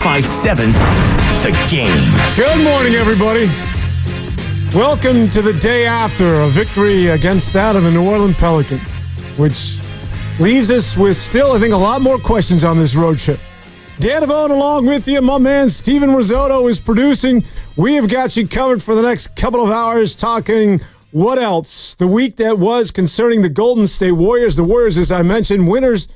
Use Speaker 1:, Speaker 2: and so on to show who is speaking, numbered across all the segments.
Speaker 1: 1057 The Game.
Speaker 2: Good morning, everybody. Welcome to the day after a victory against that of the New Orleans Pelicans, which leaves us with still, I think, a lot more questions on this road trip. Dan Devone along with you. My man Steven Risotto is producing. We have got you covered for the next couple of hours talking what else? The week that was concerning the Golden State Warriors. The Warriors, as I mentioned, winners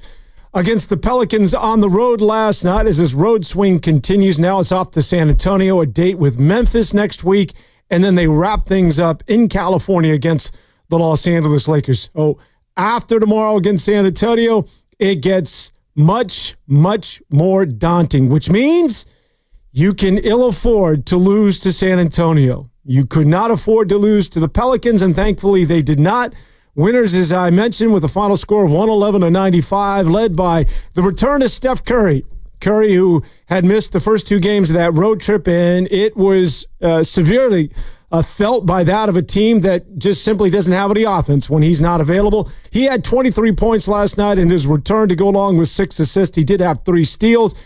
Speaker 2: against the Pelicans on the road last night as this road swing continues. Now it's off to San Antonio, a date with Memphis next week, and then they wrap things up in California against the Los Angeles Lakers. Oh, after tomorrow against San Antonio, it gets much, much more daunting, which means you can ill afford to lose to San Antonio. You could not afford to lose to the Pelicans, and thankfully they did not. Winners, as I mentioned, with a final score of 111-95, led by the return of Steph Curry. Curry, who had missed the first two games of that road trip, and it was severely felt by that of a team that just simply doesn't have any offense when he's not available. He had 23 points last night in his return to go along with 6 assists. He did have 3 steals.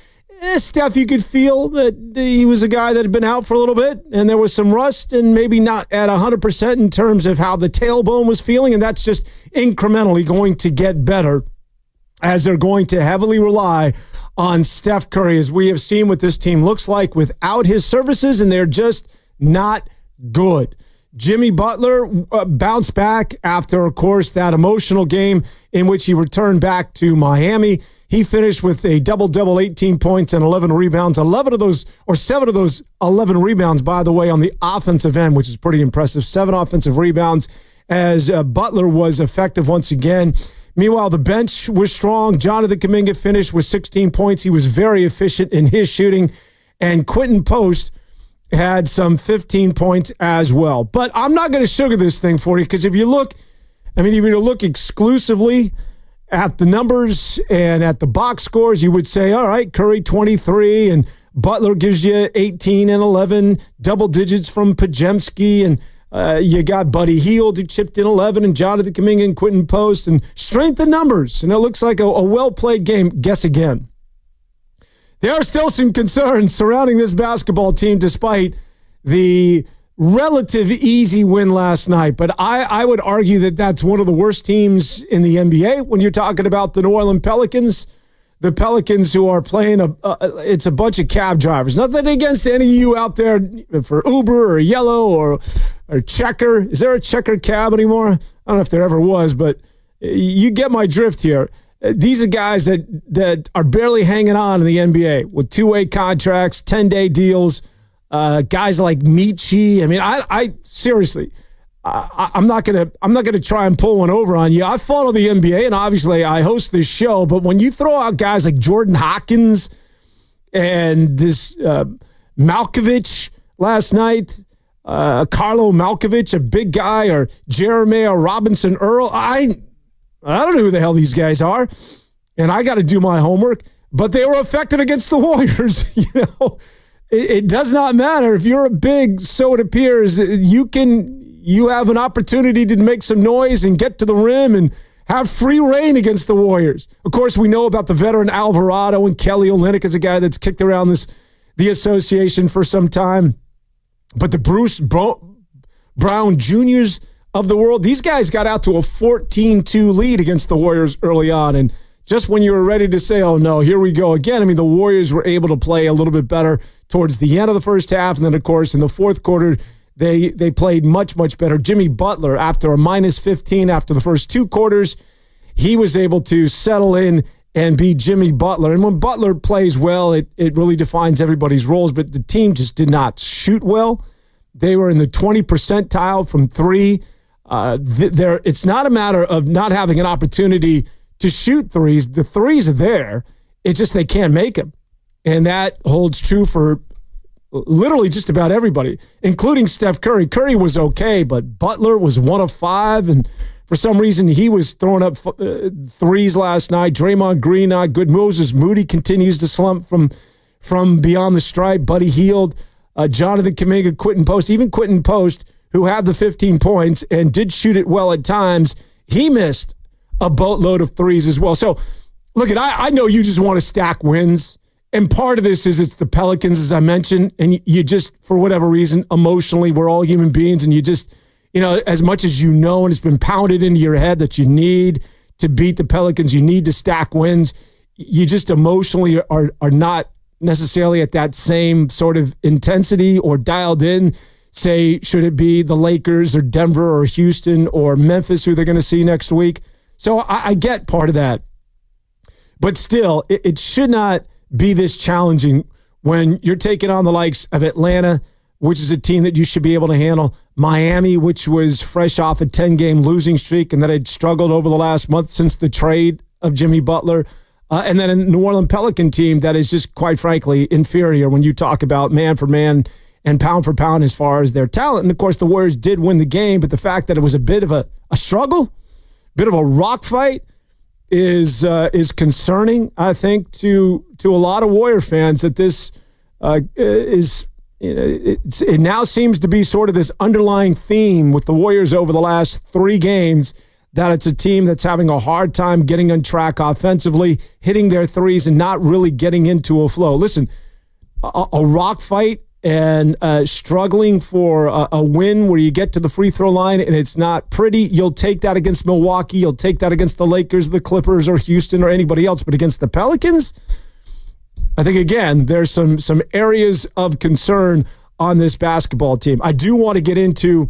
Speaker 2: Steph, you could feel that he was a guy that had been out for a little bit, and there was some rust and maybe not at 100% in terms of how the tailbone was feeling, and that's just incrementally going to get better as they're going to heavily rely on Steph Curry, as we have seen what this team looks like without his services, and they're just not good. Jimmy Butler bounced back after, of course, that emotional game in which he returned back to Miami. He finished with a double-double, 18 points and 11 rebounds. 7 of those 11 rebounds, by the way, on the offensive end, which is pretty impressive. 7 offensive rebounds as Butler was effective once again. Meanwhile, the bench was strong. Jonathan Kuminga finished with 16 points. He was very efficient in his shooting. And Quentin Post had some 15 points as well. But I'm not going to sugar this thing for you, because if you look exclusively at the numbers and at the box scores, you would say, all right, Curry 23 and Butler gives you 18 and 11, double digits from Podziemski, and you got Buddy Hield who chipped in 11, and Jonathan Kuminga and Quentin Post, and strength in numbers. And it looks like a well-played game. Guess again. There are still some concerns surrounding this basketball team despite the relative easy win last night. But I would argue that that's one of the worst teams in the NBA when you're talking about the New Orleans Pelicans. The Pelicans, who are playing it's a bunch of cab drivers. Nothing against any of you out there for Uber or Yellow or Checker. Is there a Checker cab anymore? I don't know if there ever was, but you get my drift here. These are guys that are barely hanging on in the NBA with 2-way contracts, 10-day deals. Guys like Michi. I mean, I seriously, I'm not gonna try and pull one over on you. I follow the NBA, and obviously I host this show. But when you throw out guys like Jordan Hawkins and this Malkovich last night, Carlo Malkovich, a big guy, or Jeremiah Robinson Earl, I don't know who the hell these guys are, and I got to do my homework. But they were effective against the Warriors. It does not matter if you're a big, so it appears. You have an opportunity to make some noise and get to the rim and have free reign against the Warriors. Of course, we know about the veteran Alvarado, and Kelly Olynyk is a guy that's kicked around the association for some time. But the Bruce Brown Juniors of the world, these guys got out to a 14-2 lead against the Warriors early on, and just when you were ready to say, oh no, here we go again, I mean, the Warriors were able to play a little bit better towards the end of the first half, and then, of course, in the fourth quarter, they played much, much better. Jimmy Butler, after a minus 15 after the first 2 quarters, he was able to settle in and be Jimmy Butler. And when Butler plays well, it really defines everybody's roles, but the team just did not shoot well. They were in the 20 percentile from 3. It's not a matter of not having an opportunity to shoot threes. The threes are there. It's just they can't make them. And that holds true for literally just about everybody, including Steph Curry. Curry was okay, but Butler was 1 of 5, and for some reason he was throwing up threes last night. Draymond Green not good. Moses Moody continues to slump from beyond the stripe. Buddy Hield, Jonathan Kuminga, Quentin Post, even Quentin Post, who had the 15 points and did shoot it well at times, he missed a boatload of threes as well. So, look, I know you just want to stack wins, And part of this is it's the Pelicans, as I mentioned, and you just, for whatever reason, emotionally, we're all human beings, and you just, as much as and it's been pounded into your head that you need to beat the Pelicans, you need to stack wins, you just emotionally are not necessarily at that same sort of intensity or dialed in. Say, should it be the Lakers or Denver or Houston or Memphis who they're going to see next week? So I get part of that. But still, it should not be this challenging when you're taking on the likes of Atlanta, which is a team that you should be able to handle, Miami, which was fresh off a 10-game losing streak and that had struggled over the last month since the trade of Jimmy Butler, and then a New Orleans Pelican team that is just, quite frankly, inferior when you talk about man for man and pound for pound as far as their talent. And, of course, the Warriors did win the game, but the fact that it was a bit of a struggle, bit of a rock fight, is concerning, I think, to a lot of Warrior fans, that this is, it now seems to be sort of this underlying theme with the Warriors over the last 3 games, that it's a team that's having a hard time getting on track offensively, hitting their threes and not really getting into a flow. Listen, a rock fight and struggling for a win where you get to the free throw line and it's not pretty, you'll take that against Milwaukee, you'll take that against the Lakers, the Clippers, or Houston, or anybody else. But against the Pelicans, I think, again, there's some areas of concern on this basketball team. I do want to get into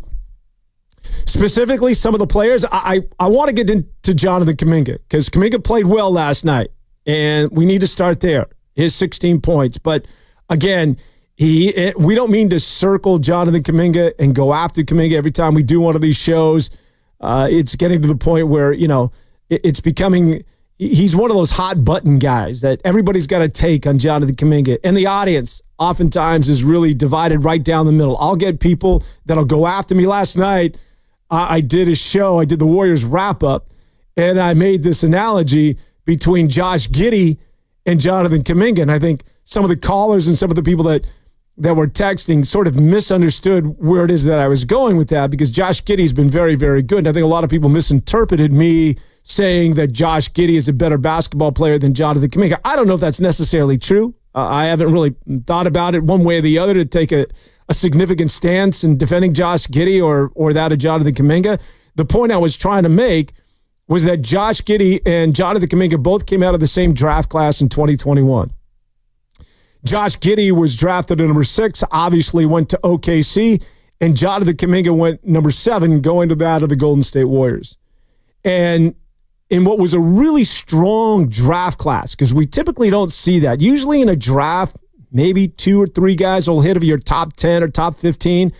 Speaker 2: specifically some of the players. I want to get into Jonathan Kuminga, because Kuminga played well last night, and we need to start there. His 16 points. But again, we don't mean to circle Jonathan Kuminga and go after Kuminga every time we do one of these shows. It's getting to the point where, it's becoming, he's one of those hot button guys that everybody's got to take on Jonathan Kuminga. And the audience oftentimes is really divided right down the middle. I'll get people that'll go after me. Last night, I did a show, I did the Warriors wrap-up, and I made this analogy between Josh Giddey and Jonathan Kuminga. And I think some of the callers and some of the people that were texting sort of misunderstood where it is that I was going with that, because Josh Giddey's been very, very good. And I think a lot of people misinterpreted me saying that Josh Giddey is a better basketball player than Jonathan Kuminga. I don't know if that's necessarily true. I haven't really thought about it one way or the other to take a significant stance in defending Josh Giddey or that of Jonathan Kuminga. The point I was trying to make was that Josh Giddey and Jonathan Kuminga both came out of the same draft class in 2021. Josh Giddey was drafted at number 6, obviously went to OKC, and Jonathan Kuminga went number 7, going to that of the Golden State Warriors. And in what was a really strong draft class, because we typically don't see that. Usually in a draft, maybe 2 or 3 guys will hit of your top 10 or top 15.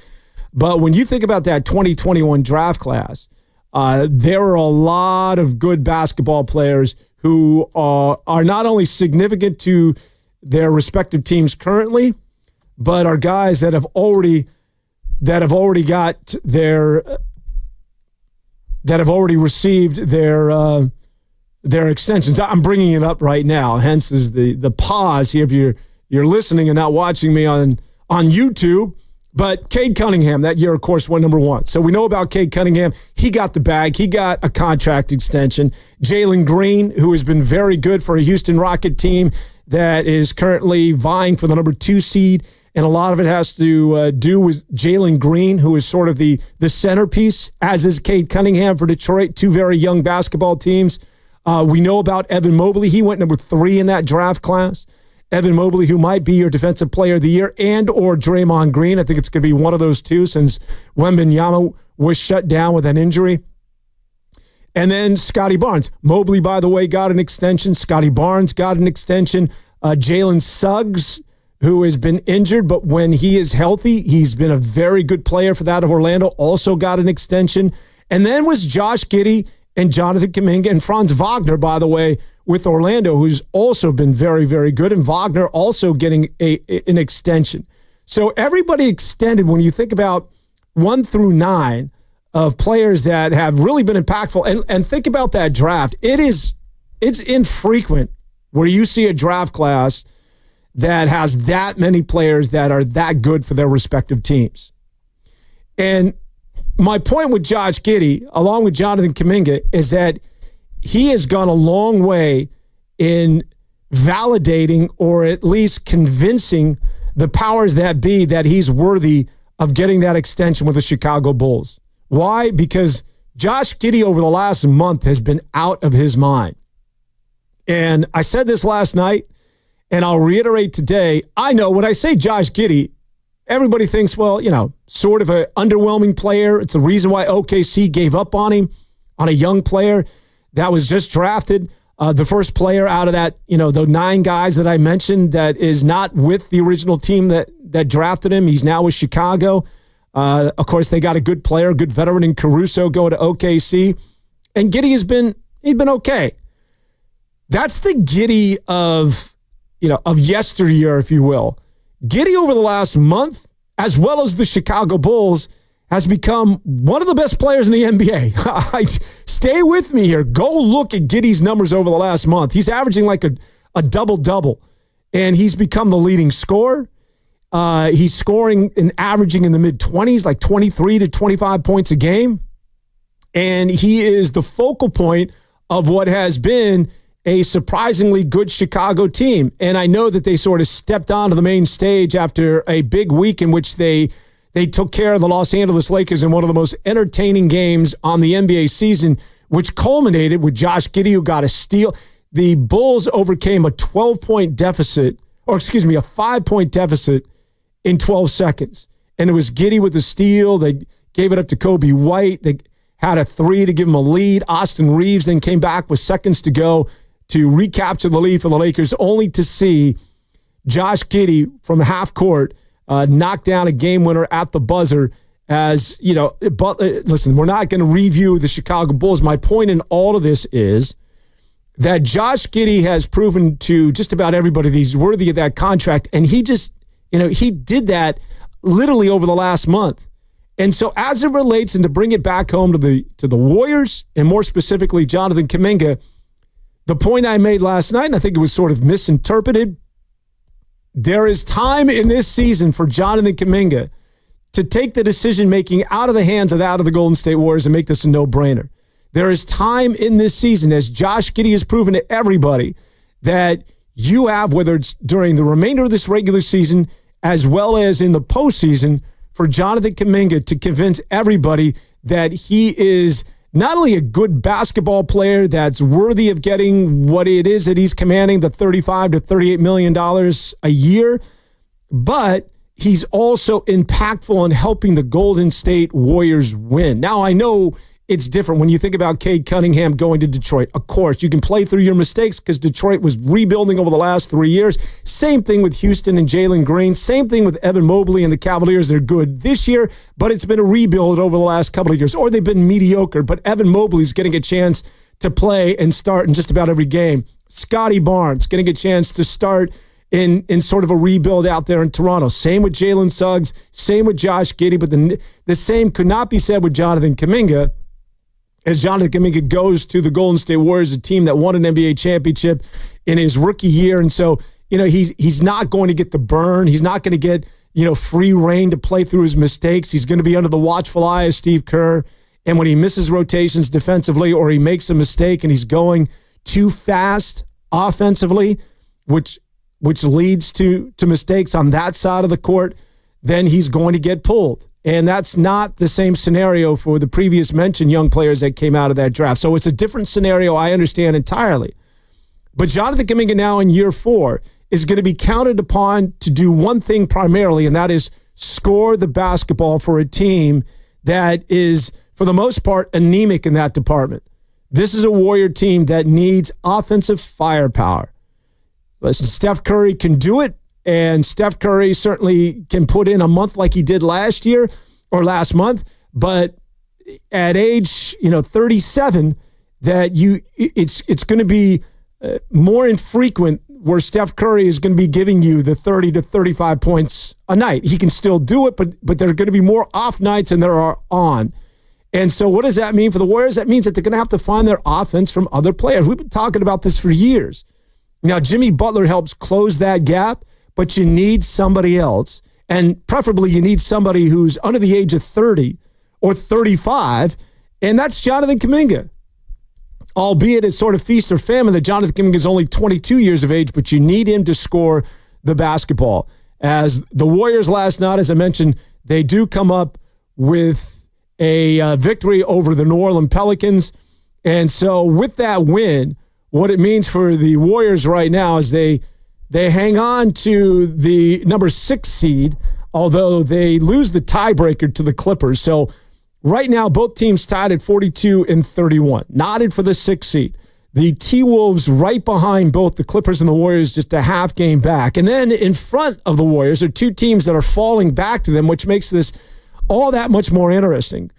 Speaker 2: But when you think about that 2021 draft class, there are a lot of good basketball players who are not only significant to their respective teams currently, but are guys that have already got that have already received their extensions. I'm bringing it up right now, hence is the pause here if you're listening and not watching me on YouTube. But Cade Cunningham that year, of course, went number 1. So we know about Cade Cunningham. He got the bag. He got a contract extension. Jalen Green, who has been very good for a Houston Rocket team that is currently vying for the number 2 seed. And a lot of it has to do with Jalen Green, who is sort of the centerpiece, as is Cade Cunningham for Detroit, 2 very young basketball teams. We know about Evan Mobley. He went number 3 in that draft class. Evan Mobley, who might be your defensive player of the year, and or Draymond Green. I think it's going to be one of those two, since Wembanyama was shut down with an injury. And then Scotty Barnes. Mobley, by the way, got an extension. Scotty Barnes got an extension. Jalen Suggs, who has been injured, but when he is healthy, he's been a very good player for that of Orlando, also got an extension. And then was Josh Giddey and Jonathan Kuminga and Franz Wagner, by the way, with Orlando, who's also been very, very good, and Wagner also getting an extension. So everybody extended, when you think about 1 through 9 of players that have really been impactful, and think about that draft. It's infrequent where you see a draft class that has that many players that are that good for their respective teams. And my point with Josh Giddey, along with Jonathan Kuminga, is that he has gone a long way in validating or at least convincing the powers that be that he's worthy of getting that extension with the Chicago Bulls. Why? Because Josh Giddey over the last month has been out of his mind. And I said this last night, and I'll reiterate today. I know when I say Josh Giddey, everybody thinks, well, sort of an underwhelming player. It's the reason why OKC gave up on him, on a young player that was just drafted. The first player out of that, the 9 guys that I mentioned that is not with the original team that drafted him. He's now with Chicago. Of course, they got a good player, good veteran in Caruso going to OKC. And Giddey he's been okay. That's the Giddey of yesteryear, if you will. Giddey over the last month, as well as the Chicago Bulls, has become one of the best players in the NBA. Stay with me here. Go look at Giddey's numbers over the last month. He's averaging like a double-double, and he's become the leading scorer. He's scoring and averaging in the mid-20s, like 23 to 25 points a game. And he is the focal point of what has been a surprisingly good Chicago team. And I know that they sort of stepped onto the main stage after a big week in which they took care of the Los Angeles Lakers in one of the most entertaining games on the NBA season, which culminated with Josh Giddey, who got a steal. The Bulls overcame a 12-point deficit, or excuse me, a 5-point deficit in 12 seconds. And it was Giddey with the steal. They gave it up to Kobe White. They had a 3 to give him a lead. Austin Reeves then came back with seconds to go to recapture the lead for the Lakers, only to see Josh Giddey from half court knock down a game winner at the buzzer. As but listen, we're not going to review the Chicago Bulls. My point in all of this is that Josh Giddey has proven to just about everybody that he's worthy of that contract, and he just, he did that literally over the last month. And so, as it relates, and to bring it back home to the Warriors, and more specifically Jonathan Kuminga, the point I made last night, and I think it was sort of misinterpreted, there is time in this season for Jonathan Kuminga to take the decision-making out of the hands of the Golden State Warriors and make this a no-brainer. There is time in this season, as Josh Giddey has proven to everybody, that you have, whether it's during the remainder of this regular season as well as in the postseason, for Jonathan Kuminga to convince everybody that he is not only a good basketball player that's worthy of getting what it is that he's commanding, the $35 to $38 million a year, but he's also impactful in helping the Golden State Warriors win. Now, I know it's different when you think about Cade Cunningham going to Detroit. Of course, you can play through your mistakes because Detroit was rebuilding over the last 3 years. Same thing with Houston and Jalen Green. Same thing with Evan Mobley and the Cavaliers. They're good this year, but it's been a rebuild over the last couple of years. Or they've been mediocre, but Evan Mobley's getting a chance to play and start in just about every game. Scotty Barnes getting a chance to start in sort of a rebuild out there in Toronto. Same with Jalen Suggs. Same with Josh Giddey. But the same could not be said with Jonathan Kuminga, as Jonathan Kuminga goes to the Golden State Warriors, a team that won an NBA championship in his rookie year. And so, he's not going to get the burn. He's not going to get, free reign to play through his mistakes. He's going to be under the watchful eye of Steve Kerr. And when he misses rotations defensively, or he makes a mistake and he's going too fast offensively, which leads to mistakes on that side of the court, then he's going to get pulled. And that's not the same scenario for the previous mentioned young players that came out of that draft. So it's a different scenario, I understand entirely. But Jonathan Kuminga now in year 4 is going to be counted upon to do one thing primarily, and that is score the basketball for a team that is, for the most part, anemic in that department. This is a Warrior team that needs offensive firepower. Listen, Steph Curry can do it. And Steph Curry certainly can put in a month like he did last year or last month. But at age 37, that it's going to be more infrequent where Steph Curry is going to be giving you the 30 to 35 points a night. He can still do it, but there are going to be more off nights than there are on. And so what does that mean for the Warriors? That means that they're going to have to find their offense from other players. We've been talking about this for years. Now, Jimmy Butler helps close that gap, but you need somebody else. And preferably you need somebody who's under the age of 30 or 35, and that's Jonathan Kuminga. albeit it's sort of feast or famine that Jonathan Kuminga is only 22 years of age, but you need him to score the basketball. As the Warriors last night, as I mentioned, they do come up with a victory over the New Orleans Pelicans. And so with that win, what it means for the Warriors right now is they hang on to the number 6 seed, although they lose the tiebreaker to the Clippers. So right now, both teams tied at 42 and 31, knotted for the 6th seed. The T-Wolves right behind both the Clippers and the Warriors, just a half game back. And then in front of the Warriors are two teams that are falling back to them, which makes this all that much more interesting.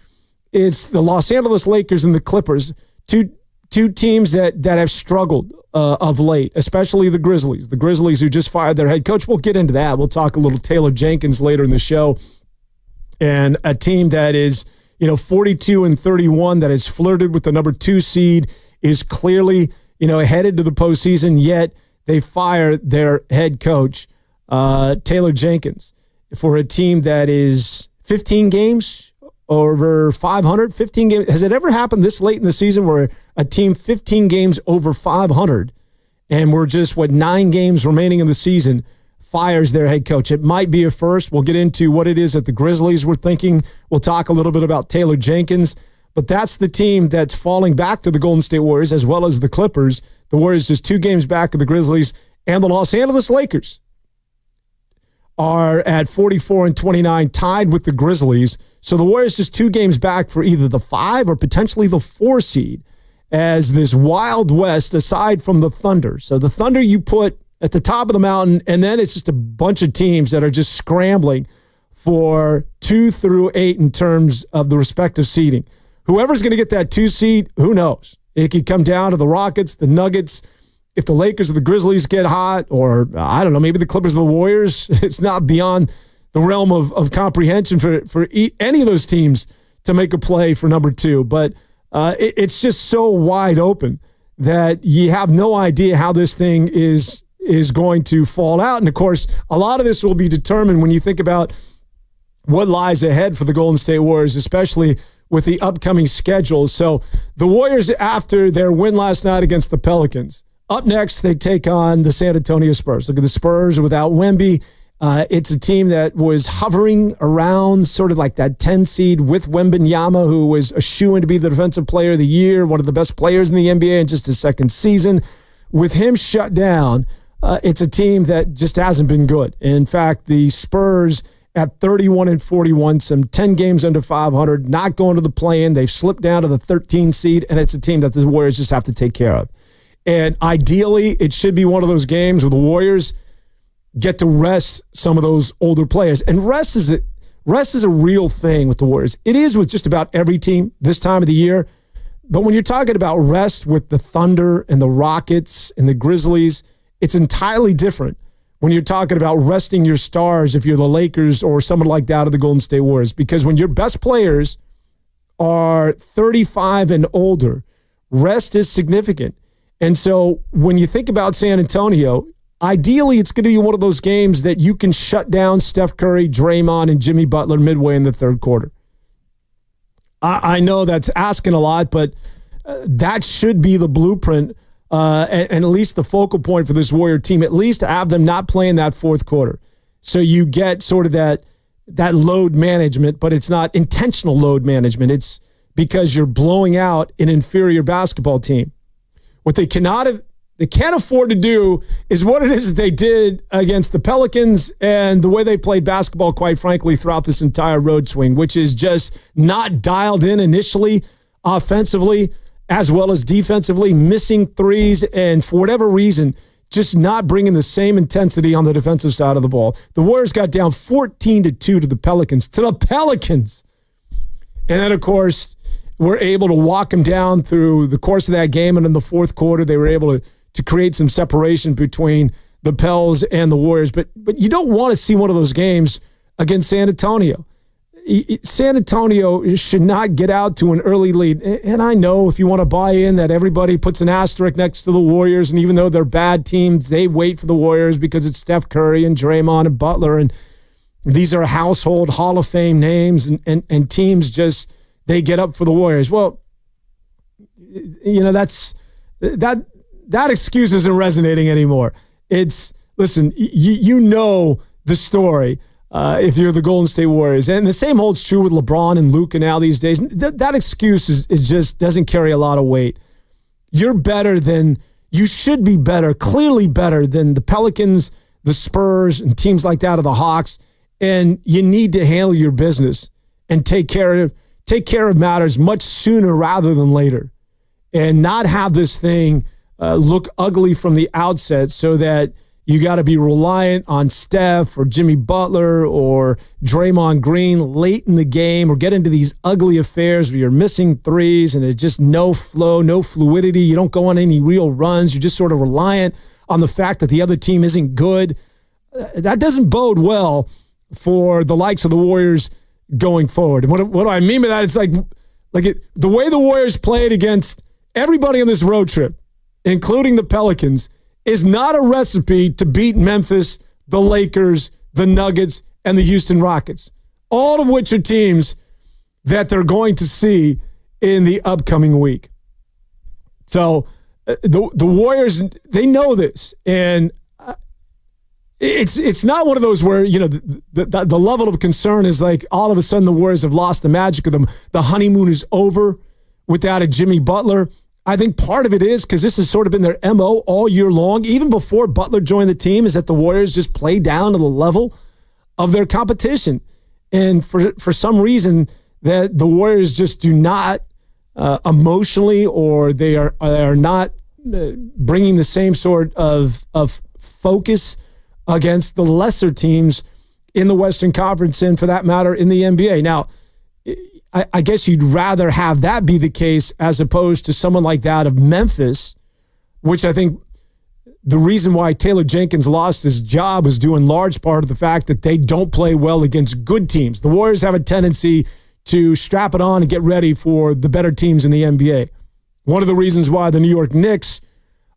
Speaker 2: It's the Los Angeles Lakers and the Clippers, two teams that have struggled of late, especially the Grizzlies. The Grizzlies who just fired their head coach. We'll get into that. We'll talk a little Taylor Jenkins later in the show. And a team that is, 42 and 31, that has flirted with the number 2 seed, is clearly, headed to the postseason, yet they fire their head coach, Taylor Jenkins, for a team that is 15 games over 500, 15 games. Has it ever happened this late in the season where a team 15 games over 500 and we're just, 9 games remaining in the season, fires their head coach? It might be a first. We'll get into what it is that the Grizzlies were thinking. We'll talk a little bit about Taylor Jenkins. But that's the team that's falling back to the Golden State Warriors, as well as the Clippers. The Warriors just 2 games back of the Grizzlies. And the Los Angeles Lakers are at 44 and 29, tied with the Grizzlies. So the Warriors just 2 games back for either the 5 or potentially the 4 seed, as this Wild West, aside from the Thunder. So the Thunder you put at the top of the mountain, and then it's just a bunch of teams that are just scrambling for 2 through 8 in terms of the respective seeding. Whoever's going to get that 2 seed, who knows? It could come down to the Rockets, the Nuggets. If the Lakers or the Grizzlies get hot, or I don't know, maybe the Clippers or the Warriors, it's not beyond the realm of comprehension for any of those teams to make a play for number 2. But it's just so wide open that you have no idea how this thing is going to fall out. And, of course, a lot of this will be determined when you think about what lies ahead for the Golden State Warriors, especially with the upcoming schedule. So the Warriors, after their win last night against the Pelicans, up next they take on the San Antonio Spurs. Look at the Spurs without Wemby. It's a team that was hovering around sort of like that 10 seed with Wembanyama, who was a shoo-in to be the Defensive Player of the Year, one of the best players in the NBA in just his second season. With him shut down, it's a team that just hasn't been good. In fact, the Spurs at 31 and 41, some 10 games under 500, not going to the play-in. They've slipped down to the 13 seed, and it's a team that the Warriors just have to take care of. And ideally, it should be one of those games where the Warriors get to rest some of those older players. And rest is a real thing with the Warriors. It is with just about every team this time of the year. But when you're talking about rest with the Thunder and the Rockets and the Grizzlies, it's entirely different when you're talking about resting your stars if you're the Lakers or someone like that of the Golden State Warriors. Because when your best players are 35 and older, rest is significant. And so when you think about San Antonio, ideally it's going to be one of those games that you can shut down Steph Curry, Draymond, and Jimmy Butler midway in the third quarter. I know that's asking a lot, but that should be the blueprint and at least the focal point for this Warrior team, at least to have them not play in that fourth quarter. So you get sort of that load management, but it's not intentional load management. It's because you're blowing out an inferior basketball team. What they can't afford to do is what it is that they did against the Pelicans and the way they played basketball, quite frankly, throughout this entire road swing, which is just not dialed in initially offensively as well as defensively, missing threes, and for whatever reason, just not bringing the same intensity on the defensive side of the ball. The Warriors got down 14-2 to the Pelicans. And then, of course, were able to walk them down through the course of that game, and in the fourth quarter, they were able to create some separation between the Pels and the Warriors. But you don't want to see one of those games against San Antonio. San Antonio should not get out to an early lead. And I know if you want to buy in that everybody puts an asterisk next to the Warriors, and even though they're bad teams, they wait for the Warriors because it's Steph Curry and Draymond and Butler, and these are household Hall of Fame names, and teams just, they get up for the Warriors. Well, that excuse isn't resonating anymore. Listen, you know the story if you're the Golden State Warriors. And the same holds true with LeBron and Luka now these days. That excuse is just doesn't carry a lot of weight. You should be better, clearly better than the Pelicans, the Spurs, and teams like that, of the Hawks. And you need to handle your business and take care of matters much sooner rather than later, and not have this thing look ugly from the outset so that you got to be reliant on Steph or Jimmy Butler or Draymond Green late in the game, or get into these ugly affairs where you're missing threes and it's just no flow, no fluidity. You don't go on any real runs. You're just sort of reliant on the fact that the other team isn't good. That doesn't bode well for the likes of the Warriors going forward. And what do I mean by that? It's the way the Warriors played against everybody on this road trip, including the Pelicans, is not a recipe to beat Memphis, the Lakers, the Nuggets, and the Houston Rockets, all of which are teams that they're going to see in the upcoming week. So the Warriors, they know this, and it's not one of those where, the level of concern is like all of a sudden the Warriors have lost the magic of them. The honeymoon is over without a Jimmy Butler. I think part of it is because this has sort of been their MO all year long, even before Butler joined the team, is that the Warriors just play down to the level of their competition. And for some reason, that the Warriors just do not emotionally, or they are not bringing the same sort of focus against the lesser teams in the Western Conference, and for that matter, in the NBA. Now, I guess you'd rather have that be the case as opposed to someone like that of Memphis, which I think the reason why Taylor Jenkins lost his job was due in large part to the fact that they don't play well against good teams. The Warriors have a tendency to strap it on and get ready for the better teams in the NBA. One of the reasons why the New York Knicks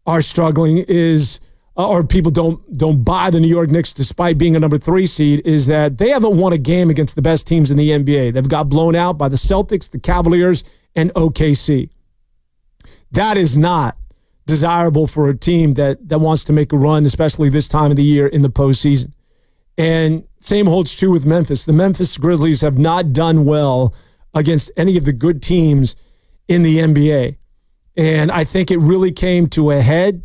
Speaker 2: are struggling is, or people don't buy the New York Knicks despite being a number 3 seed, is that they haven't won a game against the best teams in the NBA. They've got blown out by the Celtics, the Cavaliers, and OKC. That is not desirable for a team that wants to make a run, especially this time of the year in the postseason. And same holds true with Memphis. The Memphis Grizzlies have not done well against any of the good teams in the NBA. And I think it really came to a head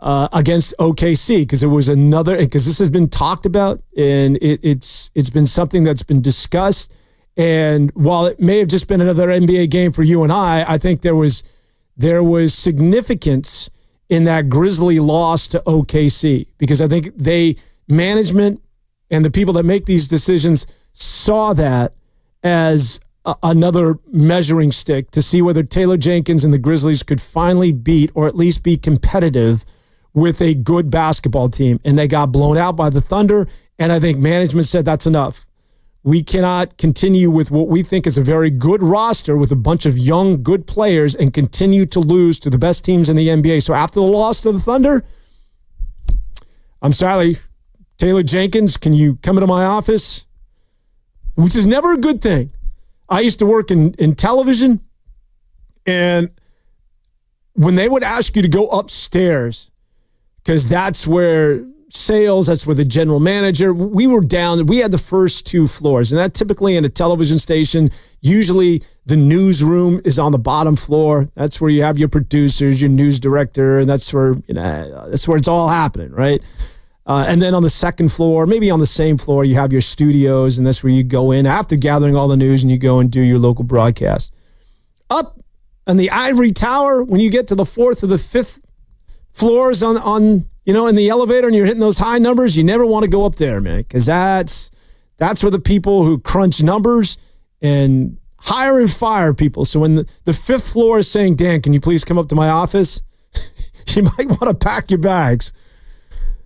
Speaker 2: against OKC, because this has been talked about, and it's been something that's been discussed. And while it may have just been another NBA game for you and I think there was significance in that Grizzly loss to OKC, because I think management and the people that make these decisions saw that as another measuring stick to see whether Taylor Jenkins and the Grizzlies could finally beat, or at least be competitive with, a good basketball team. And they got blown out by the Thunder. And I think management said, that's enough. We cannot continue with what we think is a very good roster with a bunch of young, good players and continue to lose to the best teams in the NBA. So after the loss to the Thunder, I'm sorry, Taylor Jenkins, can you come into my office? Which is never a good thing. I used to work in television, and when they would ask you to go upstairs, because that's where sales, that's where the general manager, we had the first 2 floors, and that typically in a television station, usually the newsroom is on the bottom floor. That's where you have your producers, your news director, and that's where it's all happening, right? And then on the second floor, maybe on the same floor, you have your studios, and that's where you go in after gathering all the news and you go and do your local broadcast. Up on the ivory tower, when you get to the 4th or the 5th floors on in the elevator and you're hitting those high numbers, you never want to go up there, man, because that's where the people who crunch numbers and hire and fire people. So when the 5th floor is saying, Dan, can you please come up to my office? You might want to pack your bags.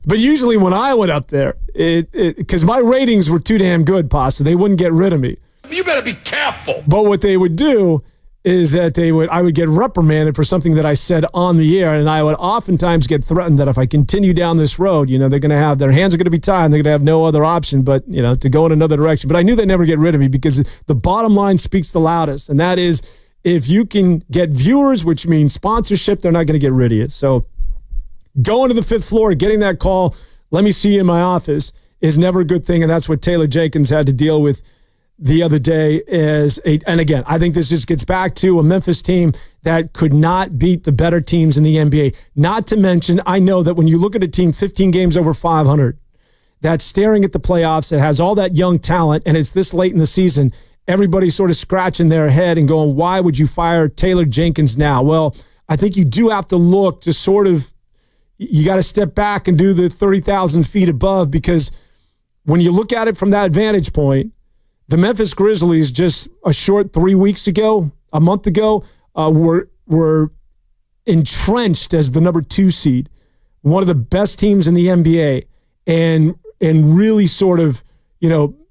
Speaker 2: But usually when I went up there, because my ratings were too damn good, Pasta, they wouldn't get rid of me.
Speaker 1: You better be careful.
Speaker 2: But what they would do is that I would get reprimanded for something that I said on the air, and I would oftentimes get threatened that if I continue down this road, they're going to have, their hands are going to be tied, and they're going to have no other option but, to go in another direction. But I knew they'd never get rid of me, because the bottom line speaks the loudest, and that is, if you can get viewers, which means sponsorship, they're not going to get rid of you. So going to the fifth floor, getting that call, let me see you in my office, is never a good thing. And that's what Taylor Jenkins had to deal with the other day. And again, I think this just gets back to a Memphis team that could not beat the better teams in the NBA. Not to mention, I know that when you look at a team 15 games over 500, that's staring at the playoffs, it has all that young talent, and it's this late in the season, everybody's sort of scratching their head and going, why would you fire Taylor Jenkins now? Well, I think you do have to look to sort of, you got to step back and do the 30,000 feet above, because when you look at it from that vantage point, the Memphis Grizzlies just a short 3 weeks ago, a month ago, were entrenched as the number 2 seed, one of the best teams in the NBA, and really sort of,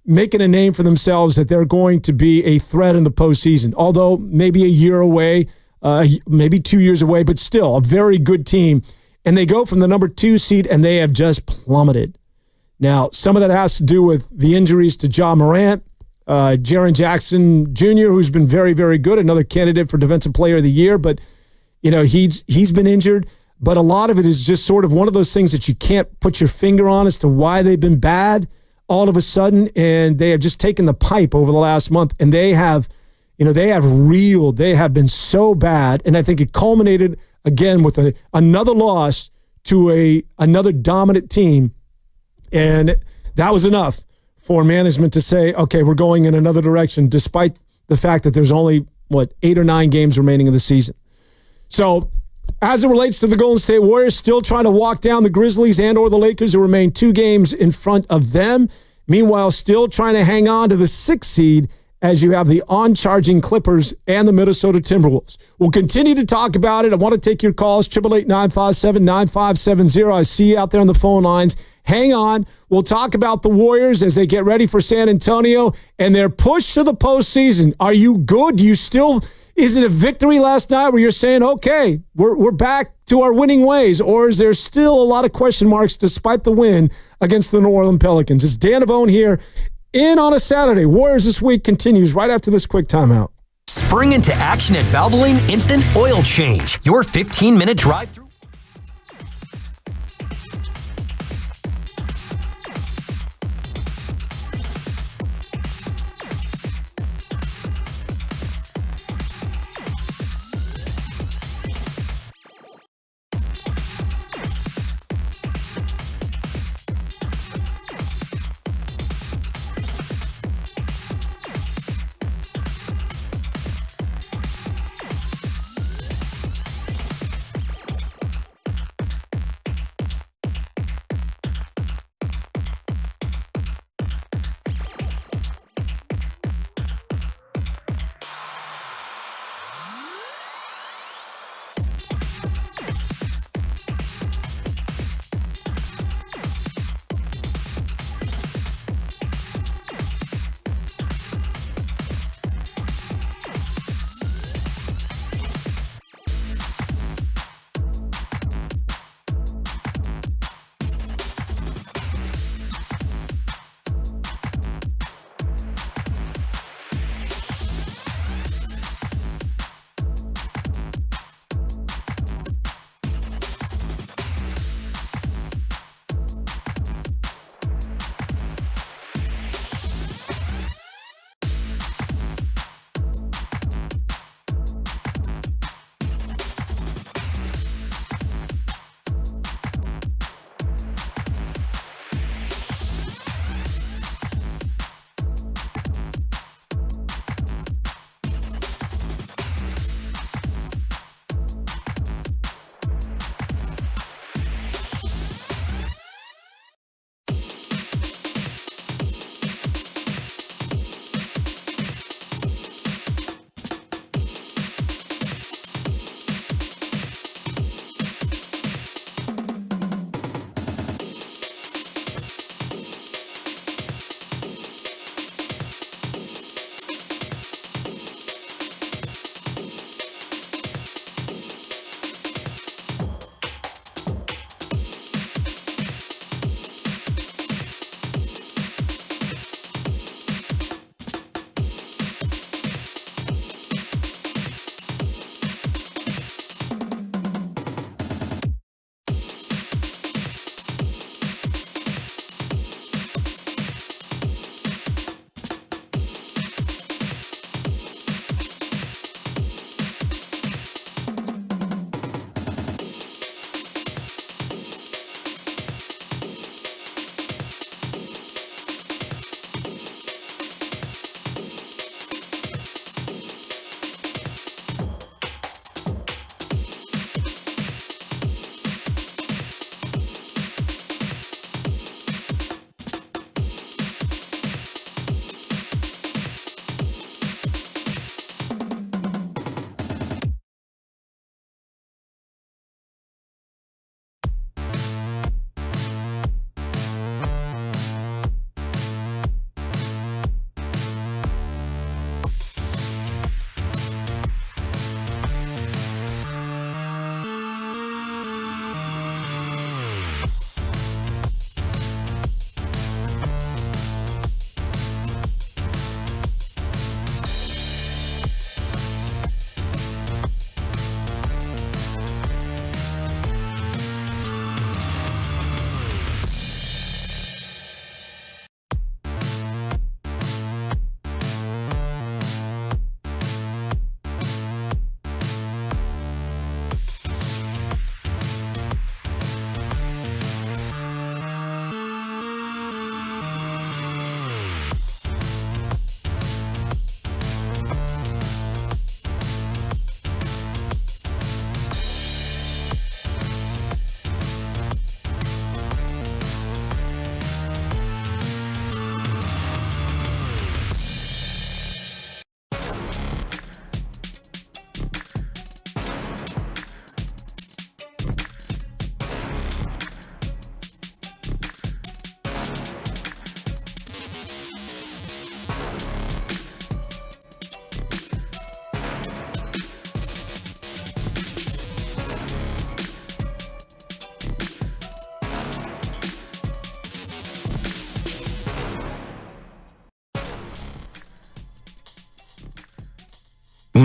Speaker 2: making a name for themselves that they're going to be a threat in the postseason. Although maybe a year away, maybe 2 years away, but still a very good team. And they go from the number 2 seed, and they have just plummeted. Now, some of that has to do with the injuries to Ja Morant, Jaren Jackson Jr., who's been very, very good, another candidate for Defensive Player of the Year. But, he's been injured. But a lot of it is just sort of one of those things that you can't put your finger on as to why they've been bad all of a sudden. And they have just taken the pipe over the last month. And they have reeled. They have been so bad. And I think it culminated, again, with another loss to another dominant team. And that was enough for management to say, okay, we're going in another direction, despite the fact that there's only, 8 or 9 games remaining of the season. So as it relates to the Golden State Warriors, still trying to walk down the Grizzlies and or the Lakers, who remain 2 games in front of them. Meanwhile, still trying to hang on to the 6th seed as you have the on-charging Clippers and the Minnesota Timberwolves. We'll continue to talk about it. I want to take your calls, 888-957-9570. I see you out there on the phone lines. Hang on. We'll talk about the Warriors as they get ready for San Antonio and their push to the postseason. Are you good? Do you still... Is it a victory last night where you're saying, okay, we're back to our winning ways? Or is there still a lot of question marks despite the win against the New Orleans Pelicans? It's Dan Avone here in on a Saturday. Warriors This Week continues right after this quick timeout.
Speaker 1: Spring into action at Valvoline Instant Oil Change. Your 15-minute drive through.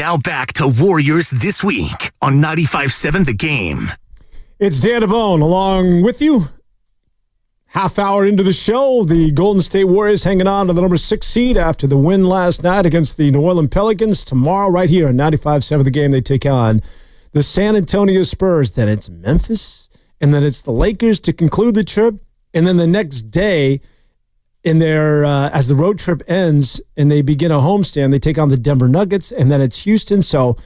Speaker 3: Now back to Warriors This Week on 95.7 The Game.
Speaker 2: It's Dan Devone along with you. Half hour into the show, the Golden State Warriors hanging on to the number 6 seed after the win last night against the New Orleans Pelicans. Tomorrow, right here on 95.7 The Game, they take on the San Antonio Spurs. Then it's Memphis, and then it's the Lakers to conclude the trip. And then the next day, in their as the road trip ends and they begin a homestand, they take on the Denver Nuggets, and then it's Houston. So,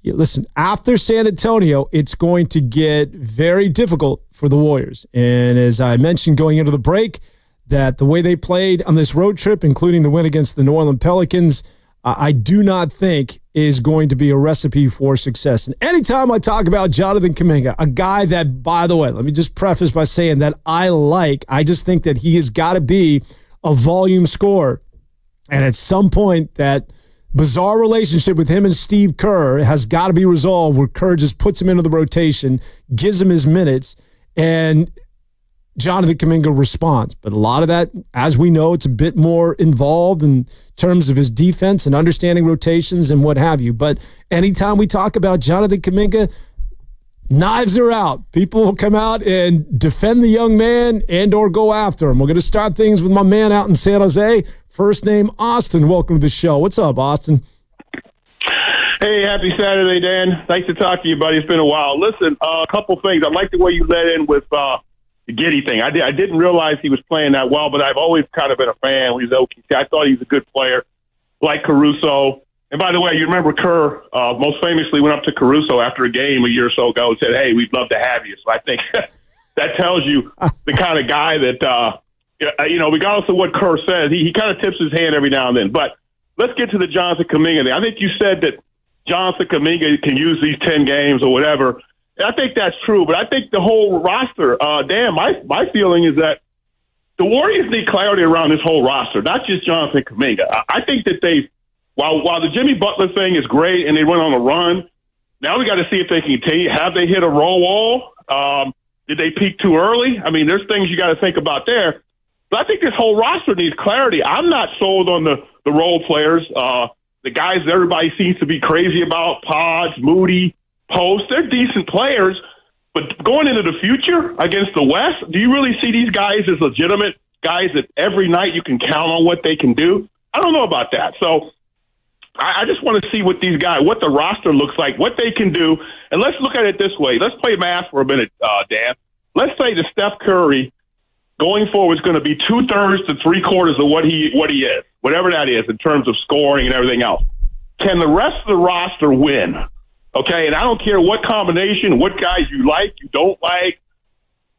Speaker 2: listen, after San Antonio, it's going to get very difficult for the Warriors. And as I mentioned going into the break, that the way they played on this road trip, including the win against the New Orleans Pelicans, I do not think is going to be a recipe for success. And anytime I talk about Jonathan Kuminga, a guy that, by the way, let me just preface by saying that I just think that he has got to be a volume scorer. And at some point, that bizarre relationship with him and Steve Kerr has got to be resolved, where Kerr just puts him into the rotation, gives him his minutes, and Jonathan Kuminga responds. But a lot of that, as we know, it's a bit more involved in terms of his defense and understanding rotations and what have you. But anytime we talk about Jonathan Kuminga, knives are out. People will come out and defend the young man and or go after him. We're going to start things with my man out in San Jose. First name, Austin. Welcome to the show. What's up, Austin?
Speaker 4: Hey, happy Saturday, Dan. Nice to talk to you, buddy. It's been a while. Listen, a couple things. I like the way you led in with the Giddey thing. I didn't realize he was playing that well, but I've always kind of been a fan. He's OKC. I thought he was a good player, like Caruso. And by the way, you remember Kerr most famously went up to Caruso after a game a year or so ago and said, "Hey, we'd love to have you." So I think that tells you the kind of guy that, regardless of what Kerr says, he kind of tips his hand every now and then. But let's get to the Jonathan Kuminga thing. I think you said that Jonathan Kuminga can use these 10 games or whatever. I think that's true, but I think the whole roster, Dan, my feeling is that the Warriors need clarity around this whole roster, not just Jonathan Kuminga. I think that while the Jimmy Butler thing is great and they went on a run, now we got to see if they can continue. Have they hit a roll wall? Did they peak too early? I mean, there's things you got to think about there. But I think this whole roster needs clarity. I'm not sold on the role players, the guys that everybody seems to be crazy about, Pods, Moody, Post. They're decent players, but going into the future against the West, do you really see these guys as legitimate guys that every night you can count on what they can do? I don't know about that. So I just want to see what the roster looks like, what they can do. And let's look at it this way. Let's play math for a minute, Dan. Let's say that Steph Curry going forward is going to be 2/3 to 3/4 of what he is, whatever that is in terms of scoring and everything else. Can the rest of the roster win? Okay, and I don't care what combination, what guys you like, you don't like,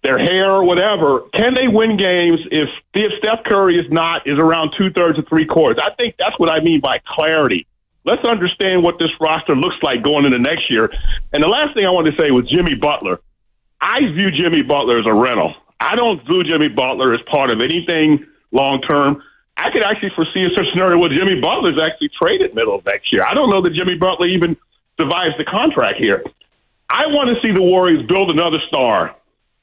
Speaker 4: their hair or whatever. Can they win games if Steph Curry is around 2/3 to 3/4? I think that's what I mean by clarity. Let's understand what this roster looks like going into next year. And the last thing I wanted to say was Jimmy Butler. I view Jimmy Butler as a rental. I don't view Jimmy Butler as part of anything long term. I could actually foresee a scenario where Jimmy Butler is actually traded middle of next year. I don't know that Jimmy Butler even survives the contract here. I want to see the Warriors build another star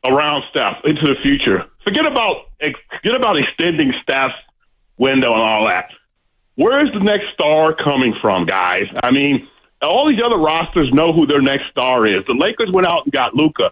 Speaker 4: around Steph into the future. Forget about extending Steph's window and all that. Where is the next star coming from, guys? I mean, all these other rosters know who their next star is. The Lakers went out and got Luka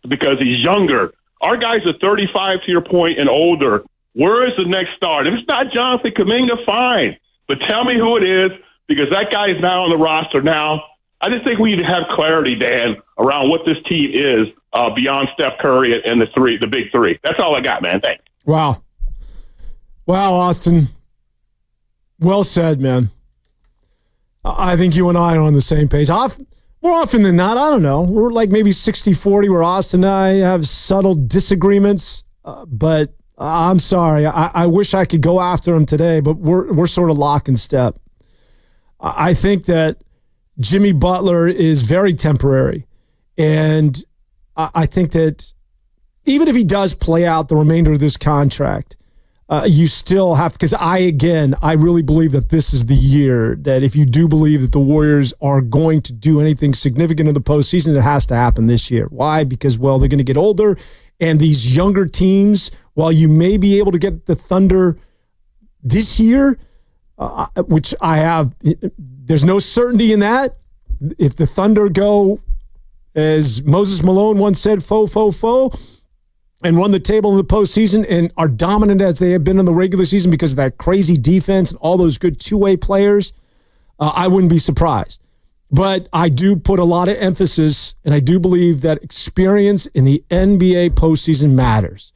Speaker 4: because he's younger. Our guys are 35, to your point, and older. Where is the next star? If it's not Jonathan Kuminga, fine. But tell me who it is, because that guy is now on the roster now. I just think we need to have clarity, Dan, around what this team is beyond Steph Curry and the big three. That's all I got, man. Thanks.
Speaker 2: Wow, Austin. Well said, man. I think you and I are on the same page. More often than not, I don't know. We're like maybe 60-40 where Austin and I have subtle disagreements. But I'm sorry. I wish I could go after him today, but we're sort of lock and step. I think that Jimmy Butler is very temporary. And I think that even if he does play out the remainder of this contract, you still have to, because I really believe that this is the year that if you do believe that the Warriors are going to do anything significant in the postseason, it has to happen this year. Why? Because, well, they're going to get older, and these younger teams, while you may be able to get the Thunder this year, which I have. There's no certainty in that. If the Thunder go, as Moses Malone once said, faux, and run the table in the postseason and are dominant as they have been in the regular season because of that crazy defense and all those good two-way players, I wouldn't be surprised. But I do put a lot of emphasis, and I do believe that experience in the NBA postseason matters.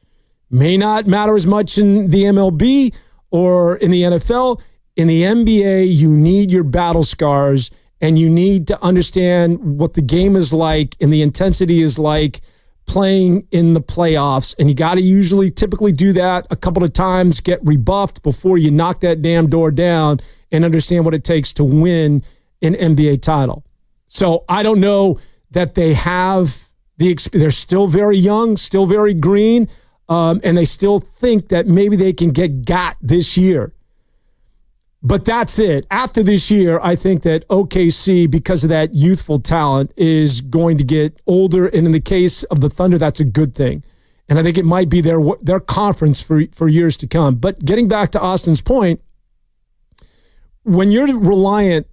Speaker 2: May not matter as much in the MLB or in the NFL. In the NBA, you need your battle scars, and you need to understand what the game is like and the intensity is like playing in the playoffs. And you got to typically do that a couple of times, get rebuffed before you knock that damn door down and understand what it takes to win an NBA title. So I don't know that they have the experience. They're still very young, still very green, and they still think that maybe they can get got this year. But that's it. After this year, I think that OKC, because of that youthful talent, is going to get older. And in the case of the Thunder, that's a good thing. And I think it might be their conference for years to come. But getting back to Austin's point, when you're reliant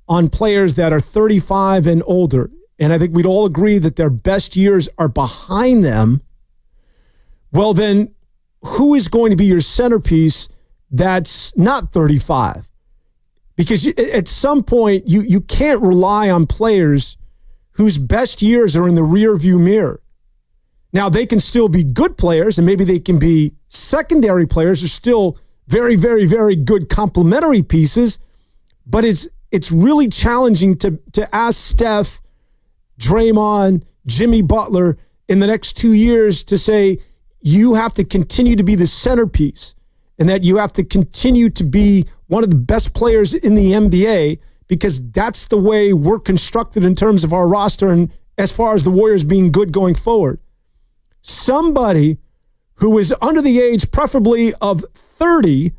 Speaker 2: on players that are 35 and older, and I think we'd all agree that their best years are behind them, well, then who is going to be your centerpiece that's not 35? Because at some point, you can't rely on players whose best years are in the rearview mirror. Now, they can still be good players, and maybe they can be secondary players or still very, very, very good complementary pieces, but it's really challenging to ask Steph, Draymond, Jimmy Butler in the next 2 years to say, you have to continue to be the centerpiece and that you have to continue to be one of the best players in the NBA, because that's the way we're constructed in terms of our roster and as far as the Warriors being good going forward. Somebody who is under the age, preferably of 30,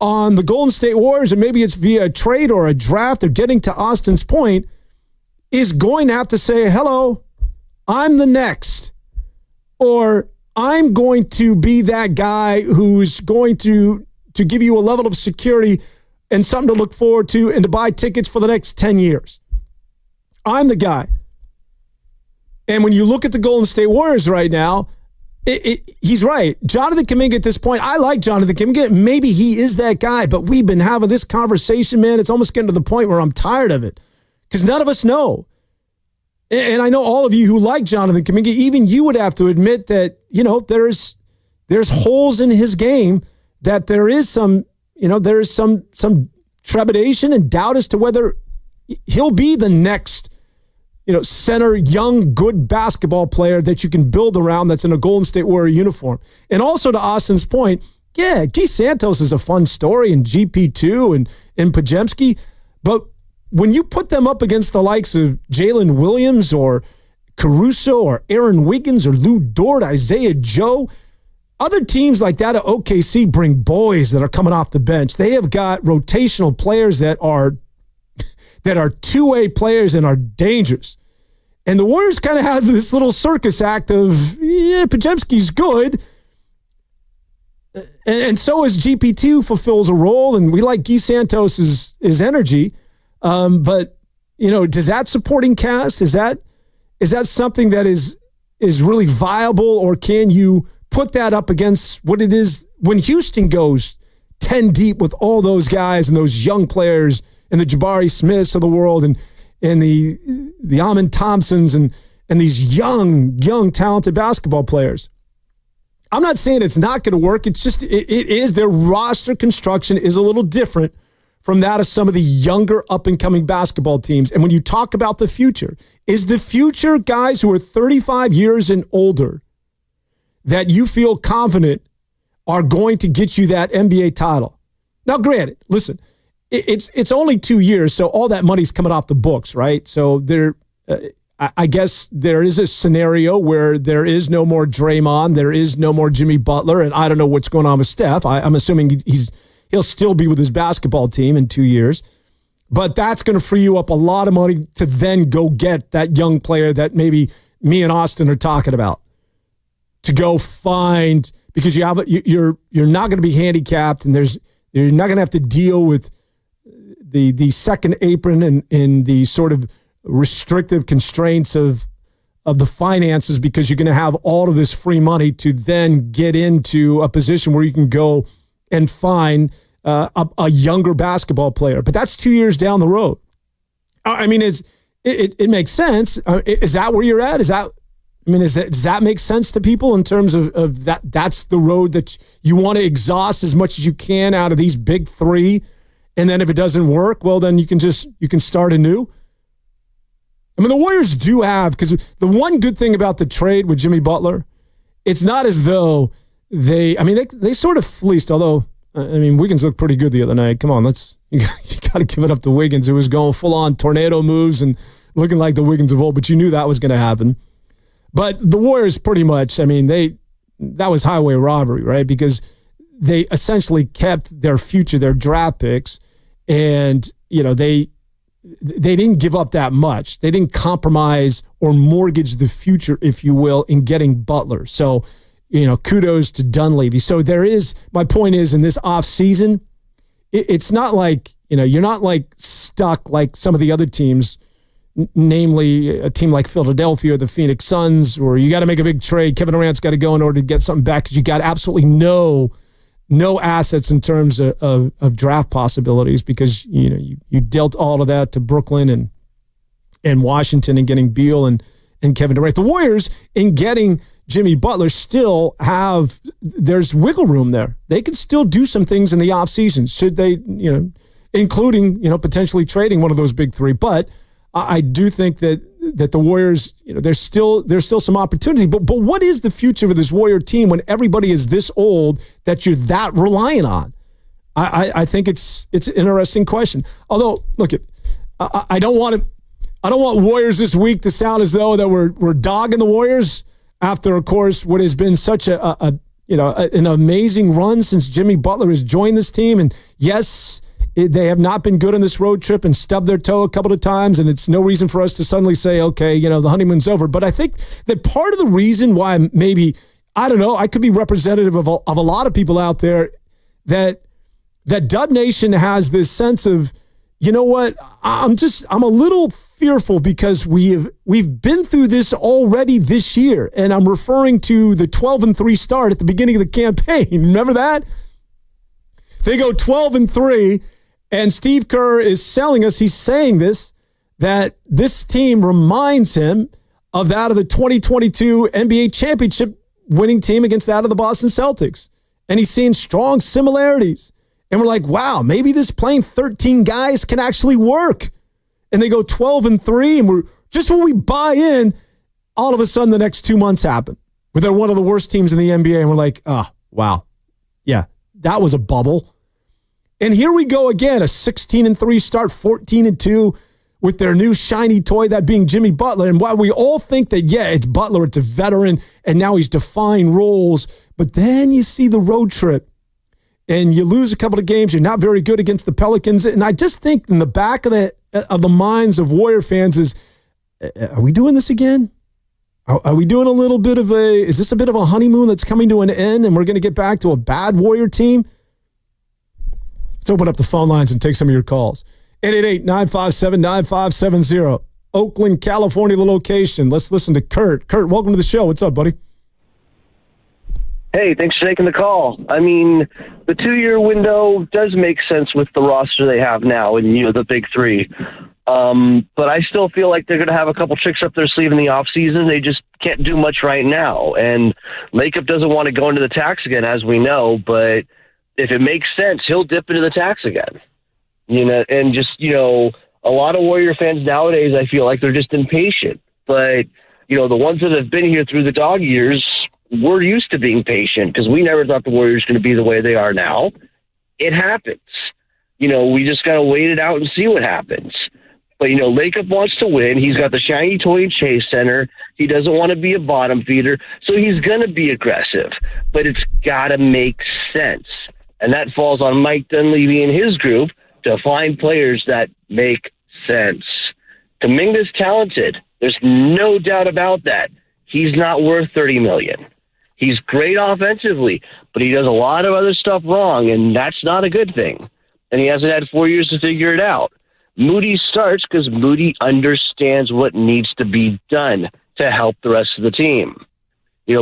Speaker 2: on the Golden State Warriors, and maybe it's via a trade or a draft or getting to Austin's point, is going to have to say, hello, I'm the next. Or I'm going to be that guy who's going to give you a level of security and something to look forward to and to buy tickets for the next 10 years. I'm the guy. And when you look at the Golden State Warriors right now, he's right. Jonathan Kuminga at this point, I like Jonathan Kuminga. Maybe he is that guy, but we've been having this conversation, man. It's almost getting to the point where I'm tired of it because none of us know. And I know all of you who like Jonathan Kuminga, even you would have to admit that, there's holes in his game, that there is some trepidation and doubt as to whether he'll be the next center, young, good basketball player that you can build around that's in a Golden State Warrior uniform. And also to Austin's point, yeah, Guy Santos is a fun story, and GP2 and Pajemski, but when you put them up against the likes of Jalen Williams or Caruso or Aaron Wiggins or Lou Dort, Isaiah Joe, other teams like that at OKC bring boys that are coming off the bench. They have got rotational players that are two-way players and are dangerous. And the Warriors kind of have this little circus act of, yeah, Pajemski's good. And so is GP2 fulfills a role, and we like Guy Santos' energy. But, does that supporting cast, is that something that is really viable, or can you put that up against what it is when Houston goes 10 deep with all those guys and those young players and the Jabari Smiths of the world and the Amin Thompsons and these young, talented basketball players? I'm not saying it's not going to work. It's just, it is, their roster construction is a little different from that of some of the younger up-and-coming basketball teams. And when you talk about the future, is the future guys who are 35 years and older that you feel confident are going to get you that NBA title? Now, granted, listen, it's only 2 years, so all that money's coming off the books, right? So I guess there is a scenario where there is no more Draymond, there is no more Jimmy Butler, and I don't know what's going on with Steph. I'm assuming he'll still be with his basketball team in 2 years. But that's going to free you up a lot of money to then go get that young player that maybe me and Austin are talking about. To go find, because you're not going to be handicapped, and there's You're not going to have to deal with the second apron and the sort of restrictive constraints of the finances, because you're going to have all of this free money to then get into a position where you can go and find a younger basketball player. But that's 2 years down the road. I mean, it makes sense. Is that where you're at? Does that make sense to people in terms of that? That's the road that you want to exhaust as much as you can out of these big three. And then if it doesn't work, well, then you can start anew. I mean, the Warriors do have, because the one good thing about the trade with Jimmy Butler, it's not as though they sort of fleeced, although, Wiggins looked pretty good the other night. Come on, you got to give it up to Wiggins, who was going full-on tornado moves and looking like the Wiggins of old, but you knew that was going to happen. But the Warriors pretty much, that was highway robbery, right? Because they essentially kept their future, their draft picks, and, they didn't give up that much. They didn't compromise or mortgage the future, if you will, in getting Butler. So, kudos to Dunleavy. So my point is, in this offseason, it's not like, you're not like stuck like some of the other teams, namely a team like Philadelphia or the Phoenix Suns, where you got to make a big trade. Kevin Durant's got to go in order to get something back, because you got absolutely no assets in terms of draft possibilities, because you dealt all of that to Brooklyn and Washington and getting Beal and Kevin Durant. The Warriors, in getting Jimmy Butler, still there's wiggle room there. They can still do some things in the offseason, should they, including potentially trading one of those big three. But I do think that the Warriors, there's still some opportunity. But what is the future of this Warrior team when everybody is this old that you're that reliant on? I think it's an interesting question. Although, look, I don't want Warriors this week to sound as though that we're dogging the Warriors after, of course, what has been such an amazing run since Jimmy Butler has joined this team. And yes, they have not been good on this road trip and stubbed their toe a couple of times, and it's no reason for us to suddenly say, okay, the honeymoon's over. But I think that part of the reason why maybe, I don't know, I could be representative of a lot of people out there, that Dub Nation has this sense of, you know what, I'm a little fearful, because we've been through this already this year, and I'm referring to the 12-3 start at the beginning of the campaign. Remember that? They go 12-3. And Steve Kerr is selling us, he's saying that this team reminds him of that of the 2022 NBA championship winning team against that of the Boston Celtics. And he's seeing strong similarities. And we're like, wow, maybe this playing 13 guys can actually work. And they go 12-3, and we're just when we buy in, all of a sudden the next 2 months happen, where they're one of the worst teams in the NBA. And we're like, oh, wow. Yeah, that was a bubble. And here we go again, a 16-3 start, 14-2 with their new shiny toy, that being Jimmy Butler. And while we all think that, yeah, it's Butler, it's a veteran, and now he's defined roles, but then you see the road trip and you lose a couple of games. You're not very good against the Pelicans. And I just think in the back of the minds of Warrior fans is, are we doing this again? Are we doing is this a bit of a honeymoon that's coming to an end, and we're going to get back to a bad Warrior team? Let's open up the phone lines and take some of your calls. 888-957-9570. Oakland, California, the location. Let's listen to Kurt. Kurt, welcome to the show. What's up, buddy?
Speaker 5: Hey, thanks for taking the call. The 2-year window does make sense with the roster they have now and, the big three. But I still feel like they're going to have a couple tricks up their sleeve in the offseason. They just can't do much right now. And Lacob doesn't want to go into the tax again, as we know, but if it makes sense, he'll dip into the tax again. And just, a lot of Warrior fans nowadays, I feel like they're just impatient. But, the ones that have been here through the dog years, we're used to being patient, because we never thought the Warriors were going to be the way they are now. It happens. We just got to wait it out and see what happens. But, Lacob wants to win. He's got the shiny toy Chase Center. He doesn't want to be a bottom feeder, so he's going to be aggressive. But it's got to make sense. And that falls on Mike Dunleavy and his group to find players that make sense. Kuminga's talented. There's no doubt about that. He's not worth $30 million. He's great offensively, but he does a lot of other stuff wrong, and that's not a good thing. And he hasn't had 4 years to figure it out. Moody starts because Moody understands what needs to be done to help the rest of the team.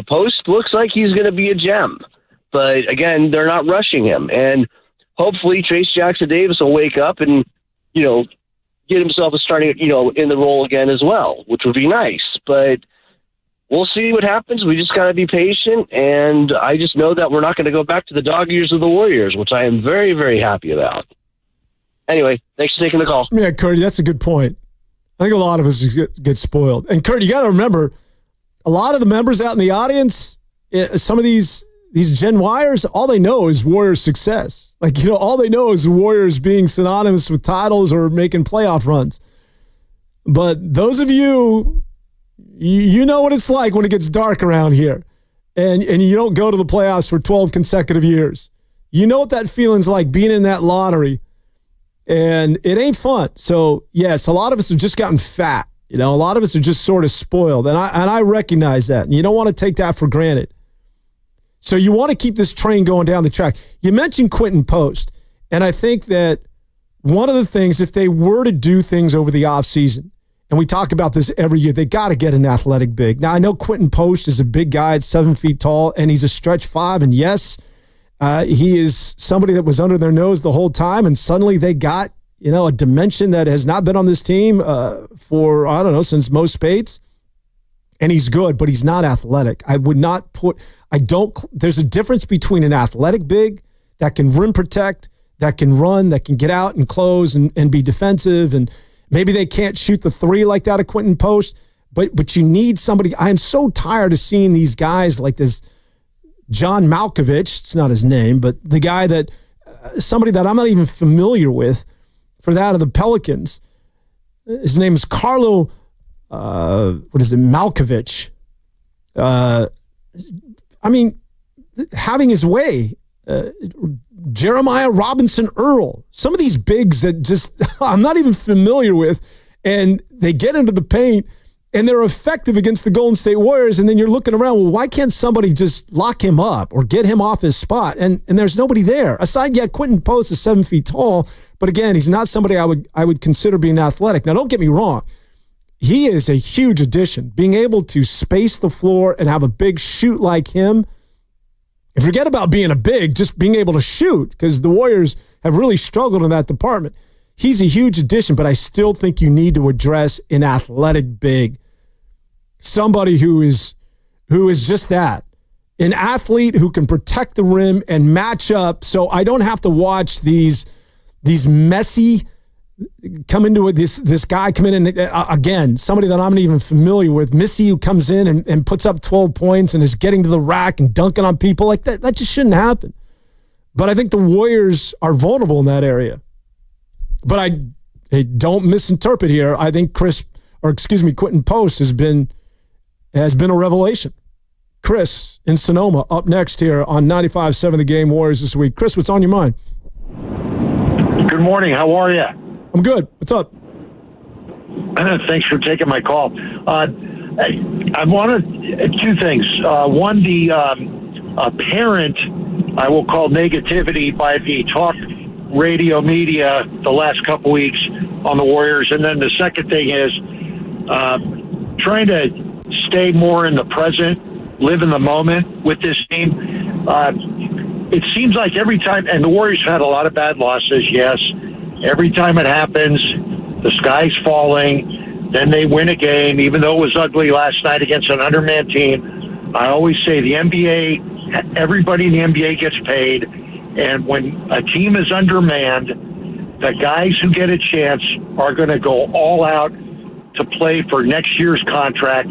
Speaker 5: Post looks like he's going to be a gem, but again, they're not rushing him. And hopefully Trace Jackson-Davis will wake up and, get himself a starting, in the role again as well, which would be nice. But we'll see what happens. We just got to be patient, and I just know that we're not going to go back to the dog years of the Warriors, which I am very, very happy about. Anyway, thanks for taking the call.
Speaker 2: Yeah, Curdy, that's a good point. I think a lot of us get spoiled. And, Curdy, you got to remember, a lot of the members out in the audience, some of these Gen Yers, all they know is Warriors success. All they know is Warriors being synonymous with titles or making playoff runs. But those of you, you know what it's like when it gets dark around here and you don't go to the playoffs for 12 consecutive years. You know what that feeling's like, being in that lottery. And it ain't fun. So, yes, a lot of us have just gotten fat. A lot of us are just sort of spoiled. And I recognize that. And you don't want to take that for granted. So you want to keep this train going down the track. You mentioned Quentin Post. And I think that one of the things, if they were to do things over the offseason, and we talk about this every year, they got to get an athletic big. Now, I know Quentin Post is a big guy at 7 feet tall, and he's a stretch 5. And yes, he is somebody that was under their nose the whole time, and suddenly they got, a dimension that has not been on this team for, I don't know, since Mo Spates. And he's good, but he's not athletic. There's a difference between an athletic big that can rim protect, that can run, that can get out and close and be defensive. And maybe they can't shoot the three like that of Quentin Post, but you need somebody. I am so tired of seeing these guys like this John Malkovich, it's not his name, but the guy that, somebody that I'm not even familiar with for that of the Pelicans. His name is Carlo, Malkovich. Having his way. Jeremiah Robinson Earl. Some of these bigs that just I'm not even familiar with, and they get into the paint, and they're effective against the Golden State Warriors, and then you're looking around, well, why can't somebody just lock him up or get him off his spot? And there's nobody there. Aside, Quentin Post is 7 feet tall, but again, he's not somebody I would consider being athletic. Now, don't get me wrong. He is a huge addition. Being able to space the floor and have a big shoot like him, and forget about being a big, just being able to shoot, because the Warriors have really struggled in that department. He's a huge addition, but I still think you need to address an athletic big. Somebody who is just that. An athlete who can protect the rim and match up, so I don't have to watch these messy come into it. This guy come in and again, somebody that I'm not even familiar with, Missy, who comes in and puts up 12 points and is getting to the rack and dunking on people like that. That just shouldn't happen. But I think the Warriors are vulnerable in that area. But don't misinterpret here. I think Quentin Post has been a revelation. Chris in Sonoma up next here on 95.7 The Game, Warriors This Week. Chris, what's on your mind?
Speaker 6: Good morning. How are you?
Speaker 2: I'm good. What's up?
Speaker 6: Thanks for taking my call. I wanted two things. One, the apparent, I will call negativity by the talk radio media the last couple weeks on the Warriors. And then the second thing is trying to stay more in the present, live in the moment with this team. It seems like every time, and the Warriors had a lot of bad losses, yes. Every time it happens, the sky's falling, then they win a game, even though it was ugly last night against an undermanned team. I always say the NBA, everybody in the NBA gets paid, and when a team is undermanned, the guys who get a chance are going to go all out to play for next year's contract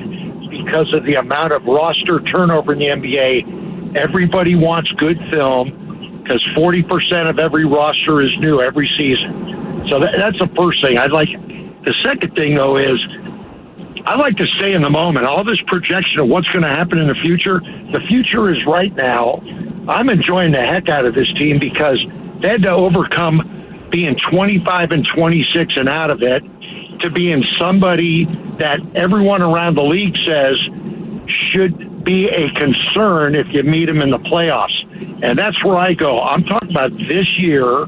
Speaker 6: because of the amount of roster turnover in the NBA. Everybody wants good film because 40% of every roster is new every season. So that's the first thing. The second thing, though, is I like to stay in the moment. All this projection of what's going to happen in the future is right now. I'm enjoying the heck out of this team because they had to overcome being 25-26 and out of it to being somebody that everyone around the league says should be a concern if you meet them in the playoffs. And that's where I go. I'm talking about this year.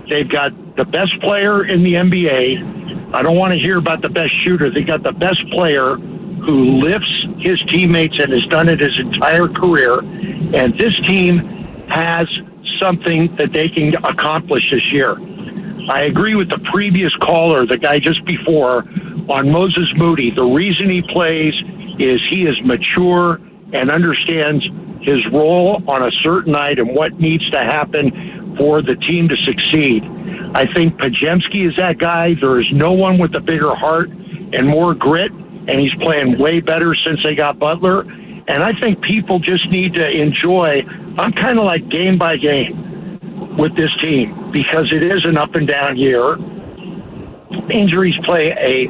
Speaker 6: They've got the best player in the NBA. I don't want to hear about the best shooter. They got the best player who lifts his teammates and has done it his entire career. And this team has something that they can accomplish this year. I agree with the previous caller, the guy just before, on Moses Moody. The reason he plays is he is mature and understands his role on a certain night and what needs to happen for the team to succeed. I think Podziemski is that guy. There is no one with a bigger heart and more grit, and he's playing way better since they got Butler. And I think people just need to enjoy. I'm kind of like game by game with this team because it is an up and down year. Injuries play a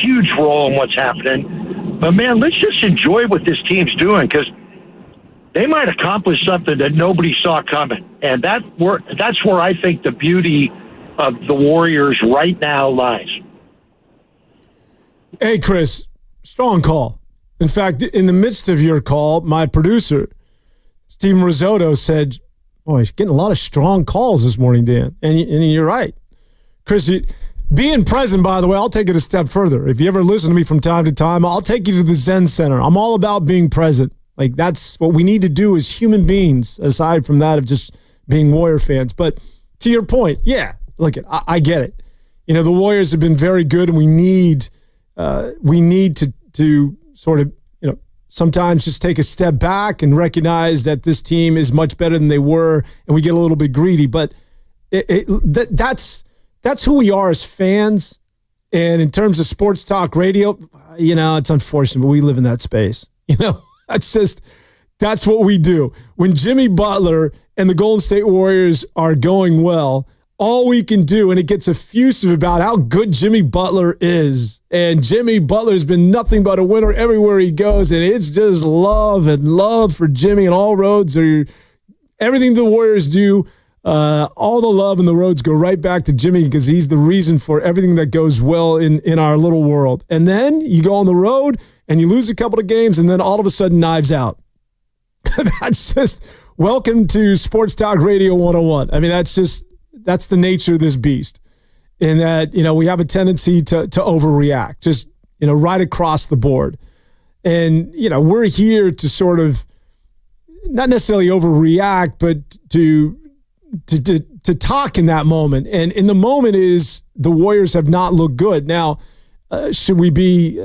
Speaker 6: huge role in what's happening. But, man, let's just enjoy what this team's doing because they might accomplish something that nobody saw coming. And that's where I think the beauty of the Warriors right now lies.
Speaker 2: Hey, Chris, strong call. In fact, in the midst of your call, my producer, Steven Risotto, said, boy, he's getting a lot of strong calls this morning, Dan. And you're right. Chris, being present, by the way, I'll take it a step further. If you ever listen to me from time to time, I'll take you to the Zen Center. I'm all about being present. Like, that's what we need to do as human beings, aside from that of just being Warrior fans. But to your point, yeah, look, I get it. You know, the Warriors have been very good, and we need to sort of, you know, sometimes just take a step back and recognize that this team is much better than they were, and we get a little bit greedy. But that's who we are as fans. And in terms of sports talk radio, you know, it's unfortunate, but we live in that space. You know, that's what we do. When Jimmy Butler and the Golden State Warriors are going well, all we can do, and it gets effusive about how good Jimmy Butler is. And Jimmy Butler's been nothing but a winner everywhere he goes. And it's just love and love for Jimmy, and all roads are everything the Warriors do. All the love and the roads go right back to Jimmy because he's the reason for everything that goes well in our little world. And then you go on the road and you lose a couple of games, and then all of a sudden, knives out. That's just welcome to Sports Talk Radio 101. I mean, that's the nature of this beast, in that, you know, we have a tendency to overreact, just, you know, right across the board. And, you know, we're here to sort of not necessarily overreact, but to talk in that moment. And in the moment is the Warriors have not looked good. Now, should we be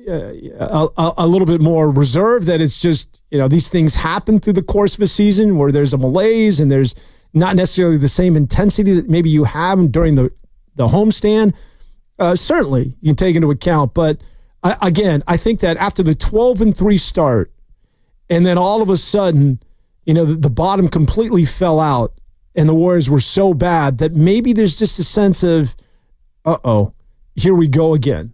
Speaker 2: a little bit more reserved that it's just, you know, these things happen through the course of a season where there's a malaise and there's not necessarily the same intensity that maybe you have during the homestand? Certainly, you can take into account. But again, I think that after the 12-3 start, and then all of a sudden, you know, the bottom completely fell out, and the Warriors were so bad that maybe there's just a sense of, here we go again.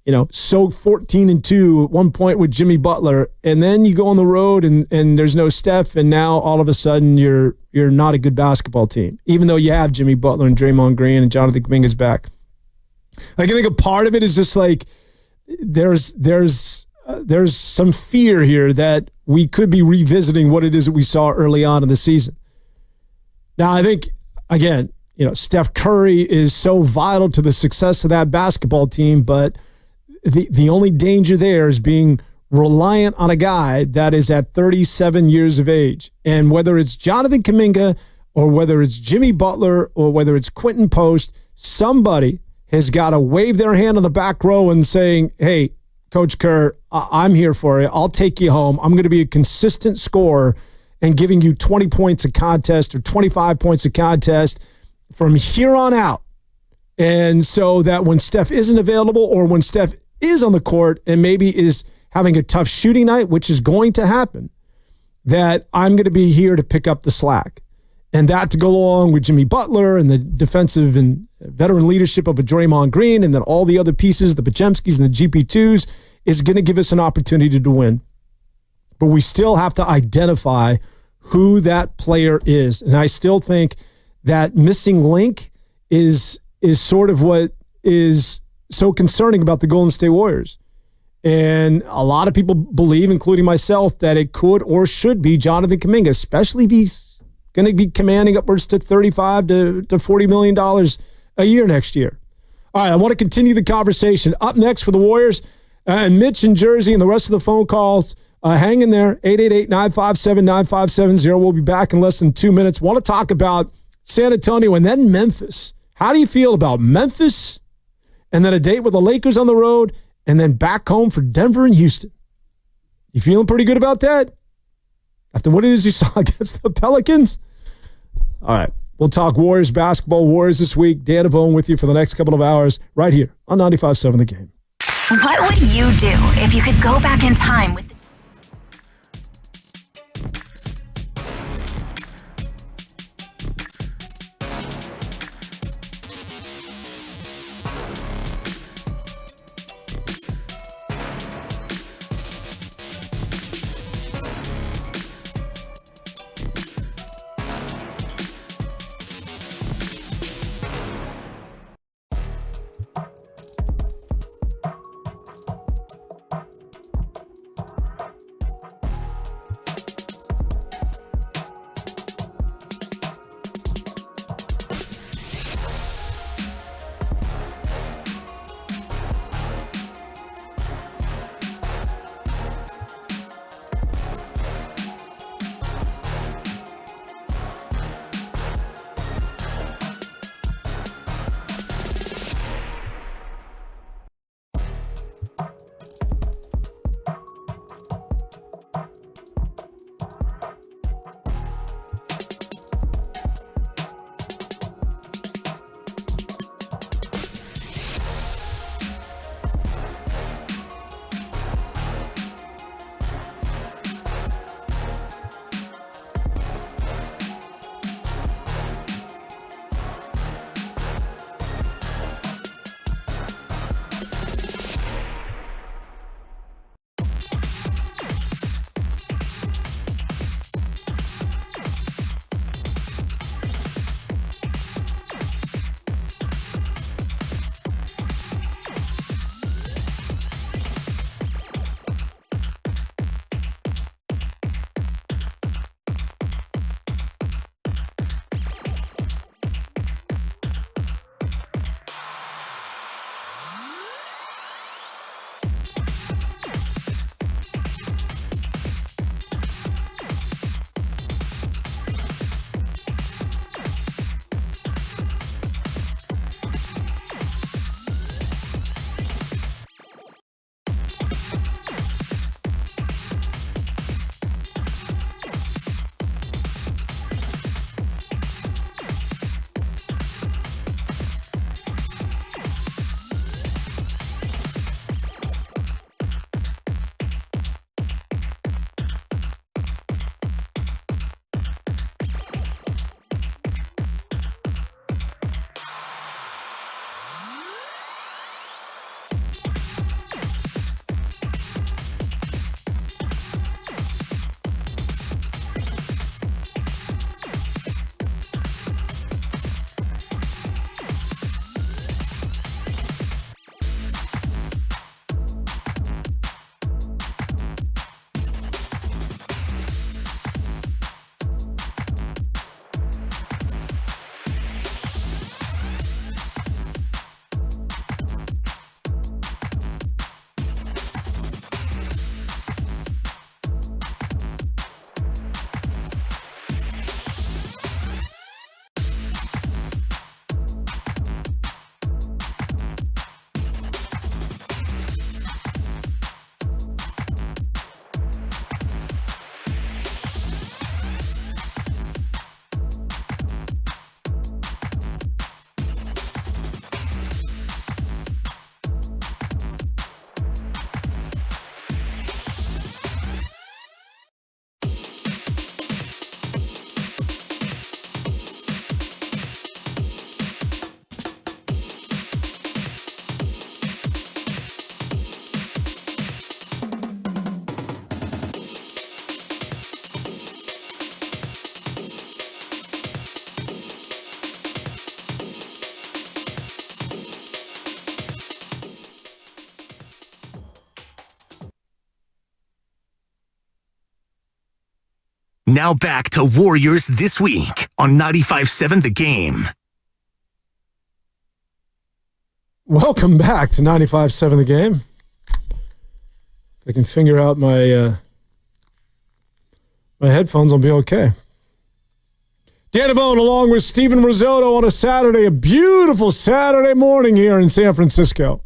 Speaker 2: You know, so 14-2 at one point with Jimmy Butler, and then you go on the road and there's no Steph, and now all of a sudden you're not a good basketball team, even though you have Jimmy Butler and Draymond Green and Jonathan Kuminga's back. Like, I think a part of it is just like there's some fear here that we could be revisiting what it is that we saw early on in the season. Now, I think, again, you know, Steph Curry is so vital to the success of that basketball team, but the only danger there is being reliant on a guy that is at 37 years of age. And whether it's Jonathan Kuminga or whether it's Jimmy Butler or whether it's Quentin Post, somebody has got to wave their hand on the back row and saying, hey, Coach Kerr, I'm here for you. I'll take you home. I'm going to be a consistent scorer and giving you 20 points a contest or 25 points a contest from here on out. And so that when Steph isn't available, or when Steph is on the court and maybe is having a tough shooting night, which is going to happen, that I'm going to be here to pick up the slack. And that to go along with Jimmy Butler and the defensive and veteran leadership of a Draymond Green, and then all the other pieces, the Podziemskis and the GP2s, is going to give us an opportunity to win. But we still have to identify who that player is. And I still think that missing link is sort of what is so concerning about the Golden State Warriors. And a lot of people believe, including myself, that it could or should be Jonathan Kuminga, especially if he's going to be commanding upwards to $35 to $40 million a year next year. All right, I want to continue the conversation. Up next for the Warriors, and Mitch in Jersey and the rest of the phone calls, hang in there, 888-957-9570. We'll be back in less than 2 minutes. Want to talk about San Antonio and then Memphis. How do you feel about Memphis and then a date with the Lakers on the road and then back home for Denver and Houston? You feeling pretty good about that? After what it is you saw against the Pelicans? All right. We'll talk Warriors basketball, Warriors this week. Dan Avone with you for the next couple of hours right here on 95.7 The Game.
Speaker 7: What would you do if you could go back in time with
Speaker 3: Now back to Warriors This Week on 95.7 The Game.
Speaker 2: Welcome back to 95.7 The Game. If I can figure out my headphones, I'll be okay. Dan Devone along with Steven Risotto on a Saturday, a beautiful Saturday morning here in San Francisco.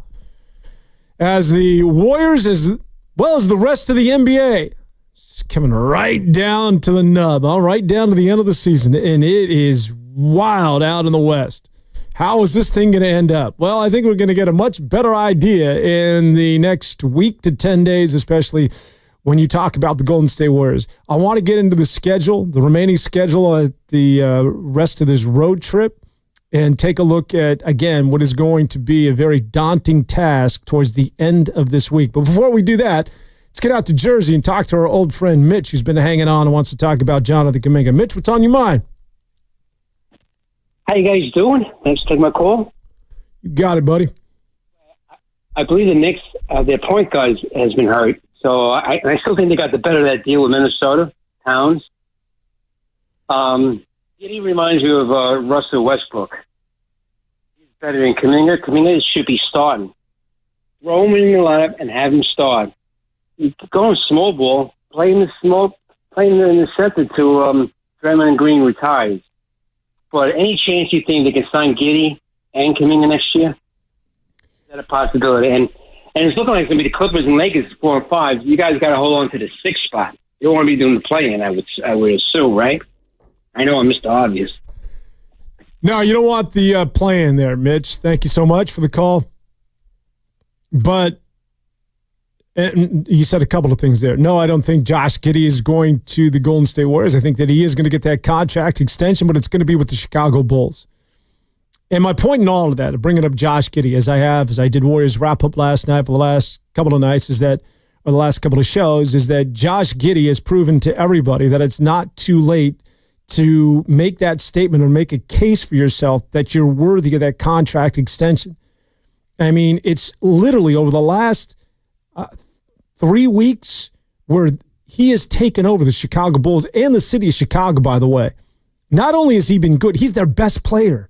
Speaker 2: As the Warriors, as well as the rest of the NBA, it's coming right down to the nub, right down to the end of the season, and it is wild out in the West. How is this thing going to end up? Well, I think we're going to get a much better idea in the next week to 10 days, especially when you talk about the Golden State Warriors. I want to get into the schedule, the remaining schedule at the rest of this road trip, and take a look at, again, what is going to be a very daunting task towards the end of this week. But before we do that, let's get out to Jersey and talk to our old friend Mitch, who's been hanging on and wants to talk about Jonathan Kuminga. Mitch, what's on your mind?
Speaker 8: How you guys doing? Thanks for taking my call.
Speaker 2: You got it, buddy.
Speaker 8: I believe the Knicks, their point guard has been hurt. So I still think they got the better of that deal with Minnesota, Towns. He reminds me of Russell Westbrook. He's better than Kuminga. Kuminga should be starting. Throw him in the lineup and have him start. You go on small ball, play in the center to Draymond and Green retires. But any chance you think they can sign Giddey and Kuminga next year? Is that a possibility? And it's looking like it's going to be the Clippers and Lakers 4 and 5. You guys got to hold on to the 6th spot. You don't want to be doing the play-in, I would assume, right? I know I'm Mr. Obvious.
Speaker 2: No, you don't want the play-in there, Mitch. Thank you so much for the call. But and you said a couple of things there. No, I don't think Josh Giddey is going to the Golden State Warriors. I think that he is going to get that contract extension, but it's going to be with the Chicago Bulls. And my point in all of that, bringing up Josh Giddey, as I did Warriors wrap-up last night for the last couple of nights, or the last couple of shows, is that Josh Giddey has proven to everybody that it's not too late to make that statement or make a case for yourself that you're worthy of that contract extension. I mean, it's literally over the last 3 weeks where he has taken over the Chicago Bulls and the city of Chicago, by the way. Not only has he been good, he's their best player.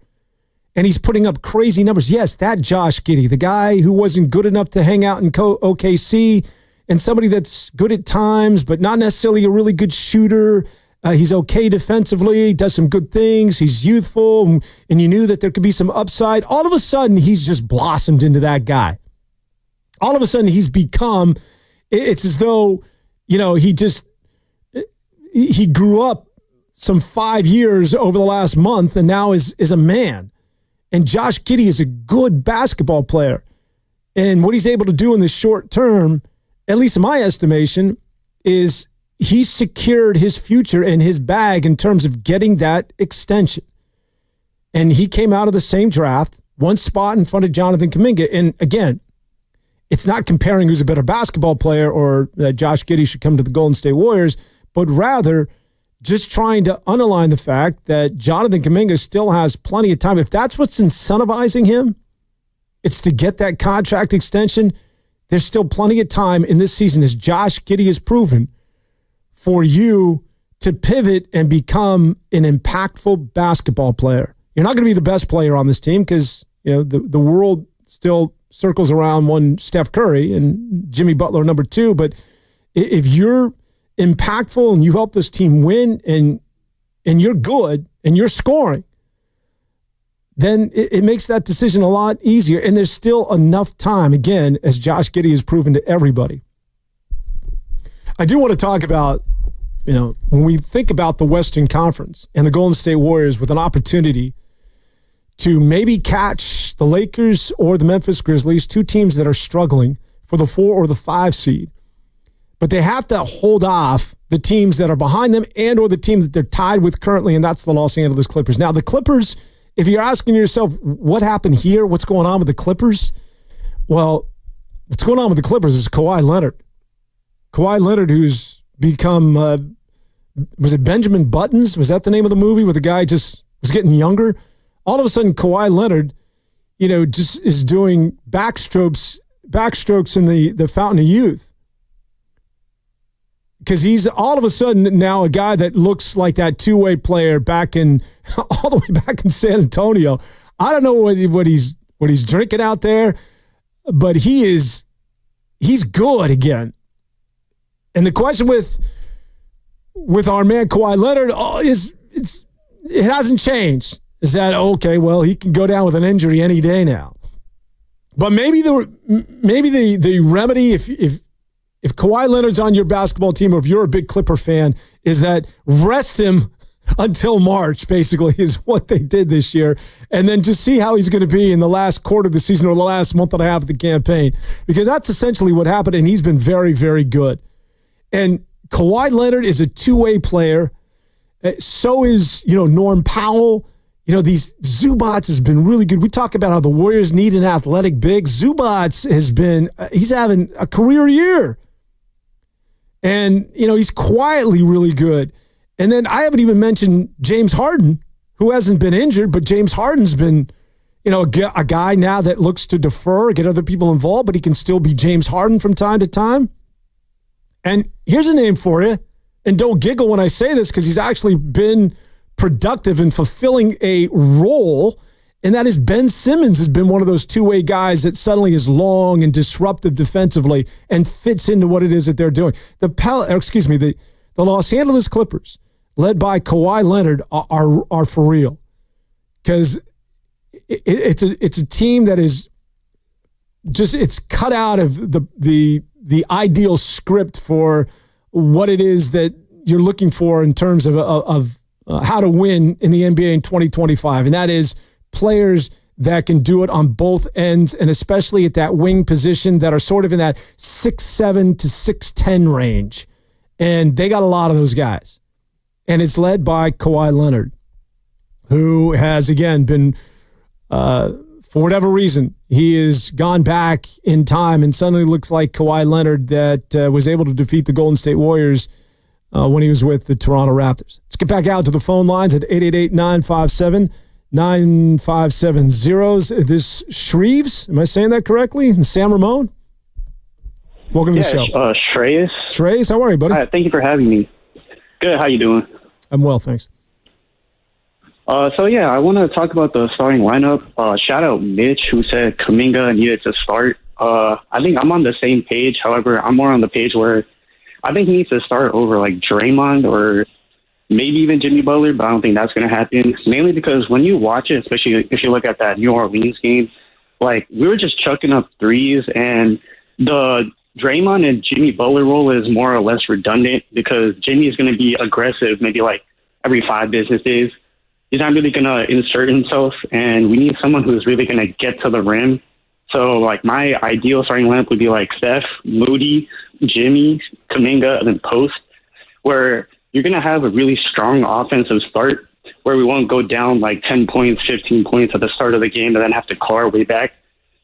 Speaker 2: And he's putting up crazy numbers. Yes, that Josh Giddey, the guy who wasn't good enough to hang out in OKC, and somebody that's good at times, but not necessarily a really good shooter. He's okay defensively, does some good things. He's youthful, and you knew that there could be some upside. All of a sudden, he's just blossomed into that guy. All of a sudden, he's become, it's as though, he grew up some 5 years over the last month and now is a man. And Josh Giddey is a good basketball player. And what he's able to do in the short term, at least in my estimation, is he's secured his future and his bag in terms of getting that extension. And he came out of the same draft, one spot in front of Jonathan Kuminga. And again, it's not comparing who's a better basketball player or that Josh Giddey should come to the Golden State Warriors, but rather just trying to underline the fact that Jonathan Kuminga still has plenty of time. If that's what's incentivizing him, it's to get that contract extension. There's still plenty of time in this season, as Josh Giddey has proven, for you to pivot and become an impactful basketball player. You're not going to be the best player on this team because the world still circles around one Steph Curry and Jimmy Butler number 2. But if you're impactful and you help this team win and you're good and you're scoring, then it makes that decision a lot easier. And there's still enough time, again, as Josh Giddey has proven to everybody. I do want to talk about, when we think about the Western Conference and the Golden State Warriors with an opportunity to maybe catch the Lakers or the Memphis Grizzlies, 2 teams that are struggling for the 4 or the 5 seed. But they have to hold off the teams that are behind them and or the team that they're tied with currently, and that's the Los Angeles Clippers. Now, the Clippers, if you're asking yourself what happened here, what's going on with the Clippers? Well, what's going on with the Clippers is Kawhi Leonard. Kawhi Leonard, who's become, was it Benjamin Buttons? Was that the name of the movie where the guy just was getting younger? All of a sudden, Kawhi Leonard, just is doing backstrokes in the Fountain of Youth. because he's all of a sudden now a guy that looks like that two-way player back in all the way back in San Antonio. I don't know what he's drinking out there, but he's good again. And the question with our man Kawhi Leonard it hasn't changed. Is that okay? Well, he can go down with an injury any day now. But maybe the remedy if Kawhi Leonard's on your basketball team, or if you're a big Clipper fan, is that rest him until March, basically, is what they did this year. And then just see how he's going to be in the last quarter of the season or the last month and a half of the campaign. Because that's essentially what happened, and he's been very, very good. And Kawhi Leonard is a two-way player. So is, Norm Powell. These Zubats has been really good. We talk about how the Warriors need an athletic big. Zubats he's having a career year. And, he's quietly really good. And then I haven't even mentioned James Harden, who hasn't been injured, but James Harden's been, a guy now that looks to defer, get other people involved, but he can still be James Harden from time to time. And here's a name for you. And don't giggle when I say this, because he's actually been productive in fulfilling a role, and that is Ben Simmons has been one of those two-way guys that suddenly is long and disruptive defensively and fits into what it is that they're doing. The Los Angeles Clippers, led by Kawhi Leonard, are for real, because it's a team that is just, it's cut out of the ideal script for what it is that you're looking for in terms of how to win in the NBA in 2025. And that is players that can do it on both ends, and especially at that wing position that are sort of in that 6'7" to 6'10" range. And they got a lot of those guys. And it's led by Kawhi Leonard, who has, again, been, for whatever reason, he has gone back in time and suddenly looks like Kawhi Leonard that was able to defeat the Golden State Warriors when he was with the Toronto Raptors. Let's get back out to the phone lines at 888-957-9570. This Shreves, am I saying that correctly? And San Ramon? Welcome to the show.
Speaker 9: Shreyas.
Speaker 2: Shreyas, how are you, buddy?
Speaker 9: Hi, thank you for having me. Good, how you doing?
Speaker 2: I'm well, thanks.
Speaker 9: I want to talk about the starting lineup. Shout out Mitch, who said Kuminga needed to start. I think I'm on the same page. However, I'm more on the page where I think he needs to start over like Draymond or maybe even Jimmy Butler, but I don't think that's going to happen. Mainly because when you watch it, especially if you look at that New Orleans game, like we were just chucking up threes, and the Draymond and Jimmy Butler role is more or less redundant because Jimmy is going to be aggressive maybe like every 5 business days. He's not really going to insert himself, and we need someone who's really going to get to the rim. So, like, my ideal starting lineup would be like Steph, Moody, Jimmy, Kuminga, and then post, where you're going to have a really strong offensive start where we won't go down like 10 points, 15 points at the start of the game and then have to claw our way back.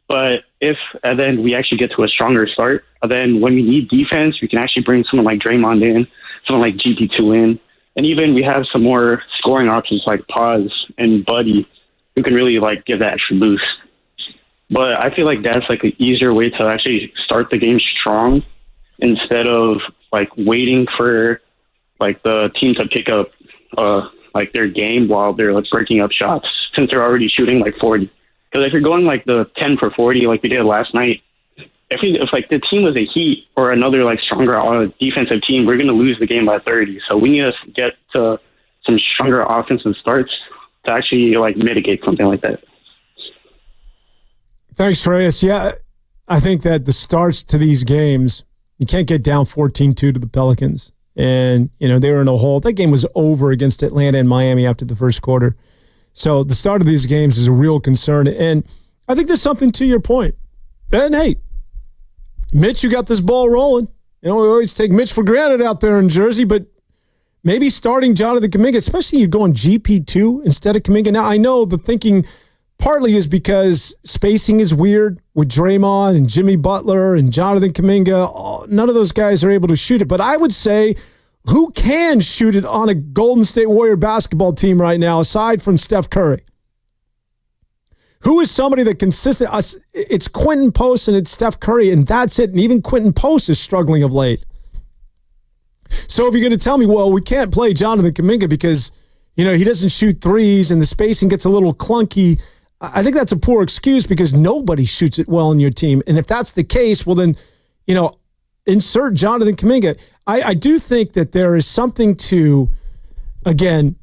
Speaker 9: But and then we actually get to a stronger start, and then when we need defense, we can actually bring someone like Draymond in, someone like GP2 in, and even we have some more scoring options like Paz and Buddy who can really like give that extra boost. But I feel like that's like an easier way to actually start the game strong instead of like waiting for like the team to pick up like their game while they're like breaking up shots since they're already shooting like 40. Because if you're going like the 10 for 40 like we did last night, if like the team was a Heat or another like stronger defensive team, we're going to lose the game by 30. So we need to get to some stronger offensive starts to actually like mitigate something like that.
Speaker 2: Thanks, Reyes. Yeah, I think that the starts to these games, you can't get down 14-2 to the Pelicans. And, you know, they were in a hole. That game was over against Atlanta and Miami after the first quarter. So the start of these games is a real concern. And I think there's something to your point. And, hey, Mitch, you got this ball rolling. You know, we always take Mitch for granted out there in Jersey, but maybe starting Jonathan Kuminga, especially you're going GP2 instead of Kuminga. Now, I know the thinking partly is because spacing is weird with Draymond and Jimmy Butler and Jonathan Kuminga. None of those guys are able to shoot it. But I would say, who can shoot it on a Golden State Warrior basketball team right now aside from Steph Curry? Who is somebody that consistent? It's Quentin Post and it's Steph Curry, and that's it. And even Quentin Post is struggling of late. So if you're going to tell me, well, we can't play Jonathan Kuminga because, he doesn't shoot threes and the spacing gets a little clunky, I think that's a poor excuse because nobody shoots it well in your team. And if that's the case, well then, insert Jonathan Kuminga. I do think that there is something to, again,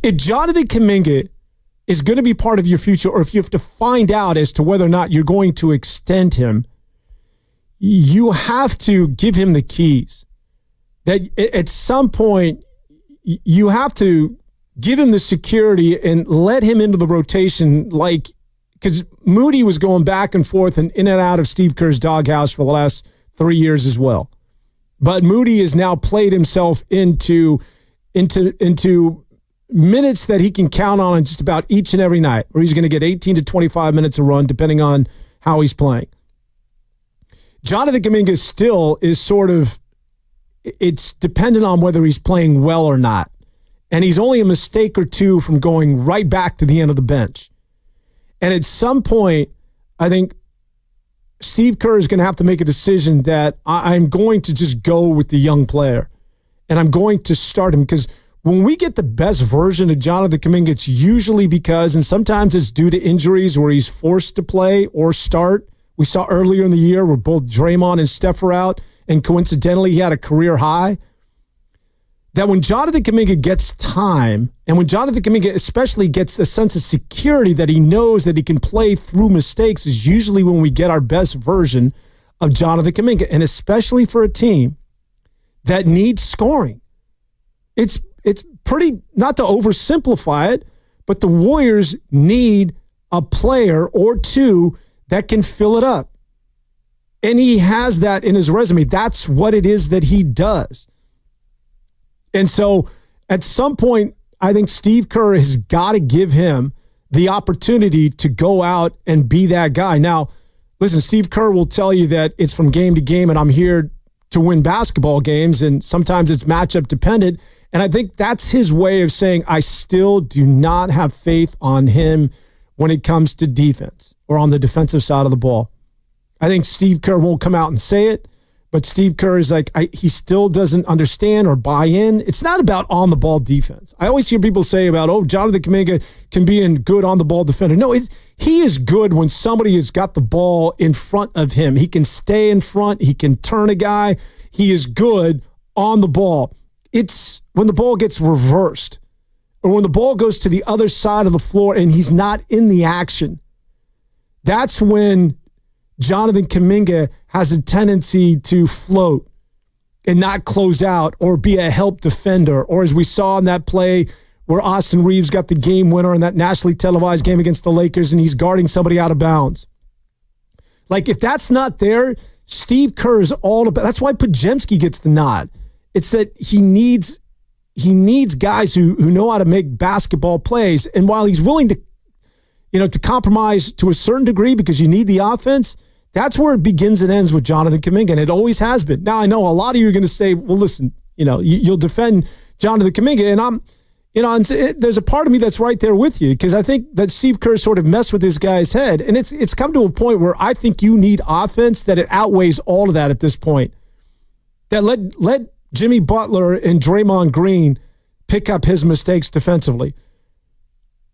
Speaker 2: if Jonathan Kuminga is going to be part of your future, or if you have to find out as to whether or not you're going to extend him, you have to give him the keys. That at some point, you have to give him the security and let him into the rotation, because Moody was going back and forth and in and out of Steve Kerr's doghouse for the last 3 years as well. But Moody has now played himself into minutes that he can count on just about each and every night, where he's going to get 18 to 25 minutes a run, depending on how he's playing. Jonathan Kuminga still is sort of, it's dependent on whether he's playing well or not. And he's only a mistake or two from going right back to the end of the bench. And at some point, I think Steve Kerr is going to have to make a decision that I'm going to just go with the young player. And I'm going to start him, because when we get the best version of Jonathan Kuminga, it's usually because, and sometimes it's due to injuries where he's forced to play or start. We saw earlier in the year where both Draymond and Steph were out, and coincidentally he had a career high. That when Jonathan Kuminga gets time, and when Jonathan Kuminga especially gets a sense of security that he knows that he can play through mistakes, is usually when we get our best version of Jonathan Kuminga, and especially for a team that needs scoring. It's pretty, not to oversimplify it, but the Warriors need a player or two that can fill it up. And he has that in his resume. That's what it is that he does. And so at some point, I think Steve Kerr has got to give him the opportunity to go out and be that guy. Now, listen, Steve Kerr will tell you that it's from game to game, and I'm here to win basketball games, and sometimes it's matchup dependent. And I think that's his way of saying, I still do not have faith on him when it comes to defense or on the defensive side of the ball. I think Steve Kerr won't come out and say it, but Steve Kerr is like, he still doesn't understand or buy in. It's not about on-the-ball defense. I always hear people say about, Jonathan Kuminga can be a good on-the-ball defender. No, he is good when somebody has got the ball in front of him. He can stay in front. He can turn a guy. He is good on the ball. It's when the ball gets reversed or when the ball goes to the other side of the floor and he's not in the action. That's when Jonathan Kuminga has a tendency to float and not close out or be a help defender. Or as we saw in that play where Austin Reeves got the game winner in that nationally televised game against the Lakers and he's guarding somebody out of bounds. Like, if that's not there, Steve Kerr is all about. That's why Podziemski gets the nod. It's that he needs guys who know how to make basketball plays. And while he's willing to, to compromise to a certain degree because you need the offense, that's where it begins and ends with Jonathan Kuminga, and it always has been. Now, I know a lot of you are going to say, well, listen, you'll defend Jonathan Kuminga, and there's a part of me that's right there with you, because I think that Steve Kerr sort of messed with this guy's head, and it's come to a point where I think you need offense that it outweighs all of that at this point. That let Jimmy Butler and Draymond Green pick up his mistakes defensively.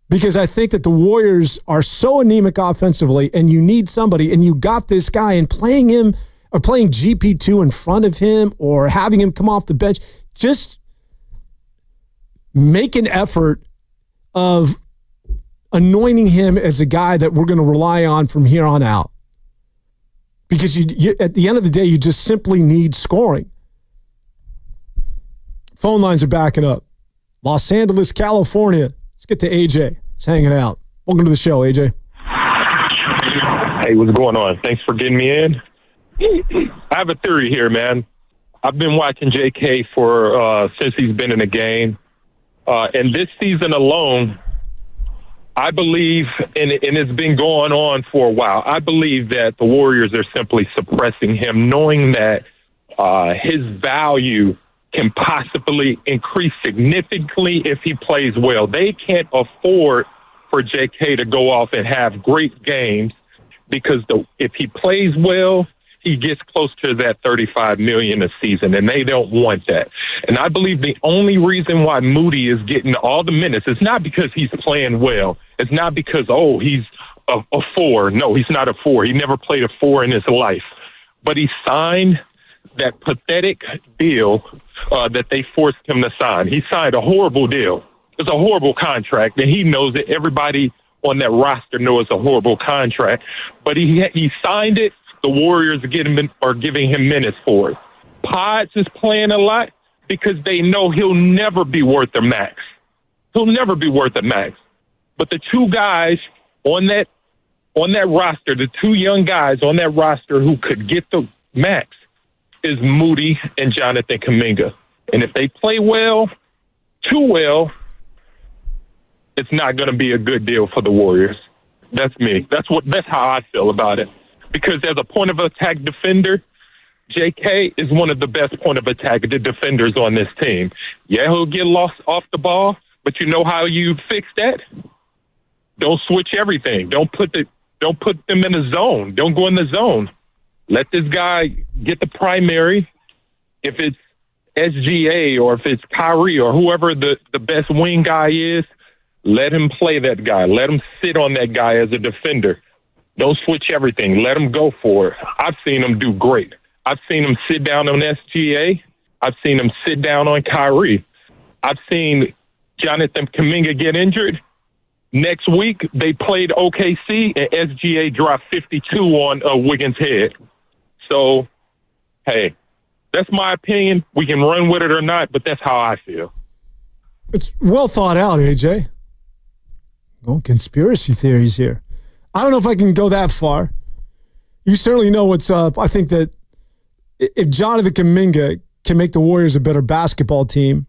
Speaker 2: Because I think that the Warriors are so anemic offensively, and you need somebody, and you got this guy, and playing him or playing GP2 in front of him or having him come off the bench, just make an effort of anointing him as a guy that we're going to rely on from here on out. Because you, at the end of the day, you just simply need scoring. Phone lines are backing up. Los Angeles, California. Let's get to AJ. He's hanging out. Welcome to the show, AJ.
Speaker 10: Hey, what's going on? Thanks for getting me in. I have a theory here, man. I've been watching JK for since he's been in the game. And this season alone, I believe, and it's been going on for a while, I believe that the Warriors are simply suppressing him, knowing that his value can possibly increase significantly if he plays well. They can't afford for JK to go off and have great games because if he plays well, he gets close to that $35 million a season, and they don't want that. And I believe the only reason why Moody is getting all the minutes is not because he's playing well. It's not because, he's a 4. No, he's not a 4. He never played a 4 in his life. But he signed that pathetic deal that they forced him to sign. He signed a horrible deal. It's a horrible contract, and he knows it. Everybody on that roster knows it's a horrible contract. But he signed it. The Warriors are giving him minutes for it. Pods is playing a lot because they know he'll never be worth the max. He'll never be worth the max. But the two guys on that roster, the two young guys on that roster who could get the max is Moody and Jonathan Kuminga. And if they play well, too well, it's not going to be a good deal for the Warriors. That's me. That's how I feel about it. Because as a point of attack defender, JK is one of the best point of attack defenders on this team. Yeah, he'll get lost off the ball, but you know how you fix that? Don't switch everything. Don't put them in a zone. Don't go in the zone. Let this guy get the primary. If it's SGA or if it's Kyrie or whoever the best wing guy is, let him play that guy. Let him sit on that guy as a defender. Don't switch everything. Let him go for it. I've seen him do great. I've seen him sit down on SGA. I've seen him sit down on Kyrie. I've seen Jonathan Kuminga get injured. Next week, they played OKC, and SGA dropped 52 on Wiggins' head. So, hey, that's my opinion. We can run with it or not, but that's how I feel.
Speaker 2: It's well thought out, AJ. No conspiracy theories here. I don't know if I can go that far. You certainly know what's up. I think that if Jonathan Kuminga can make the Warriors a better basketball team,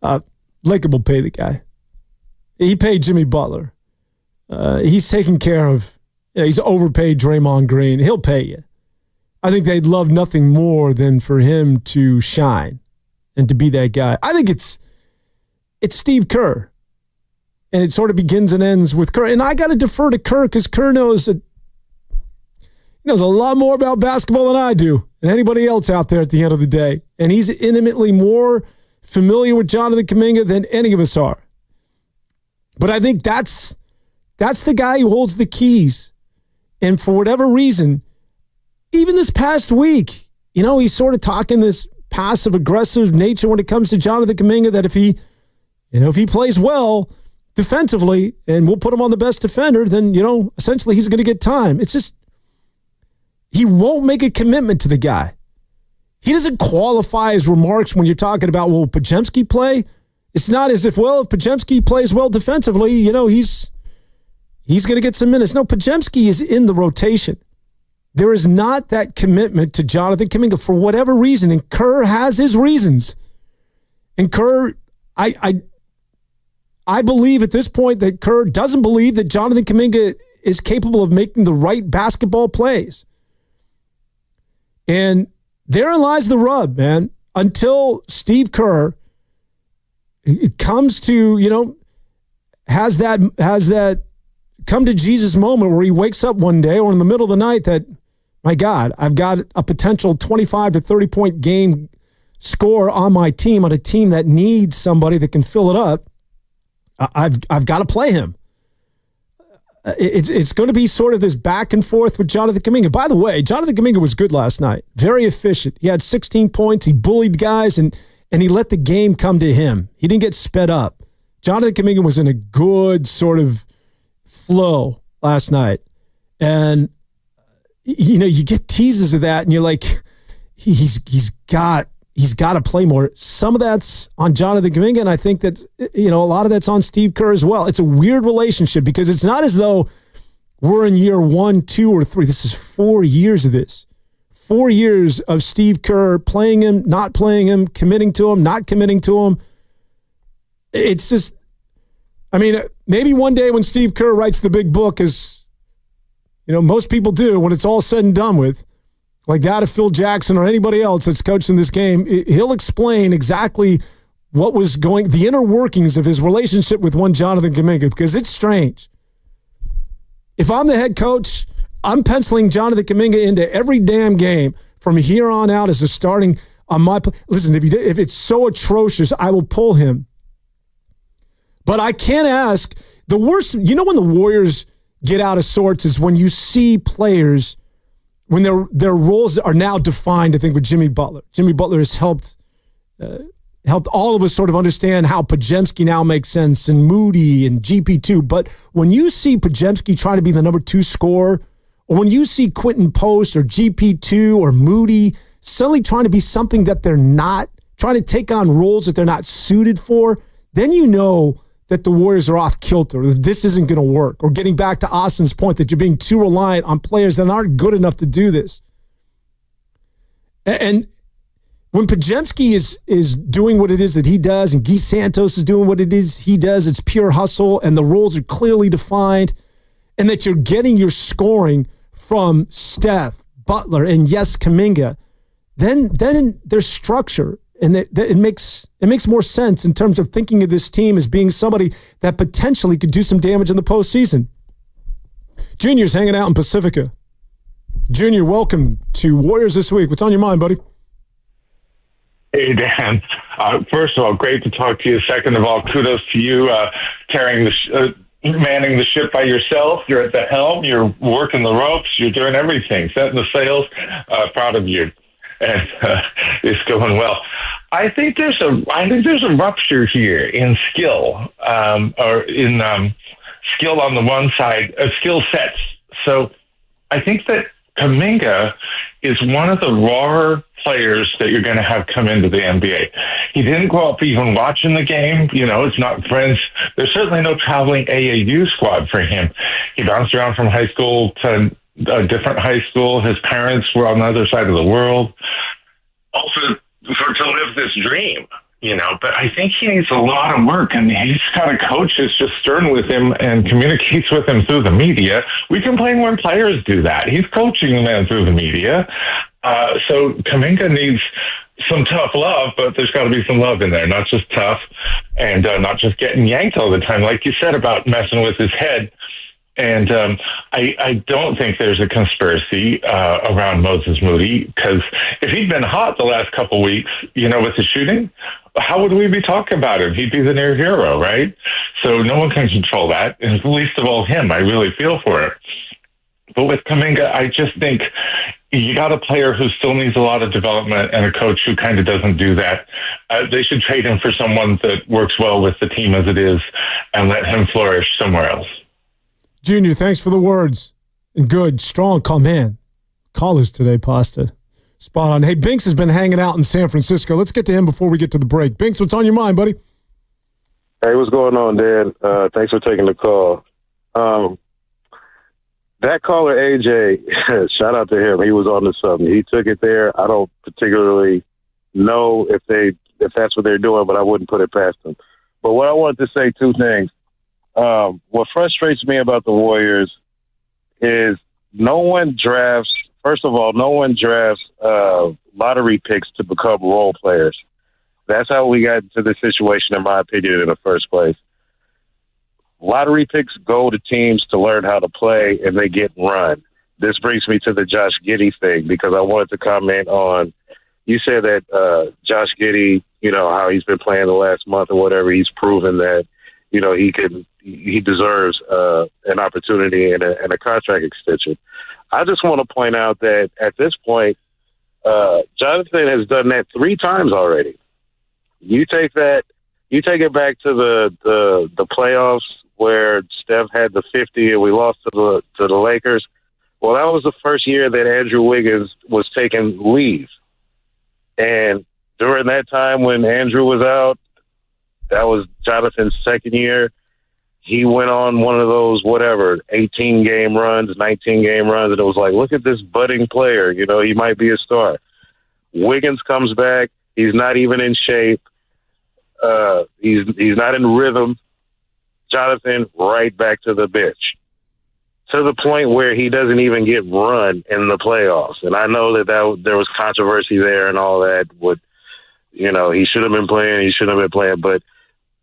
Speaker 2: Lacob will pay the guy. He paid Jimmy Butler. He's taking care of, he's overpaid Draymond Green. He'll pay you. I think they'd love nothing more than for him to shine and to be that guy. I think it's Steve Kerr. And it sort of begins and ends with Kerr. And I got to defer to Kerr because Kerr knows a lot more about basketball than I do and anybody else out there at the end of the day. And he's intimately more familiar with Jonathan Kuminga than any of us are. But I think that's the guy who holds the keys. And for whatever reason, even this past week, he's sort of talking this passive-aggressive nature when it comes to Jonathan Kuminga that if he plays well defensively and we'll put him on the best defender, then, essentially he's going to get time. It's just he won't make a commitment to the guy. He doesn't qualify his remarks when you're talking about, will Podziemski play? It's not as if, if Podziemski plays well defensively, he's going to get some minutes. No, Podziemski is in the rotation. There is not that commitment to Jonathan Kuminga for whatever reason, and Kerr has his reasons. And Kerr, I believe at this point that Kerr doesn't believe that Jonathan Kuminga is capable of making the right basketball plays. And therein lies the rub, man. Until Steve Kerr comes to, has that come to Jesus moment where he wakes up one day or in the middle of the night that, my God, I've got a potential 25 to 30 point game score on my team, on a team that needs somebody that can fill it up. I've got to play him. It's going to be sort of this back and forth with Jonathan Kuminga. By the way, Jonathan Kuminga was good last night. Very efficient. He had 16 points. He bullied guys, and he let the game come to him. He didn't get sped up. Jonathan Kuminga was in a good sort of flow last night. And, you get teases of that, and you're like, he's got to play more. Some of that's on Jonathan Kuminga, and I think that, a lot of that's on Steve Kerr as well. It's a weird relationship because it's not as though we're in year 1, 2, or 3. This is 4 years of this. 4 years of Steve Kerr playing him, not playing him, committing to him, not committing to him. It's just, maybe one day when Steve Kerr writes the big book, as, most people do when it's all said and done with, like that of Phil Jackson or anybody else that's coaching this game, he'll explain exactly what was the inner workings of his relationship with one Jonathan Kuminga, because it's strange. If I'm the head coach, I'm penciling Jonathan Kuminga into every damn game from here on out as a starting on my. Listen, if it's so atrocious, I will pull him. But I can't ask. The worst, when the Warriors get out of sorts is when you see players, when their roles are now defined, I think, with Jimmy Butler. Jimmy Butler has helped all of us sort of understand how Podziemski now makes sense, and Moody and GP2. But when you see Podziemski trying to be the number 2 scorer, or when you see Quentin Post or GP2 or Moody suddenly trying to be something that they're not, trying to take on roles that they're not suited for, then you know that the Warriors are off kilter, that this isn't going to work. Or getting back to Austin's point that you're being too reliant on players that aren't good enough to do this. And when Podziemski is doing what it is that he does, and Guy Santos is doing what it is he does, it's pure hustle, and the roles are clearly defined, and that you're getting your scoring from Steph, Butler, and yes, Kuminga, then there's structure. And it makes more sense in terms of thinking of this team as being somebody that potentially could do some damage in the postseason. Junior's hanging out in Pacifica. Junior, welcome to Warriors This Week. What's on your mind, buddy?
Speaker 11: Hey, Dan. First of all, great to talk to you. Second of all, kudos to you manning the ship by yourself. You're at the helm. You're working the ropes. You're doing everything, setting the sails. Proud of you. And it's going well. I think there's a rupture here in skill, or in skill on the one side, skill sets. So I think that Kuminga is one of the rawer players that you're going to have come into the NBA. He didn't grow up even watching the game. It's not friends. There's certainly no traveling AAU squad for him. He bounced around from high school to a different high school. His parents were on the other side of the world. Also, to live this dream, but I think he needs a lot of work, and he's got a coach that's just stern with him and communicates with him through the media. We complain when players do that. He's coaching the man through the media. So Kuminga needs some tough love, but there's got to be some love in there, not just tough, and not just getting yanked all the time, like you said about messing with his head. And I don't think there's a conspiracy around Moses Moody, because if he'd been hot the last couple weeks, with the shooting, how would we be talking about him? He'd be the near hero, right? So no one can control that, and least of all him. I really feel for it. But with Kuminga, I just think you got a player who still needs a lot of development and a coach who kind of doesn't do that. They should trade him for someone that works well with the team as it is and let him flourish somewhere else.
Speaker 2: Junior, thanks for the words. And good, strong, calm man. Callers today, Pasta. Spot on. Hey, Binks has been hanging out in San Francisco. Let's get to him before we get to the break. Binks, what's on your mind, buddy?
Speaker 12: Hey, what's going on, Dan? Thanks for taking the call. That caller, AJ, shout out to him. He was on to something. He took it there. I don't particularly know if that's what they're doing, but I wouldn't put it past them. But what I wanted to say, two things. What frustrates me about the Warriors is no one drafts lottery picks to become role players. That's how we got into this situation, in my opinion, in the first place. Lottery picks go to teams to learn how to play, and they get run. This brings me to the Josh Giddey thing, because I wanted to comment on, you said that Josh Giddey, how he's been playing the last month or whatever, he's proven that, he deserves an opportunity and a contract extension. I just want to point out that at this point, Jonathan has done that 3 times already. You take it back to the playoffs where Steph had the 50 and we lost to the Lakers. Well, that was the first year that Andrew Wiggins was taking leave. And during that time when Andrew was out, that was Jonathan's second year. He went on one of those, 18-game runs, 19-game runs, and it was like, look at this budding player. He might be a star. Wiggins comes back. He's not even in shape. He's not in rhythm. Jonathan right back to the bench, to the point where he doesn't even get run in the playoffs. And I know that there was controversy there and all that. He should have been playing. He shouldn't have been playing. But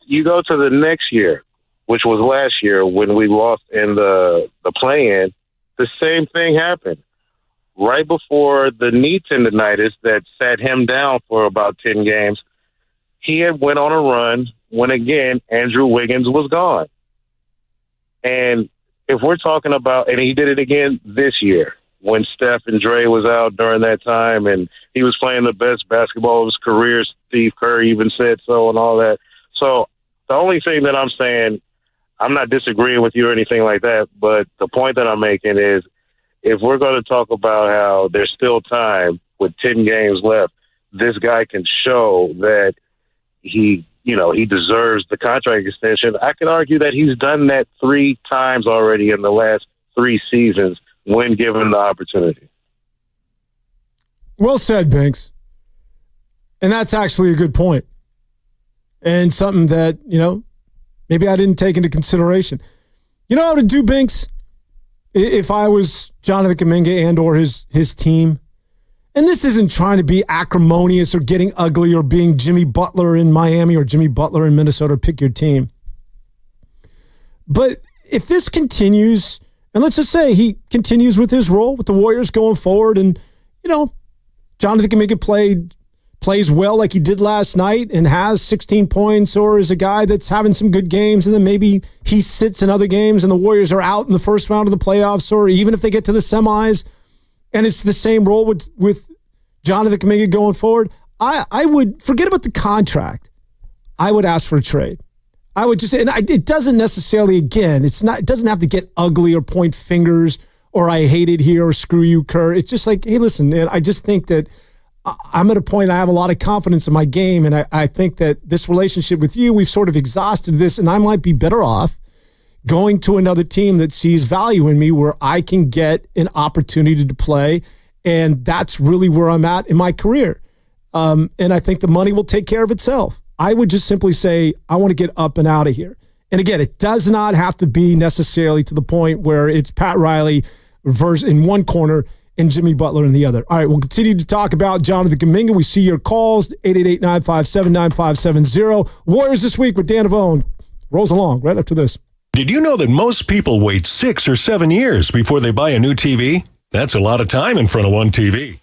Speaker 12: you go to the next year, which was last year when we lost in the play-in the same thing happened. Right before the knee tendonitis that sat him down for about 10 games, he had went on a run when, again, Andrew Wiggins was gone. And if we're talking about, and he did it again this year when Steph and Dre was out during that time, and he was playing the best basketball of his career. Steve Kerr even said so and all that. So the only thing that I'm saying, I'm not disagreeing with you or anything like that, but the point that I'm making is if we're going to talk about how there's still time with 10 games left, this guy can show that he deserves the contract extension. I could argue that he's done that 3 times already in the last 3 seasons when given the opportunity.
Speaker 2: Well said, Binks. And that's actually a good point. And something that, maybe I didn't take into consideration. You know how to do, Binks? If I was Jonathan Kuminga and or his team, and this isn't trying to be acrimonious or getting ugly or being Jimmy Butler in Miami or Jimmy Butler in Minnesota, pick your team. But if this continues, and let's just say he continues with his role with the Warriors going forward, and, Jonathan Kuminga plays well like he did last night and has 16 points, or is a guy that's having some good games, and then maybe he sits in other games and the Warriors are out in the first round of the playoffs, or even if they get to the semis, and it's the same role with Jonathan Kuminga going forward, I would forget about the contract. I would ask for a trade. I would just, and it doesn't necessarily, again, it doesn't have to get ugly or point fingers or I hate it here or screw you, Kerr. It's just like, hey, listen, man, I just think that I'm at a point I have a lot of confidence in my game, and I think that this relationship with you, we've sort of exhausted this, and I might be better off going to another team that sees value in me where I can get an opportunity to play, and that's really where I'm at in my career. And I think the money will take care of itself. I would just simply say, I want to get up and out of here. And again, it does not have to be necessarily to the point where it's Pat Riley in one corner and Jimmy Butler in the other. All right, we'll continue to talk about Jonathan Kuminga. We see your calls, 888-957-9570. Warriors This Week with Dan Avone. Rolls along right after this.
Speaker 13: Did you know that most people wait 6 or 7 years before they buy a new TV? That's a lot of time in front of one TV.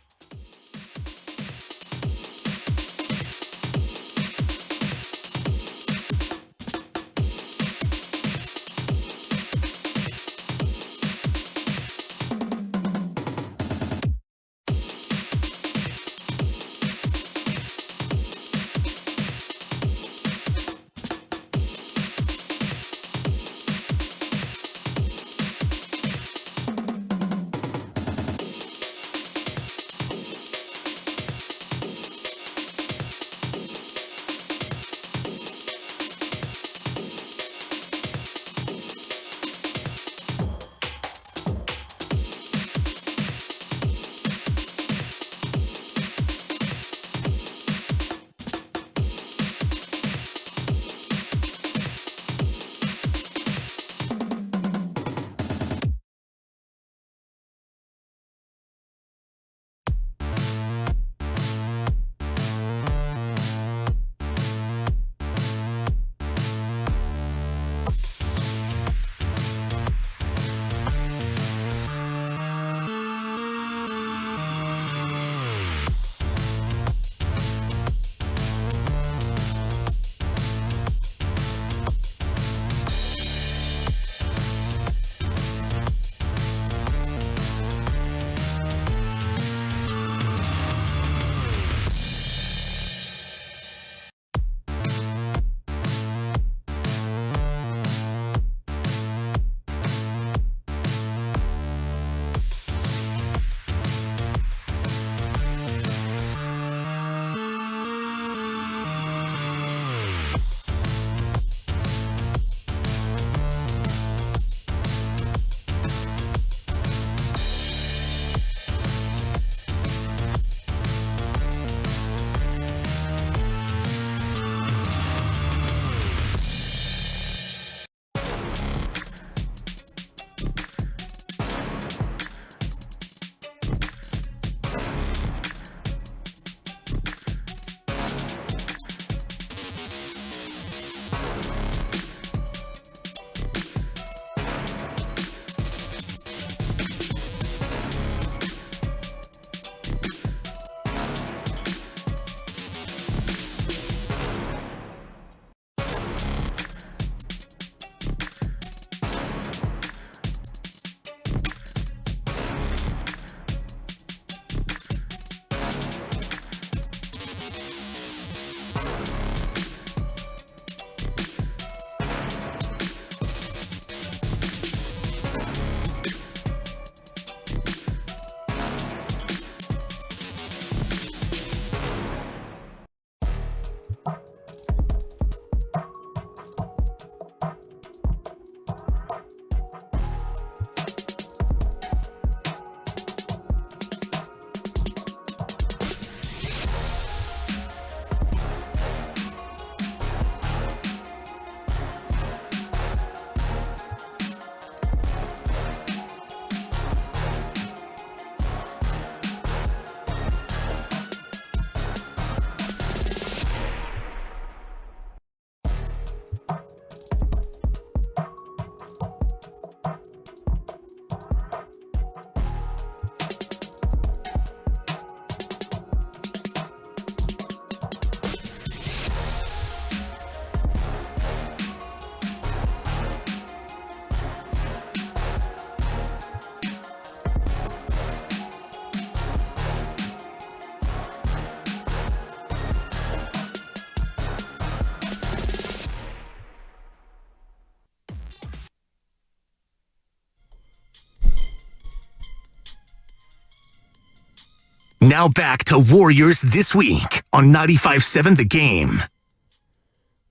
Speaker 3: Now back to Warriors This Week on 95.7 The Game.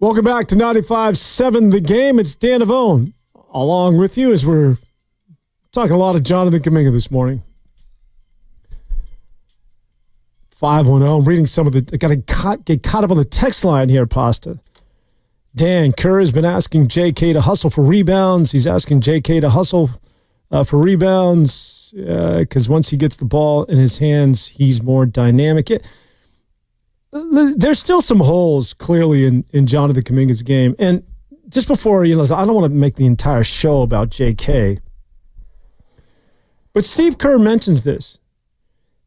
Speaker 2: Welcome back to 95.7 The Game. It's Dan Avone along with you as we're talking a lot of Jonathan Kuminga this morning. 510. I'm reading some of the. I got to get caught up on the text line here, Pasta. Dan Kerr has been asking J.K. to hustle for rebounds. He's asking J.K. to hustle for rebounds because once he gets the ball in his hands, he's more dynamic. There's still some holes clearly in Jonathan Kuminga's game. And just before, I don't want to make the entire show about J.K., but Steve Kerr mentions this,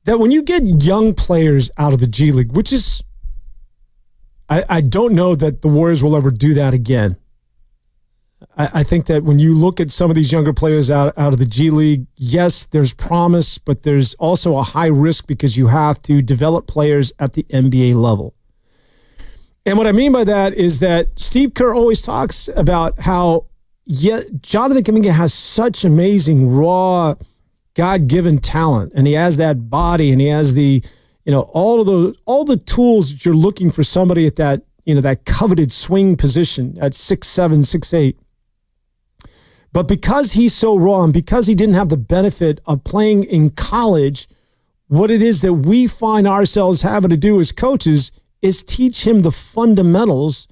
Speaker 2: that when you get young players out of the G League, which is, I don't know that the Warriors will ever do that again. I think that when you look at some of these younger players out of the G League, yes, there's promise, but there's also a high risk because you have to develop players at the NBA level. And what I mean by that is that Steve Kerr always talks about how Jonathan Kuminga has such amazing raw God-given talent, and he has that body, and he has the, all the tools that you're looking for somebody at that, that coveted swing position at 6'7", 6'8". But because he's so raw and because he didn't have the benefit of playing in college, what it is that we find ourselves having to do as coaches is teach him the fundamentals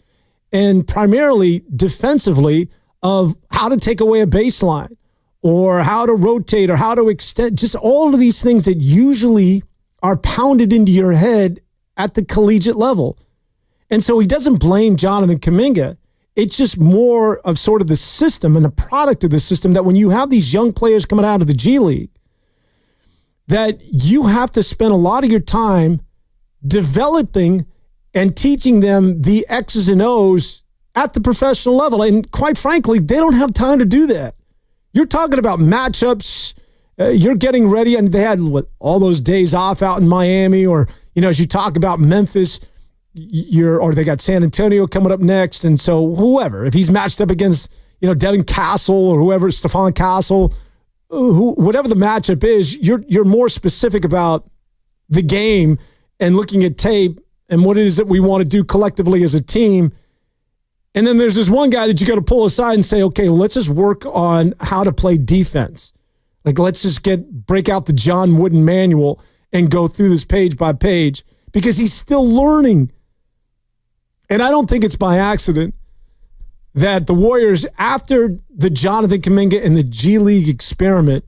Speaker 2: and primarily defensively of how to take away a baseline, or how to rotate, or how to extend, just all of these things that usually are pounded into your head at the collegiate level. And so he doesn't blame Jonathan Kuminga. It's just more of sort of the system and a product of the system that when you have these young players coming out of the G League, that you have to spend a lot of your time developing and teaching them the X's and O's at the professional level. And quite frankly, they don't have time to do that. You're talking about matchups. You're getting ready, and they had all those days off out in Miami, or as you talk about Memphis, or they got San Antonio coming up next, and so whoever, if he's matched up against Devin Castle or whoever, Stephon Castle, whatever the matchup is, you're more specific about the game and looking at tape and what it is that we want to do collectively as a team. And then there's this one guy that you got to pull aside and say, okay, well, let's just work on how to play defense. Like, let's just break out the John Wooden manual and go through this page by page, because he's still learning. And I don't think it's by accident that the Warriors, after the Jonathan Kuminga and the G League experiment,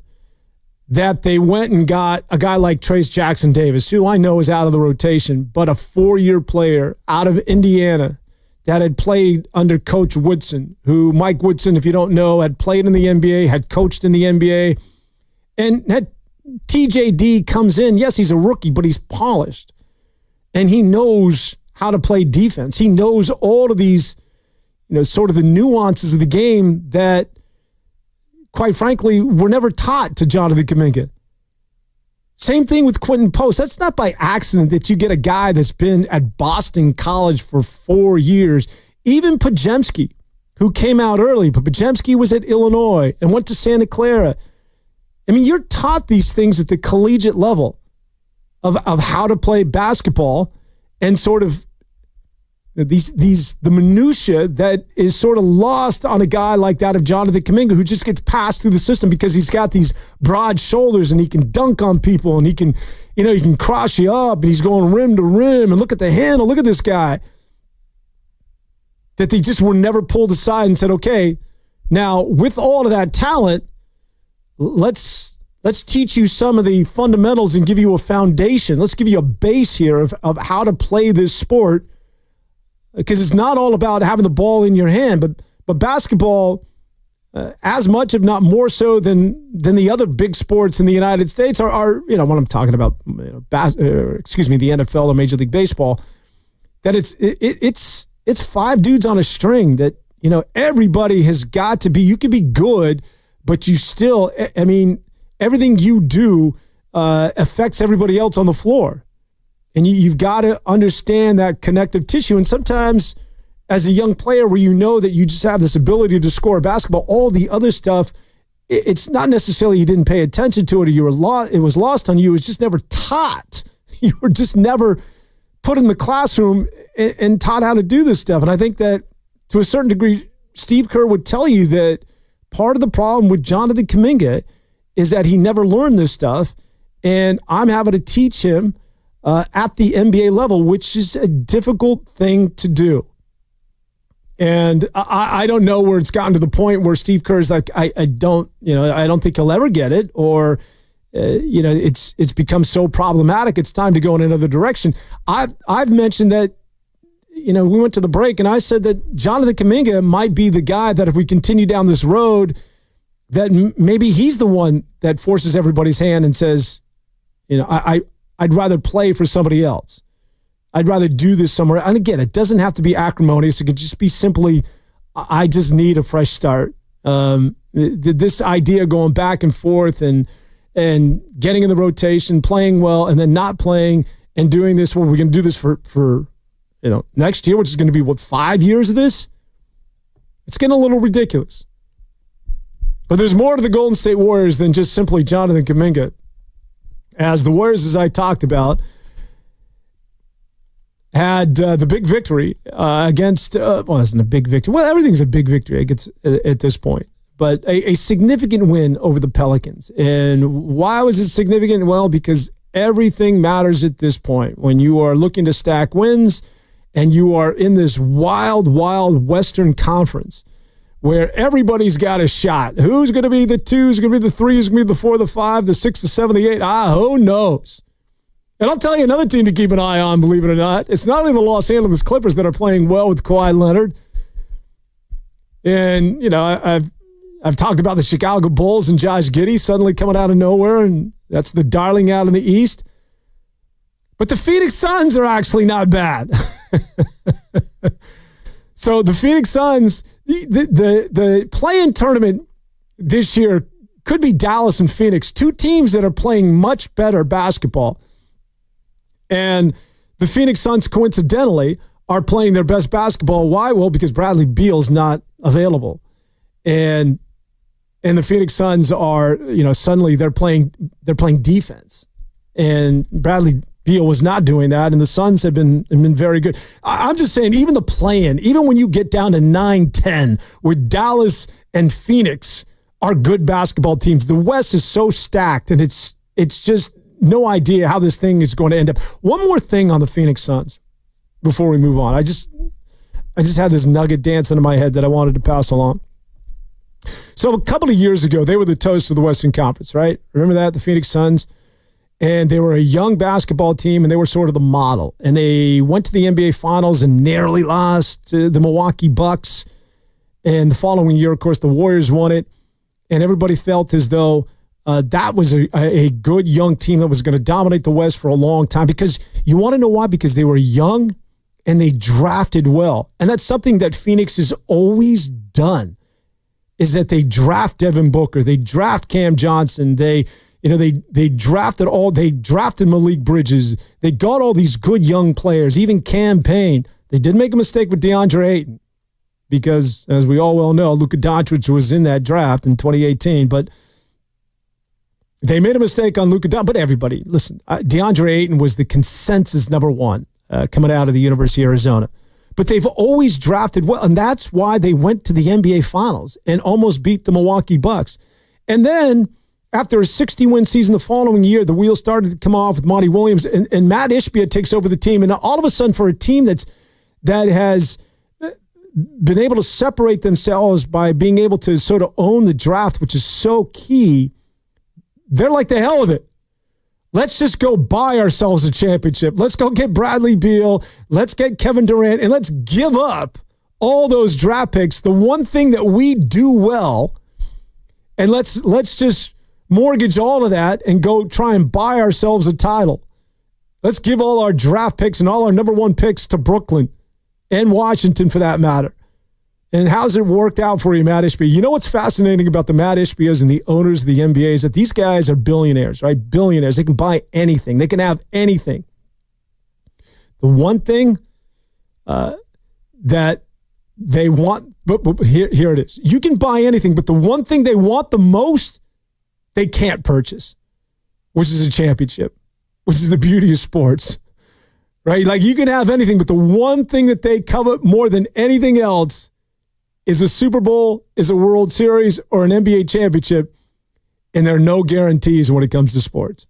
Speaker 2: that they went and got a guy like Trace Jackson Davis, who I know is out of the rotation, but a 4-year player out of Indiana that had played under Coach Woodson, who Mike Woodson, if you don't know, had played in the NBA, had coached in the NBA, and had TJD comes in. Yes, he's a rookie, but he's polished, and he knows how to play defense. He knows all of these, sort of the nuances of the game that, quite frankly, were never taught to Jonathan Kuminga. Same thing with Quentin Post. That's not by accident that you get a guy that's been at Boston College for 4 years. Even Podziemski, who came out early, but Podziemski was at Illinois and went to Santa Clara. I mean, you're taught these things at the collegiate level of how to play basketball, and sort of the minutia that is sort of lost on a guy like that of Jonathan Kuminga, who just gets passed through the system because he's got these broad shoulders and he can dunk on people and he can, he can cross you up and he's going rim to rim and look at the handle. Look at this guy. That they just were never pulled aside and said, okay, now with all of that talent, let's teach you some of the fundamentals and give you a foundation. Let's give you a base here of how to play this sport. Because it's not all about having the ball in your hand, but basketball, as much, if not more so than the other big sports in the United States are when I'm talking about, the NFL or Major League Baseball, that it's 5 dudes on a string that, everybody has got to be. You can be good, but you still, everything you do affects everybody else on the floor. And you've got to understand that connective tissue. And sometimes as a young player where that you just have this ability to score basketball, all the other stuff, it's not necessarily you didn't pay attention to it or it was lost on you. It was just never taught you were just never put in the classroom and taught how to do this stuff. And I think that to a certain degree, Steve Kerr would tell you that part of the problem with Jonathan Kuminga is that he never learned this stuff. And I'm having to teach him at the NBA level, which is a difficult thing to do. And I don't know where it's gotten to the point where Steve Kerr's like, I don't think he'll ever get it, or it's become so problematic. It's time to go in another direction. I've mentioned that, we went to the break and I said that Jonathan Kuminga might be the guy that if we continue down this road, that maybe he's the one that forces everybody's hand and says, I'd rather play for somebody else. I'd rather do this somewhere. And again, it doesn't have to be acrimonious. It could just be simply, I just need a fresh start. This idea going back and forth and getting in the rotation, playing well, and then not playing and doing this, we're going to do this for next year, which is going to be 5 years of this? It's getting a little ridiculous. But there's more to the Golden State Warriors than just simply Jonathan Kuminga. As the Warriors, as I talked about, had the big victory against, it wasn't a big victory. Well, everything's a big victory at this point. But a significant win over the Pelicans. And why was it significant? Well, because everything matters at this point. When you are looking to stack wins and you are in this wild, wild Western Conference where everybody's got a shot. Who's going to be the 2? Who's going to be the 3? Who's going to be the 4, the 5, the 6, the 7, the 8? Who knows? And I'll tell you another team to keep an eye on, believe it or not. It's not only the Los Angeles Clippers that are playing well with Kawhi Leonard. And, I've talked about the Chicago Bulls and Josh Giddey suddenly coming out of nowhere, and that's the darling out in the East. But the Phoenix Suns are actually not bad. So the Phoenix Suns, the play-in tournament this year could be Dallas and Phoenix, two teams that are playing much better basketball. And the Phoenix Suns, coincidentally, are playing their best basketball. Why? Well, because Bradley Beal's not available. And the Phoenix Suns are, suddenly they're playing defense. And Bradley Beal was not doing that, and the Suns have been very good. I'm just saying, even the play-in, even when you get down to 9-10, where Dallas and Phoenix are good basketball teams, the West is so stacked, and it's just no idea how this thing is going to end up. One more thing on the Phoenix Suns before we move on. I just had this nugget dancing in my head that I wanted to pass along. So a couple of years ago, they were the toast of the Western Conference, right? Remember that, the Phoenix Suns? And they were a young basketball team, and they were sort of the model. And they went to the NBA Finals and narrowly lost to the Milwaukee Bucks. And the following year, of course, the Warriors won it. And everybody felt as though that was a good young team that was going to dominate the West for a long time. Because you want to know why? Because they were young and they drafted well. And that's something that Phoenix has always done, is that they draft Devin Booker, they draft Cam Johnson, they drafted Malik Bridges, they got all these good young players, even Cam Payne. They did make a mistake with DeAndre Ayton because, as we all well know, Luka Doncic was in that draft in 2018, but they made a mistake on Luka Doncic. But everybody, listen, DeAndre Ayton was the consensus number one coming out of the University of Arizona. But they've always drafted well, and that's why they went to the NBA Finals and almost beat the Milwaukee Bucks. And then after a 60-win season the following year, the wheels started to come off with Monty Williams, and Matt Ishbia takes over the team. And all of a sudden, for a team that has been able to separate themselves by being able to sort of own the draft, which is so key, they're like, the hell with it. Let's just go buy ourselves a championship. Let's go get Bradley Beal. Let's get Kevin Durant, and let's give up all those draft picks, the one thing that we do well, and let's just mortgage all of that and go try and buy ourselves a title. Let's give all our draft picks and all our number one picks to Brooklyn and Washington, for that matter. And how's it worked out for you, Matt Ishbia? You know what's fascinating about the Matt Ishbias and the owners of the NBA is that these guys are billionaires, right? Billionaires. They can buy anything. They can have anything. The one thing that they want, but here it is. You can buy anything, but the one thing they want the most, they can't purchase, which is a championship. which is the beauty of sports, right? Like you can have anything, but the one thing that they covet more than anything else is a Super Bowl, is a World Series, or an NBA championship, and there are no guarantees when it comes to sports.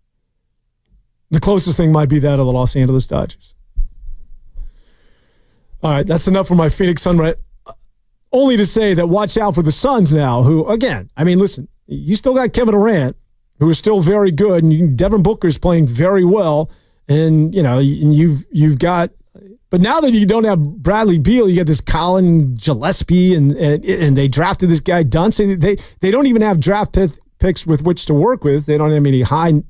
Speaker 2: The closest thing might be that of the Los Angeles Dodgers. All right, that's enough for my Phoenix Sun. Only to say that watch out for the Suns now, who, again, I mean, listen, you still got Kevin Durant, who is still very good, and Devin Booker's playing very well, and you've got. But now that you don't have Bradley Beal, you got this Colin Gillespie, and they drafted this guy Dunson. They don't even have draft picks with which to work with. They don't have any high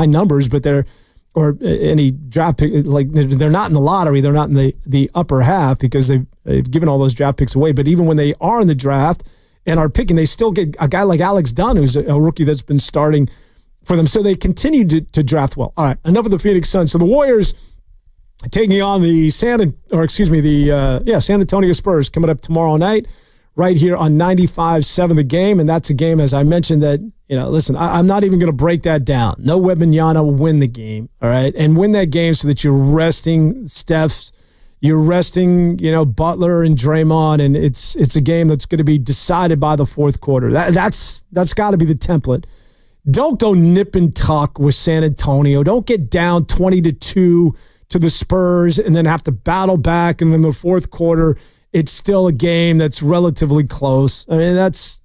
Speaker 2: numbers, but or any draft pick, like they're not in the lottery. They're not in the upper half because they've given all those draft picks away. But even when they are in the draft and are picking, they still get a guy like Alex Dunn, who's a rookie that's been starting for them. So they continue to draft well. All right, enough of the Phoenix Suns. So the Warriors taking on the San Antonio Spurs coming up tomorrow night right here on 95.7 The Game. And that's a game, as I mentioned, that, listen, I'm not even going to break that down. No Wembanyama will win the game, all right? And win that game so that you're resting Steph, you're resting, Butler and Draymond, and it's a game that's going to be decided by the fourth quarter. That's got to be the template. Don't go nip and tuck with San Antonio. Don't get down 20-2 to the Spurs and then have to battle back, and then the fourth quarter, it's still a game that's relatively close. I mean, that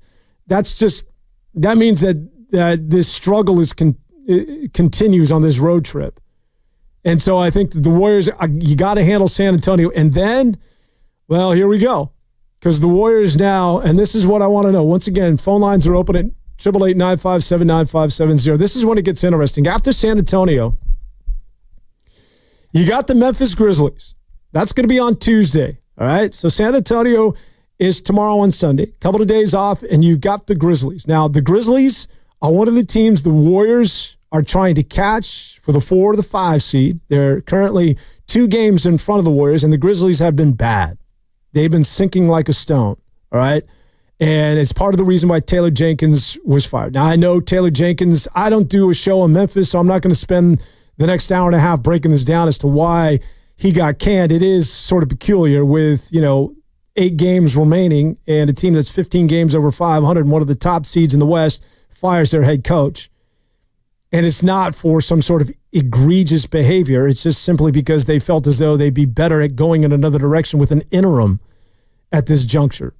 Speaker 2: means that this struggle continues on this road trip. And so I think that the Warriors, you got to handle San Antonio. And then, well, here we go. Because the Warriors now, and this is what I want to know. Once again, phone lines are open at 888-957-9570. This is when it gets interesting. After San Antonio, you got the Memphis Grizzlies. That's going to be on Tuesday. All right. So San Antonio is tomorrow on Sunday. A couple of days off, and you've got the Grizzlies. Now, the Grizzlies are one of the teams the Warriors are trying to catch for the 4 or the 5 seed. They're currently 2 games in front of the Warriors, and the Grizzlies have been bad. They've been sinking like a stone. All right. And it's part of the reason why Taylor Jenkins was fired. Now, I know Taylor Jenkins, I don't do a show in Memphis, so I'm not going to spend the next hour and a half breaking this down as to why he got canned. It is sort of peculiar with, 8 games remaining and a team that's 15 games over 500 and one of the top seeds in the West fires their head coach. And it's not for some sort of egregious behavior. It's just simply because they felt as though they'd be better at going in another direction with an interim at this juncture.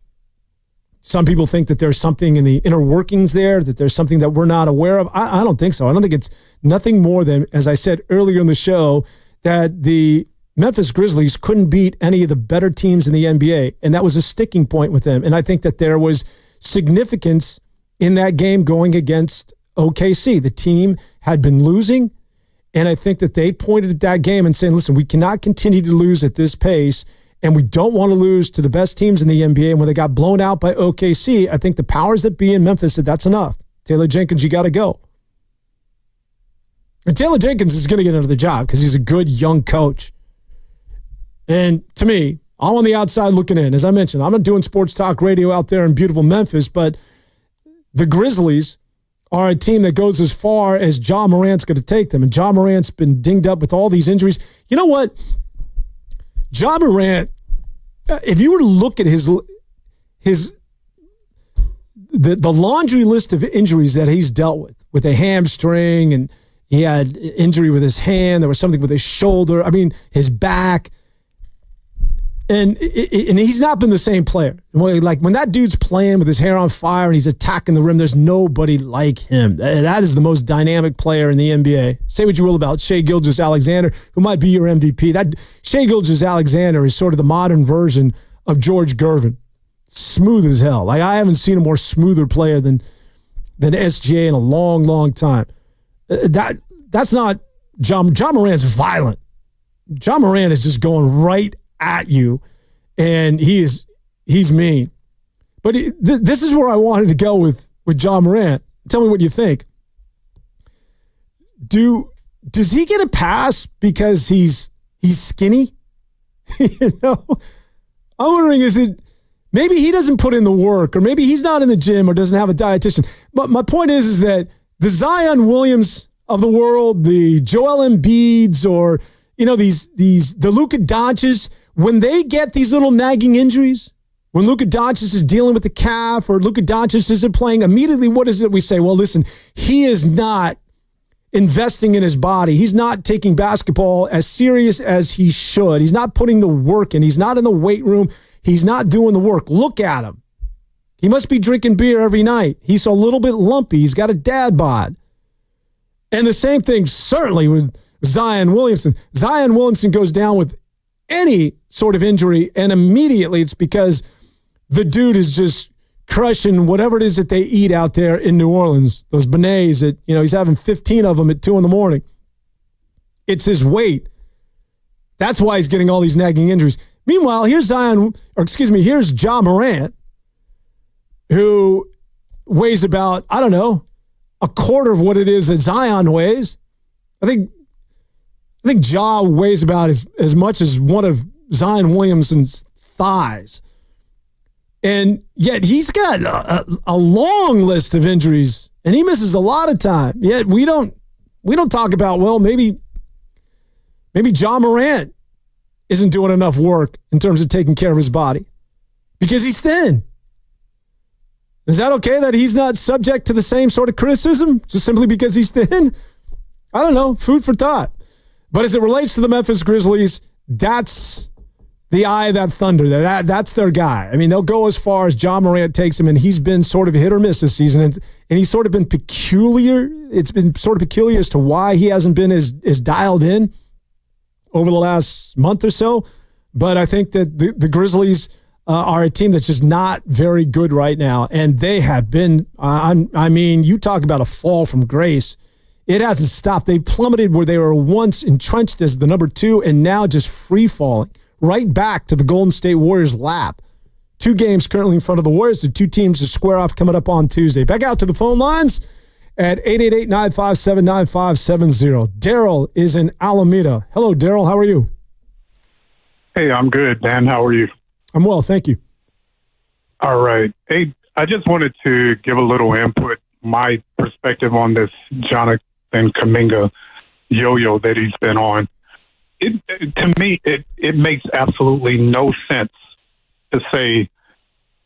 Speaker 2: Some people think that there's something in the inner workings there, that there's something that we're not aware of. I don't think so. I don't think it's nothing more than, as I said earlier in the show, that the Memphis Grizzlies couldn't beat any of the better teams in the NBA, and that was a sticking point with them. And I think that there was significance in that game going against OKC. The team had been losing, and I think that they pointed at that game and saying, listen, we cannot continue to lose at this pace, and we don't want to lose to the best teams in the NBA. And when they got blown out by OKC, I think the powers that be in Memphis said, that's enough. Taylor Jenkins, you got to go. And Taylor Jenkins is going to get another job because he's a good young coach. And to me, I'm on the outside looking in. As I mentioned, I'm not doing sports talk radio out there in beautiful Memphis, but the Grizzlies are a team that goes as far as Ja Morant's going to take them. And Ja Morant's been dinged up with all these injuries. You know what? Ja Morant, if you were to look at the laundry list of injuries that he's dealt with a hamstring, and he had injury with his hand, there was something with his shoulder, his back, and he's not been the same player. Like when that dude's playing with his hair on fire and he's attacking the rim, there's nobody like him. That is the most dynamic player in the NBA. Say what you will about Shai Gilgeous-Alexander, who might be your MVP. That Shai Gilgeous-Alexander is sort of the modern version of George Gervin. Smooth as hell. Like I haven't seen a more smoother player than SGA in a long, long time. That's not John Morant's violent. John Morant is just going right at you, and he's mean. But this is where I wanted to go with John Morant. Tell me what you think. Does he get a pass because he's skinny? I'm wondering, is it maybe he doesn't put in the work, or maybe he's not in the gym or doesn't have a dietitian. But my point is that the Zion Williams of the world, the Joel Embiids, or the Luka Doncic, when they get these little nagging injuries, when Luka Doncic is dealing with the calf or Luka Doncic isn't playing, immediately what is it we say? Well, listen, he is not investing in his body. He's not taking basketball as serious as he should. He's not putting the work in. He's not in the weight room. He's not doing the work. Look at him. He must be drinking beer every night. He's a little bit lumpy. He's got a dad bod. And the same thing certainly with Zion Williamson. Zion Williamson goes down with any sort of injury, and immediately it's because the dude is just crushing whatever it is that they eat out there in New Orleans. Those beignets that, he's having 15 of them at 2 a.m. It's his weight. That's why he's getting all these nagging injuries. Meanwhile, here's here's Ja Morant, who weighs about, I don't know, a quarter of what it is that Zion weighs. I think Ja weighs about as much as one of Zion Williamson's thighs. And yet he's got a long list of injuries, and he misses a lot of time. Yet we don't talk about, well, maybe Ja Morant isn't doing enough work in terms of taking care of his body because he's thin. Is that okay that he's not subject to the same sort of criticism just simply because he's thin? I don't know. Food for thought. But as it relates to the Memphis Grizzlies, that's the eye of that thunder. That's their guy. I mean, they'll go as far as Ja Morant takes him, and he's been sort of hit or miss this season. And he's sort of been peculiar. It's been sort of peculiar as to why he hasn't been as dialed in over the last month or so. But I think that the Grizzlies are a team that's just not very good right now. And they have been, you talk about a fall from grace. It hasn't stopped. They plummeted where they were once entrenched as the number 2 and now just free falling right back to the Golden State Warriors' lap. 2 games currently in front of the Warriors. The 2 teams to square off coming up on Tuesday. Back out to the phone lines at 888-957-9570. Daryl is in Alameda. Hello, Daryl. How are you?
Speaker 14: Hey, I'm good, Dan. How are you?
Speaker 2: I'm well, thank you.
Speaker 14: All right. Hey, I just wanted to give a little input, my perspective on this Jonathan Kuminga yo-yo that he's been on. To me, it makes absolutely no sense to say,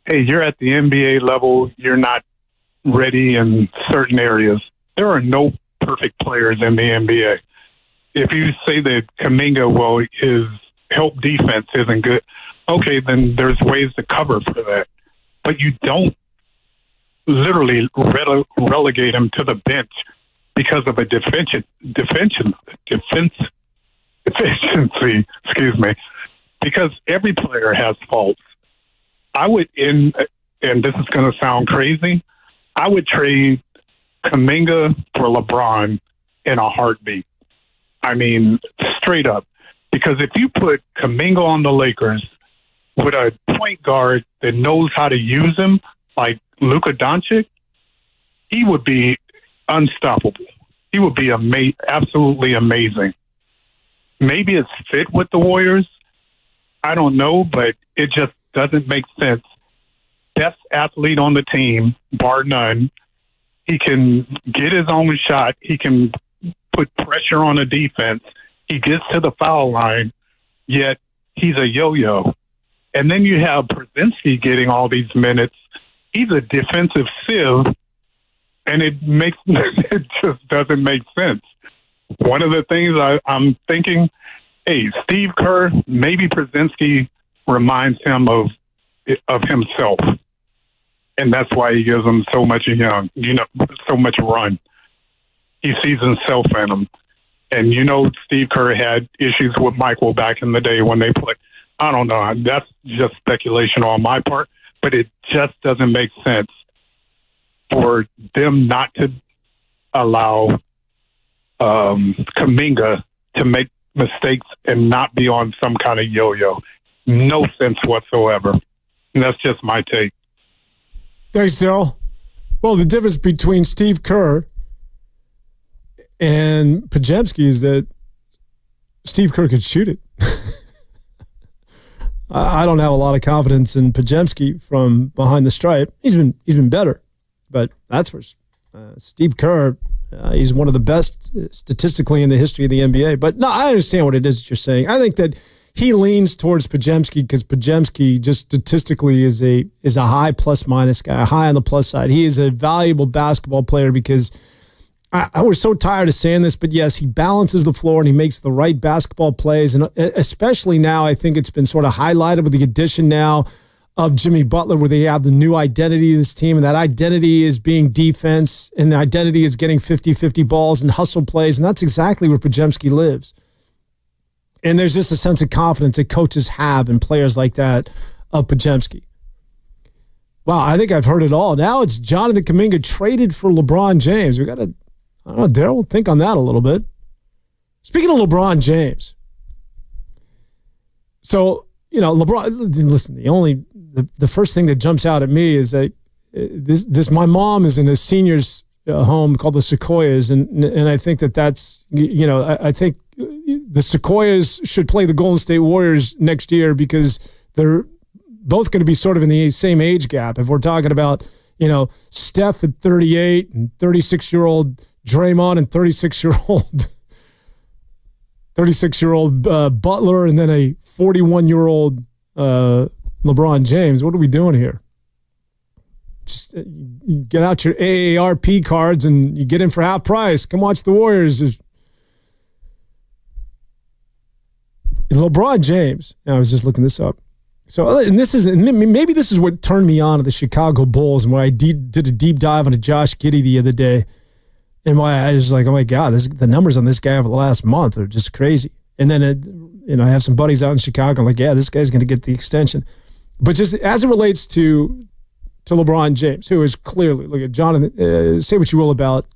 Speaker 14: hey, you're at the NBA level, you're not ready in certain areas. There are no perfect players in the NBA. If you say that Kuminga, his help defense isn't good, okay, then there's ways to cover for that. But you don't literally relegate him to the bench because of a deficiency, because every player has faults. I would, and this is going to sound crazy, I would trade Kuminga for LeBron in a heartbeat. I mean, straight up. Because if you put Kuminga on the Lakers with a point guard that knows how to use him, like Luka Doncic, he would be unstoppable. He would be absolutely amazing. Maybe it's fit with the Warriors. I don't know, but it just doesn't make sense. Best athlete on the team, bar none. He can get his own shot. He can put pressure on the defense. He gets to the foul line, yet he's a yo-yo. And then you have Brzezinski getting all these minutes. He's a defensive sieve, and it just doesn't make sense. One of the things I'm thinking, hey, Steve Kerr, maybe Brzezinski reminds him of himself, and that's why he gives him so much so much run. He sees himself in him. And Steve Kerr had issues with Michael back in the day when they played. I don't know. That's just speculation on my part, but it just doesn't make sense for them not to allow Kuminga to make mistakes and not be on some kind of yo-yo. No sense whatsoever. And that's just my take.
Speaker 2: Thanks, Daryl. Well, the difference between Steve Kerr and Pajemski is that Steve Kerr could shoot it. I don't have a lot of confidence in Pajemski from behind the stripe. He's been better, but that's where Steve Kerr, He's one of the best statistically in the history of the NBA. But no, I understand what it is that you're saying. I think that he leans towards Podziemski because Podziemski just statistically is a high plus-minus guy, high on the plus side. He is a valuable basketball player because I was so tired of saying this, but yes, he balances the floor and he makes the right basketball plays. And especially now, I think it's been sort of highlighted with the addition now of Jimmy Butler, where they have the new identity of this team, and that identity is being defense, and the identity is getting 50-50 balls and hustle plays, and that's exactly where Podziemski lives. And there's just a sense of confidence that coaches have in players like that of Podziemski. Wow, I think I've heard it all. Now it's Jonathan Kuminga traded for LeBron James. We got to, I don't know, Daryl, think on that a little bit. Speaking of LeBron James. So, LeBron, listen, the first thing that jumps out at me is that my mom is in a seniors home called the Sequoias, and I think that's, I think the Sequoias should play the Golden State Warriors next year because they're both going to be sort of in the same age gap. If we're talking about, Steph at 38 and 36-year-old Draymond and 36-year-old Butler, and then a 41-year-old LeBron James. What are we doing here? Just you get out your AARP cards and you get in for half price. Come watch the Warriors. LeBron James. I was just looking this up. So, and maybe this is what turned me on to the Chicago Bulls, and where I did a deep dive on Josh Giddey the other day, and why I was like, oh my God, the numbers on this guy over the last month are just crazy. And then I have some buddies out in Chicago. I'm like, yeah, this guy's going to get the extension. But just as it relates to LeBron James, who is clearly, look at Jonathan, say what you will about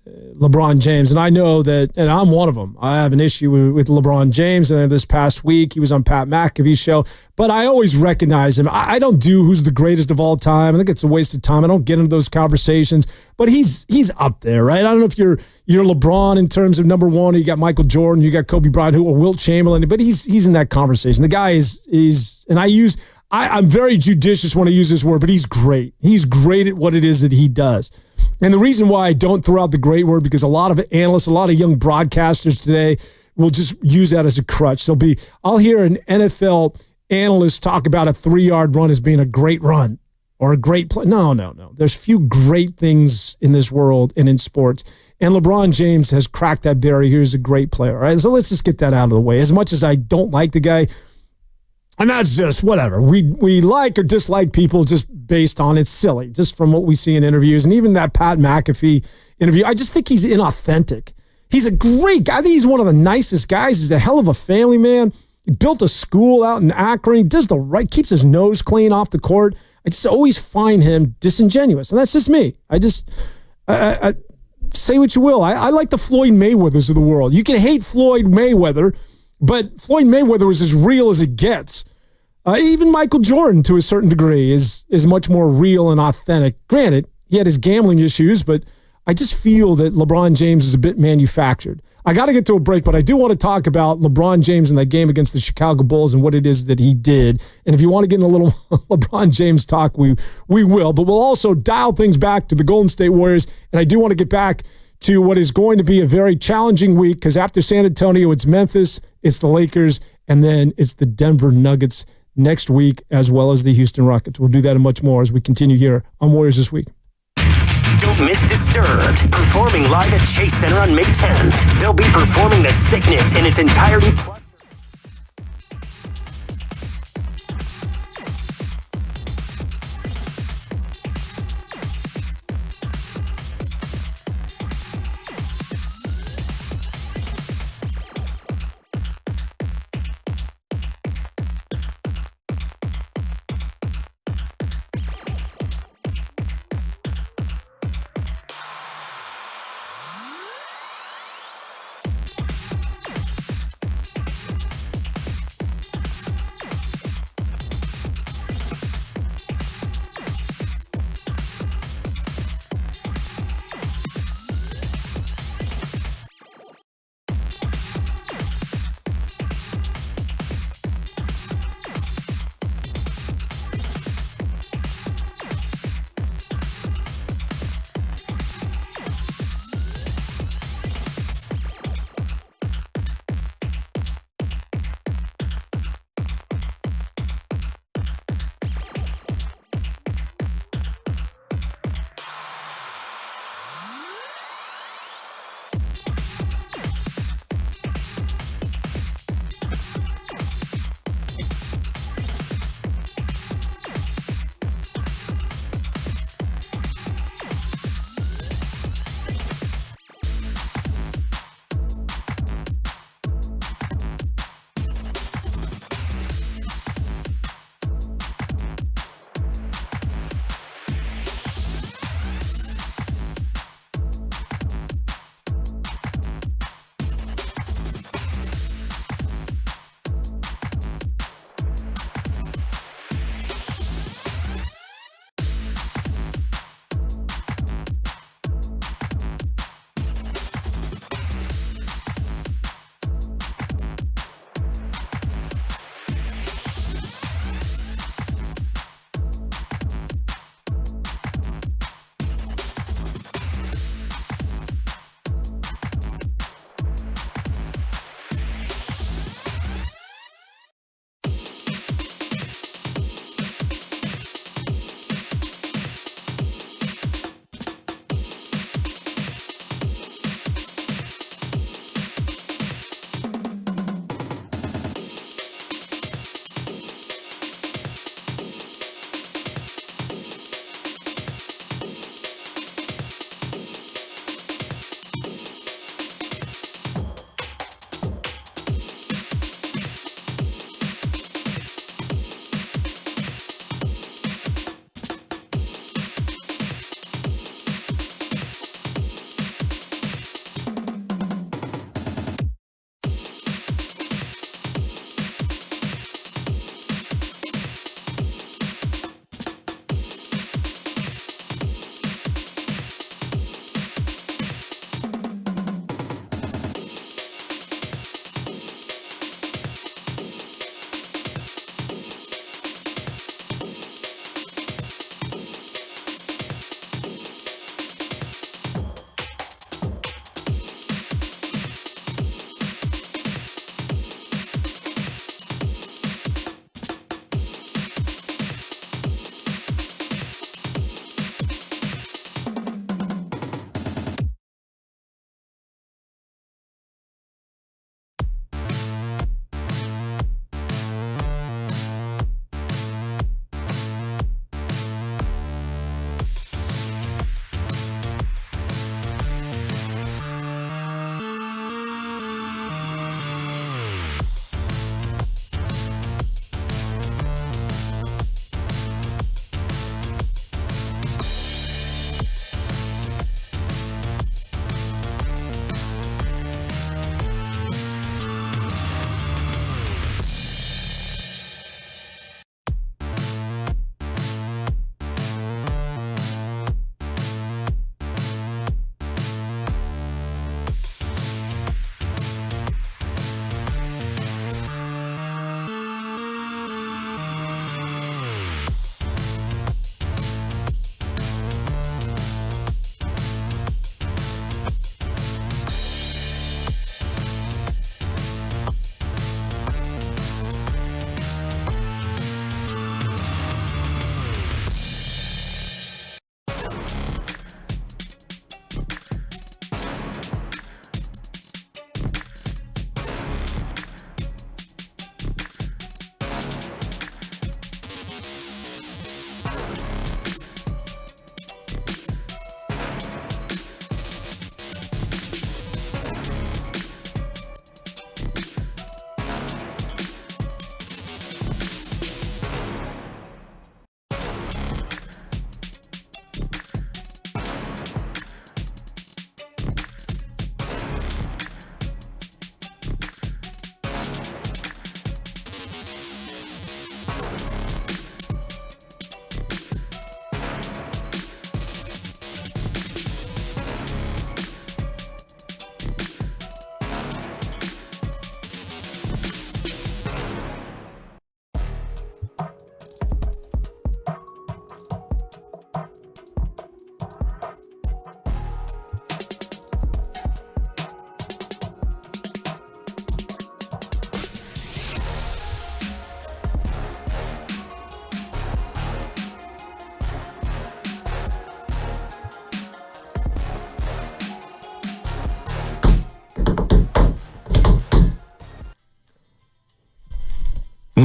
Speaker 2: LeBron James, and I know that, and I'm one of them. I have an issue with LeBron James, and this past week he was on Pat McAfee's show, but I always recognize him. I don't do who's the greatest of all time. I think it's a waste of time. I don't get into those conversations, but he's up there, right? I don't know if you're LeBron in terms of number one, or you got Michael Jordan, you got Kobe Bryant, or Wilt Chamberlain, but he's in that conversation. The guy is, and I'm very judicious when I use this word, but he's great. He's great at what it is that he does. And the reason why I don't throw out the great word, because a lot of analysts, a lot of young broadcasters today will just use that as a crutch. I'll hear an NFL analyst talk about a 3-yard run as being a great run or a great play. No. There's few great things in this world and in sports. And LeBron James has cracked that barrier. He's a great player. All right, so let's just get that out of the way. As much as I don't like the guy, and that's just whatever. We like or dislike people just based on it's silly, just from what we see in interviews. And even that Pat McAfee interview, I just think he's inauthentic. He's a great guy. I think he's one of the nicest guys. He's a hell of a family man. He built a school out in Akron. He does keeps his nose clean off the court. I just always find him disingenuous. And that's just me. I say what you will. I like the Floyd Mayweathers of the world. You can hate Floyd Mayweather, but Floyd Mayweather is as real as it gets. Even Michael Jordan, to a certain degree, is much more real and authentic. Granted, he had his gambling issues, but I just feel that LeBron James is a bit manufactured. I got to get to a break, but I do want to talk about LeBron James in that game against the Chicago Bulls and what it is that he did. And if you want to get in a little LeBron James talk, we will. But we'll also dial things back to the Golden State Warriors, and I do want to get back to what is going to be a very challenging week, because after San Antonio, it's Memphis, it's the Lakers, and then it's the Denver Nuggets next week, as well as the Houston Rockets. We'll do that and much more as we continue here on Warriors This Week.
Speaker 1: Don't miss Disturbed, performing live at Chase Center on May 10th. They'll be performing The Sickness in its entirety.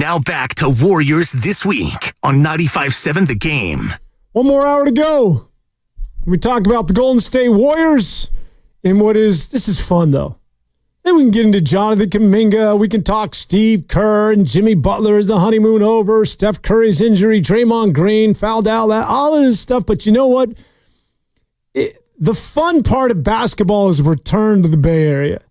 Speaker 3: Now back to Warriors This Week on 95.7 The Game.
Speaker 2: One more hour to go. We talk about the Golden State Warriors and this is fun though. Then we can get into Jonathan Kuminga. We can talk Steve Kerr and Jimmy Butler. Is the honeymoon over? Steph Curry's injury, Draymond Green, fouled out, all of this stuff. But you know what? The fun part of basketball is return to the Bay Area.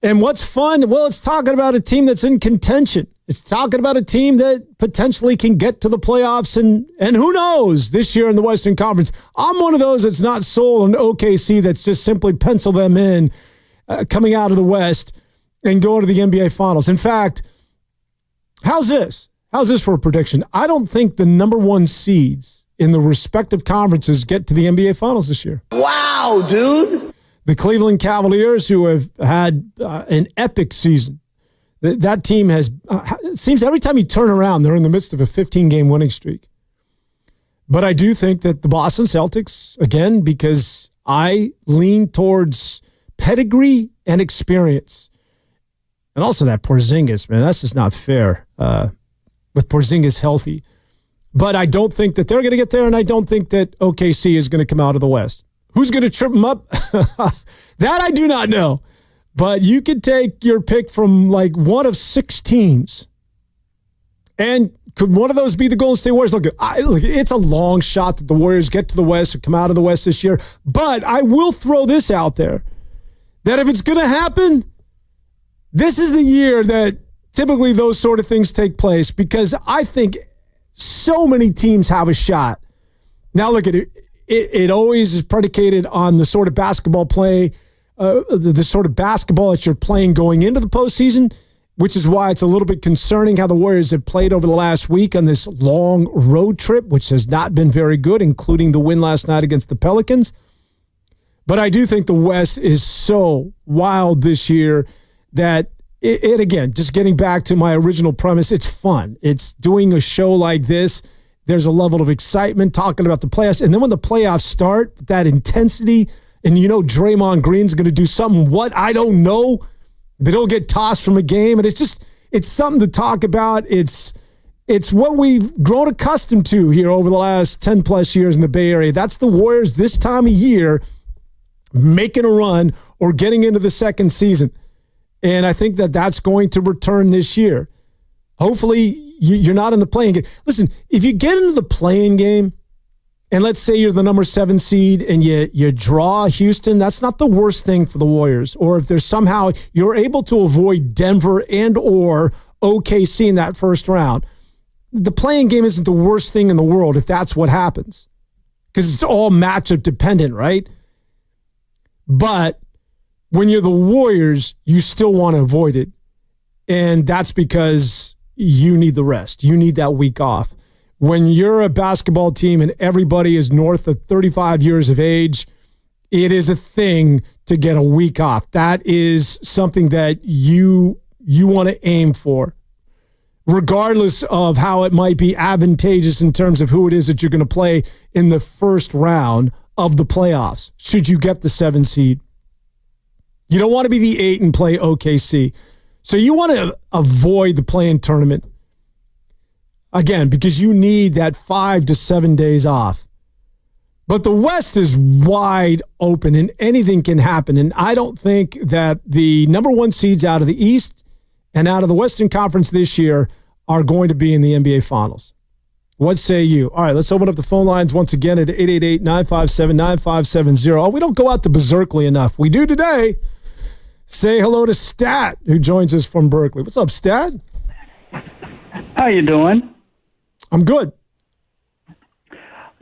Speaker 2: And what's fun? Well, it's talking about a team that's in contention. It's talking about a team that potentially can get to the playoffs and who knows this year in the Western Conference. I'm one of those that's not sold on OKC that's just simply pencil them in coming out of the West and going to the NBA Finals. In fact, how's this? How's this for a prediction? I don't think the number one seeds in the respective conferences get to the NBA Finals this year.
Speaker 15: Wow, dude.
Speaker 2: The Cleveland Cavaliers, who have had an epic season. That team has, it seems every time you turn around, they're in the midst of a 15-game winning streak. But I do think that the Boston Celtics, again, because I lean towards pedigree and experience. And also that Porzingis, man, that's just not fair with Porzingis healthy. But I don't think that they're going to get there, and I don't think that OKC is going to come out of the West. Who's going to trip them up? That I do not know. But you could take your pick from like one of 6 teams. And could one of those be the Golden State Warriors? Look, it's a long shot that the Warriors get to the West or come out of the West this year. But I will throw this out there, that if it's going to happen, this is the year that typically those sort of things take place, because I think so many teams have a shot. Now look at it. It always is predicated on the sort of basketball play, the sort of basketball that you're playing going into the postseason, which is why it's a little bit concerning how the Warriors have played over the last week on this long road trip, which has not been very good, including the win last night against the Pelicans. But I do think the West is so wild this year that it again, just getting back to my original premise, it's fun. It's doing a show like this. There's a level of excitement talking about the playoffs. And then when the playoffs start, that intensity, and you know Draymond Green's going to do something, what, I don't know, but he'll get tossed from a game. And it's something to talk about. It's what we've grown accustomed to here over the last 10 plus years in the Bay Area. That's the Warriors this time of year making a run or getting into the second season. And I think that that's going to return this year. Hopefully you're not in the playing game. Listen, if you get into the playing game, and let's say you're the number 7 seed and you draw Houston, that's not the worst thing for the Warriors. Or if there's somehow you're able to avoid Denver and or OKC in that first round, the playing game isn't the worst thing in the world if that's what happens. Because it's all matchup dependent, right? But when you're the Warriors, you still want to avoid it. And that's because you need the rest. You need that week off. When you're a basketball team and everybody is north of 35 years of age, it is a thing to get a week off. That is something that you want to aim for, regardless of how it might be advantageous in terms of who it is that you're going to play in the first round of the playoffs, should you get the 7 seed. You don't want to be the 8 and play OKC. So you want to avoid the play-in tournament, again, because you need that 5 to 7 days off. But the West is wide open and anything can happen. And I don't think that the number 1 seeds out of the East and out of the Western Conference this year are going to be in the NBA Finals. What say you? All right, let's open up the phone lines once again at 888-957-9570. Oh, we don't go out to Berkeley enough. We do today. Say hello to Stat, who joins us from Berkeley. What's up, Stat?
Speaker 16: How you doing?
Speaker 2: I'm good.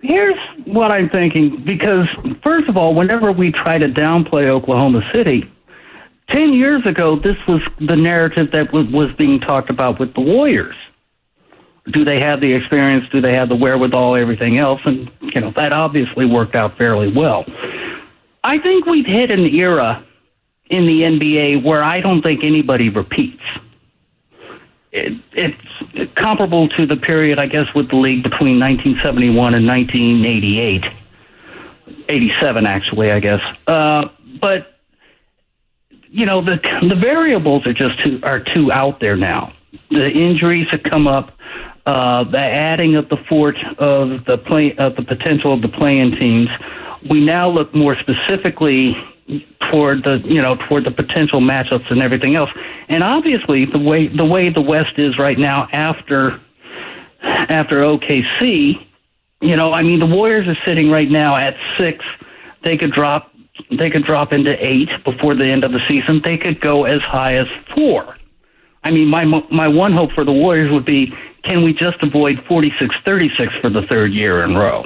Speaker 16: Here's what I'm thinking, because first of all, whenever we try to downplay Oklahoma City, 10 years ago, this was the narrative that was being talked about with the Warriors. Do they have the experience? Do they have the wherewithal? Everything else, and that obviously worked out fairly well. I think we've hit an era in the NBA where I don't think anybody repeats. It's comparable to the period, I guess, with the league between 1971 and 1988. 87, actually, I guess. But, the variables are just too out there now. the injuries that come up, the adding of the the potential of the play-in teams, we now look more specifically toward the potential matchups and everything else. And obviously, the way the West is right now after OKC, the Warriors are sitting right now at 6. They could drop into 8 before the end of the season. They could go as high as 4. My one hope for the Warriors would be, can we just avoid 46-36 for the third year in a row?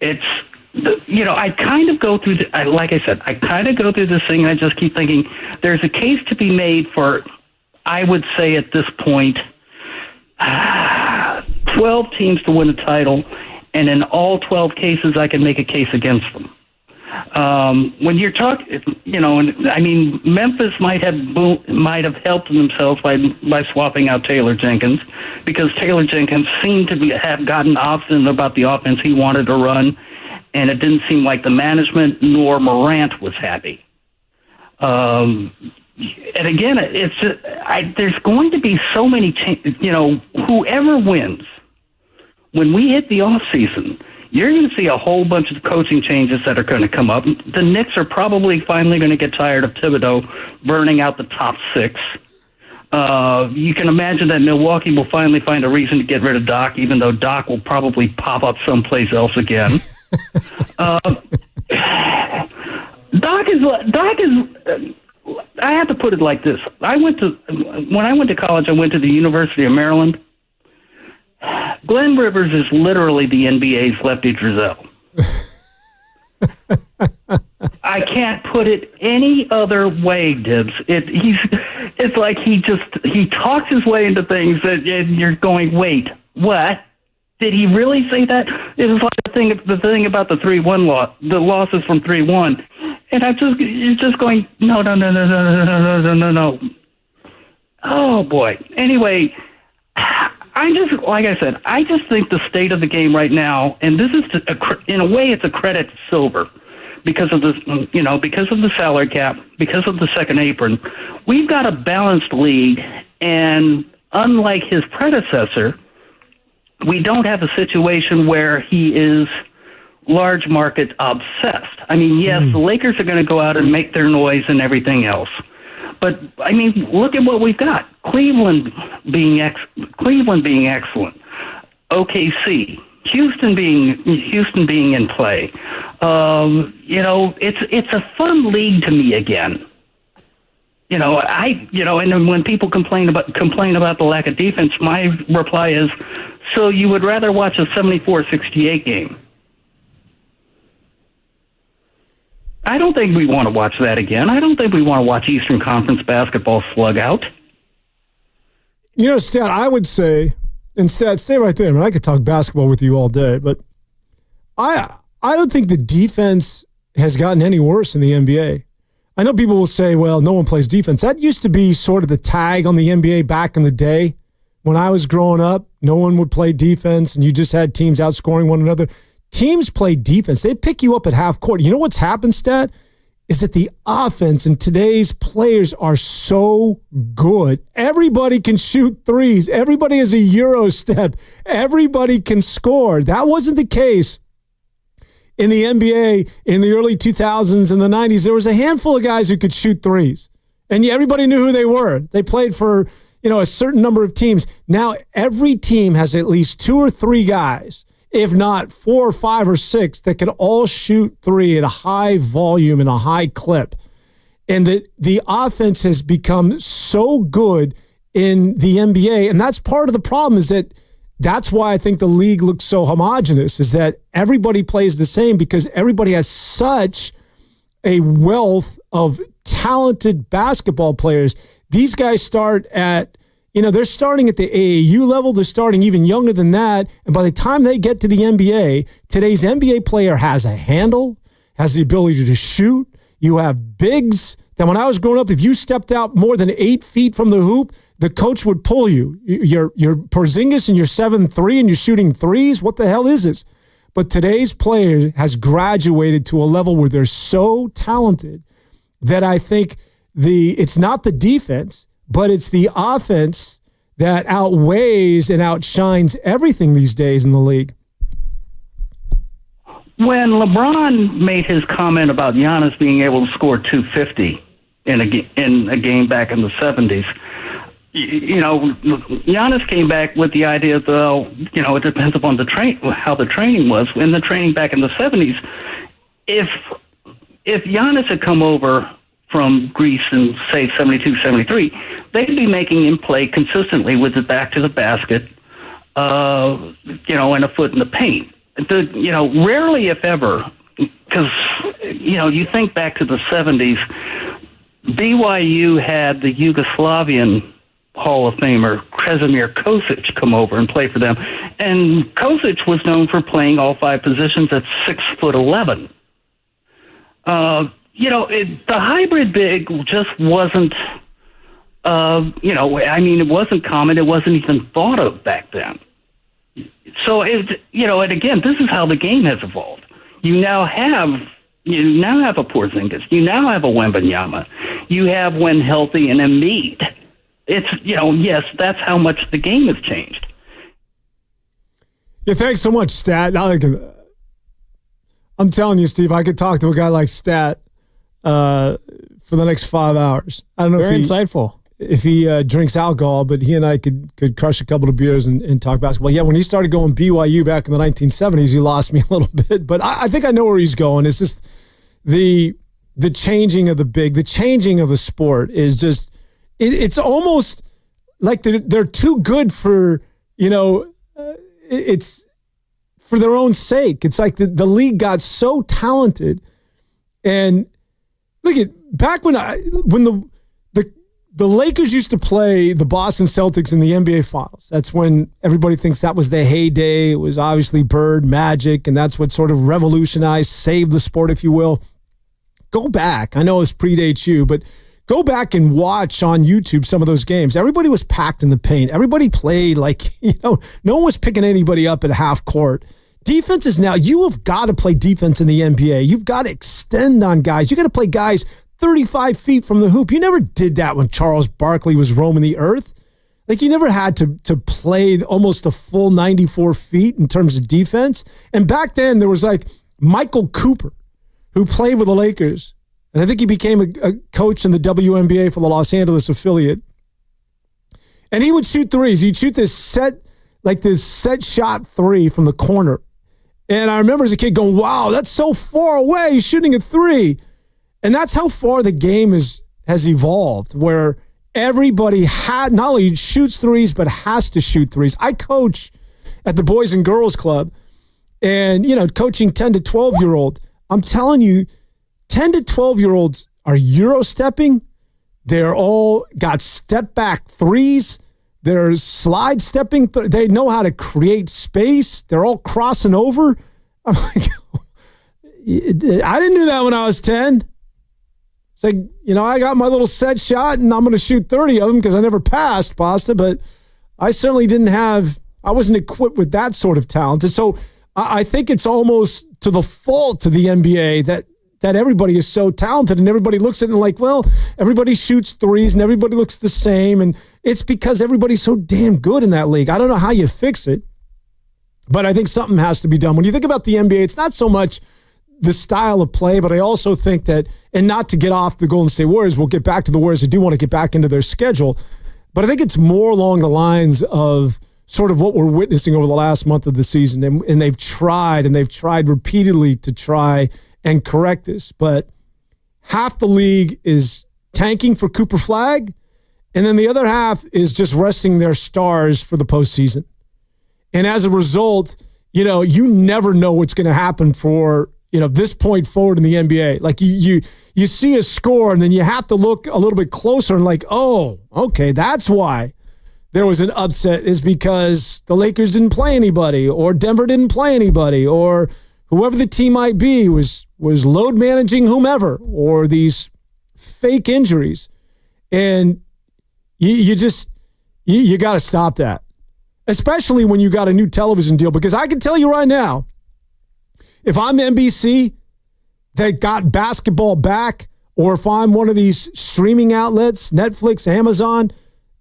Speaker 16: I kind of go through like I said, I kind of go through this thing, and I just keep thinking there's a case to be made for, I would say at this point, 12 teams to win a title, and in all 12 cases, I can make a case against them. When you're talking, Memphis might have helped themselves by swapping out Taylor Jenkins, because Taylor Jenkins seemed to have gotten obstinate about the offense he wanted to run, and it didn't seem like the management nor Morant was happy. And again, there's going to be so many whoever wins, when we hit the off season, you're going to see a whole bunch of coaching changes that are going to come up. The Knicks are probably finally going to get tired of Thibodeau burning out the top 6. You can imagine that Milwaukee will finally find a reason to get rid of Doc, even though Doc will probably pop up someplace else again. Doc is. I have to put it like this. When I went to college, I went to the University of Maryland. Glenn Rivers is literally the NBA's Lefty Drizel. I can't put it any other way, Dibs. It's like he talks his way into things that you're going, wait, what? Did he really say that? It was like the thing about the 3-1 loss, the losses from 3-1, and you're just going, no. Oh boy. Anyway, I just think the state of the game right now, and this is in a way, it's a credit to Silver, because of the salary cap, because of the second apron. We've got a balanced league, and unlike his predecessor, we don't have a situation where he is large market obsessed. Yes, the Lakers are going to go out and make their noise and everything else. But, look at what we've got. Cleveland being excellent. OKC. Houston being in play. It's a fun league to me again. And then when people complain about the lack of defense, my reply is, so you would rather watch a 74-68 game? I don't think we want to watch that again. I don't think we want to watch Eastern Conference basketball slug out.
Speaker 2: Stat, I would say, and Stat, stay right there. I could talk basketball with you all day, but I don't think the defense has gotten any worse in the NBA. I know people will say, well, no one plays defense. That used to be sort of the tag on the NBA back in the day. When I was growing up, no one would play defense, and you just had teams outscoring one another. Teams play defense. They pick you up at half court. You know what's happened, Stat? Is that the offense and today's players are so good. Everybody can shoot threes. Everybody has a Euro step. Everybody can score. That wasn't the case in the NBA in the early 2000s and the 90s. There was a handful of guys who could shoot threes, and everybody knew who they were. They played for a certain number of teams. Now every team has at least 2 or 3 guys, if not 4 or 5 or 6, that can all shoot 3 at a high volume and a high clip. And the offense has become so good in the NBA. And that's part of the problem, that's why I think the league looks so homogenous, is that everybody plays the same because everybody has such a wealth of talented basketball players. These guys start at, they're starting at the AAU level. They're starting even younger than that. And by the time they get to the NBA, today's NBA player has a handle, has the ability to shoot. You have bigs that when I was growing up, if you stepped out more than 8 feet from the hoop, the coach would pull you. You're Porzingis and you're 7'3" and you're shooting threes. What the hell is this? But today's player has graduated to a level where they're so talented that I think it's not the defense, but it's the offense that outweighs and outshines everything these days in the league.
Speaker 16: When LeBron made his comment about Giannis being able to score 250 in a game back in the 70s, Giannis came back with the idea that, it depends upon how the training was. In the training back in the 70s, if Giannis had come over from Greece in, say, 72, 73, they'd be making him play consistently with his back to the basket, and a foot in the paint. Rarely, if ever, because, you think back to the 70s, BYU had the Yugoslavian Hall of Famer Krešimir Kosic come over and play for them. And Kosic was known for playing all 5 positions at 6'11". The hybrid big just wasn't, it wasn't common. It wasn't even thought of back then. So, and again, this is how the game has evolved. You now have a Porzingis. You now have a Wembanyama. You have, when healthy, an Embiid. It's, yes, that's how much the game has changed.
Speaker 2: Yeah, thanks so much, Stat. I'm telling you, Steve, I could talk to a guy like Stat for the next 5 hours. I don't know
Speaker 17: Very insightful.
Speaker 2: If he drinks alcohol, but he and I could crush a couple of beers and talk basketball. Yeah, when he started going BYU back in the 1970s, he lost me a little bit. But I think I know where he's going. It's just the changing of the big, the changing of the sport is just, it's almost like they're too good for, it's for their own sake. It's like the league got so talented. And look at back when the Lakers used to play the Boston Celtics in the NBA Finals. That's when everybody thinks that was the heyday. It was obviously Bird, Magic, and that's what sort of revolutionized, saved the sport, if you will. Go back. I know it predates you, but go back and watch on YouTube some of those games. Everybody was packed in the paint. Everybody played like, no one was picking anybody up at half court. Defense is now, you have got to play defense in the NBA. You've got to extend on guys. You got to play guys 35 feet from the hoop. You never did that when Charles Barkley was roaming the earth. Like, you never had to play almost a full 94 feet in terms of defense. And back then, there was like Michael Cooper, who played with the Lakers. And I think he became a coach in the WNBA for the Los Angeles affiliate. And he would shoot threes. He'd shoot this set shot three from the corner. And I remember as a kid going, wow, that's so far away. He's shooting a three. And that's how far the game has evolved, where everybody not only shoots threes, but has to shoot threes. I coach at the Boys and Girls Club, and, coaching 10 to 12-year-old. I'm telling you, 10 to 12-year-olds are Euro-stepping. They're all got step-back threes. They're slide-stepping. They know how to create space. They're all crossing over. I'm like, I didn't do that when I was 10. It's like, I got my little set shot and I'm going to shoot 30 of them because I never passed, Pasta, but I certainly I wasn't equipped with that sort of talent. And so I think it's almost to the fault to the NBA that everybody is so talented and everybody looks at it and like, well, everybody shoots threes and everybody looks the same. And it's because everybody's so damn good in that league. I don't know how you fix it, but I think something has to be done. When you think about the NBA, it's not so much the style of play, but I also think that, and not to get off the Golden State Warriors, we'll get back to the Warriors. I do want to get back into their schedule, but I think it's more along the lines of sort of what we're witnessing over the last month of the season. And they've tried repeatedly to try and correct this, but half the league is tanking for Cooper Flag, and then the other half is just resting their stars for the postseason. And as a result, you never know what's going to happen for this point forward in the NBA. Like you see a score and then you have to look a little bit closer and like, oh, okay, that's why there was an upset, is because the Lakers didn't play anybody, or Denver didn't play anybody, or whoever the team might be was load managing whomever, or these fake injuries. And you got to stop that, especially when you got a new television deal, because I can tell you right now, if I'm NBC that got basketball back, or if I'm one of these streaming outlets, Netflix, Amazon,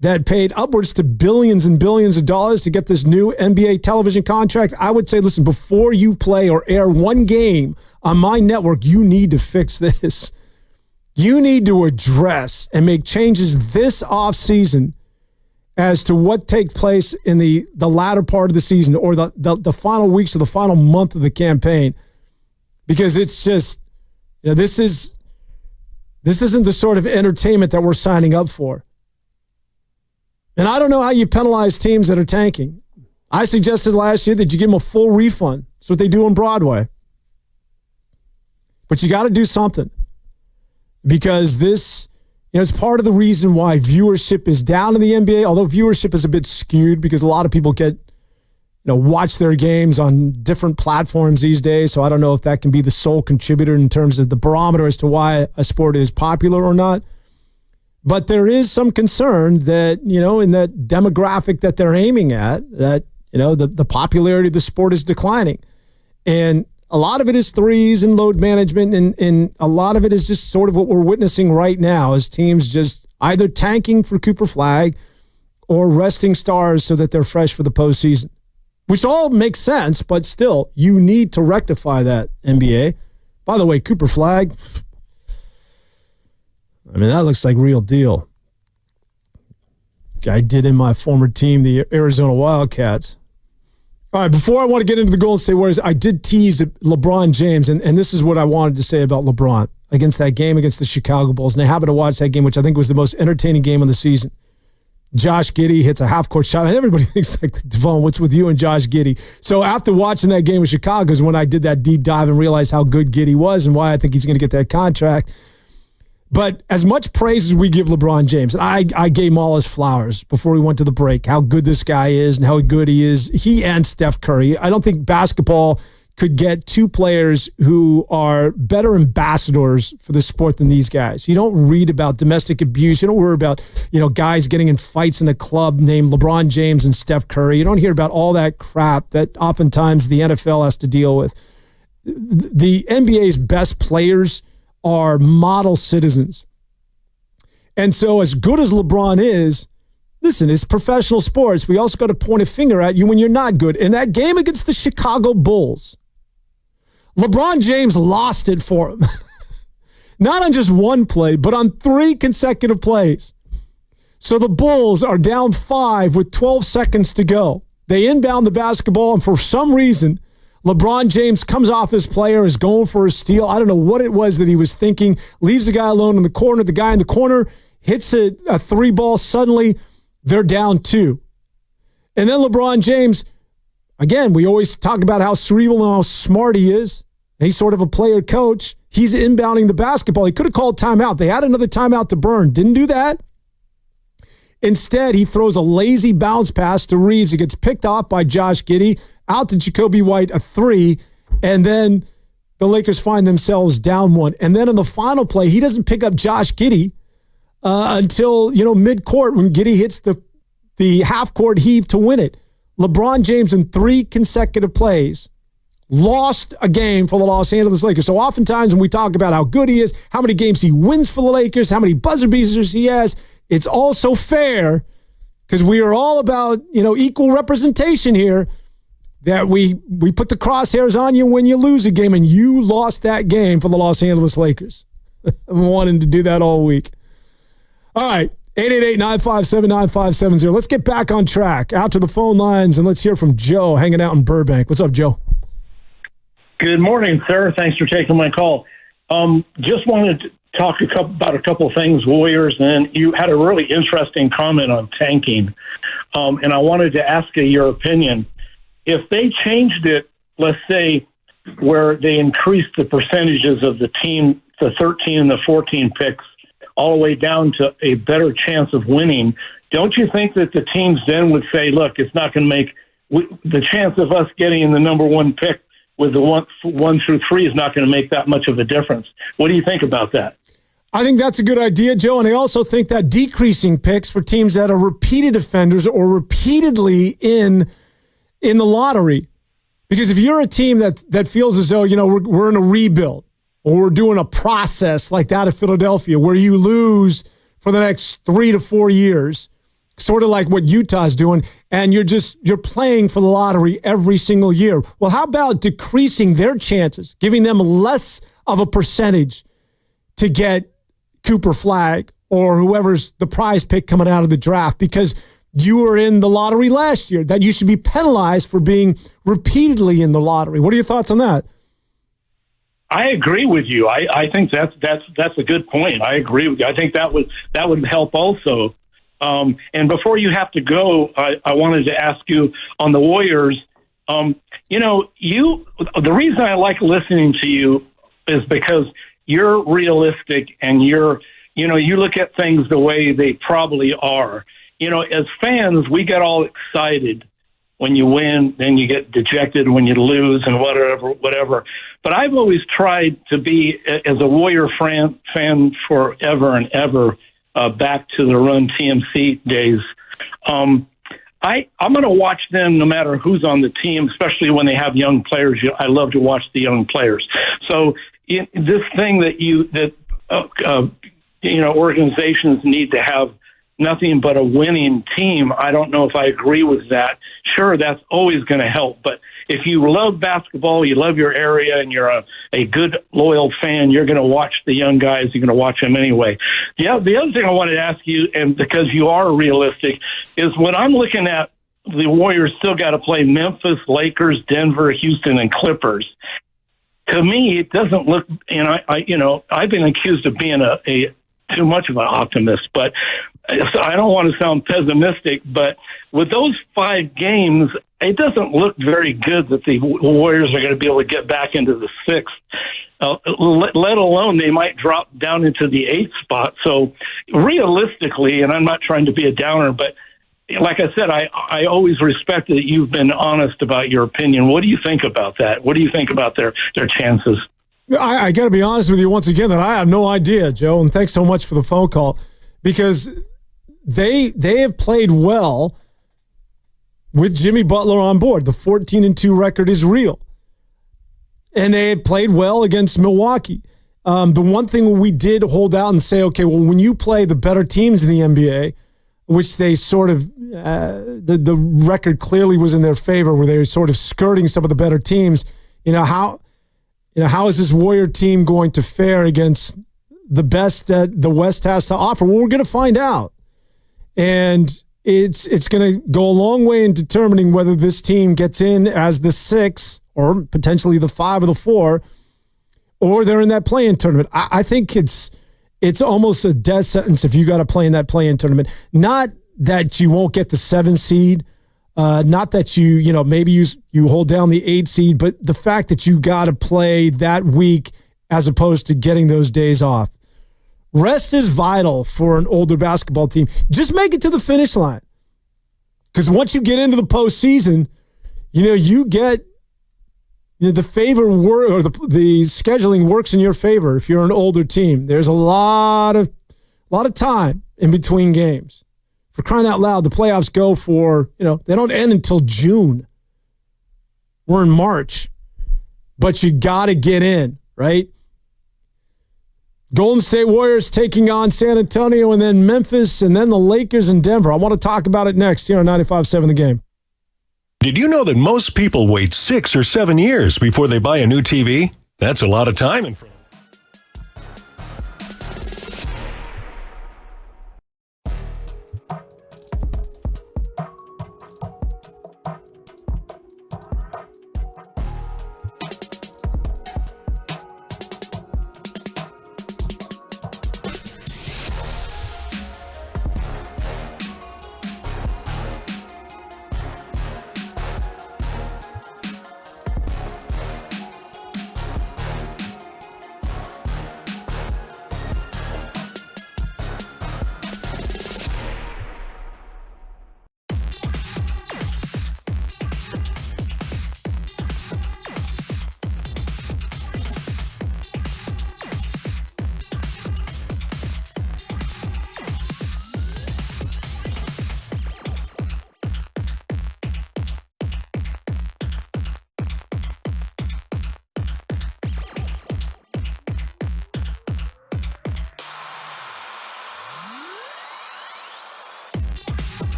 Speaker 2: that paid upwards to billions and billions of dollars to get this new NBA television contract, I would say, listen, before you play or air one game on my network, you need to fix this. You need to address and make changes this offseason as to what takes place in the latter part of the season or the final weeks or the final month of the campaign. Because it's just, this isn't the sort of entertainment that we're signing up for. And I don't know how you penalize teams that are tanking. I suggested last year that you give them a full refund. That's what they do on Broadway. But you got to do something. Because this, it's part of the reason why viewership is down in the NBA, although viewership is a bit skewed because a lot of people watch their games on different platforms these days. So I don't know if that can be the sole contributor in terms of the barometer as to why a sport is popular or not. But there is some concern that, in that demographic that they're aiming at, that, the popularity of the sport is declining. And a lot of it is threes and load management, and a lot of it is just sort of what we're witnessing right now as teams just either tanking for Cooper Flag or resting stars so that they're fresh for the postseason, which all makes sense, but still, you need to rectify that, NBA. By the way, Cooper Flag, that looks like real deal. I did in my former team, the Arizona Wildcats. All right, before I want to get into the Golden State Warriors, I did tease LeBron James, and this is what I wanted to say about LeBron against that game against the Chicago Bulls. And I happened to watch that game, which I think was the most entertaining game of the season. Josh Giddey hits a half-court shot. And everybody thinks, like, Devon, what's with you and Josh Giddey? So after watching that game with Chicago is when I did that deep dive and realized how good Giddey was and why I think he's going to get that contract. But as much praise as we give LeBron James, and I gave him all his flowers before we went to the break, how good this guy is and how good he is, he and Steph Curry. I don't think basketball could get two players who are better ambassadors for the sport than these guys. You don't read about domestic abuse. You don't worry about, guys getting in fights in a club named LeBron James and Steph Curry. You don't hear about all that crap that oftentimes the NFL has to deal with. The NBA's best players are model citizens. And so as good as LeBron is, listen, it's professional sports. We also got to point a finger at you when you're not good. In that game against the Chicago Bulls, LeBron James lost it for him. Not on just one play, but on 3 consecutive plays. So the Bulls are down 5 with 12 seconds to go. They inbound the basketball, and for some reason, LeBron James comes off his player, is going for a steal. I don't know what it was that he was thinking. Leaves the guy alone in the corner. The guy in the corner hits a 3-ball. Suddenly, they're down 2. And then LeBron James, again, we always talk about how cerebral and how smart he is. And he's sort of a player coach. He's inbounding the basketball. He could have called timeout. They had another timeout to burn. Didn't do that. Instead, he throws a lazy bounce pass to Reeves. It gets picked off by Josh Giddey. Out to Jacoby White, a 3, and then the Lakers find themselves down 1. And then in the final play, he doesn't pick up Josh Giddey until, mid-court when Giddey hits the half-court heave to win it. LeBron James in 3 consecutive plays lost a game for the Los Angeles Lakers. So oftentimes when we talk about how good he is, how many games he wins for the Lakers, how many buzzer beaters he has, it's also fair because we are all about, equal representation here. That we put the crosshairs on you when you lose a game, and you lost that game for the Los Angeles Lakers. I've been wanting to do that all week. All right, 888-957-9570. Let's get back on track. Out to the phone lines, and let's hear from Joe hanging out in Burbank. What's up, Joe?
Speaker 6: Good morning, sir. Thanks for taking my call. Just wanted to talk about a couple of things, Warriors, and you had a really interesting comment on tanking, and I wanted to ask you your opinion. If they changed it, let's say, where they increased the percentages of the team, the 13 and the 14 picks, all the way down to a better chance of winning, don't you think that the teams then would say, look, it's not going to make the chance of us getting the number 1 pick with the 1 through 3 is not going to make that much of a difference? What do you think about that?
Speaker 2: I think that's a good idea, Joe, and I also think that decreasing picks for teams that are repeated offenders or repeatedly in the lottery. Because if you're a team that feels as though, we're in a rebuild or we're doing a process like that of Philadelphia where you lose for the next 3 to 4 years sort of like what Utah's doing, and you're playing for the lottery every single year. Well, how about decreasing their chances, giving them less of a percentage to get Cooper Flagg or whoever's the prize pick coming out of the draft because you were in the lottery last year, that you should be penalized for being repeatedly in the lottery. What are your thoughts on that?
Speaker 17: I agree with you. I think that's a good point. I agree with you. I think that would help also. And before you have to go, I wanted to ask you on the Warriors. The reason I like listening to you is because you're realistic and you look at things the way they probably are. As fans, we get all excited when you win, then you get dejected when you lose and whatever. But I've always tried to be, as a Warrior fan forever and ever, back to the Run TMC days. I'm going to watch them no matter who's on the team, especially when they have young players. I love to watch the young players. So this thing that organizations need to have nothing but a winning team, I don't know if I agree with that. Sure, that's always going to help. But if you love basketball, you love your area, and you're a good, loyal fan, you're going to watch the young guys. You're going to watch them anyway. The other thing I wanted to ask you, and because you are realistic, is when I'm looking at the Warriors still got to play Memphis, Lakers, Denver, Houston, and Clippers. To me, it doesn't look, and I've been accused of being a too much of an optimist, but I don't want to sound pessimistic, but with those 5 games, it doesn't look very good that the Warriors are going to be able to get back into the 6th, let alone they might drop down into the 8th spot. So realistically, and I'm not trying to be a downer, but like I said, I always respect that you've been honest about your opinion. What do you think about that? What do you think about their chances?
Speaker 2: I got to be honest with you once again that I have no idea, Joe, and thanks so much for the phone call, because they have played well with Jimmy Butler on board. The 14-2 record is real. And they had played well against Milwaukee. The one thing we did hold out and say, okay, well, when you play the better teams in the NBA, which they sort of, the record clearly was in their favor, where they were sort of skirting some of the better teams, how is this Warrior team going to fare against the best that the West has to offer? Well, we're going to find out. And it's going to go a long way in determining whether this team gets in as the 6 or potentially the 5 or the 4, or they're in that play-in tournament. I think it's almost a death sentence if you got to play in that play-in tournament. Not that you won't get the 7 seed, not that maybe you hold down the 8 seed, but the fact that you got to play that week as opposed to getting those days off. Rest is vital for an older basketball team. Just make it to the finish line. Because once you get into the postseason, you get the favor or the scheduling works in your favor if you're an older team. There's a lot of time in between games. For crying out loud, the playoffs go for, they don't end until June. We're in March. But you got to get in, right? Golden State Warriors taking on San Antonio, and then Memphis, and then the Lakers and Denver. I want to talk about it next here on 95.7 The Game.
Speaker 13: Did you know that most people wait 6 or 7 years before they buy a new TV? That's a lot of time in front.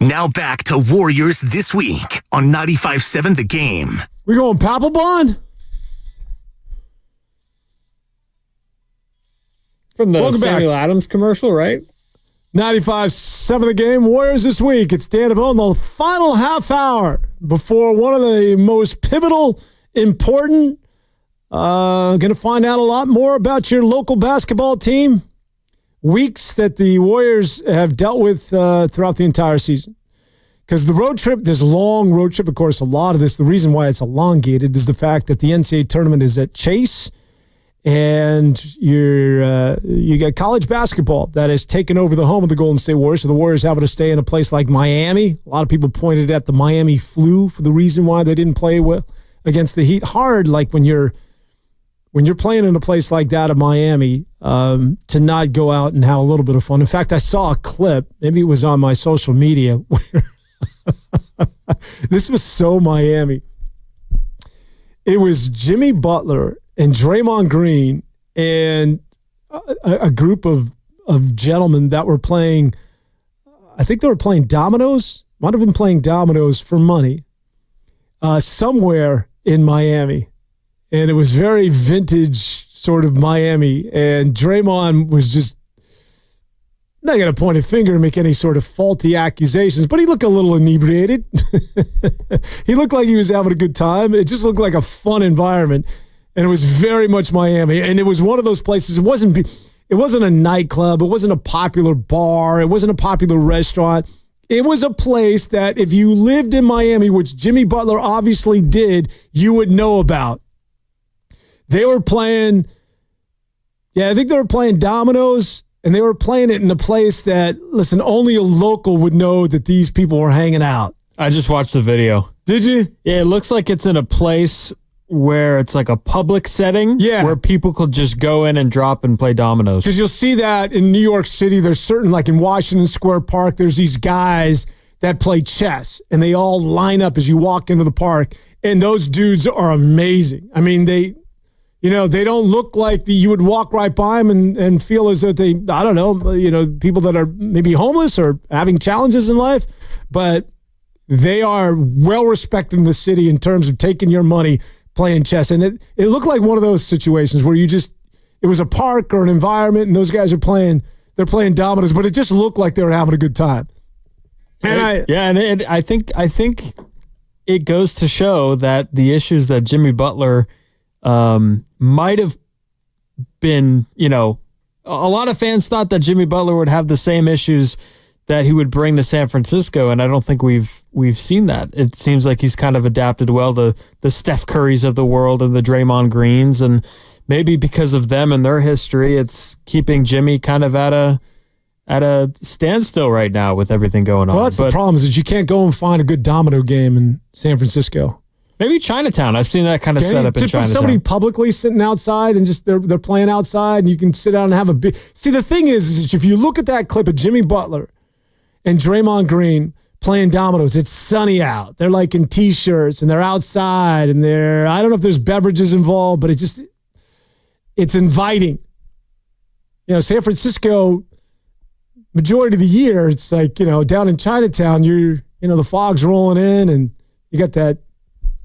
Speaker 3: Now back to Warriors This Week on 95.7 The Game.
Speaker 2: We going Papelbon?
Speaker 18: From the
Speaker 2: Welcome
Speaker 18: Samuel
Speaker 2: back.
Speaker 18: Adams commercial, right?
Speaker 2: 95.7 The Game. Warriors This Week. It's Dan Devone, the final half hour before one of the most pivotal, important, going to find out a lot more about your local basketball team. Weeks that the Warriors have dealt with throughout the entire season. Because the road trip, this long road trip, of course, a lot of this, the reason why it's elongated is the fact that the NCAA tournament is at Chase, and you got college basketball that has taken over the home of the Golden State Warriors, so the Warriors having to stay in a place like Miami. A lot of people pointed at the Miami flu for the reason why they didn't play well against the Heat. Hard, like when you're playing in a place like that of Miami, to not go out and have a little bit of fun. In fact, I saw a clip, maybe it was on my social media, where this was so Miami. It was Jimmy Butler and Draymond Green and a group of gentlemen that were playing, I think they were playing dominoes, might have been playing dominoes for money, somewhere in Miami. And it was very vintage sort of Miami. And Draymond was just not going to point a finger and make any sort of faulty accusations, but he looked a little inebriated. He looked like he was having a good time. It just looked like a fun environment. And it was very much Miami. And it was one of those places, it wasn't a nightclub. It wasn't a popular bar. It wasn't a popular restaurant. It was a place that if you lived in Miami, which Jimmy Butler obviously did, you would know about. They were playing, I think they were playing dominoes, and they were playing it in a place that, listen, only a local would know that these people were hanging out.
Speaker 18: I just watched the video.
Speaker 2: Did you?
Speaker 18: Yeah, it looks like it's in a place where it's like a public setting where people could just go in and drop and play dominoes.
Speaker 2: Because you'll see that in New York City. There's certain, like in Washington Square Park, there's these guys that play chess, and they all line up as you walk into the park, and those dudes are amazing. I mean, they don't look like you would walk right by them and feel as though they, I don't know, people that are maybe homeless or having challenges in life, but they are well respected in the city in terms of taking your money playing chess. And it looked like one of those situations where it was a park or an environment and those guys are playing dominoes, but it just looked like they were having a good time. And
Speaker 18: I think it goes to show that the issues that Jimmy Butler might have been, a lot of fans thought that Jimmy Butler would have the same issues that he would bring to San Francisco, and I don't think we've seen that. It seems like he's kind of adapted well to the Steph Currys of the world and the Draymond Greens, and maybe because of them and their history, it's keeping Jimmy kind of at a standstill right now with everything going on.
Speaker 2: Well, that's the problem is that you can't go and find a good domino game in San Francisco.
Speaker 18: Maybe Chinatown. I've seen that kind of setup in Chinatown.
Speaker 2: Somebody publicly sitting outside and just they're playing outside, and you can sit down and have a big. See, the thing is if you look at that clip of Jimmy Butler and Draymond Green playing dominoes, it's sunny out. They're like in T-shirts and they're outside and I don't know if there's beverages involved, but it's inviting. San Francisco, majority of the year, it's like, down in Chinatown, the fog's rolling in and you got that.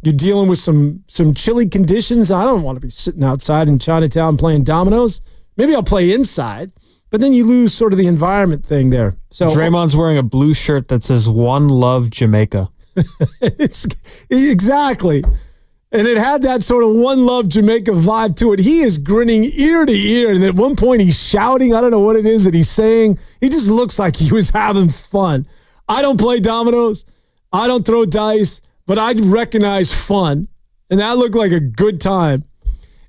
Speaker 2: You're dealing with some chilly conditions. I don't want to be sitting outside in Chinatown playing dominoes. Maybe I'll play inside, but then you lose sort of the environment thing there. So
Speaker 18: Draymond's wearing a blue shirt that says "One Love Jamaica."
Speaker 2: It's exactly, and it had that sort of "One Love Jamaica" vibe to it. He is grinning ear to ear, and at one point he's shouting. I don't know what it is that he's saying. He just looks like he was having fun. I don't play dominoes. I don't throw dice. But I'd recognize fun, and that looked like a good time.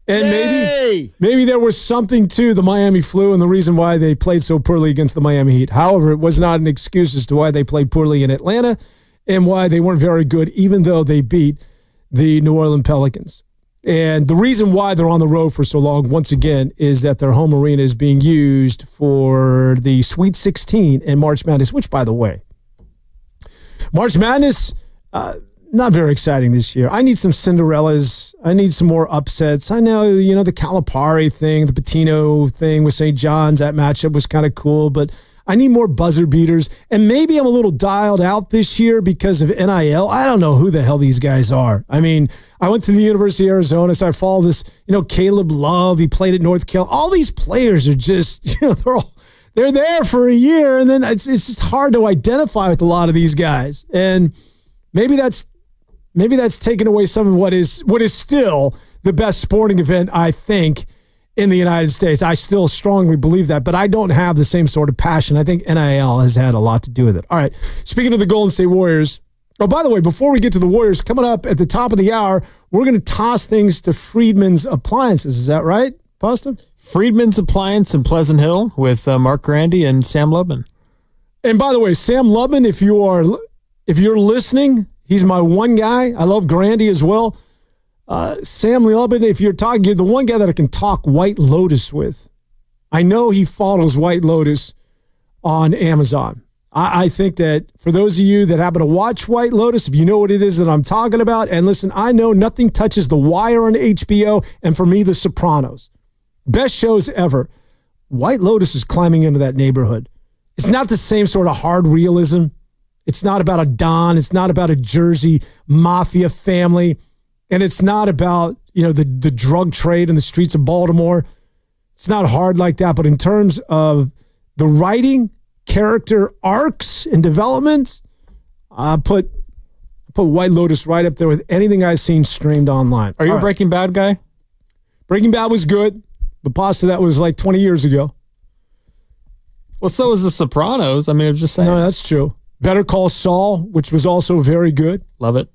Speaker 2: And maybe there was something to the Miami flu and the reason why they played so poorly against the Miami Heat. However, it was not an excuse as to why they played poorly in Atlanta and why they weren't very good, even though they beat the New Orleans Pelicans. And the reason why they're on the road for so long, once again, is that their home arena is being used for the Sweet 16 and March Madness, which, by the way, March Madness... not very exciting this year. I need some Cinderellas. I need some more upsets. I know, the Calipari thing, the Patino thing with St. John's, that matchup was kind of cool, but I need more buzzer beaters. And maybe I'm a little dialed out this year because of NIL. I don't know who the hell these guys are. I mean, I went to the University of Arizona, so I follow this, Caleb Love. He played at North Carolina. All these players are just, they're there for a year, and then it's just hard to identify with a lot of these guys. And maybe that's taken away some of what is still the best sporting event, I think, in the United States. I still strongly believe that, but I don't have the same sort of passion. I think NIL has had a lot to do with it. All right, speaking of the Golden State Warriors, oh, by the way, before we get to the Warriors, coming up at the top of the hour, we're going to toss things to Friedmans Appliances. Is that right, Pasta?
Speaker 18: Friedmans Appliance in Pleasant Hill with Mark Grandy and Sam Lubman.
Speaker 2: And by the way, Sam Lubman, if you're listening, he's my one guy. I love Grandy as well. Sam Lubman, if you're talking, you're the one guy that I can talk White Lotus with. I know he follows White Lotus on Amazon. I think that for those of you that happen to watch White Lotus, if you know what it is that I'm talking about, and listen, I know nothing touches The Wire on HBO, and for me, The Sopranos. Best shows ever. White Lotus is climbing into that neighborhood. It's not the same sort of hard realism. It's not about a Don. It's not about a Jersey mafia family. And it's not about, the drug trade in the streets of Baltimore. It's not hard like that. But in terms of the writing, character arcs, and development, I put White Lotus right up there with anything I've seen streamed online.
Speaker 18: Are you a Breaking Bad guy?
Speaker 2: Breaking Bad was good. The pasta that was like 20 years ago.
Speaker 18: Well, so was The Sopranos. I mean, I'm just saying.
Speaker 2: No, that's true. Better Call Saul, which was also very good.
Speaker 18: Love it.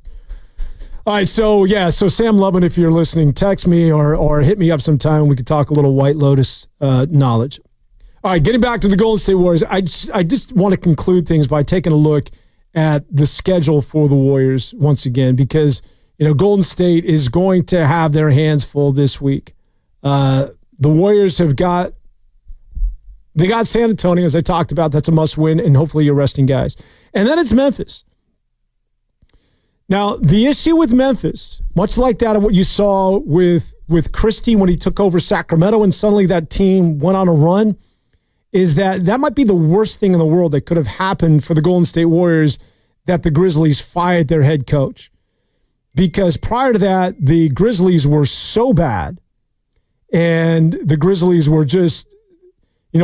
Speaker 2: All right, so Sam Lubman, if you're listening, text me or hit me up sometime and we could talk a little White Lotus knowledge. All right, getting back to the Golden State Warriors, I just want to conclude things by taking a look at the schedule for the Warriors once again, because Golden State is going to have their hands full this week. The Warriors got San Antonio, as I talked about. That's a must-win, and hopefully you're resting guys. And then it's Memphis. Now, the issue with Memphis, much like that of what you saw with Christie when he took over Sacramento and suddenly that team went on a run, is that might be the worst thing in the world that could have happened for the Golden State Warriors, that the Grizzlies fired their head coach. Because prior to that, the Grizzlies were so bad, and the Grizzlies were just,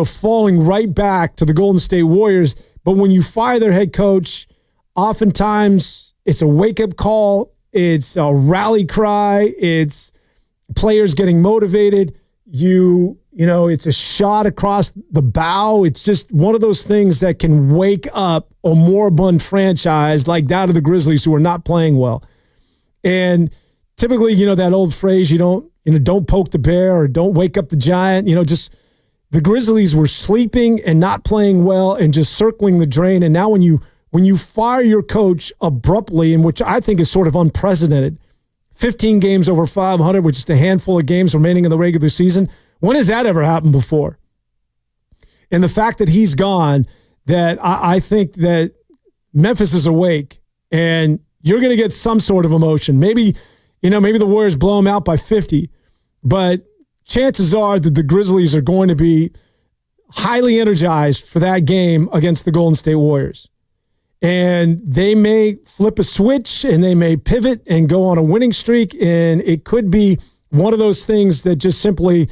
Speaker 2: falling right back to the Golden State Warriors. But when you fire their head coach, oftentimes it's a wake-up call. It's a rally cry. It's players getting motivated. It's a shot across the bow. It's just one of those things that can wake up a moribund franchise like that of the Grizzlies, who are not playing well. And typically, that old phrase, don't poke the bear or don't wake up the giant. Just the Grizzlies were sleeping and not playing well and just circling the drain. And now when you fire your coach abruptly, in which I think is sort of unprecedented, 15 games over 500 with just a handful of games remaining in the regular season, when has that ever happened before? And the fact that he's gone, that I think that Memphis is awake and you're going to get some sort of emotion. Maybe the Warriors blow them out by 50, but chances are that the Grizzlies are going to be highly energized for that game against the Golden State Warriors. And they may flip a switch and they may pivot and go on a winning streak. And it could be one of those things that just simply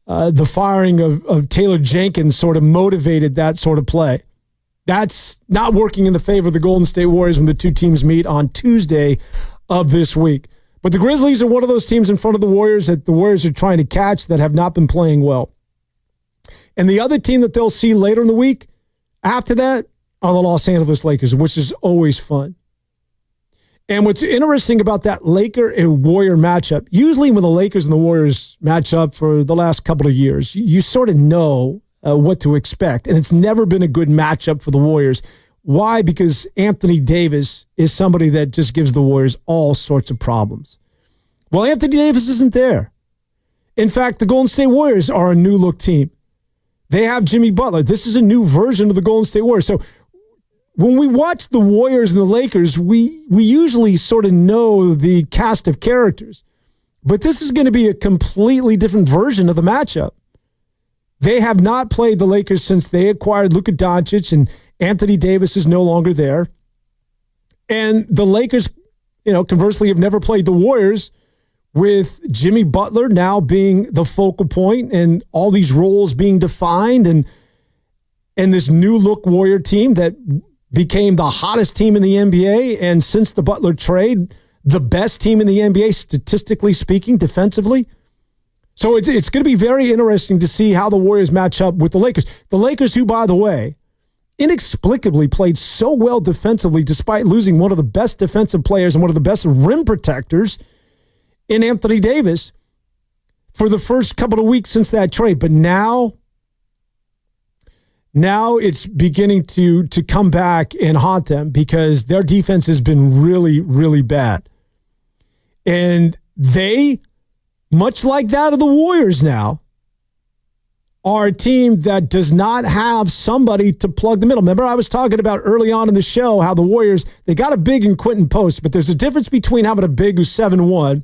Speaker 2: the firing of Taylor Jenkins sort of motivated that sort of play. That's not working in the favor of the Golden State Warriors when the two teams meet on Tuesday of this week. But the Grizzlies are one of those teams in front of the Warriors that the Warriors are trying to catch that have not been playing well. And the other team that they'll see later in the week after that are the Los Angeles Lakers, which is always fun. And what's interesting about that Laker and Warrior matchup, usually when the Lakers and the Warriors match up for the last couple of years, you sort of know what to expect. And it's never been a good matchup for the Warriors. Why? Because Anthony Davis is somebody that just gives the Warriors all sorts of problems. Well, Anthony Davis isn't there. In fact, the Golden State Warriors are a new look team. They have Jimmy Butler. This is a new version of the Golden State Warriors. So when we watch the Warriors and the Lakers, we usually sort of know the cast of characters. But this is going to be a completely different version of the matchup. They have not played the Lakers since they acquired Luka Doncic, and Anthony Davis is no longer there. And the Lakers, conversely, have never played the Warriors, with Jimmy Butler now being the focal point and all these roles being defined, and this new look Warrior team that became the hottest team in the NBA, and since the Butler trade, the best team in the NBA, statistically speaking, defensively. So it's going to be very interesting to see how the Warriors match up with the Lakers. The Lakers, who, by the way, inexplicably played so well defensively despite losing one of the best defensive players and one of the best rim protectors in Anthony Davis for the first couple of weeks since that trade. But now it's beginning to come back and haunt them because their defense has been really, really bad. And they, much like that of the Warriors now, are a team that does not have somebody to plug the middle. Remember, I was talking about early on in the show how the Warriors, they got a big in Quentin Post, but there's a difference between having a big who's 7'1"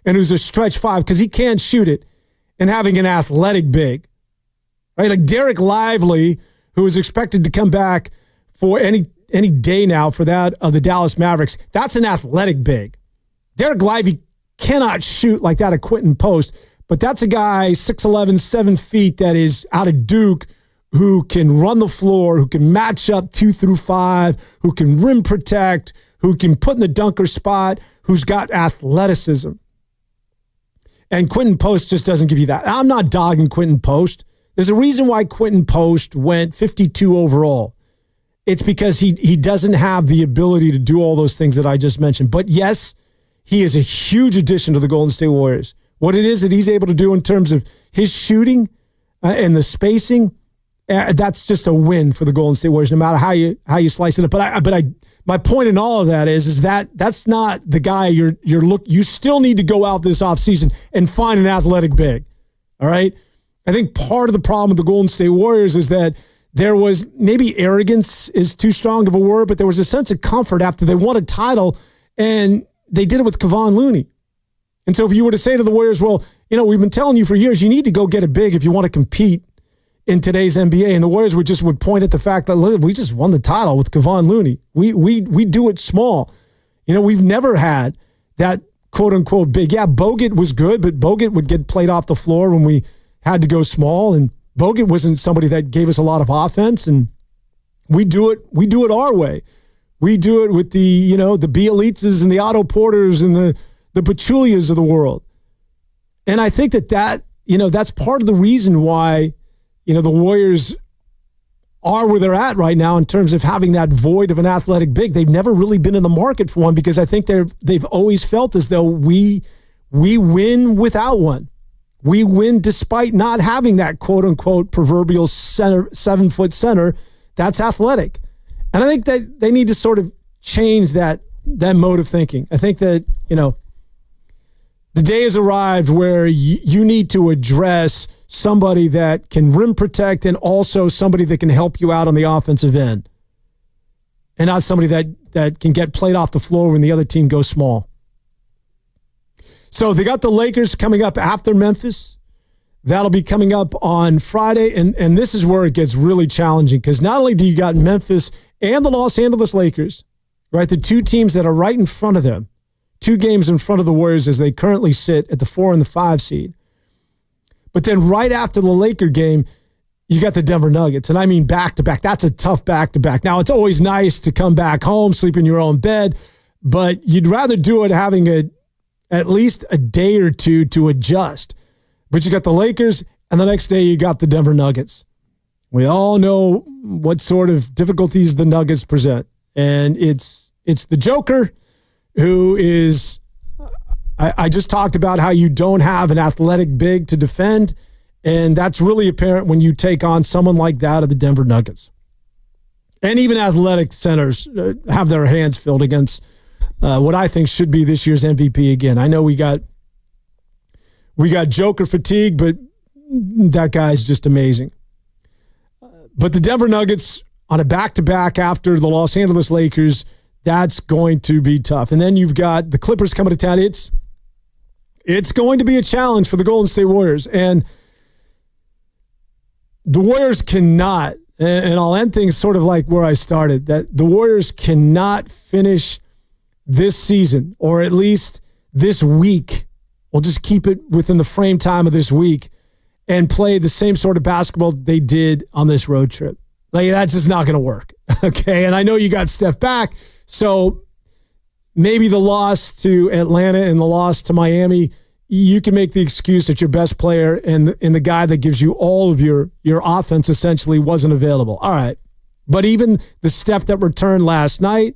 Speaker 2: and who's a stretch 5 because he can't shoot it, and having an athletic big. Right? Like Derek Lively, who is expected to come back for any day now for that of the Dallas Mavericks. That's an athletic big. Derek Lively cannot shoot like that at Quentin Post, but that's a guy 6'11", 7 feet that is out of Duke, who can run the floor, who can match up 2 through 5, who can rim protect, who can put in the dunker spot, who's got athleticism. And Quentin Post just doesn't give you that. I'm not dogging Quentin Post. There's a reason why Quentin Post went 52 overall. It's because he doesn't have the ability to do all those things that I just mentioned. But yes, he is a huge addition to the Golden State Warriors. What it is that he's able to do in terms of his shooting and the spacing, that's just a win for the Golden State Warriors, no matter how you slice it up. But my point in all of that is that that's not the guy you still need to go out this offseason and find an athletic big. All right? I think part of the problem with the Golden State Warriors is that there was, maybe arrogance is too strong of a word, but there was a sense of comfort after they won a title, and they did it with Kevon Looney. And so if you were to say to the Warriors, well, we've been telling you for years, you need to go get a big if you want to compete in today's NBA. And the Warriors would point at the fact that, look, we just won the title with Kevon Looney. We do it small. We've never had that quote unquote big. Yeah, Bogut was good, but Bogut would get played off the floor when we had to go small, and Bogut wasn't somebody that gave us a lot of offense, and we do it our way. We do it with the Bielitsas and the Otto Porters and the Pachulias of the world. And I think that's part of the reason why, the Warriors are where they're at right now in terms of having that void of an athletic big. They've never really been in the market for one because I think they've always felt as though we win without one. We win despite not having that quote-unquote proverbial 7-foot center that's athletic. And I think that they need to sort of change that mode of thinking. I think that, the day has arrived where you need to address somebody that can rim protect and also somebody that can help you out on the offensive end. And not somebody that can get played off the floor when the other team goes small. So they got the Lakers coming up after Memphis. That'll be coming up on Friday. And this is where it gets really challenging because not only do you got Memphis and the Los Angeles Lakers, right, the two teams that are right in front of them, 2 games in front of the Warriors as they currently sit at the 4 and the 5 seed. But then right after the Laker game, you got the Denver Nuggets. And I mean back-to-back. That's a tough back-to-back. Now, it's always nice to come back home, sleep in your own bed, but you'd rather do it having at least a day or two to adjust. But you got the Lakers, and the next day you got the Denver Nuggets. We all know what sort of difficulties the Nuggets present. And it's the Joker who is, I just talked about how you don't have an athletic big to defend, and that's really apparent when you take on someone like that of the Denver Nuggets. And even athletic centers have their hands filled against what I think should be this year's MVP again. I know we got Joker fatigue, but that guy's just amazing. But the Denver Nuggets on a back-to-back after the Los Angeles Lakers, that's going to be tough. And then you've got the Clippers coming to town. It's going to be a challenge for the Golden State Warriors. And the Warriors cannot, and I'll end things sort of like where I started, that the Warriors cannot finish this season, or at least this week. We'll just keep it within the frame time of this week and play the same sort of basketball they did on this road trip. Like, that's just not going to work. Okay. And I know you got Steph back. So maybe the loss to Atlanta and the loss to Miami, you can make the excuse that your best player and the guy that gives you all of your offense essentially wasn't available. All right. But even the Steph that returned last night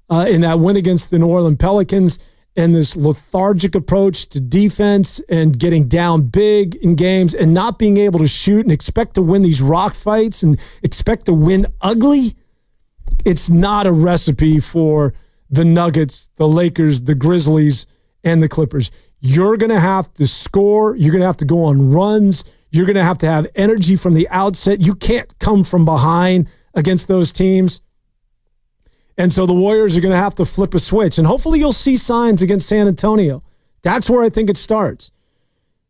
Speaker 2: in that win against the New Orleans Pelicans, and this lethargic approach to defense and getting down big in games and not being able to shoot and expect to win these rock fights and expect to win ugly, it's not a recipe for the Nuggets, the Lakers, the Grizzlies, and the Clippers. You're going to have to score. You're going to have to go on runs. You're going to have energy from the outset. You can't come from behind against those teams. And so the Warriors are going to have to flip a switch. And hopefully you'll see signs against San Antonio. That's where I think it starts.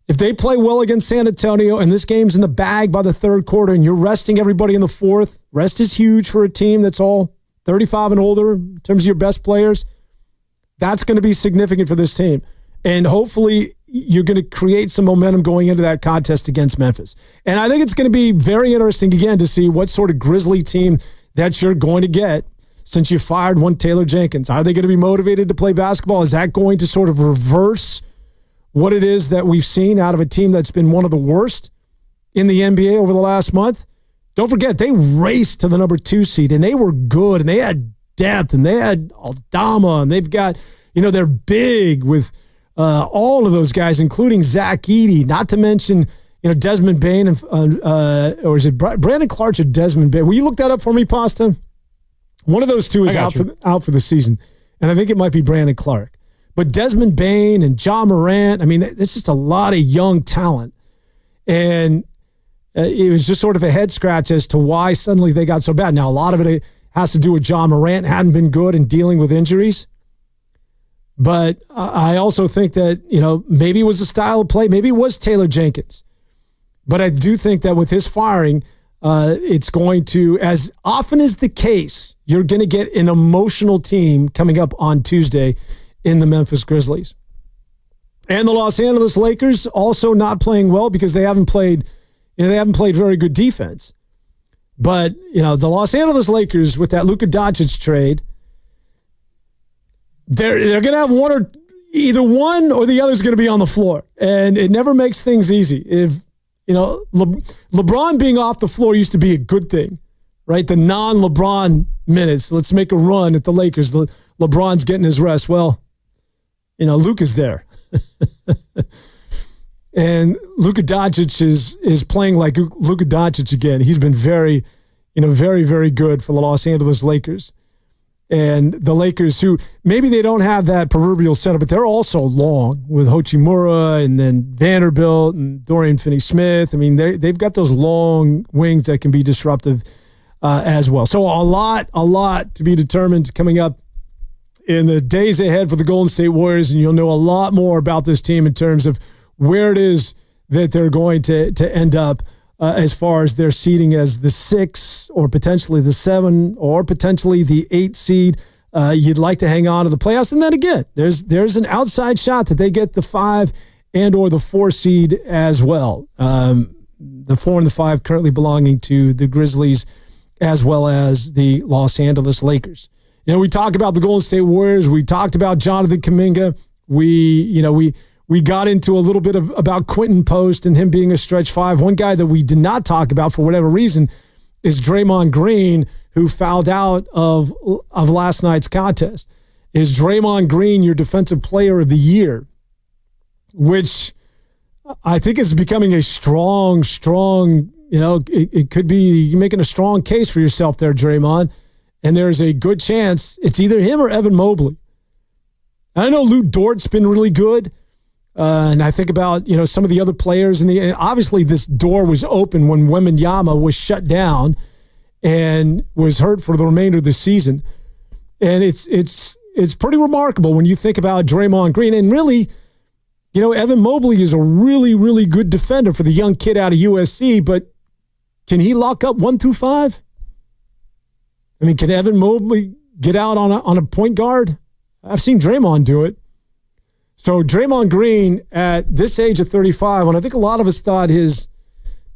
Speaker 2: If they play well against San Antonio and this game's in the bag by the third quarter and you're resting everybody in the fourth, rest is huge for a team that's all 35 and older in terms of your best players. That's going to be significant for this team. And hopefully you're going to create some momentum going into that contest against Memphis. And I think it's going to be very interesting, again, to see what sort of Grizzly team that you're going to get since you fired one Taylor Jenkins. Are they going to be motivated to play basketball? Is that going to sort of reverse what it is that we've seen out of a team that's been one of the worst in the NBA over the last month? Don't forget, they raced to the number 2 seed, and they were good, and they had depth, and they had Aldama, and they've got, they're big with all of those guys, including Zach Edey, not to mention, Desmond Bain, or is it Brandon Clark or Desmond Bain? Will you look that up for me, Pasta? One of those two is out for the season, and I think it might be Brandon Clark. But Desmond Bain and John Morant, there's just a lot of young talent. And it was just sort of a head scratch as to why suddenly they got so bad. Now, a lot of it has to do with John Morant hadn't been good in dealing with injuries. But I also think that, maybe it was the style of play. Maybe it was Taylor Jenkins. But I do think that with his firing, it's going to, as often is the case, you're going to get an emotional team coming up on Tuesday in the Memphis Grizzlies. And the Los Angeles Lakers also not playing well because they haven't played very good defense. But, the Los Angeles Lakers with that Luka Doncic trade, they're going to have either one or the other is going to be on the floor. And it never makes things easy. If LeBron being off the floor used to be a good thing, right? The non-LeBron minutes. Let's make a run at the Lakers. LeBron's getting his rest. Well, Luka's there. And Luka Doncic is playing like Luka Doncic again. He's been very, very, very good for the Los Angeles Lakers. And the Lakers, who maybe they don't have that proverbial center, but they're also long with Hachimura and then Vanderbilt and Dorian Finney-Smith. They've got those long wings that can be disruptive as well. So a lot to be determined coming up in the days ahead for the Golden State Warriors, and you'll know a lot more about this team in terms of where it is that they're going to end up as far as their seeding as the 6 or potentially the 7 or potentially the 8 seed. You'd like to hang on to the playoffs. And then again, there's an outside shot that they get the 5 and or the 4 seed as well. The 4 and the 5 currently belonging to the Grizzlies as well as the Los Angeles Lakers. We talk about the Golden State Warriors. We talked about Jonathan Kuminga. We got into a little bit about Quentin Post and him being a stretch 5. One guy that we did not talk about for whatever reason is Draymond Green, who fouled out of last night's contest. Is Draymond Green your defensive player of the year? Which I think is becoming a strong, it could be you're making a strong case for yourself there, Draymond. And there's a good chance it's either him or Evan Mobley. I know Lou Dort's been really good. And I think about, some of the other players. And obviously this door was open when Wembanyama was shut down and was hurt for the remainder of the season. And it's pretty remarkable when you think about Draymond Green. And really, Evan Mobley is a really, really good defender for the young kid out of USC. But Can he lock up 1 through 5? I mean, can Evan Mobley get out on a point guard? I've seen Draymond do it. So Draymond Green at this age of 35, when I think a lot of us thought his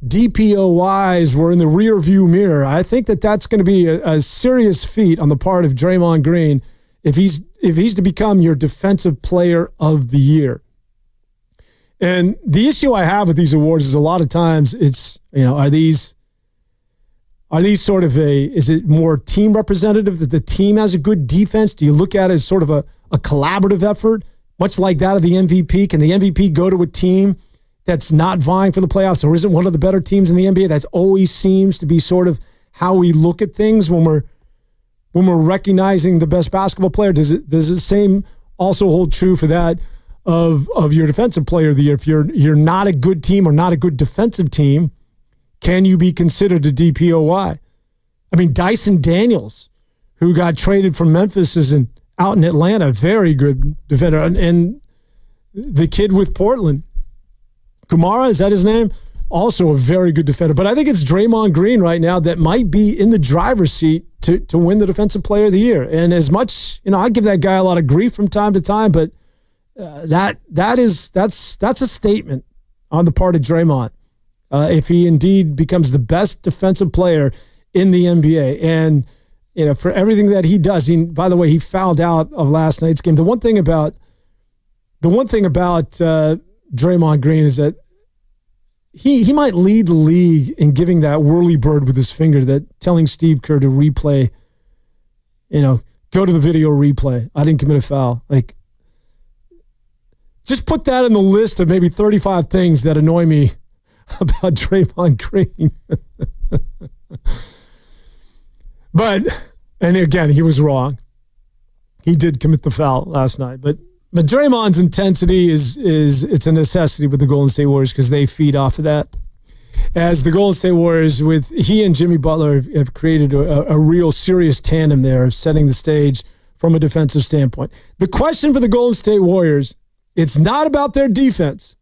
Speaker 2: DPOYs were in the rear view mirror, I think that's going to be a serious feat on the part of Draymond Green if he's to become your defensive player of the year. And the issue I have with these awards is a lot of times it's, are these sort of is it more team representative that the team has a good defense? Do you look at it as sort of a collaborative effort, much like that of the MVP? Can the MVP go to a team that's not vying for the playoffs or isn't one of the better teams in the NBA? That always seems to be sort of how we look at things when we're recognizing the best basketball player. Does the same also hold true for that of your defensive player of the year? If you're not a good team or not a good defensive team, can you be considered a DPOY? I mean, Dyson Daniels, who got traded from Memphis, is out in Atlanta, very good defender. And the kid with Portland, Kumara, is that his name? Also a very good defender. But I think it's Draymond Green right now that might be in the driver's seat to win the Defensive Player of the Year. And as much, I give that guy a lot of grief from time to time, but that's a statement on the part of Draymond. If he indeed becomes the best defensive player in the NBA. And, for everything that he does, by the way, he fouled out of last night's game. The one thing about Draymond Green is that he might lead the league in giving that whirly bird with his finger, that telling Steve Kerr to replay, go to the video replay. I didn't commit a foul. Like, just put that in the list of maybe 35 things that annoy me about Draymond Green. And again, he was wrong. He did commit the foul last night, but Draymond's intensity it's a necessity with the Golden State Warriors because they feed off of that. As the Golden State Warriors, with he and Jimmy Butler, have created a real serious tandem there of setting the stage from a defensive standpoint. The question for the Golden State Warriors, it's not about their defense,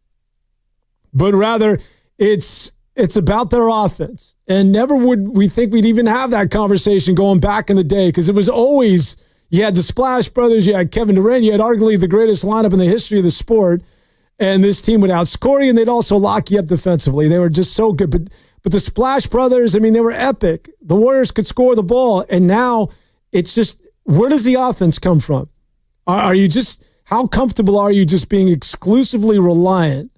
Speaker 2: but rather it's about their offense. And never would we think we'd even have that conversation going back in the day, because it was always, you had the Splash Brothers, you had Kevin Durant, you had arguably the greatest lineup in the history of the sport, and this team would outscore you, and they'd also lock you up defensively. They were just so good. But the Splash Brothers, I mean, they were epic. The Warriors could score the ball, and now it's just, where does the offense come from? How comfortable are you just being exclusively reliant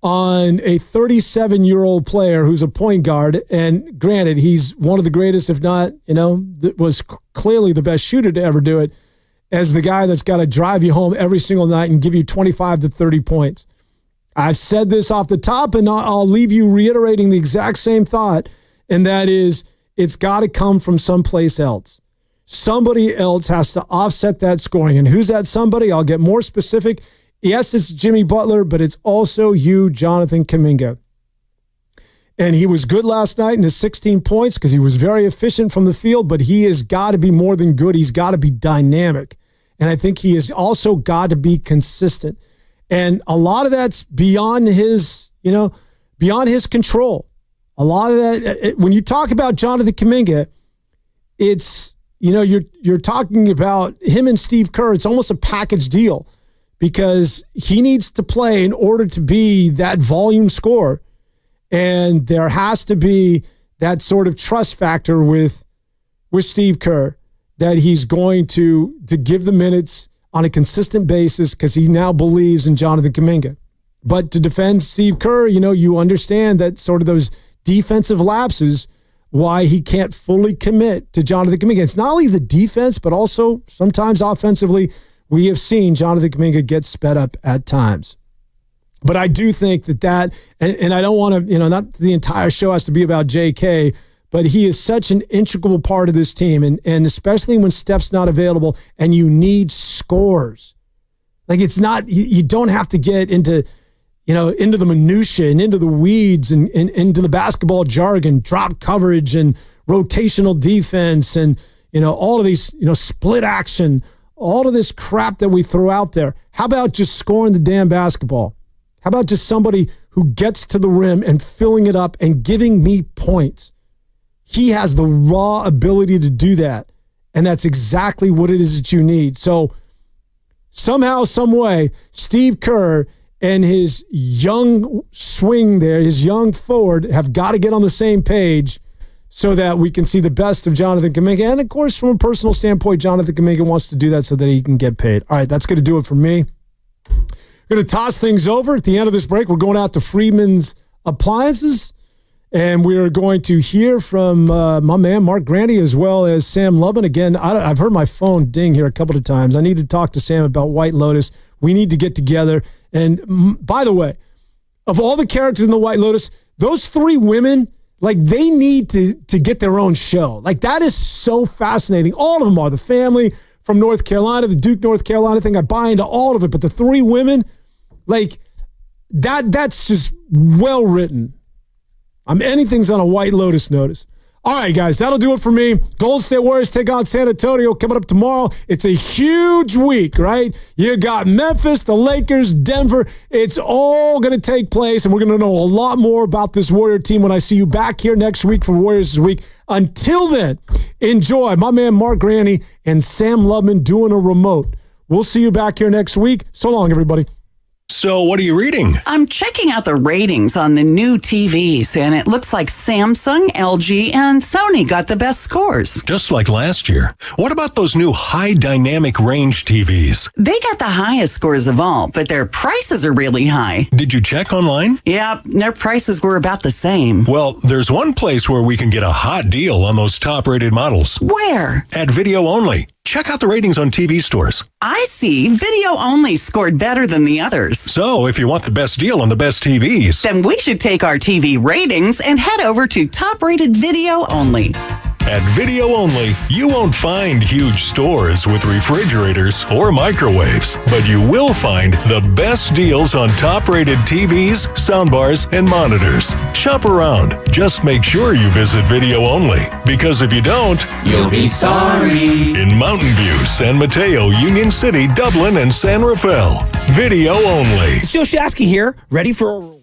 Speaker 2: on a 37-year-old player who's a point guard? And granted, he's one of the greatest, if not, was clearly the best shooter to ever do it, as the guy that's got to drive you home every single night and give you 25 to 30 points. I've said this off the top, and I'll leave you reiterating the exact same thought, and that is, it's got to come from someplace else. Somebody else has to offset that scoring. And who's that somebody? I'll get more specific. Yes, it's Jimmy Butler, but it's also you, Jonathan Kuminga. And he was good last night in his 16 points because he was very efficient from the field, but he has got to be more than good. He's got to be dynamic. And I think he has also got to be consistent. And a lot of that's beyond his control. A lot of that, when you talk about Jonathan Kuminga, it's, you're talking about him and Steve Kerr. It's almost a package deal, because he needs to play in order to be that volume scorer. And there has to be that sort of trust factor with Steve Kerr, that he's going to give the minutes on a consistent basis because he now believes in Jonathan Kuminga. But to defend Steve Kerr, you understand that sort of those defensive lapses, why he can't fully commit to Jonathan Kuminga. It's not only the defense, but also sometimes offensively, we have seen Jonathan Kuminga get sped up at times. But I do think that and I don't want to, not the entire show has to be about JK, but he is such an integral part of this team. And especially when Steph's not available and you need scores. Like, it's not, you don't have to get into the minutia and into the weeds and into the basketball jargon, drop coverage and rotational defense and, all of these, split action, all of this crap that we throw out there. How about just scoring the damn basketball? How about just somebody who gets to the rim and filling it up and giving me points. He has the raw ability to do that, and that's exactly what it is that you need. So somehow, some way, Steve Kerr and his young swing there, his young forward, have got to get on the same page so that we can see the best of Jonathan Kuminga. And, of course, from a personal standpoint, Jonathan Kuminga wants to do that so that he can get paid. All right, that's going to do it for me. Going to toss things over at the end of this break. We're going out to Friedmans Appliances, and we are going to hear from my man Mark Grandy as well as Sam Lubin. Again, I've heard my phone ding here a couple of times. I need to talk to Sam about White Lotus. We need to get together. And by the way, of all the characters in the White Lotus, those three women, like, they need to get their own show. Like, that is so fascinating. All of them are. The family from North Carolina, the Duke, North Carolina thing, I buy into all of it. But the three women, like, that's just well written. Anything's on a White Lotus notice. All right, guys, that'll do it for me. Golden State Warriors take on San Antonio coming up tomorrow. It's a huge week, right? You got Memphis, the Lakers, Denver. It's all going to take place, and we're going to know a lot more about this Warrior team when I see you back here next week for Warriors This Week. Until then, enjoy my man Mark Granny and Sam Lubman doing a remote. We'll see you back here next week. So long, everybody.
Speaker 13: So what are you reading?
Speaker 19: I'm checking out the ratings on the new TVs, and it looks like Samsung, LG, and Sony got the best scores.
Speaker 13: Just like last year. What about those new high dynamic range TVs?
Speaker 19: They got the highest scores of all, but their prices are really high.
Speaker 13: Did you check online?
Speaker 19: Yeah, their prices were about the same.
Speaker 13: Well, there's one place where we can get a hot deal on those top-rated models.
Speaker 19: Where?
Speaker 13: At Video Only. Check out the ratings on TV stores.
Speaker 19: I see. Video Only scored better than the others.
Speaker 13: So, if you want the best deal on the best TVs,
Speaker 19: then we should take our TV ratings and head over to top-rated Video Only.
Speaker 13: At Video Only, you won't find huge stores with refrigerators or microwaves, but you will find the best deals on top-rated TVs, soundbars, and monitors. Shop around. Just make sure you visit Video Only, because if you don't,
Speaker 15: you'll be sorry.
Speaker 13: In Mountain View, San Mateo, Union City, Dublin, and San Rafael. Video Only.
Speaker 20: It's Joe Shasky here, ready for a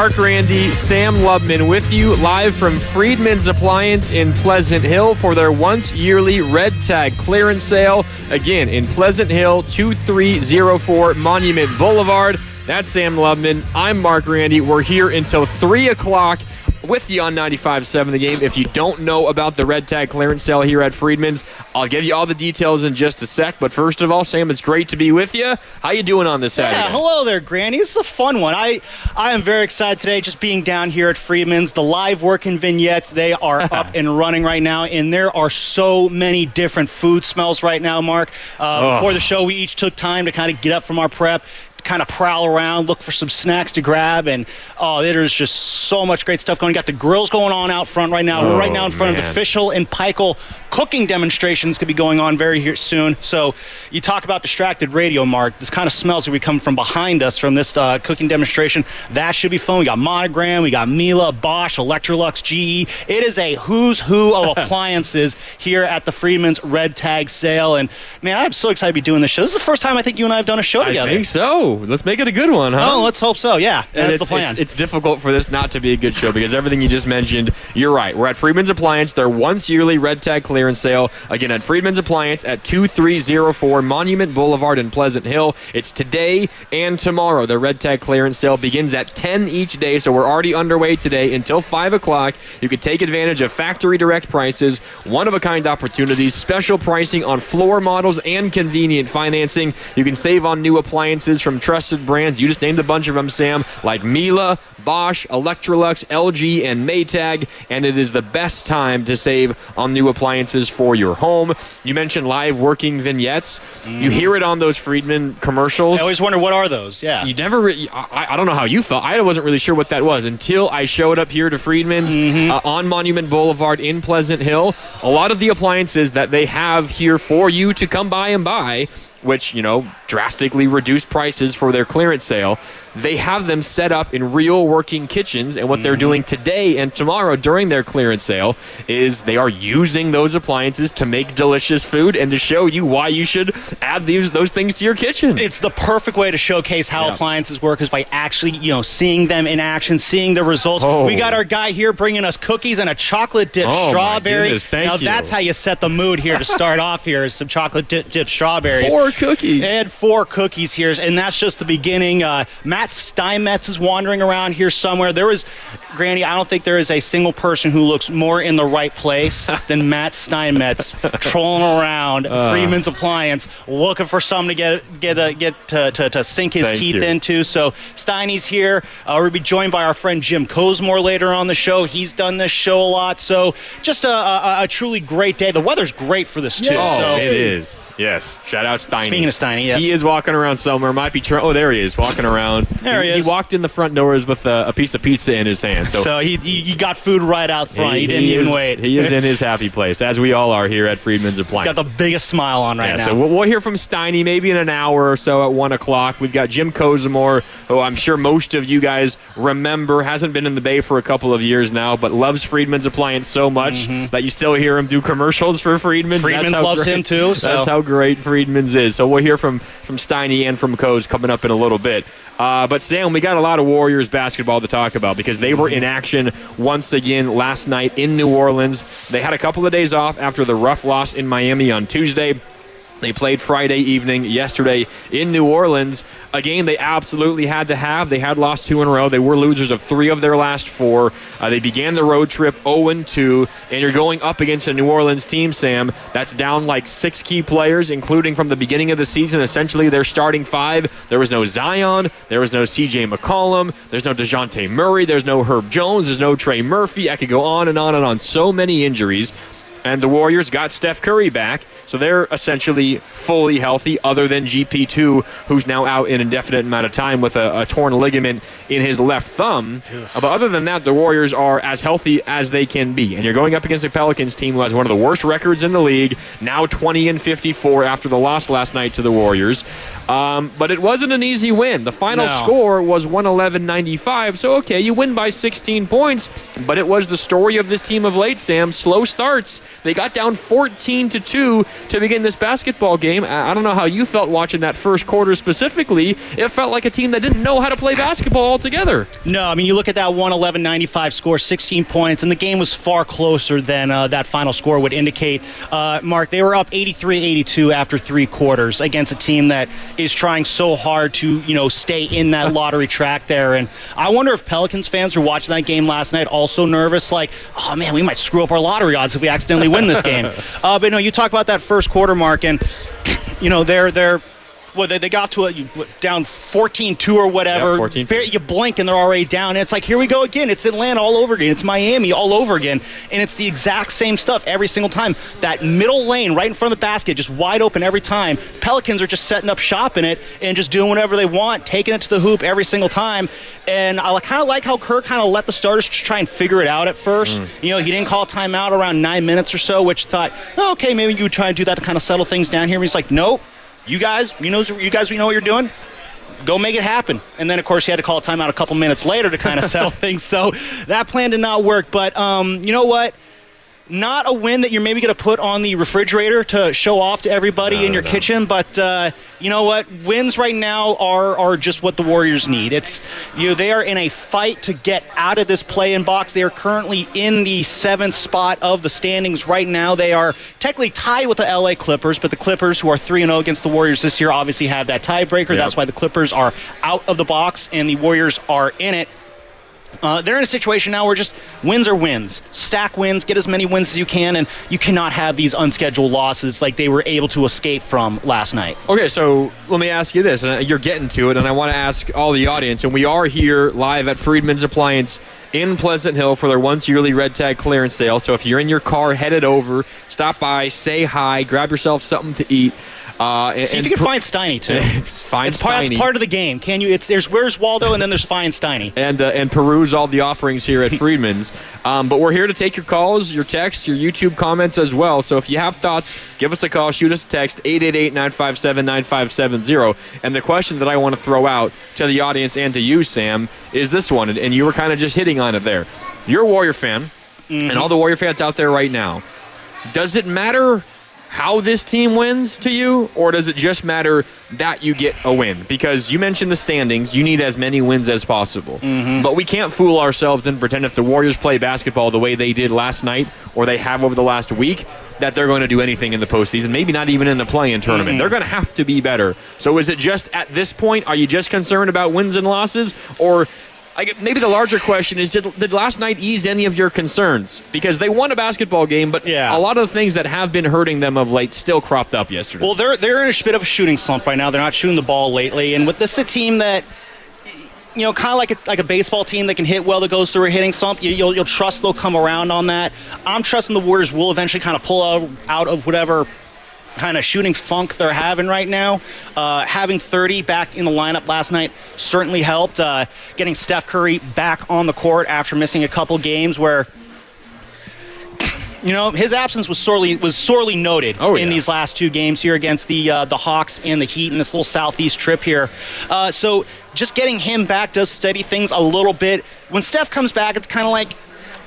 Speaker 21: Mark Randy, Sam Lubman with you live from Friedmans Appliance in Pleasant Hill for their once yearly Red Tag clearance sale. Again, in Pleasant Hill, 2304 Monument Boulevard. That's Sam Lubman. I'm Mark Randy. We're here until 3 o'clock with you on 95.7 The Game. If you don't know about the Red Tag clearance sale here at Friedman's, I'll give you all the details in just a sec. But first of all, Sam, it's great to be with you. How you doing on this Saturday?
Speaker 22: Yeah, hello there, Granny. This is a fun one. I am very excited today just being down here at Friedman's. The live working vignettes, they are up and running right now, and there are so many different food smells right now, Mark. Before the show, we each took time to kind of get up from our prep, kind of prowl around, look for some snacks to grab, and there's just so much great stuff going on. Got the grills going on out front right now. We're right now in front of the Fischl and Peichel cooking demonstrations could be going on very soon. So you talk about distracted radio, Mark. This kind of smells that we come from behind us from this cooking demonstration. That should be fun. We got Monogram, we got Miele, Bosch, Electrolux, GE. It is a who's who of appliances here at the Friedman's Red Tag sale. And man, I'm so excited to be doing this show. This is the first time I think you and I have done a show together.
Speaker 21: I think so. Let's make it a good one, huh?
Speaker 22: Oh, let's hope so. Yeah, that's the plan.
Speaker 21: It's difficult for this not to be a good show because everything you just mentioned, you're right. We're at Friedman's Appliance, their once yearly Red Tag clearance sale. Again, at Friedman's Appliance at 2304 Monument Boulevard in Pleasant Hill. It's today and tomorrow. The Red Tag clearance sale begins at 10 each day, so we're already underway today until 5 o'clock. You can take advantage of factory direct prices, one-of-a-kind opportunities, special pricing on floor models, and convenient financing. You can save on new appliances from trusted brands. You just named a bunch of them, Sam, like Miele, Bosch, Electrolux, LG, and Maytag, and it is the best time to save on new appliances for your home. You mentioned live working vignettes. You hear it on those Friedman commercials.
Speaker 22: I always wonder, what are those? Yeah.
Speaker 21: You never, I don't know how you felt. I wasn't really sure what that was until I showed up here to Friedman's on Monument Boulevard in Pleasant Hill. A lot of the appliances that they have here for you to come by and buy, which, drastically reduced prices for their clearance sale. They have them set up in real working kitchens, and what they're doing today and tomorrow during their clearance sale is they are using those appliances to make delicious food and to show you why you should add those things to your kitchen.
Speaker 22: It's the perfect way to showcase how appliances work is by actually, seeing them in action, seeing the results. We got our guy here bringing us cookies and a chocolate dipped strawberry.
Speaker 21: My goodness, thank you.
Speaker 22: That's how you set the mood here to start off here is some chocolate dipped strawberries.
Speaker 21: 4 cookies.
Speaker 22: And 4 cookies here, and that's just the beginning. Matt Steinmetz is wandering around here somewhere. Granny, I don't think there is a single person who looks more in the right place than Matt Steinmetz trolling around Friedman's Appliance, looking for something to get sink his teeth into. So Steiny's here. We'll be joined by our friend Jim Cosmore later on the show. He's done this show a lot. So just a truly great day. The weather's great for this too.
Speaker 21: Oh, it is. Yes. Shout out Steiny.
Speaker 22: Speaking of Steiny, yeah.
Speaker 21: He is walking around somewhere. Might be there he is, walking around.
Speaker 22: There he is.
Speaker 21: He walked in the front doors with a piece of pizza in his hand.
Speaker 22: So he got food right out front. He didn't even wait.
Speaker 21: He is in his happy place, as we all are here at Friedman's Appliance.
Speaker 22: He's got the biggest smile on right now.
Speaker 21: So we'll hear from Steiny maybe in an hour or so at 1 o'clock. We've got Jim Cosmore, who I'm sure most of you guys remember, hasn't been in the Bay for a couple of years now, but loves Friedman's Appliance so much that you still hear him do commercials for Friedman's.
Speaker 22: Friedman's loves him too. So.
Speaker 21: That's how great Friedman's is. So we'll hear from Steiny and from Coz coming up in a little bit. But Sam, we got a lot of Warriors basketball to talk about because they were in action once again last night in New Orleans. They had a couple of days off after the rough loss in Miami on Tuesday. They played Friday evening yesterday in New Orleans, a game they absolutely had to have. They had lost 2 in a row. They were losers of 3 of their last 4. They began the road trip 0-2, and you're going up against a New Orleans team, Sam, that's down like 6 key players, including from the beginning of the season, essentially their starting 5. There was no Zion. There was no C.J. McCollum. There's no DeJounte Murray. There's no Herb Jones. There's no Trey Murphy. I could go on and on and on. So many injuries. And the Warriors got Steph Curry back, so they're essentially fully healthy, other than GP2, who's now out an indefinite amount of time with a torn ligament in his left thumb. But other than that, the Warriors are as healthy as they can be. And you're going up against a Pelicans team who has one of the worst records in the league, now 20-54 after the loss last night to the Warriors. But it wasn't an easy win. The final score was 111-95. So, okay, you win by 16 points, but it was the story of this team of late, Sam. Slow starts. They got down 14-2 to begin this basketball game. I don't know how you felt watching that first quarter specifically. It felt like a team that didn't know how to play basketball altogether.
Speaker 22: No, I mean, you look at that 111-95 score, 16 points, and the game was far closer than that final score would indicate. Mark, they were up 83-82 after 3 quarters against a team that is trying so hard to, stay in that lottery track there. And I wonder if Pelicans fans who were watching that game last night also nervous, like, oh man, we might screw up our lottery odds if we accidentally win this game. But no, you talk about that first quarter, Mark, and they got to down 14-2 or whatever.
Speaker 21: Yeah, 14-2.
Speaker 22: You blink and they're already down. And it's like, here we go again. It's Atlanta all over again. It's Miami all over again. And it's the exact same stuff every single time. That middle lane right in front of the basket, just wide open every time. Pelicans are just setting up shop in it and just doing whatever they want, taking it to the hoop every single time. And I kind of like how Kerr kind of let the starters just try and figure it out at first. He didn't call a timeout around 9 minutes or so, which thought, okay, maybe you would try and do that to kind of settle things down here. But he's like, nope. You guys, you know what you're doing. Go make it happen. And then, of course, he had to call a timeout a couple minutes later to kind of settle things. So that plan did not work. But you know what? Not a win that you're maybe going to put on the refrigerator to show off to everybody in your kitchen. But you know what? Wins right now are just what the Warriors need. It's they are in a fight to get out of this play-in box. They are currently in the 7th spot of the standings right now. They are technically tied with the LA Clippers, but the Clippers, who are 3-0 against the Warriors this year, obviously have that tiebreaker. Yep. That's why the Clippers are out of the box and the Warriors are in it. They're in a situation now where just wins are wins. Stack wins, get as many wins as you can, and you cannot have these unscheduled losses like they were able to escape from last night.
Speaker 21: Okay, so let me ask you this, and you're getting to it, and I want to ask all the audience, and we are here live at Friedmans Appliance in Pleasant Hill for their once yearly red tag clearance sale. So if you're in your car, headed over, stop by, say hi, grab yourself something to eat.
Speaker 22: See if you can find Steiny too.
Speaker 21: It's
Speaker 22: Steiny. It's part of the game. Can you? There's Where's Waldo, and then there's Find Steiny.
Speaker 21: And peruse all the offerings here at Friedman's. But we're here to take your calls, your texts, your YouTube comments as well. So if you have thoughts, give us a call, shoot us a text, 888-957-9570. And the question that I want to throw out to the audience and to you, Sam, is this one. And you were kind of just hitting on it there. You're a Warrior fan, and all the Warrior fans out there right now. Does it matter how this team wins to you, or does it just matter that you get a win? Because you mentioned the standings, you need as many wins as possible. But we can't fool ourselves and pretend if the Warriors play basketball the way they did last night, or they have over the last week, that they're going to do anything in the postseason, maybe not even in the play-in tournament. They're going to have to be better. So is it just at this point, are you just concerned about wins and losses, or maybe the larger question is, did last night ease any of your concerns? Because they won a basketball game, but a lot of the things that have been hurting them of late still cropped up yesterday.
Speaker 22: Well, they're in a bit of a shooting slump right now. They're not shooting the ball lately. And with this a team that, kind of like a baseball team that can hit well, that goes through a hitting slump, you'll trust they'll come around on that. I'm trusting the Warriors will eventually kind of pull out of whatever kind of shooting funk they're having right now. Having 30 back in the lineup last night certainly helped. Getting Steph Curry back on the court after missing a couple games where, his absence was sorely noted in these last 2 games here against the Hawks and the Heat in this little southeast trip here. So just getting him back does steady things a little bit. When Steph comes back, it's kind of like,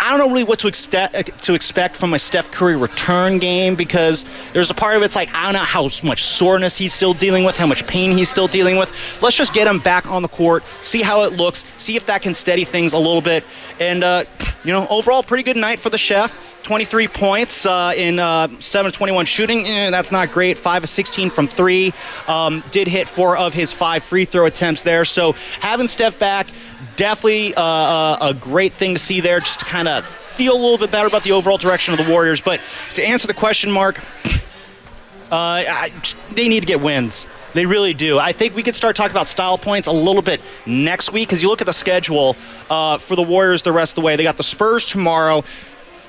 Speaker 22: I don't know really what to expect from a Steph Curry return game, because there's a part of it's like, I don't know how much soreness he's still dealing with, how much pain he's still dealing with. Let's just get him back on the court, see how it looks, see if that can steady things a little bit. And, overall, pretty good night for the Chef. 23 points in 7-21 shooting. That's not great. 5 of 16 from 3. Did hit 4 of his 5 free throw attempts there. So having Steph back, definitely a great thing to see there, just to kind of feel a little bit better about the overall direction of the Warriors. But to answer the question, Mark, they need to get wins. They really do. I think we could start talking about style points a little bit next week, because you look at the schedule for the Warriors the rest of the way. They got the Spurs tomorrow.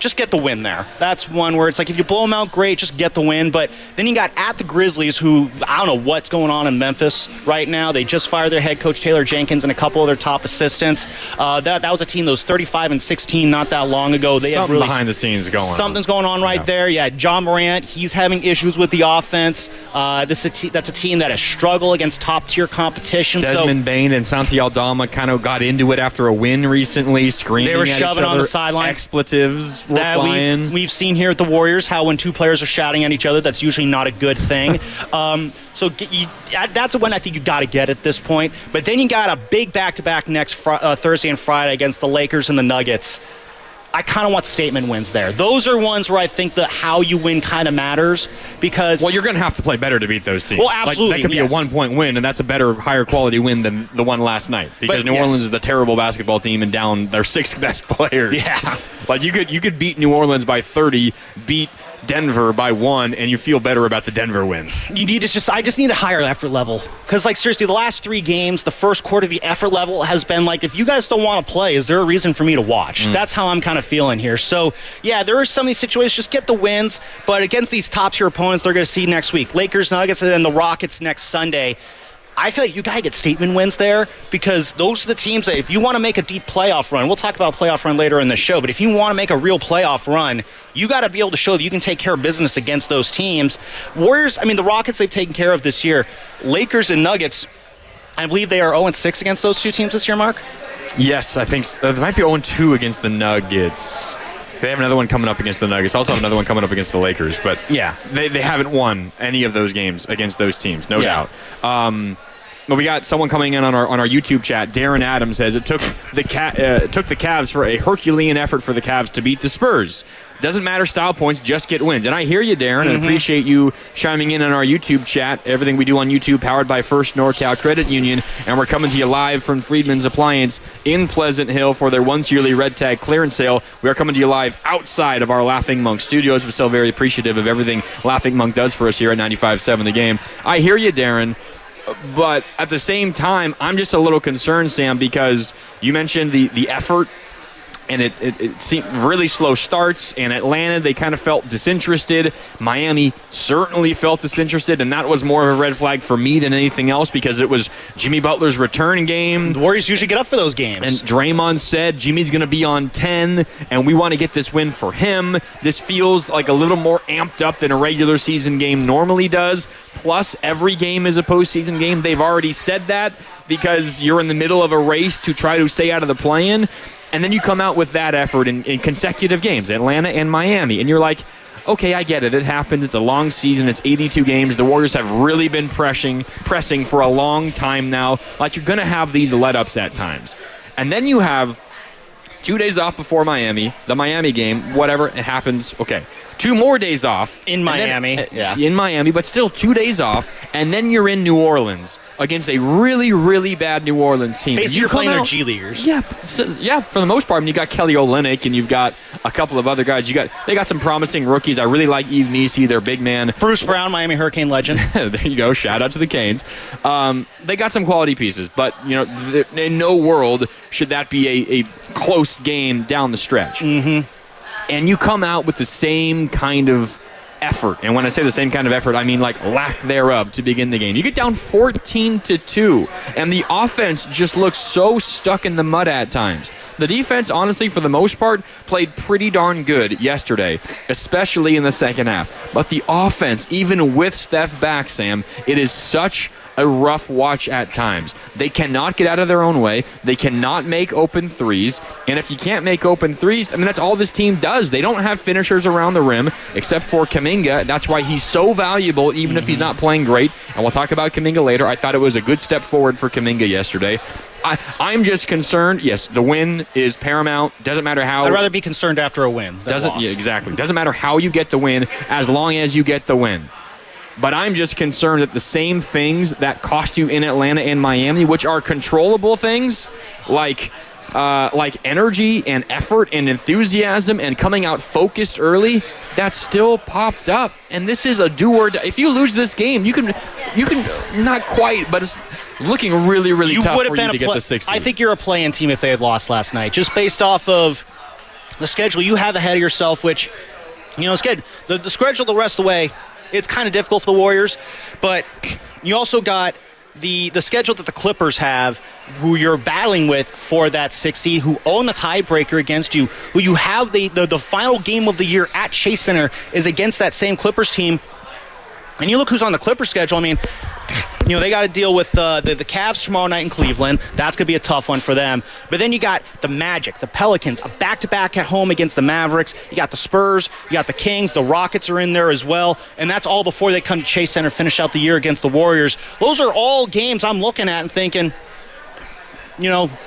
Speaker 22: just get the win there. That's one where it's like if you blow them out, great, just get the win. But then you got at the Grizzlies, who I don't know what's going on in Memphis right now. They just fired their head coach Taylor Jenkins and a couple of their top assistants. That was a team that was 35-16 not that long ago. They
Speaker 21: Something
Speaker 22: had really
Speaker 21: behind the scenes going on.
Speaker 22: Something's going on right there. Yeah, John Morant, he's having issues with the offense. That's a team that has struggled against top-tier competition.
Speaker 21: Desmond Bain and Santi Aldama kind of got into it after a win recently, screaming
Speaker 22: they were
Speaker 21: at
Speaker 22: shoving
Speaker 21: each other.
Speaker 22: On the sidelines.
Speaker 21: Expletives were flying.
Speaker 22: We've seen here at the Warriors how when two players are shouting at each other, that's usually not a good thing. That's when I think you got to get at this point. But then you got a big back-to-back next Thursday and Friday against the Lakers and the Nuggets. I kind of want statement wins there. Those are ones where I think that how you win kind of matters because...
Speaker 21: Well, you're going to have to play better to beat those teams.
Speaker 22: Well, absolutely,
Speaker 21: that could be a 1-point win, and that's a better, higher quality win than the one last night because New Orleans is a terrible basketball team and down their 6 best players.
Speaker 22: Yeah.
Speaker 21: Like, you could beat New Orleans by 30, beat Denver by 1, and you feel better about the Denver win.
Speaker 22: I just need a higher effort level. Because, seriously, the last 3 games, the first quarter, the effort level has been like, if you guys don't want to play, is there a reason for me to watch? That's how I'm kind of feeling here. So, yeah, there are some of these situations. Just get the wins. But against these top-tier opponents, they're going to see next week. Lakers, Nuggets, and then the Rockets next Sunday. I feel like you got to get statement wins there because those are the teams that if you want to make a deep playoff run, we'll talk about playoff run later in the show, but if you want to make a real playoff run, you got to be able to show that you can take care of business against those teams. Warriors, the Rockets they've taken care of this year. Lakers and Nuggets, I believe they are 0-6 against those two teams this year, Mark?
Speaker 21: Yes, I think they might be 0-2 against the Nuggets. They have another one coming up against the Nuggets. Also have another one coming up against the Lakers. But
Speaker 22: yeah,
Speaker 21: they haven't won any of those games against those teams, no doubt. But we got someone coming in on our YouTube chat. Darren Adams says it took the Cavs for a Herculean effort for the Cavs to beat the Spurs. Doesn't matter style points, just get wins. And I hear you, Darren, and appreciate you chiming in on our YouTube chat. Everything we do on YouTube powered by First NorCal Credit Union. And we're coming to you live from Friedmans Appliance in Pleasant Hill for their once yearly red tag clearance sale. We are coming to you live outside of our Laughing Monk studios. We're still very appreciative of everything Laughing Monk does for us here at 95.7 The Game. I hear you, Darren. But at the same time, I'm just a little concerned, Sam, because you mentioned the effort, and it seemed really slow starts. And Atlanta, they kind of felt disinterested. Miami certainly felt disinterested, and that was more of a red flag for me than anything else because it was Jimmy Butler's return game.
Speaker 22: The Warriors usually get up for those games.
Speaker 21: And Draymond said Jimmy's going to be on 10, and we want to get this win for him. This feels like a little more amped up than a regular season game normally does. Plus, every game is a postseason game. They've already said that because you're in the middle of a race to try to stay out of the play-in. And then you come out with that effort in consecutive games, Atlanta and Miami. And you're like, okay, I get it. It happens. It's a long season. It's 82 games. The Warriors have really been pressing for a long time now. Like, you're going to have these let-ups at times. And then you have 2 days off before Miami, the Miami game, whatever, it happens. Okay. 2 more days off.
Speaker 22: In Miami.
Speaker 21: In Miami, but still 2 days off. And then you're in New Orleans against a really, really bad New Orleans team.
Speaker 22: Basically, you're playing their G Leaguers.
Speaker 21: Yeah, for the most part. I mean, you got Kelly Olynyk and you've got a couple of other guys. They got some promising rookies. I really like Yves Nisi, their big man.
Speaker 22: Bruce Brown, Miami Hurricane legend.
Speaker 21: There you go. Shout out to the Canes. They got some quality pieces, but in no world should that be a close game down the stretch.
Speaker 22: Mm-hmm.
Speaker 21: And you come out with the same kind of effort. And when I say the same kind of effort, I mean like lack thereof to begin the game. You get down 14-2, and the offense just looks so stuck in the mud at times. The defense, honestly, for the most part, played pretty darn good yesterday, especially in the second half. But the offense, even with Steph back, Sam, it is such a rough watch at times. They cannot get out of their own way. They cannot make open threes. And if you can't make open threes, I mean, that's all this team does. They don't have finishers around the rim except for Kuminga. That's why he's so valuable, even if he's not playing great. And we'll talk about Kuminga later. I thought it was a good step forward for Kuminga yesterday. I'm just concerned. Yes, the win is paramount. Doesn't matter how.
Speaker 22: I'd rather be concerned after a win than loss.
Speaker 21: Yeah, exactly. Doesn't matter how you get the win as long as you get the win. But I'm just concerned that the same things that cost you in Atlanta and Miami, which are controllable things, like energy and effort and enthusiasm and coming out focused early, that still popped up. And this is a do or die. If you lose this game, you can not quite, but it's looking really, really tough for you to get the 6th seed.
Speaker 22: I think you're a play-in team if they had lost last night, just based off of the schedule you have ahead of yourself, which, it's good. The schedule the rest of the way, it's kind of difficult for the Warriors, but you also got the schedule that the Clippers have, who you're battling with for that 6th seed, who own the tiebreaker against you, who you have the final game of the year at Chase Center is against that same Clippers team. And you look who's on the Clippers schedule. I mean, they got to deal with the Cavs tomorrow night in Cleveland. That's going to be a tough one for them. But then you got the Magic, the Pelicans, a back-to-back at home against the Mavericks. You got the Spurs, you got the Kings, the Rockets are in there as well. And that's all before they come to Chase Center, finish out the year against the Warriors. Those are all games I'm looking at and thinking,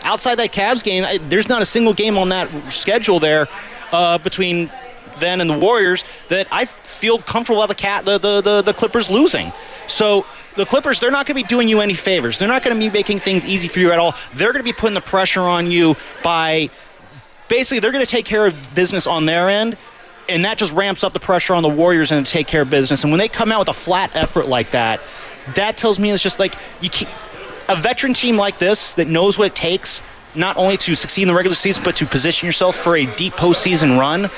Speaker 22: outside that Cavs game, there's not a single game on that schedule there between then and the Warriors that I feel comfortable about the Clippers losing. So the Clippers, they're not going to be doing you any favors. They're not going to be making things easy for you at all. They're going to be putting the pressure on you by basically they're going to take care of business on their end, and that just ramps up the pressure on the Warriors and to take care of business. And when they come out with a flat effort like that, that tells me it's just like a veteran team like this that knows what it takes not only to succeed in the regular season but to position yourself for a deep postseason run.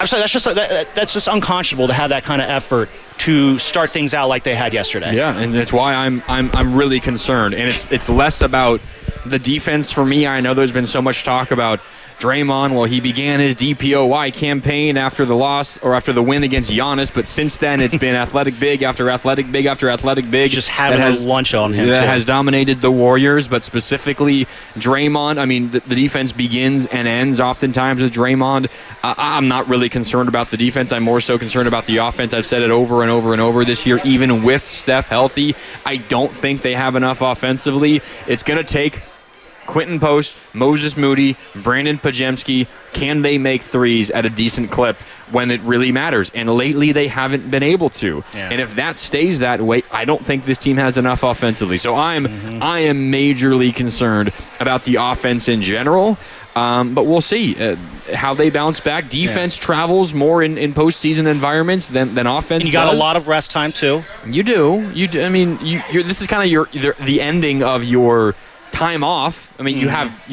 Speaker 22: I'm sorry, that's just unconscionable to have that kind of effort to start things out like they had yesterday.
Speaker 21: Yeah, and that's why I'm really concerned. And it's less about the defense for me. I know there's been so much talk about Draymond. Well, he began his DPOY campaign after the loss or after the win against Giannis, but since then it's been athletic big after athletic big after athletic big.
Speaker 22: Just having a lunch on him.
Speaker 21: That
Speaker 22: too.
Speaker 21: has dominated the Warriors, but specifically Draymond. I mean, the defense begins and ends oftentimes with Draymond. I'm not really concerned about the defense. I'm more so concerned about the offense. I've said it over and over and over this year. Even with Steph healthy, I don't think they have enough offensively. It's going to take Quentin Post, Moses Moody, Brandon Pajemski, can they make threes at a decent clip when it really matters? And lately they haven't been able to. Yeah. And if that stays that way, I don't think this team has enough offensively. So I am majorly concerned about the offense in general. But we'll see how they bounce back. Defense travels more in postseason environments than offense.
Speaker 22: And you got a lot of rest time too.
Speaker 21: You do. I mean, this is kind of the ending of your time off. I mean, you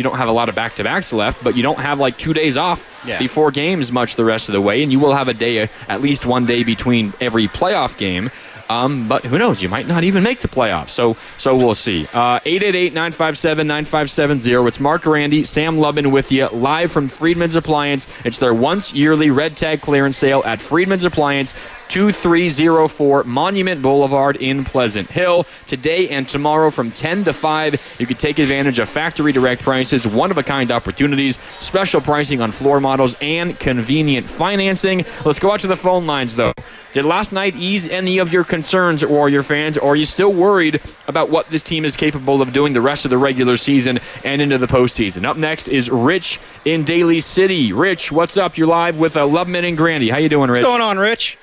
Speaker 21: don't have a lot of back-to-backs left, but you don't have like 2 days off before games much the rest of the way, and you will have a day, at least one day between every playoff game. But who knows? You might not even make the playoffs. So we'll see. 888-957-9570. It's Mark Randy, Sam Lubin with you, live from Friedmans Appliance. It's their once-yearly red tag clearance sale at Friedmans Appliance, 2304 Monument Boulevard in Pleasant Hill. Today and tomorrow from 10 to 5, you can take advantage of factory direct prices, one-of-a-kind opportunities, special pricing on floor models, and convenient financing. Let's go out to the phone lines, though. Did last night ease any of your concerns, Warrior fans, or are you still worried about what this team is capable of doing the rest of the regular season and into the postseason? Up next is Rich in Daly City. Rich, what's up? You're live with Lubman and Grandy. How you doing, Rich?
Speaker 22: What's going on, Rich?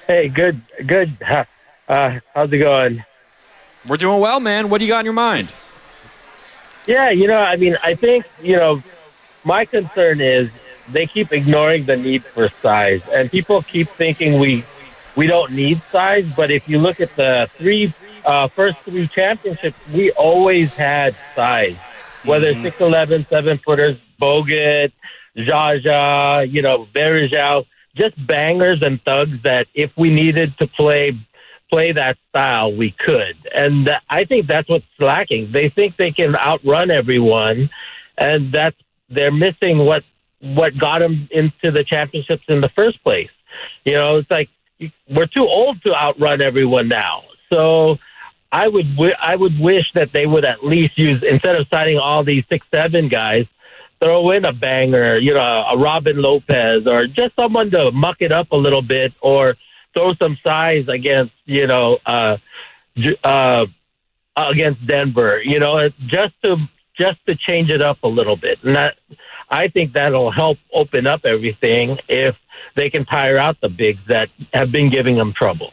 Speaker 4: Hey, good. How's it going?
Speaker 21: We're doing well, man. What do you got in your mind?
Speaker 4: Yeah, I think, my concern is they keep ignoring the need for size, and people keep thinking we don't need size, but if you look at the first three championships, we always had size, whether 6'11", 7-footers, Bogut, Jaja, Berejao, just bangers and thugs that if we needed to play that style, we could. And I think that's what's lacking. They think they can outrun everyone, and they're missing what got them into the championships in the first place. It's like we're too old to outrun everyone now. So I would wish that they would at least use, instead of signing all these 6'7" guys, throw in a banger, a Robin Lopez, or just someone to muck it up a little bit, or throw some size against, against Denver, just to change it up a little bit. And I think that'll help open up everything if they can tire out the bigs that have been giving them trouble.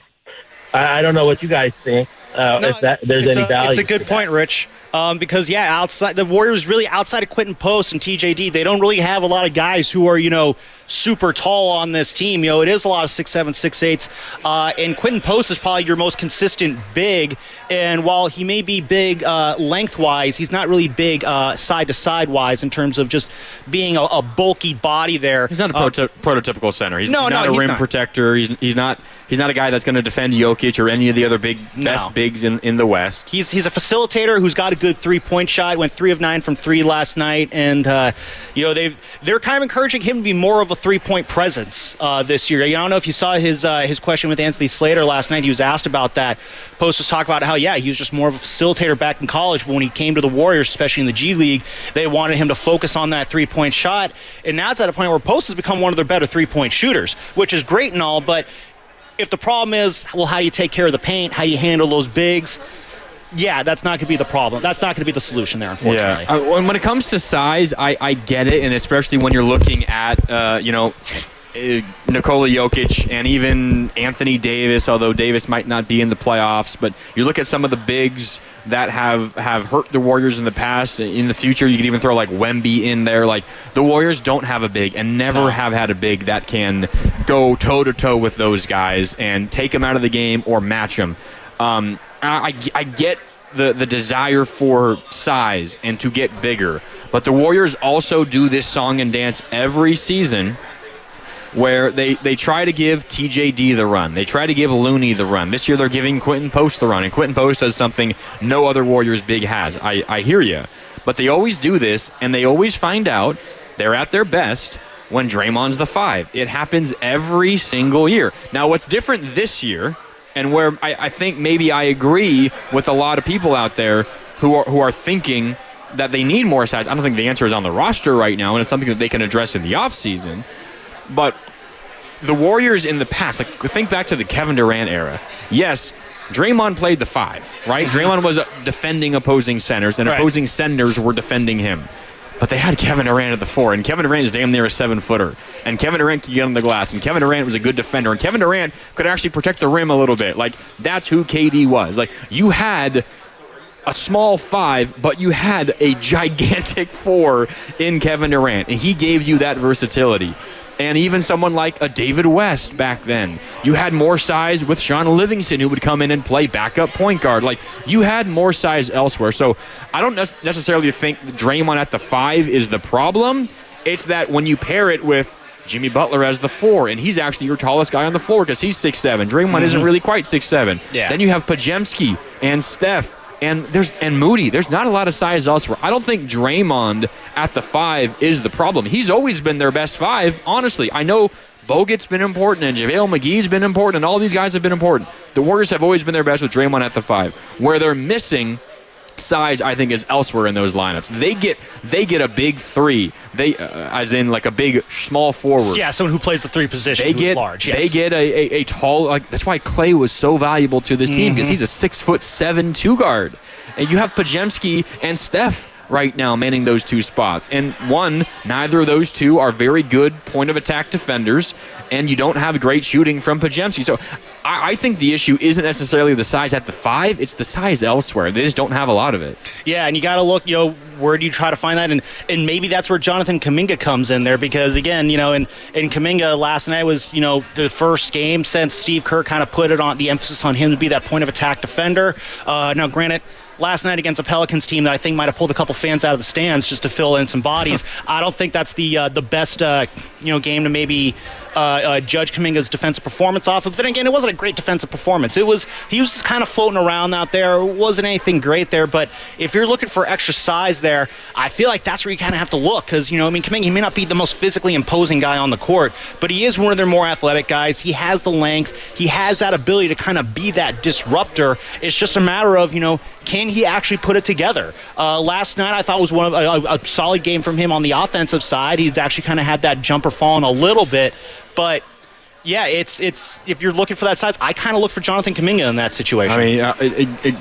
Speaker 4: I don't know what you guys think. If there's any value.
Speaker 22: It's a good point, Rich. Because outside the Warriors, really outside of Quentin Post and TJD, they don't really have a lot of guys who are super tall on this team. It is a lot of 6'7", 6'8", and Quentin Post is probably your most consistent big. And while he may be big lengthwise, he's not really big side to side wise in terms of just being a bulky body there.
Speaker 21: He's not a prototypical center. He's not a rim protector. He's not a guy that's going to defend Jokic or any of the other best bigs in the West.
Speaker 22: He's a facilitator who's got a good 3-point shot. Went 3 of 9 from 3 last night, and they're kind of encouraging him to be more of a 3-point presence this year. I don't know if you saw his question with Anthony Slater last night. He was asked about that. Post was talking about how he was just more of a facilitator back in college, but when he came to the Warriors, especially in the G League, they wanted him to focus on that 3-point shot, and now it's at a point where Post has become one of their better 3-point shooters, which is great and all, but if the problem is, how do you take care of the paint, how you handle those bigs, that's not going to be the problem. That's not going to be the solution there, unfortunately.
Speaker 21: Yeah. When it comes to size, I get it, and especially when you're looking at, Nikola Jokic and even Anthony Davis, although Davis might not be in the playoffs, but you look at some of the bigs that have hurt the Warriors in the past. In the future, you could even throw like Wemby in there. Like, the Warriors don't have a big and never have had a big that can go toe-to-toe with those guys and take them out of the game or match them. I get the desire for size and to get bigger, but the Warriors also do this song and dance every season where they try to give TJD the run. They try to give Looney the run. This year they're giving Quentin Post the run, and Quentin Post does something no other Warriors big has. I hear you. But they always do this, and they always find out they're at their best when Draymond's the 5. It happens every single year. Now, what's different this year, and where I think maybe I agree with a lot of people out there who are thinking that they need more size. I don't think the answer is on the roster right now, and it's something that they can address in the offseason. But the Warriors in the past, like, think back to the Kevin Durant era. Yes, Draymond played the 5, right? Draymond was defending opposing centers, and opposing centers were defending him. But they had Kevin Durant at the 4, and Kevin Durant is damn near a 7-footer. And Kevin Durant could get on the glass, and Kevin Durant was a good defender, and Kevin Durant could actually protect the rim a little bit. Like, that's who KD was. Like, you had a small 5, but you had a gigantic 4 in Kevin Durant, and he gave you that versatility. And even someone like a David West back then. You had more size with Sean Livingston, who would come in and play backup point guard. Like, you had more size elsewhere. So I don't necessarily think Draymond at the 5 is the problem. It's that when you pair it with Jimmy Butler as the 4, and he's actually your tallest guy on the floor because he's 6'7". Draymond isn't really quite 6'7".
Speaker 22: Yeah.
Speaker 21: Then you have Podziemski and Steph and Moody. There's not a lot of size elsewhere. I don't think Draymond at the 5 is the problem. He's always been their best 5, honestly. I know Bogut's been important and JaVale McGee's been important and all these guys have been important. The Warriors have always been their best with Draymond at the 5. Where they're missing size, I think, is elsewhere in those lineups. They get a big 3. They as in like a big small forward.
Speaker 22: Yeah, someone who plays the 3 position. Who's large. Yes.
Speaker 21: They get a tall. Like, that's why Clay was so valuable to this team, because he's a 6'7" 2 guard, and you have Podziemski and Steph right now manning those 2 spots. And neither of those 2 are very good point of attack defenders, and you don't have great shooting from Podziemski. So I think the issue isn't necessarily the size at the 5, it's the size elsewhere. They just don't have a lot of it.
Speaker 22: Yeah, and you got to look, where do you try to find that? And maybe that's where Jonathan Kuminga comes in there, because, again, in Kuminga last night was, the first game since Steve Kerr kind of put it on the emphasis on him to be that point of attack defender. Now, granted, last night against a Pelicans team that I think might have pulled a couple fans out of the stands just to fill in some bodies. I don't think that's the best game to maybe judge Kuminga's defensive performance off of. But then again, it wasn't a great defensive performance. He was just kind of floating around out there. It wasn't anything great there. But if you're looking for extra size there, I feel like that's where you kind of have to look, because Kuminga, he may not be the most physically imposing guy on the court, but he is one of their more athletic guys. He has the length. He has that ability to kind of be that disruptor. It's just a matter of can he actually put it together? Last night I thought was one of a solid game from him on the offensive side. He's actually kind of had that jumper falling a little bit, but yeah, it's if you're looking for that size, I kind of look for Jonathan Kuminga in that situation.
Speaker 21: I mean,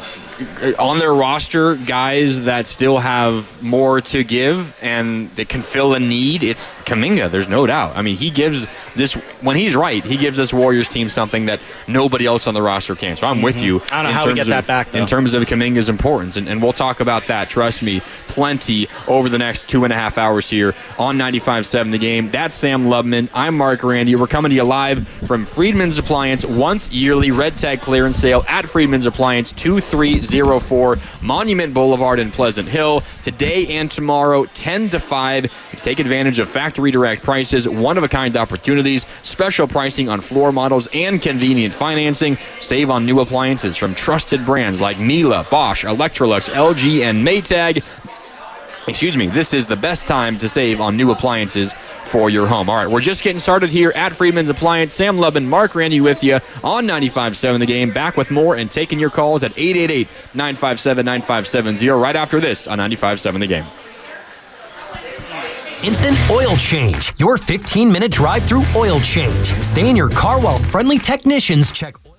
Speaker 21: on their roster guys that still have more to give and they can fill a need, it's Kuminga. There's no doubt. I mean, he gives this, when he's right, he gives this Warriors team something that nobody else on the roster can. So I'm with you.
Speaker 22: I don't know how we get that back, though.
Speaker 21: In terms of Kuminga's importance, and we'll talk about that, trust me, plenty over the next 2.5 hours here on 95.7 The Game. That's Sam Lubman. I'm Mark Randy. We're coming to you live from Friedmans Appliance, once yearly red tag clearance sale at Friedmans Appliance, 2304 Monument Boulevard in Pleasant Hill. Today and tomorrow, 10 to 5. Take advantage of factory direct prices, one-of-a-kind opportunities, special pricing on floor models, and convenient financing. Save on new appliances from trusted brands like Miele, Bosch, Electrolux, LG, and Maytag. This is the best time to save on new appliances for your home. All right, we're just getting started here at Friedman's Appliance. Sam Lubman, Mark Randy with you on 95.7 The Game. Back with more and taking your calls at 888-957-9570 right after this on 95.7 The Game.
Speaker 5: Instant Oil Change, your 15-minute drive-through oil change. Stay in your car while friendly technicians check oil.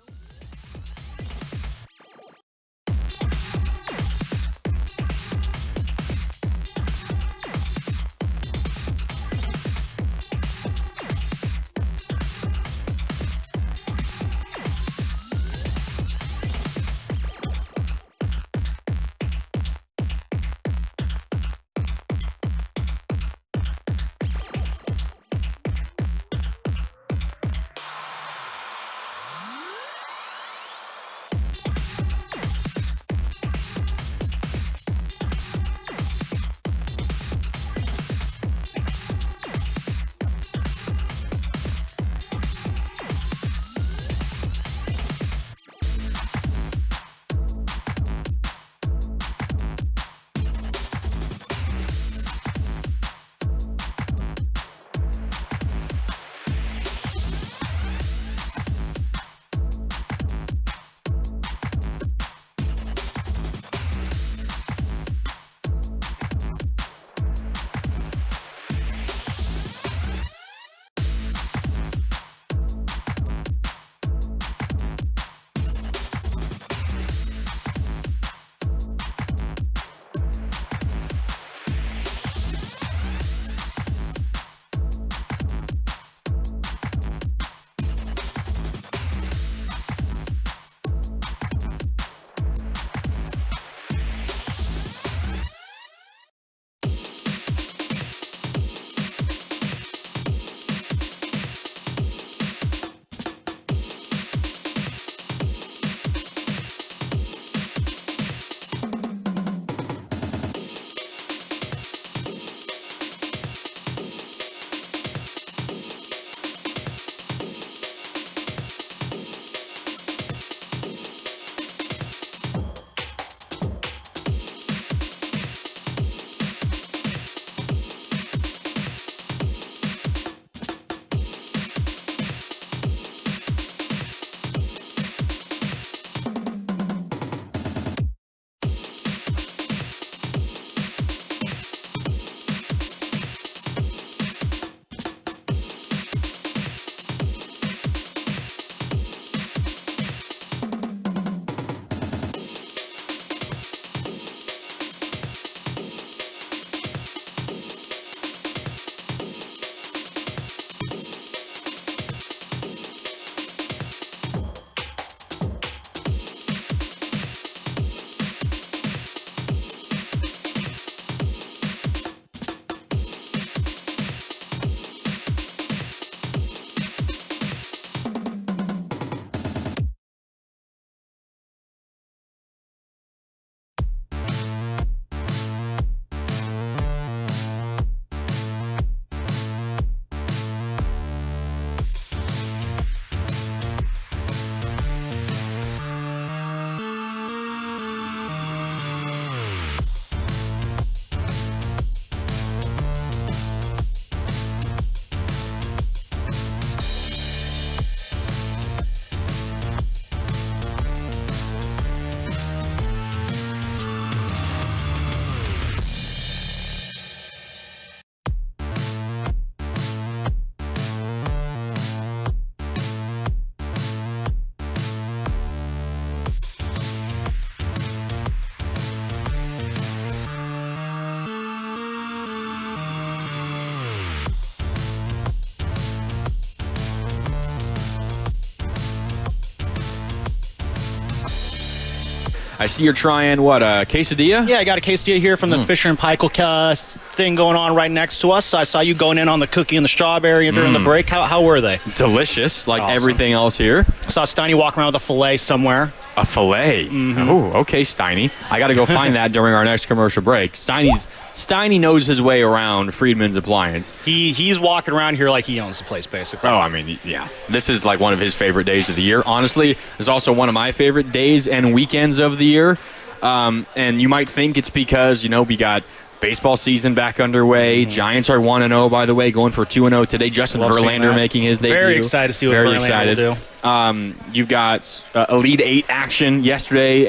Speaker 21: I see you're trying, what, a quesadilla?
Speaker 22: Yeah, I got a quesadilla here from the Fisher and Paykel thing going on right next to us. I saw you going in on the cookie and the strawberry during the break. How were they?
Speaker 21: Delicious, like everything else here.
Speaker 22: I saw Steiny walking around with a filet somewhere.
Speaker 21: A filet? Oh, okay, Steiny. I got to go find that during our next commercial break. Steiny knows his way around Friedman's Appliance.
Speaker 22: He's walking around here like he owns the place, basically.
Speaker 21: Oh, I mean, yeah. This is like one of his favorite days of the year. Honestly, it's also one of my favorite days and weekends of the year. And you might think it's because, we got baseball season back underway. Giants are 1-0, by the way, going for 2-0 today. Justin Verlander making his debut.
Speaker 22: Very excited to see what Verlander will do.
Speaker 21: You've got Elite 8 action yesterday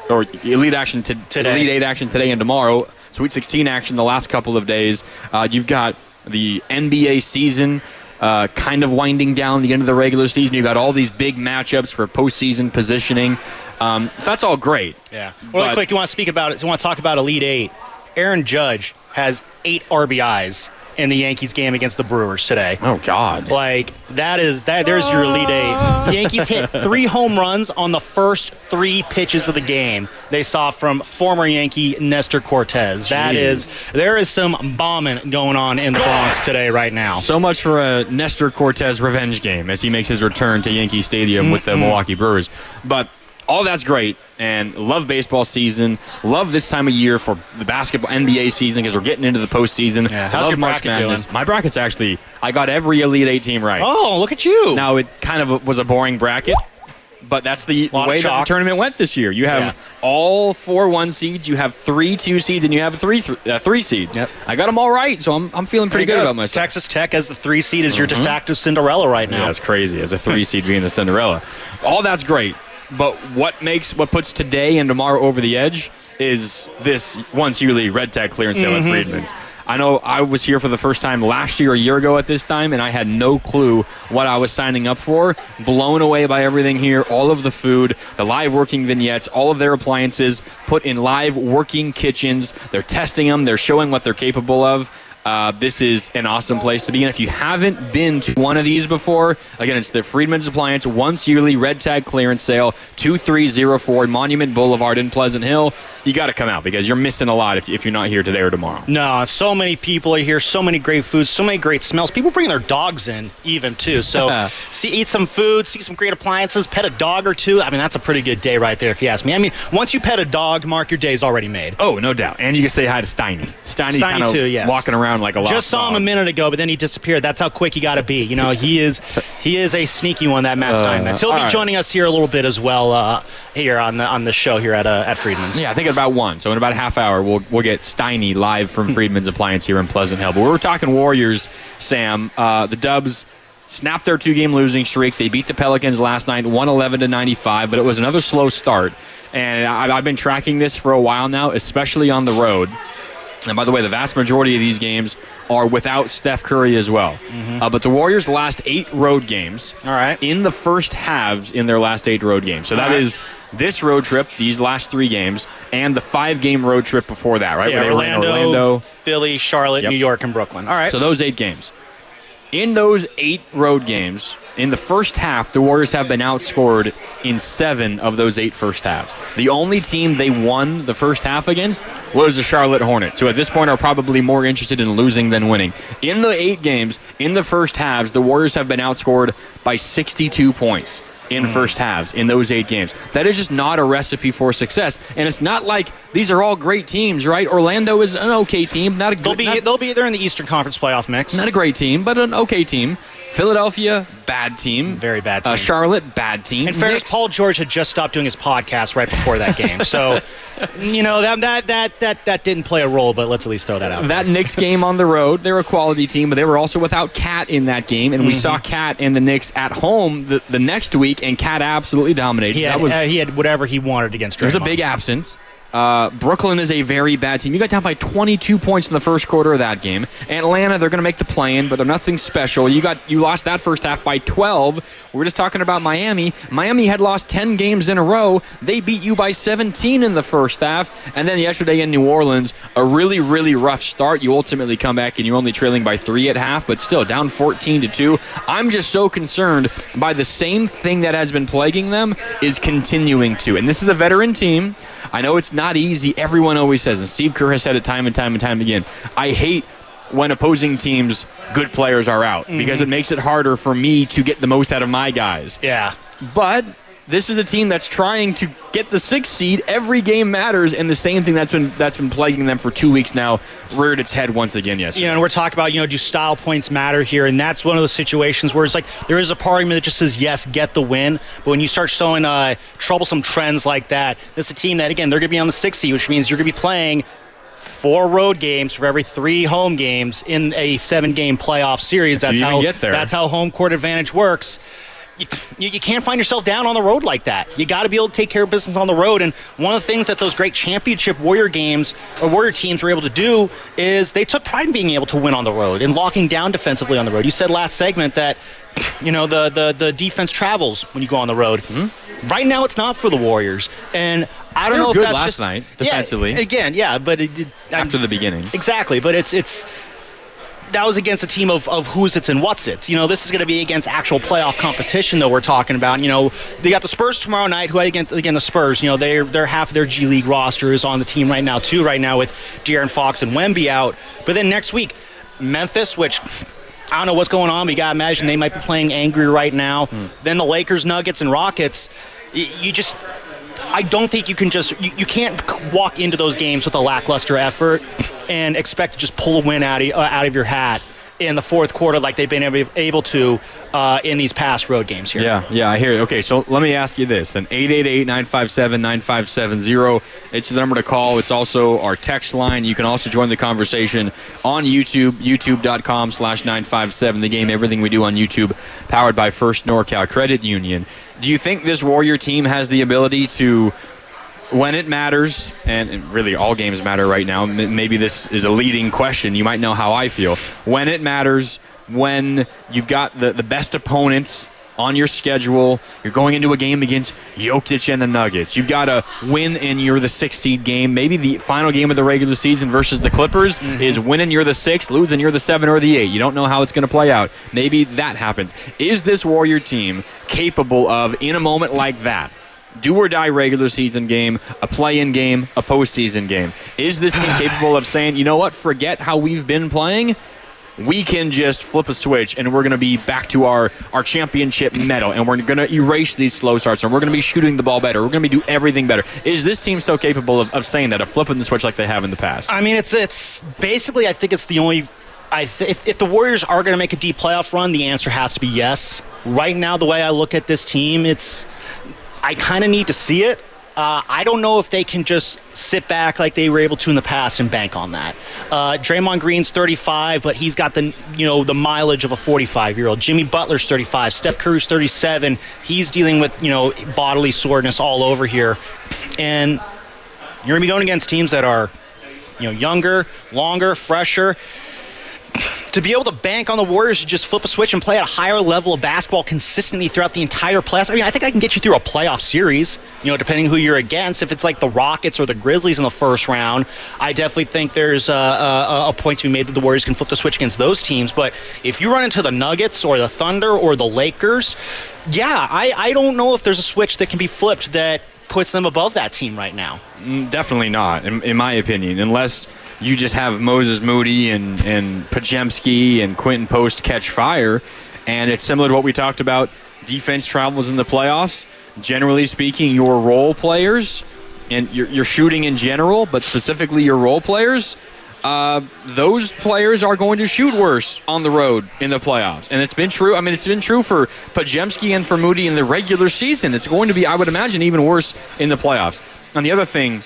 Speaker 21: or Elite action today. Elite 8 action today and tomorrow. Sweet 16 action the last couple of days. You've got the NBA season kind of winding down the end of the regular season. You've got all these big matchups for postseason positioning. That's all great.
Speaker 22: Yeah. Really quick, you want to talk about Elite 8. Aaron Judge has 8 RBIs in the Yankees game against the Brewers today.
Speaker 21: Oh, God.
Speaker 22: There's your Elite 8. The Yankees hit 3 home runs on the first 3 pitches of the game they saw from former Yankee Nestor Cortez. There is some bombing going on in the Bronx today right now.
Speaker 21: So much for a Nestor Cortez revenge game as he makes his return to Yankee Stadium with the Milwaukee Brewers. But all that's great, and love baseball season. Love this time of year for the basketball NBA season because we're getting into the postseason.
Speaker 22: Yeah. How's your bracket doing?
Speaker 21: My bracket's actually, I got every Elite 8 team right.
Speaker 22: Oh, look at you.
Speaker 21: Now, it kind of was a boring bracket, but that's the way that the tournament went this year. You have all 4 1 seeds, you have 3 2 seeds, and you have a 3 seed.
Speaker 22: Yep.
Speaker 21: I got them all right, so I'm feeling pretty good about myself.
Speaker 22: Texas Tech as the 3 seed is your de facto Cinderella right now.
Speaker 21: Yeah, that's crazy, as a 3 seed being the Cinderella. All that's great. But what puts today and tomorrow over the edge is this once yearly red tag clearance sale at Friedmans. I know I was here for the first time last year, a year ago at this time, and I had no clue what I was signing up for. Blown away by everything here, all of the food, the live working vignettes, all of their appliances put in live working kitchens. They're testing them. They're showing what they're capable of. This is an awesome place to be. And if you haven't been to one of these before, again, it's the Friedmans Appliance once yearly red tag clearance sale, 2304 Monument Boulevard in Pleasant Hill. You got to come out because you're missing a lot if you're not here today or tomorrow.
Speaker 22: No, so many people are here, so many great foods, so many great smells. People bring their dogs in even too. So eat some food, see some great appliances, pet a dog or two. I mean, that's a pretty good day right there if you ask me. I mean, once you pet a dog, Mark, your day's already made.
Speaker 21: Oh, no doubt. And you can say hi to Steiny. Steiny kind of
Speaker 22: too, yes.
Speaker 21: Walking around like a lost
Speaker 22: Just saw him a minute ago, but then he disappeared. That's how quick you got to be. He is a sneaky one, that Matt Steinmetz. He'll be joining us here a little bit as well here on the show here at Friedman's.
Speaker 21: Yeah, I think at about 1. So in about a half hour, we'll get Steiny live from Friedman's Appliance here in Pleasant Hill. But we were talking Warriors, Sam. The Dubs snapped their 2-game losing streak. They beat the Pelicans last night, 111-95, but it was another slow start. And I've been tracking this for a while now, especially on the road. And by the way, the vast majority of these games are without Steph Curry as well. But the Warriors' last 8 road games in the first halves in their last 8 road games. So that is this road trip, these last 3 games, and the 5-game road trip before that, right?
Speaker 22: Yeah,
Speaker 21: where they were in Orlando,
Speaker 22: Philly, Charlotte, New York, and Brooklyn. All right.
Speaker 21: So those 8 games. In those 8 road games, in the first half, the Warriors have been outscored in 7 of those 8 first halves. The only team they won the first half against was the Charlotte Hornets, who at this point are probably more interested in losing than winning. In the 8 games, in the first halves, the Warriors have been outscored by 62 points in first halves in those 8 games. That is just not a recipe for success. And it's not like these are all great teams, right? Orlando is an okay team. Not a good,
Speaker 22: they'll be there in the Eastern Conference playoff mix.
Speaker 21: Not a great team, but an okay team. Philadelphia, bad team.
Speaker 22: Very bad team.
Speaker 21: Charlotte, bad team.
Speaker 22: In fairness, Paul George had just stopped doing his podcast right before that game. So, that didn't play a role, but let's at least throw that out.
Speaker 21: That Knicks game on the road, they're a quality team, but they were also without Cat in that game, and we saw Cat and the Knicks at home the next week, and Cat absolutely dominated.
Speaker 22: He had whatever he wanted against Draymond.
Speaker 21: It was a big absence. Brooklyn is a very bad team. You got down by 22 points in the first quarter of that game. Atlanta, they're going to make the play-in, but they're nothing special. You lost that first half by 12. We were just talking about Miami. Miami had lost 10 games in a row. They beat you by 17 in the first half. And then yesterday in New Orleans, a really, really rough start. You ultimately come back and you're only trailing by 3 at half, but still down 14-2. I'm just so concerned by the same thing that has been plaguing them is continuing to. And this is a veteran team. I know it's not easy. Everyone always says, and Steve Kerr has said it time and time and time again, I hate when opposing teams' good players are out because it makes it harder for me to get the most out of my guys.
Speaker 22: Yeah.
Speaker 21: But this is a team that's trying to get the 6th seed. Every game matters, and the same thing that's been plaguing them for 2 weeks now reared its head once again yesterday.
Speaker 22: And we're talking about, do style points matter here? And that's one of those situations where it's like there is a part of me that just says, yes, get the win. But when you start showing troublesome trends like that, this is a team that, again, they're going to be on the 6th seed, which means you're going to be playing 4 road games for every 3 home games in a 7-game playoff series. That's how home court advantage works. You can't find yourself down on the road like that. You got to be able to take care of business on the road. And one of the things that those great championship Warrior games or Warrior teams were able to do is they took pride in being able to win on the road and locking down defensively on the road. You said last segment that the defense travels when you go on the road. Mm-hmm. Right now, it's not for the Warriors, and I don't know if that's
Speaker 21: last night defensively.
Speaker 22: But
Speaker 21: after the beginning,
Speaker 22: exactly. But it's. That was against a team of who's its and what's its. This is going to be against actual playoff competition, though, we're talking about. They got the Spurs tomorrow night, who, again, the Spurs, they're half of their G League roster is on the team right now, too, with De'Aaron Fox and Wemby out. But then next week, Memphis, which I don't know what's going on, but you got to imagine they might be playing angry right now. Then the Lakers, Nuggets, and Rockets. I don't think you can you can't walk into those games with a lackluster effort and expect to just pull a win out of your hat in the fourth quarter like they've been able to in these past road games here.
Speaker 21: Yeah, I hear you. Okay, so let me ask you this. Then 888-957-9570. It's the number to call. It's also our text line. You can also join the conversation on YouTube, youtube.com/957 the game. Everything we do on YouTube, powered by First NorCal Credit Union. Do you think this Warrior team has the ability to, when it matters, and really all games matter right now, maybe this is a leading question, you might know how I feel, when it matters, when you've got the best opponents on your schedule, you're going into a game against Jokic and the Nuggets, you've got to win and you're the 6th seed game, maybe the final game of the regular season versus the Clippers is winning you're the 6th, losing you're the 7 or the 8. You don't know how it's going to play out. Maybe that happens. Is this Warrior team capable of, in a moment like that, do or die regular season game, a play-in game, a postseason game? Is this team capable of saying, you know what, forget how we've been playing, we can just flip a switch and we're going to be back to our championship medal and we're going to erase these slow starts and we're going to be shooting the ball better, we're going to be do everything better? Is this team still capable of saying that, of flipping the switch like they have in the past?
Speaker 22: I mean, it's basically, I think it's the only... If the Warriors are going to make a deep playoff run, the answer has to be yes. Right now, the way I look at this team, I kind of need to see it. I don't know if they can just sit back like they were able to in the past and bank on that. Draymond Green's 35, but he's got the mileage of a 45-year-old. Jimmy Butler's 35. Steph Curry's 37. He's dealing with bodily soreness all over here, and you're going to be going against teams that are younger, longer, fresher. To be able to bank on the Warriors to just flip a switch and play at a higher level of basketball consistently throughout the entire playoffs. I mean, I think I can get you through a playoff series, depending who you're against. If it's like the Rockets or the Grizzlies in the first round, I definitely think there's a point to be made that the Warriors can flip the switch against those teams. But if you run into the Nuggets or the Thunder or the Lakers, I don't know if there's a switch that can be flipped that puts them above that team right now.
Speaker 21: Definitely not, in my opinion, unless you just have Moses Moody and Pajemski and Quentin Post catch fire. And it's similar to what we talked about. Defense travels in the playoffs. Generally speaking, your role players and your shooting in general, but specifically your role players, those players are going to shoot worse on the road in the playoffs. And it's been true. I mean, it's been true for Pajemski and for Moody in the regular season. It's going to be, I would imagine, even worse in the playoffs. And the other thing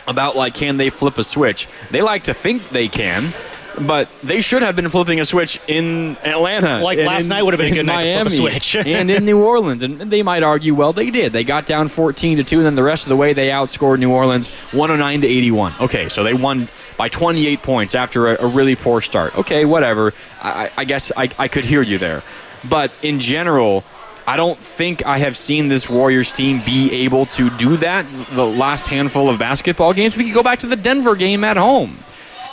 Speaker 21: about, can they flip a switch? They like to think they can. But they should have been flipping a switch in Atlanta.
Speaker 22: Like last night would have been a good night to flip a switch.
Speaker 21: And in New Orleans. And they might argue, well, they did. They got down 14-2, and then the rest of the way they outscored New Orleans 109-81. Okay, so they won by 28 points after a really poor start. Okay, whatever. I guess I could hear you there. But in general, I don't think I have seen this Warriors team be able to do that the last handful of basketball games. We could go back to the Denver game at home.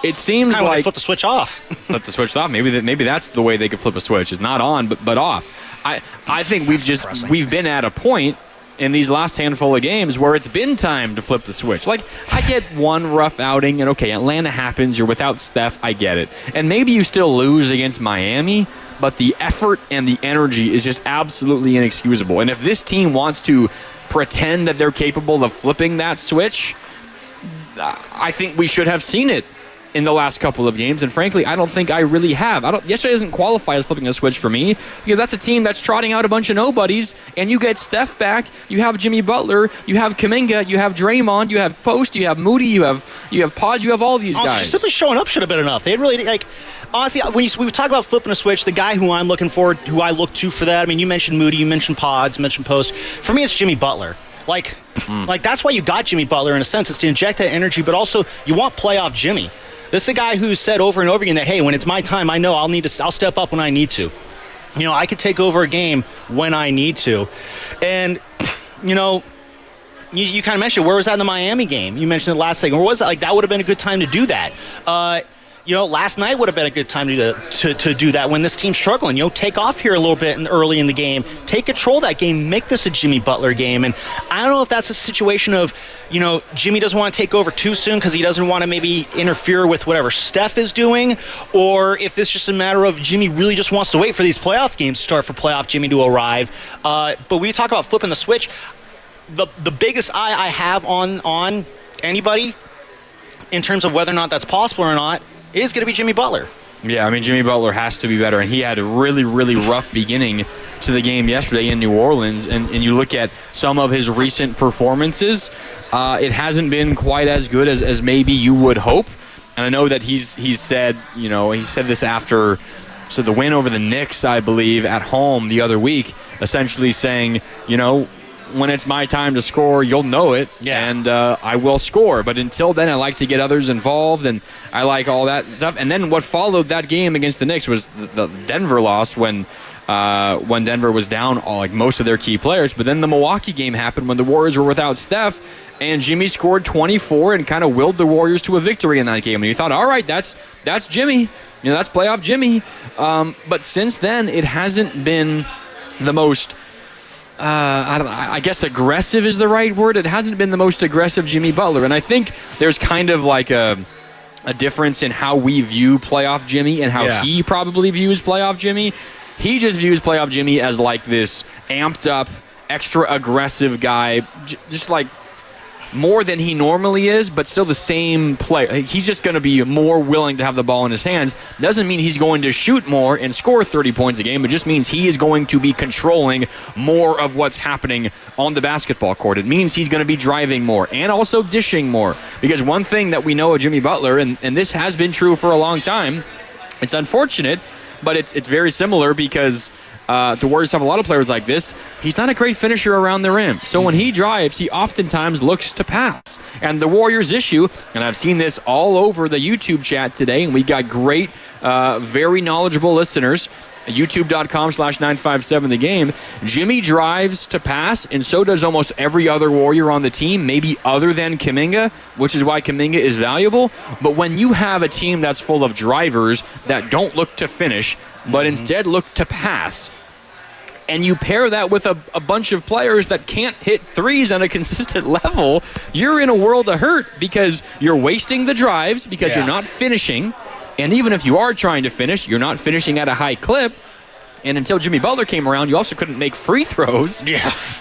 Speaker 21: It seems
Speaker 22: kind of
Speaker 21: like
Speaker 22: flip the switch off.
Speaker 21: Flip the switch off. Maybe that's the way they could flip a switch. It's not on, but off. I think we've been at a point in these last handful of games where it's been time to flip the switch. Like, I get one rough outing, and okay, Atlanta happens. You're without Steph. I get it. And maybe you still lose against Miami, but the effort and the energy is just absolutely inexcusable. And if this team wants to pretend that they're capable of flipping that switch, I think we should have seen it in the last couple of games, and frankly, I don't think I really have. Yesterday doesn't qualify as flipping a switch for me, because that's a team that's trotting out a bunch of nobodies, and you get Steph back, you have Jimmy Butler, you have Kuminga, you have Draymond, you have Post, you have Moody, you have Podge, you have all these guys.
Speaker 22: Just simply showing up should have been enough. They really, like, honestly, when we talk about flipping a switch, the guy who I'm looking for, who I look to for that, I mean, you mentioned Moody, you mentioned Pods, you mentioned Post. For me, it's Jimmy Butler. Like that's why you got Jimmy Butler in a sense. It's to inject that energy, but also you want playoff Jimmy. This is a guy who's said over and over again that, hey, when it's my time, I know I'll step up when I need to. You know, I could take over a game when I need to. And, you know, you kind of mentioned, where was that in the Miami game? You mentioned it last segment. Where was that? Like, that would have been a good time to do that. You know, last night would have been a good time to do that when this team's struggling. You know, take off here a little bit early in the game. Take control of that game. Make this a Jimmy Butler game. And I don't know if that's a situation of, you know, Jimmy doesn't want to take over too soon because he doesn't want to maybe interfere with whatever Steph is doing, or if it's just a matter of Jimmy really just wants to wait for these playoff games to start for playoff Jimmy to arrive. But we talk about flipping the switch. The biggest eye I have on anybody in terms of whether or not that's possible or not is going to be Jimmy Butler.
Speaker 21: Yeah, I mean, Jimmy Butler has to be better, and he had a really, really rough beginning to the game yesterday in New Orleans, and you look at some of his recent performances, it hasn't been quite as good as maybe you would hope, and I know that he's said, you know, he said this after the win over the Knicks, I believe, at home the other week, essentially saying, you know, when it's my time to score, you'll know it, and I will score. But until then, I like to get others involved, and I like all that stuff. And then what followed that game against the Knicks was the Denver loss when Denver was down most of their key players. But then the Milwaukee game happened when the Warriors were without Steph, and Jimmy scored 24 and kind of willed the Warriors to a victory in that game. And you thought, all right, that's Jimmy. You know, that's playoff Jimmy. But since then, it hasn't been the most... I don't know, I guess aggressive is the right word. It hasn't been the most aggressive Jimmy Butler. And I think there's kind of like a difference in how we view playoff Jimmy and how he probably views playoff Jimmy. He just views playoff Jimmy as like this amped up, extra aggressive guy, just like more than he normally is, but still the same player. He's just going to be more willing to have the ball in his hands. Doesn't mean he's going to shoot more and score 30 points a game. It just means he is going to be controlling more of what's happening on the basketball court. It means he's going to be driving more and also dishing more. Because one thing that we know of Jimmy Butler, and this has been true for a long time, it's unfortunate, but it's very similar because the Warriors have a lot of players like this. He's not a great finisher around the rim. So when he drives, he oftentimes looks to pass. And the Warriors' issue, and I've seen this all over the YouTube chat today, and we got great, very knowledgeable listeners, youtube.com/957thegame. Jimmy drives to pass, and so does almost every other Warrior on the team, maybe other than Kuminga, which is why Kuminga is valuable. But when you have a team that's full of drivers that don't look to finish, but instead look to pass, and you pair that with a bunch of players that can't hit threes on a consistent level, you're in a world of hurt because you're wasting the drives because you're not finishing. And even if you are trying to finish, you're not finishing at a high clip. And until Jimmy Butler came around, you also couldn't make free throws.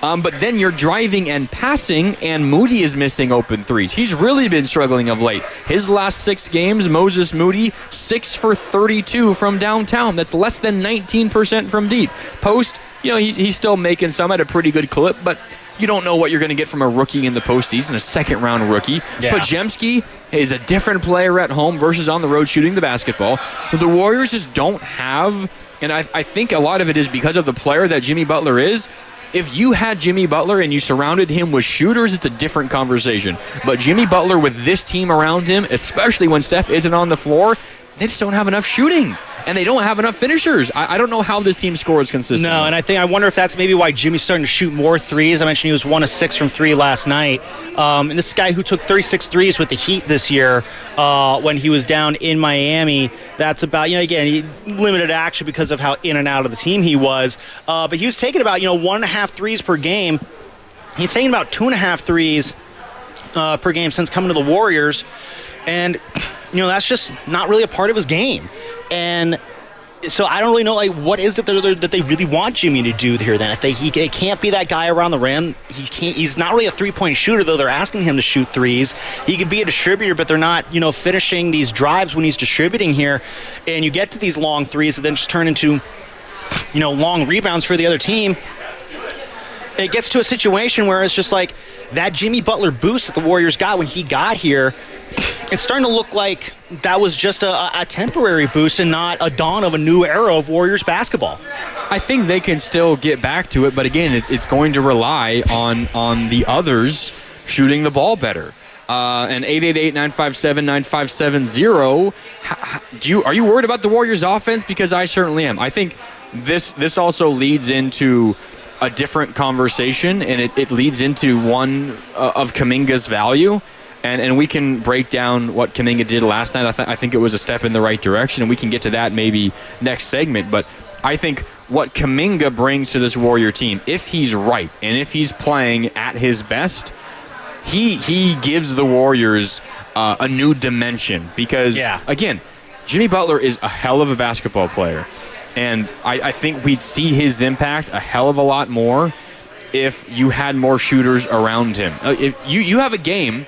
Speaker 21: But then you're driving and passing, and Moody is missing open threes. He's really been struggling of late. His last 6 games, Moses Moody, 6 for 32 from downtown. That's less than 19% from deep. Post, he's still making some at a pretty good clip, but you don't know what you're going to get from a rookie in the postseason, a second-round rookie.
Speaker 22: Yeah.
Speaker 21: Podziemski is a different player at home versus on the road shooting the basketball. The Warriors just don't have, and I think a lot of it is because of the player that Jimmy Butler is. If you had Jimmy Butler and you surrounded him with shooters, it's a different conversation. But Jimmy Butler with this team around him, especially when Steph isn't on the floor, they just don't have enough shooting, and they don't have enough finishers. I don't know how this team scores consistently.
Speaker 22: No, and I wonder if that's maybe why Jimmy's starting to shoot more threes. I mentioned he was 1 of 6 from 3 last night. And this guy who took 36 threes with the Heat this year when he was down in Miami, that's about, again, he limited action because of how in and out of the team he was. But he was taking about, 1.5 threes per game. He's taking about 2.5 threes per game since coming to the Warriors. And, that's just not really a part of his game. And so I don't really know, what is it that they really want Jimmy to do here then? If he can't be that guy around the rim, he's not really a three-point shooter, though they're asking him to shoot threes. He could be a distributor, but they're not, finishing these drives when he's distributing here. And you get to these long threes that then just turn into, long rebounds for the other team. It gets to a situation where it's just like that Jimmy Butler boost that the Warriors got when he got here, it's starting to look like that was just a temporary boost and not a dawn of a new era of Warriors basketball.
Speaker 21: I think they can still get back to it, but again, it's going to rely on the others shooting the ball better. And 888-957-9570. Are you worried about the Warriors' offense? Because I certainly am. I think this also leads into a different conversation, and it leads into one of Kuminga's value. And we can break down what Kuminga did last night. I think it was a step in the right direction, and we can get to that maybe next segment. But I think what Kuminga brings to this Warrior team, if he's right and if he's playing at his best, he gives the Warriors a new dimension. Because, again, Jimmy Butler is a hell of a basketball player. And I think we'd see his impact a hell of a lot more if you had more shooters around him. If you have a game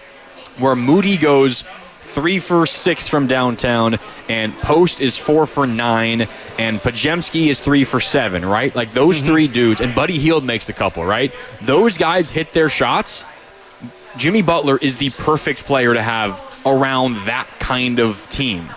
Speaker 21: where Moody goes 3 for 6 from downtown, and Post is 4 for 9, and Podziemski is 3 for 7, right? Like those three dudes, and Buddy Hield makes a couple, right? Those guys hit their shots. Jimmy Butler is the perfect player to have around that kind of team.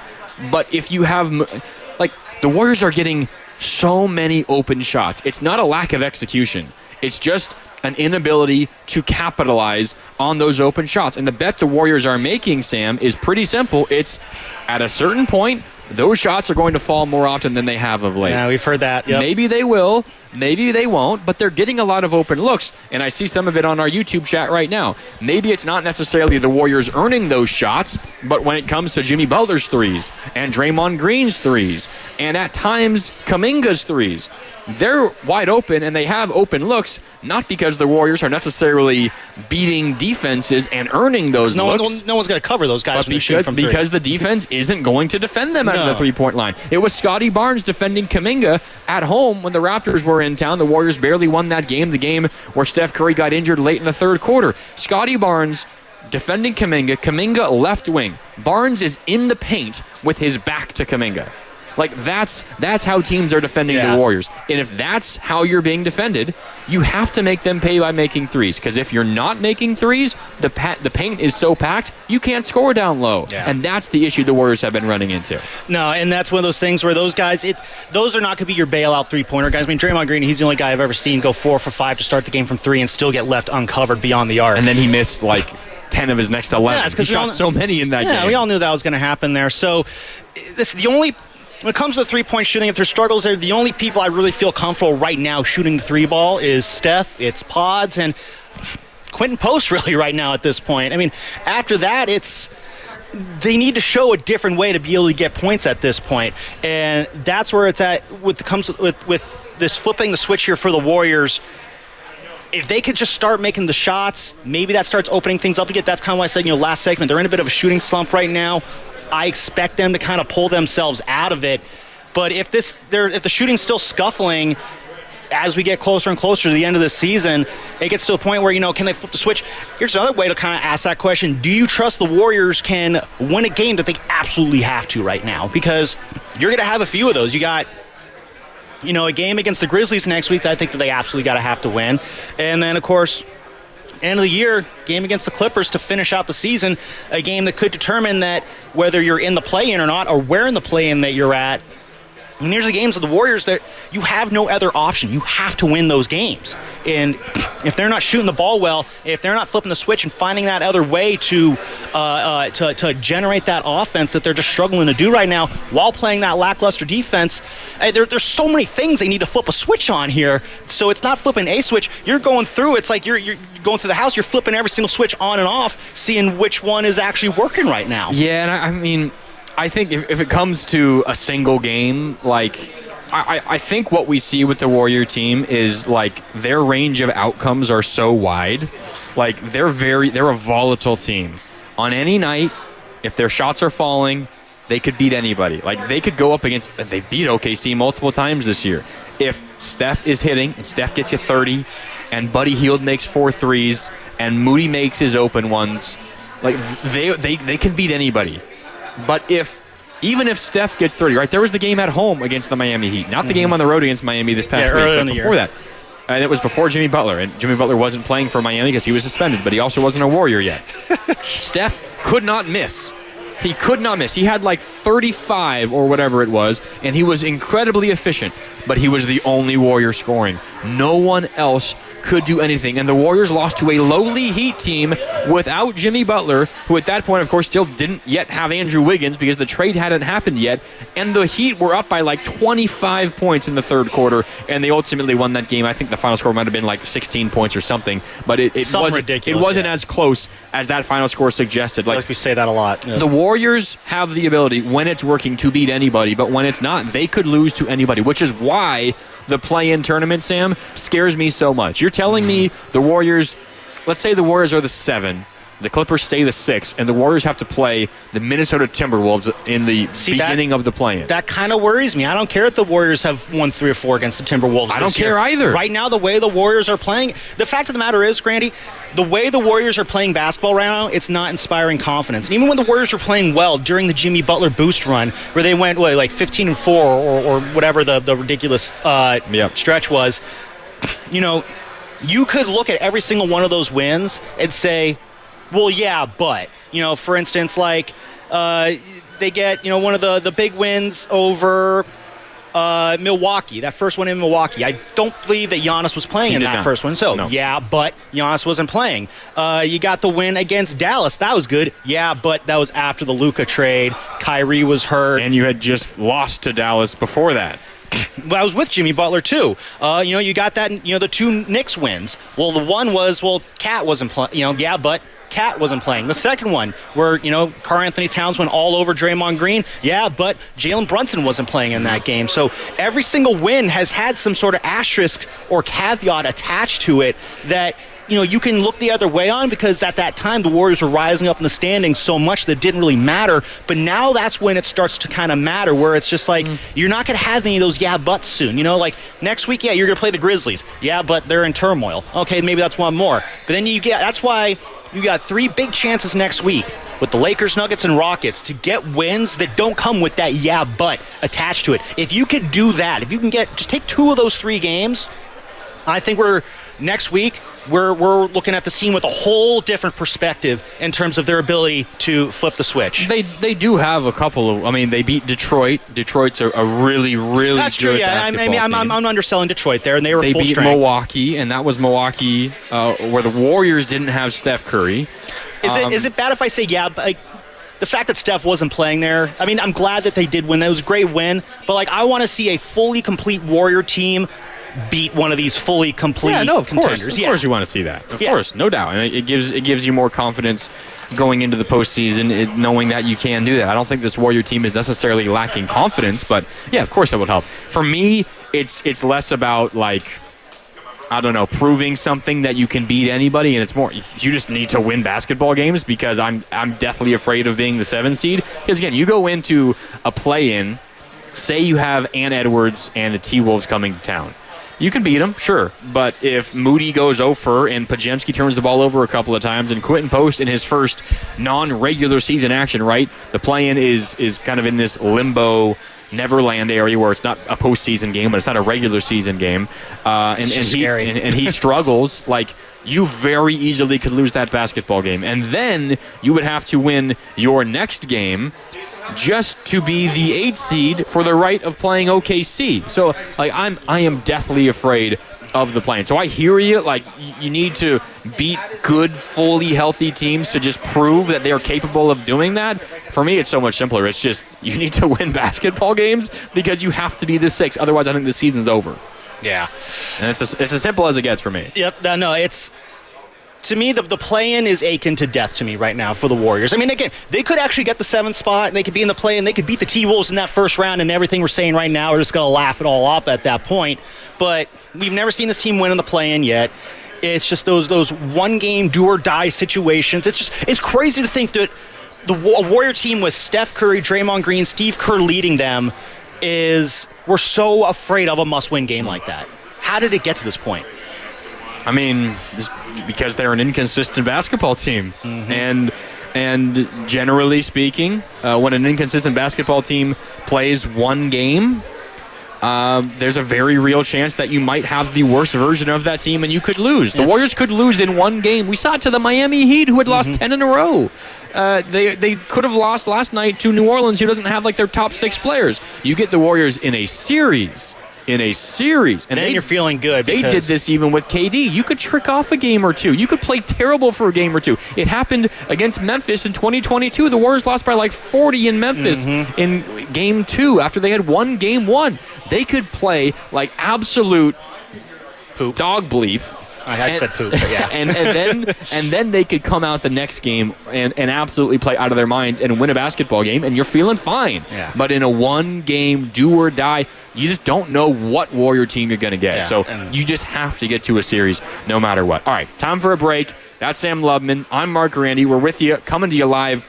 Speaker 21: But if you have, the Warriors are getting so many open shots. It's not a lack of execution. It's just an inability to capitalize on those open shots. And the bet the Warriors are making, Sam, is pretty simple. It's at a certain point, those shots are going to fall more often than they have of late.
Speaker 22: Yeah, we've heard that. Yep.
Speaker 21: Maybe they will, maybe they won't, but they're getting a lot of open looks, and I see some of it on our YouTube chat right now. Maybe it's not necessarily the Warriors earning those shots, but when it comes to Jimmy Butler's threes and Draymond Green's threes and at times Kuminga's threes, they're wide open and they have open looks, not because the Warriors are necessarily beating defenses and earning those looks.
Speaker 22: No one's going to cover those guys
Speaker 21: because the defense isn't going to defend them out of the three-point line. It was Scotty Barnes defending Kuminga at home when the Raptors were in town. The Warriors barely won that game, the game where Steph Curry got injured late in the third quarter. Scotty Barnes defending Kuminga left wing. Barnes is in the paint with his back to Kuminga. That's how teams are defending the Warriors. And if that's how you're being defended, you have to make them pay by making threes. Because if you're not making threes, the paint is so packed, you can't score down low. Yeah. And that's the issue the Warriors have been running into.
Speaker 22: No, and that's one of those things where those guys, those are not going to be your bailout three-pointer guys. I mean, Draymond Green, he's the only guy I've ever seen go 4 for 5 to start the game from 3 and still get left uncovered beyond the arc.
Speaker 21: And then he missed 10 of his next 11. Yeah, he shot so many in that game.
Speaker 22: Yeah, we all knew that was going to happen there. So when it comes to the three-point shooting, if there's struggles there, the only people I really feel comfortable right now shooting the three ball is Steph, it's Pods, and Quentin Post really right now at this point. I mean, after that, they need to show a different way to be able to get points at this point. And that's where it's at with this flipping the switch here for the Warriors. If they could just start making the shots, maybe that starts opening things up again. That's kind of why I said, last segment, they're in a bit of a shooting slump right now. I expect them to kind of pull themselves out of it. But if the shooting's still scuffling as we get closer and closer to the end of the season, it gets to a point where, can they flip the switch? Here's another way to kind of ask that question. Do you trust the Warriors can win a game that they absolutely have to right now? Because you're going to have a few of those. You got a game against the Grizzlies next week that I think that they absolutely got to have to win. And then, of course, end of the year, game against the Clippers to finish out the season, a game that could determine that whether you're in the play-in or not, or where in the play-in that you're at. And here's the games of the Warriors that you have no other option. You have to win those games. And if they're not shooting the ball well, if they're not flipping the switch and finding that other way to generate that offense that they're just struggling to do right now while playing that lackluster defense, there's so many things they need to flip a switch on here. So it's not flipping a switch. You're going through. It's like you're going through the house. You're flipping every single switch on and off, seeing which one is actually working right now.
Speaker 21: Yeah, and I mean, I think if it comes to a single game, like, I think what we see with the Warrior team is, like, their range of outcomes are so wide. Like, they're a volatile team. On any night, if their shots are falling, they could beat anybody. Like, they could go up against, they beat OKC multiple times this year. If Steph is hitting, and Steph gets you 30, and Buddy Hield makes 4 threes, and Moody makes his open ones, like, they can beat anybody. But even if Steph gets 30, right? There was the game at home against the Miami Heat, not the game on the road against Miami this past week, but before that. And it was before Jimmy Butler. And Jimmy Butler wasn't playing for Miami because he was suspended, but he also wasn't a Warrior yet. Steph could not miss. He could not miss. He had like 35 or whatever it was, and he was incredibly efficient, but he was the only Warrior scoring. No one else could do anything. And the Warriors lost to a lowly Heat team without Jimmy Butler, who at that point, of course, still didn't yet have Andrew Wiggins because the trade hadn't happened yet. And the Heat were up by like 25 points in the third quarter, and they ultimately won that game. I think the final score might have been like 16 points or something, but it wasn't as close as that final score suggested.
Speaker 22: Like we say that a lot. Yeah.
Speaker 21: The Warriors have the ability, when it's working, to beat anybody, but when it's not, they could lose to anybody, which is why the play-in tournament, Sam, scares me so much. You're telling me the Warriors, let's say the Warriors are the 7, the Clippers stay the 6, and the Warriors have to play the Minnesota Timberwolves in the beginning of the play-in.
Speaker 22: That kind of worries me. I don't care if the Warriors have won 3 or 4 against the Timberwolves
Speaker 21: I don't care either.
Speaker 22: Right now, the way the Warriors are playing, the fact of the matter is, Grandy, the way the Warriors are playing basketball right now, it's not inspiring confidence. And even when the Warriors were playing well during the Jimmy Butler boost run, where they went, like 15-4 or whatever the ridiculous stretch was, you could look at every single one of those wins and say, well, yeah, but, for instance, like they get, one of the big wins over Milwaukee, that first one in Milwaukee. I don't believe that Giannis was playing in that first one. So, yeah, but Giannis wasn't playing. You got the win against Dallas. That was good. Yeah, but that was after the Luka trade. Kyrie was hurt.
Speaker 21: And you had just lost to Dallas before that.
Speaker 22: Well, I was with Jimmy Butler, too. You got that, the 2 Knicks wins. Well, the one was, Cat wasn't playing, yeah, but Cat wasn't playing. The second one, where, Karl Anthony Towns went all over Draymond Green. Yeah, but Jalen Brunson wasn't playing in that game. So every single win has had some sort of asterisk or caveat attached to it that, you can look the other way on, because at that time the Warriors were rising up in the standings so much that it didn't really matter. But now that's when it starts to kind of matter, where it's just like, you're not going to have any of those yeah buts soon. Like next week, yeah, you're going to play the Grizzlies. Yeah, but they're in turmoil. Okay, maybe that's one more. But then that's why you got 3 big chances next week with the Lakers, Nuggets, and Rockets to get wins that don't come with that yeah but attached to it. If you could do that, if you can just take 2 of those 3 games, I think next week we're looking at the scene with a whole different perspective in terms of their ability to flip the switch.
Speaker 21: They do have a couple of. They beat Detroit. Detroit's a really, really
Speaker 22: That's
Speaker 21: good
Speaker 22: true, yeah.
Speaker 21: basketball team.
Speaker 22: I'm underselling Detroit there, and they were
Speaker 21: They
Speaker 22: full
Speaker 21: beat
Speaker 22: strength.
Speaker 21: Milwaukee, and that was Milwaukee where the Warriors didn't have Steph Curry.
Speaker 22: Is it bad if I say yeah? But the fact that Steph wasn't playing there, I'm glad that they did win. That was a great win. But I want to see a fully complete Warrior team beat one of these fully complete contenders.
Speaker 21: Of course you want to see that. Of course, no doubt. And it gives you more confidence going into the postseason, knowing that you can do that. I don't think this Warrior team is necessarily lacking confidence, but yeah, of course it would help. For me, it's less about proving something that you can beat anybody, and it's more you just need to win basketball games, because I'm deathly afraid of being the 7 seed. Because again, you go into a play-in, say you have Ant Edwards and the T-Wolves coming to town. You can beat them, sure, but if Moody goes 0-for and Podziemski turns the ball over a couple of times, and Quentin Post in his first non-regular season action, right? The play-in is kind of in this limbo, Neverland area where it's not a postseason game, but it's not a regular season game. And he struggles. Like, you very easily could lose that basketball game. And then you would have to win your next game just to be the 8th seed for the right of playing OKC. So, like, I am deathly afraid of the play-in. So I hear you. Like, you need to beat good, fully healthy teams to just prove that they are capable of doing that. For me, it's so much simpler. It's just you need to win basketball games because you have to be the 6th. Otherwise, I think the season's over.
Speaker 22: Yeah.
Speaker 21: And it's as simple as it gets for me.
Speaker 22: Yep. No, it's... To me, the play-in is akin to death to me right now for the Warriors. I mean, again, they could actually get the 7th spot, and they could be in the play-in. They could beat the T-Wolves in that first round, and everything we're saying right now, we're just going to laugh it all up at that point. But we've never seen this team win in the play-in yet. It's just those one-game do-or-die situations. It's crazy to think that a Warrior team with Steph Curry, Draymond Green, Steve Kerr leading them we're so afraid of a must-win game like that. How did it get to this point?
Speaker 21: I mean, because they're an inconsistent basketball team. Mm-hmm. And generally speaking, when an inconsistent basketball team plays one game, there's a very real chance that you might have the worst version of that team and you could lose. The Warriors could lose in one game. We saw it to the Miami Heat, who had lost 10 in a row. They could have lost last night to New Orleans, who doesn't have like their top 6 players. You get the Warriors in a series. And
Speaker 22: then you're feeling good.
Speaker 21: They did this even with KD. You could trick off a game or two. You could play terrible for a game or two. It happened against Memphis in 2022. The Warriors lost by like 40 in Memphis in game 2 after they had won game 1. They could play like absolute
Speaker 22: poop,
Speaker 21: dog bleep.
Speaker 22: I said poop, but yeah.
Speaker 21: and then they could come out the next game and absolutely play out of their minds and win a basketball game, and you're feeling fine.
Speaker 22: Yeah.
Speaker 21: But in a one-game do-or-die, you just don't know what Warrior team you're going to get.
Speaker 22: Yeah,
Speaker 21: so you just have to get to a series no matter what. All right, time for a break. That's Sam Lubman. I'm Mark Randy. We're with you, coming to you live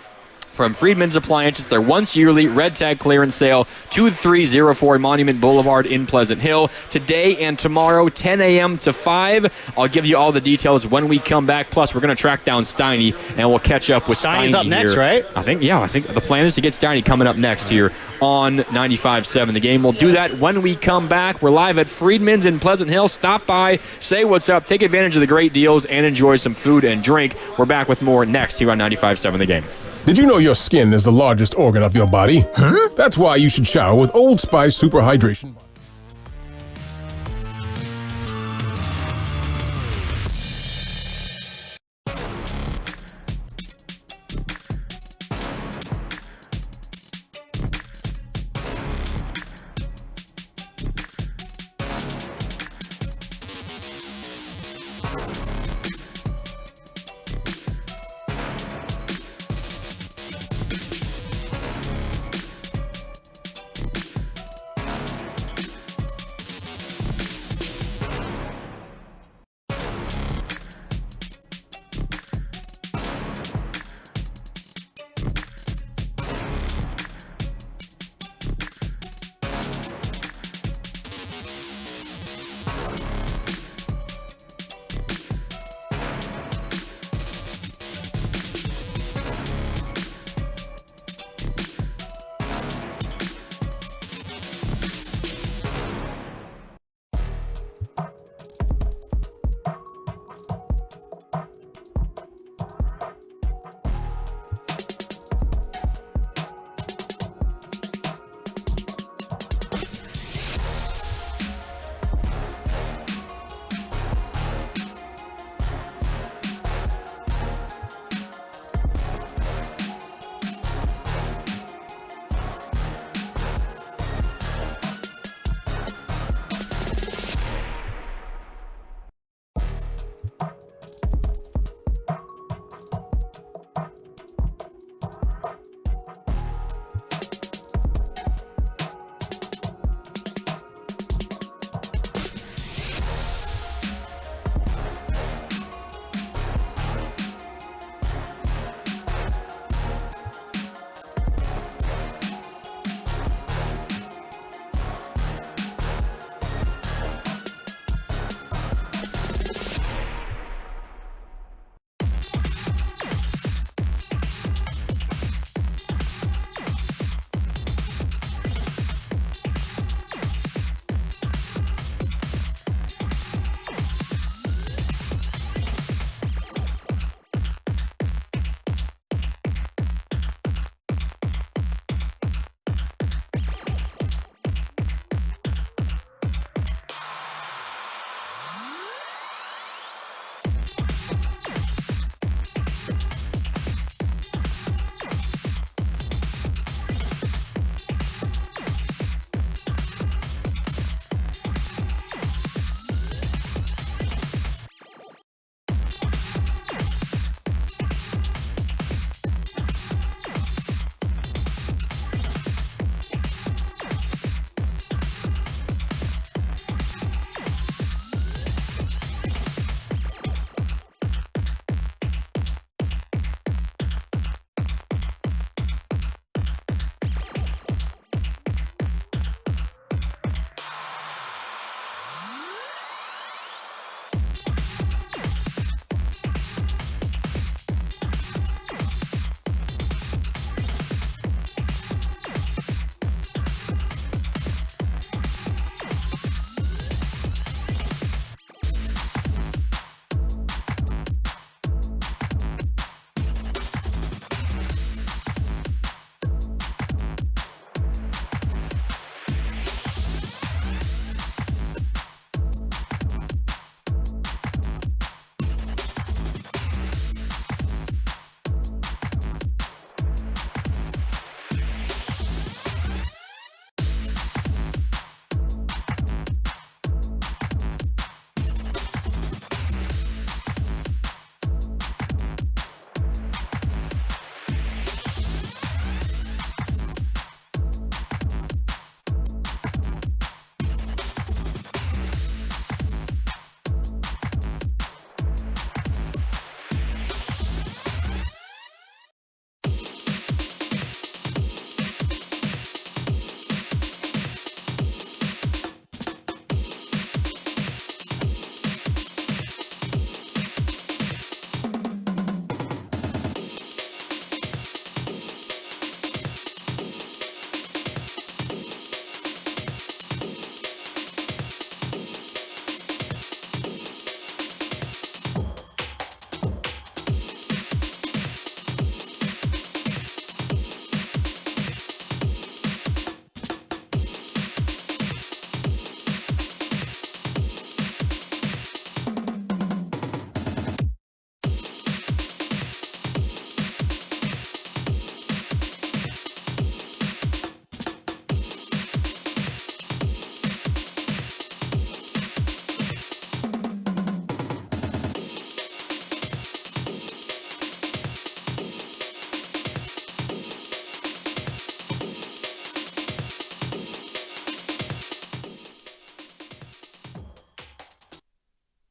Speaker 21: from Friedmans Appliance. It's their once yearly red tag clearance sale, 2304 Monument Boulevard in Pleasant Hill. Today and tomorrow, 10 a.m. to 5. I'll give you all the details when we come back. Plus, we're going to track down Steiny, and we'll catch up with Steiny.
Speaker 22: Steiny's up next,
Speaker 21: here.
Speaker 22: right?
Speaker 21: I think the plan is to get Steiny coming up next here on 95.7 The Game. We'll do that when we come back. We're live at Friedmans in Pleasant Hill. Stop by, say what's up, take advantage of the great deals, and enjoy some food and drink. We're back with more next here on 95.7 The Game.
Speaker 7: Did you know your skin is the largest organ of your body? Huh? That's why you should shower with Old Spice Super Hydration.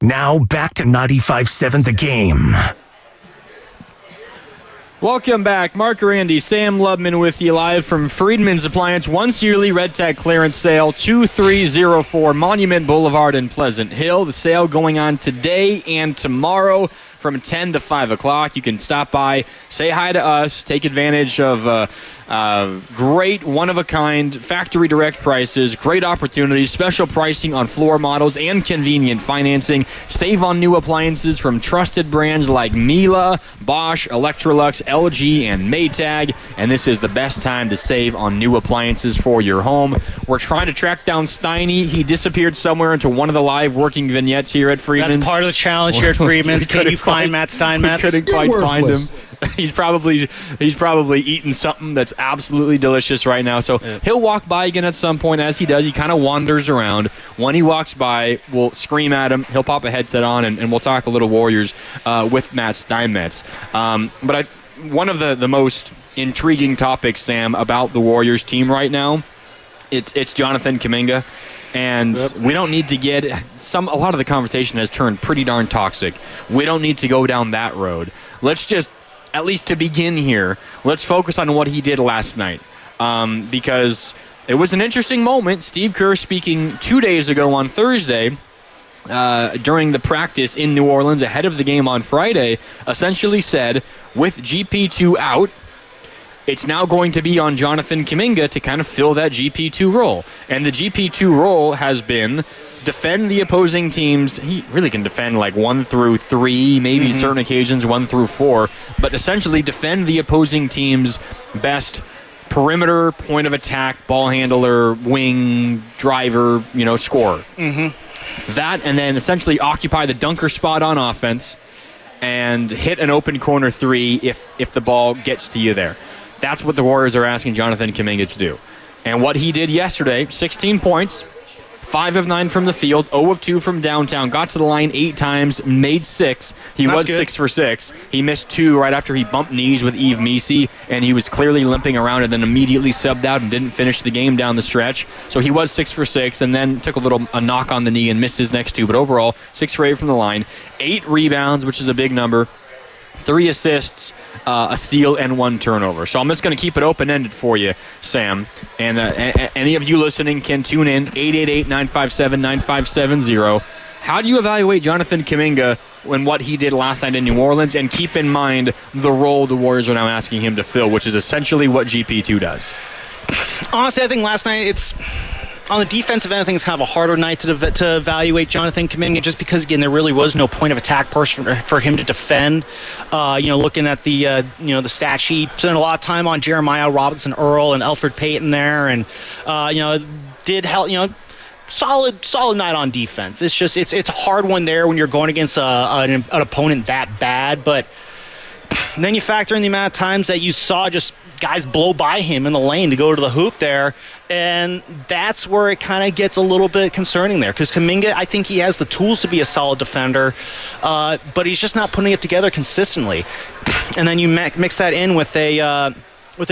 Speaker 3: Now back to 95.7 The Game.
Speaker 21: Welcome back. Mark Randy, Sam Lubman with you live from Friedmans Appliance. Once yearly Red Tag clearance sale, 2304 Monument Boulevard in Pleasant Hill. The sale going on today and tomorrow from 10 to 5 o'clock. You can stop by, say hi to us, take advantage of great, one-of-a-kind, factory direct prices, great opportunities, special pricing on floor models, and convenient financing. Save on new appliances from trusted brands like Miele, Bosch, Electrolux, LG, and Maytag. And this is the best time to save on new appliances for your home. We're trying to track down Steiny. He disappeared somewhere into one of the live working vignettes here at Friedmans.
Speaker 22: That's part of the challenge here at Friedmans. Can you find Matt Steinmetz?
Speaker 21: We couldn't quite find him. He's probably eating something that's absolutely delicious right now. So he'll walk by again at some point. As he does, he kind of wanders around. When he walks by, we'll scream at him. He'll pop a headset on, and we'll talk a little Warriors with Matt Steinmetz. But one of the most intriguing topics, Sam, about the Warriors team right now, it's Jonathan Kuminga. And we don't need to get a lot of the conversation has turned pretty darn toxic. We don't need to go down that road. Let's just, at least to begin here, let's focus on what he did last night. Because it was an interesting moment. Steve Kerr speaking 2 days ago on Thursday during the practice in New Orleans ahead of the game on Friday, essentially said, with GP2 out, it's now going to be on Jonathan Kuminga to kind of fill that GP2 role. And the GP2 role has been defend the opposing teams. He really can defend like 1 through 3, maybe certain occasions 1 through 4, but essentially defend the opposing team's best perimeter, point of attack, ball handler, wing, driver, scorer. That, and then essentially occupy the dunker spot on offense and hit an open corner 3 if the ball gets to you there. That's what the Warriors are asking Jonathan Kuminga to do. And what he did yesterday, 16 points, 5 of 9 from the field, 0 of 2 from downtown, got to the line 8 times, made 6. He was 6 for 6. He missed 2 right after he bumped knees with Yves Missi, and he was clearly limping around and then immediately subbed out and didn't finish the game down the stretch. So he was 6 for 6 and then took a knock on the knee and missed his next 2. But overall, 6 for 8 from the line, 8 rebounds, which is a big number, 3 assists, a steal, and 1 turnover. So I'm just going to keep it open-ended for you, Sam. And any of you listening can tune in, 888-957-9570. How do you evaluate Jonathan Kuminga and what he did last night in New Orleans? And keep in mind the role the Warriors are now asking him to fill, which is essentially what GP2 does.
Speaker 22: Honestly, I think last night it's... On the defensive end, I think it's kind of a harder night to evaluate Jonathan Kuminga, just because, again, there really was no point of attack person for him to defend. Looking at the the stat sheet, spent a lot of time on Jeremiah Robinson Earl and Elfrid Payton there, and did help. Solid night on defense. It's just it's a hard one there when you're going against an opponent that bad, but then you factor in the amount of times that you saw just guys blow by him in the lane to go to the hoop there, and that's where it kind of gets a little bit concerning there, because Kuminga, I think he has the tools to be a solid defender, but he's just not putting it together consistently. And then you mix that in with a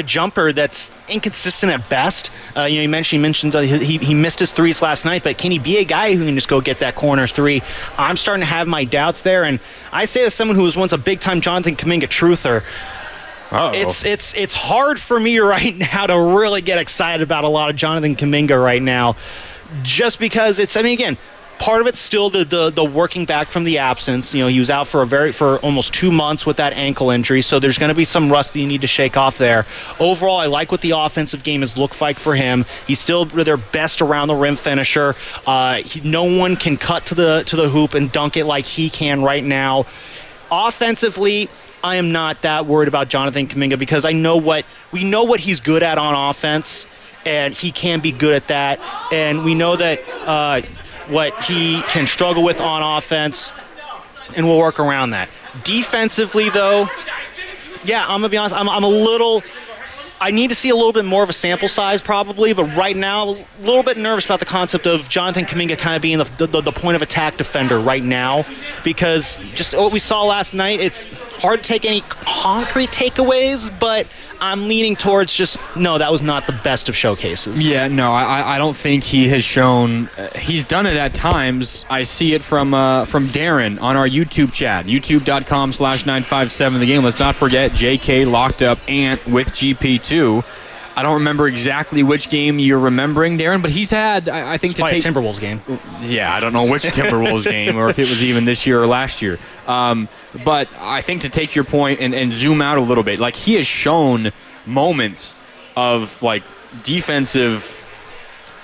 Speaker 22: jumper that's inconsistent at best. You mentioned he missed his threes last night, but can he be a guy who can just go get that corner 3? I'm starting to have my doubts there, and I say as someone who was once a big-time Jonathan Kuminga truther, it's hard for me right now to really get excited about a lot of Jonathan Kuminga right now, just because again, part of it's still the working back from the absence. He was out for almost 2 months with that ankle injury, so there's going to be some rust that you need to shake off there. Overall, I like what the offensive game has looked like for him. He's still their best around the rim finisher. No one can cut to the hoop and dunk it like he can right now. Offensively, I am not that worried about Jonathan Kuminga, because we know what he's good at on offense, and he can be good at that. And we know that what he can struggle with on offense, and we'll work around that. Defensively, though, yeah, I'm gonna be honest. I'm a little. I need to see a little bit more of a sample size probably, but right now, a little bit nervous about the concept of Jonathan Kuminga kind of being the point of attack defender right now, because just what we saw last night, it's hard to take any concrete takeaways, but I'm leaning towards just, no, that was not the best of showcases.
Speaker 21: Yeah, no, I don't think he has shown. He's done it at times. I see it from Darren on our YouTube chat, youtube.com/957 the game. Let's not forget JK locked up Ant with GP2. I don't remember exactly which game you're remembering, Darren, but he's had, I think, to take
Speaker 22: Timberwolves game.
Speaker 21: Yeah, I don't know which Timberwolves game or if it was even this year or last year. But I think to take your point and zoom out a little bit, like he has shown moments of like defensive,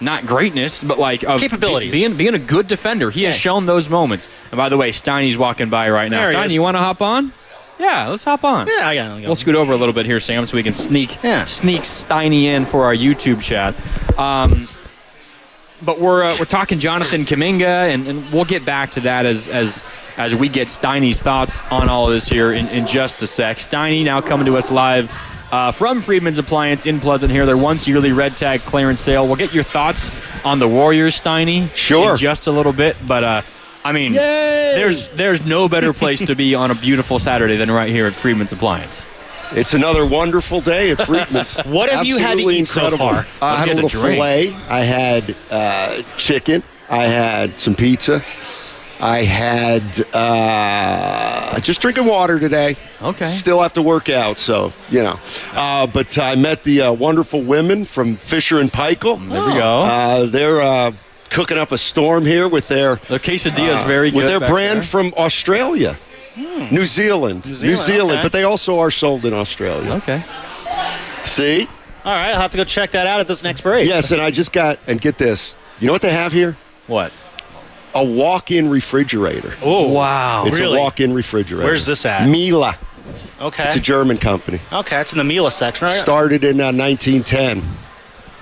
Speaker 21: not greatness, but like of
Speaker 22: capabilities,
Speaker 21: being a good defender. He has shown those moments. And by the way, Steiny's walking by right now. Steiny, you want to hop on? Yeah, let's hop on.
Speaker 22: Yeah, I got it.
Speaker 21: We'll scoot over a little bit here, Sam, so we can sneak Steiny in for our YouTube chat. But we're talking Jonathan Kuminga, and we'll get back to that as we get Steiny's thoughts on all of this here in just a sec. Steiny now coming to us live from Friedmans Appliance in Pleasant here. Their once yearly red tag clearance sale. We'll get your thoughts on the Warriors, Steiny, in just a little bit, but. I mean, there's no better place to be on a beautiful Saturday than right here at Friedman's Appliance.
Speaker 8: It's another wonderful day at Friedman's.
Speaker 22: What have you had to eat so far?
Speaker 8: I had a little filet. I had chicken. I had some pizza. I had just drinking water today.
Speaker 21: Okay.
Speaker 8: Still have to work out, so, you know. But I met the wonderful women from Fisher and Paykel.
Speaker 21: There we go.
Speaker 8: They're cooking up a storm here with their
Speaker 21: quesadilla is very good.
Speaker 8: With their brand from Australia, New Zealand,
Speaker 22: okay.
Speaker 8: but they also are sold in Australia.
Speaker 21: Okay.
Speaker 8: See?
Speaker 22: All right, I'll have to go check that out at this next break.
Speaker 8: Yes, and I just got, and get this, you know what they have here?
Speaker 21: What?
Speaker 8: A walk-in refrigerator.
Speaker 22: Oh, wow!
Speaker 8: It's
Speaker 22: really?
Speaker 8: a walk-in refrigerator.
Speaker 22: Where's this at?
Speaker 8: Miele.
Speaker 22: Okay.
Speaker 8: It's a German company.
Speaker 22: Okay, it's in the Miele section, right?
Speaker 8: Started in 1910.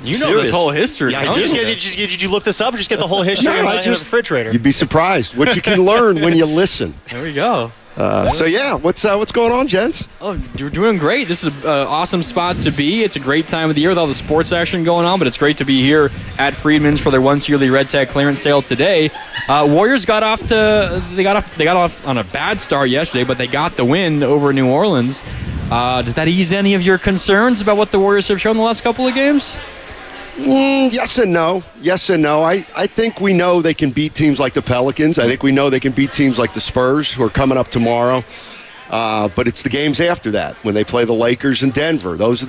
Speaker 21: You know this whole history.
Speaker 8: Yeah, I
Speaker 22: Did you look this up or just get the whole history in the refrigerator?
Speaker 8: You'd be surprised what you can learn when you listen.
Speaker 21: There we go.
Speaker 8: What's going on, gents?
Speaker 21: Oh, you're doing great. This is an awesome spot to be. It's a great time of the year with all the sports action going on, but it's great to be here at Friedman's for their once yearly red tag clearance sale today. Warriors got off on a bad start yesterday, but they got the win over New Orleans. Does that ease any of your concerns about what the Warriors have shown the last couple of games?
Speaker 8: Yes and no. Yes and no. I think we know they can beat teams like the Pelicans. I think we know they can beat teams like the Spurs, who are coming up tomorrow. But it's the games after that when they play the Lakers and Denver. Those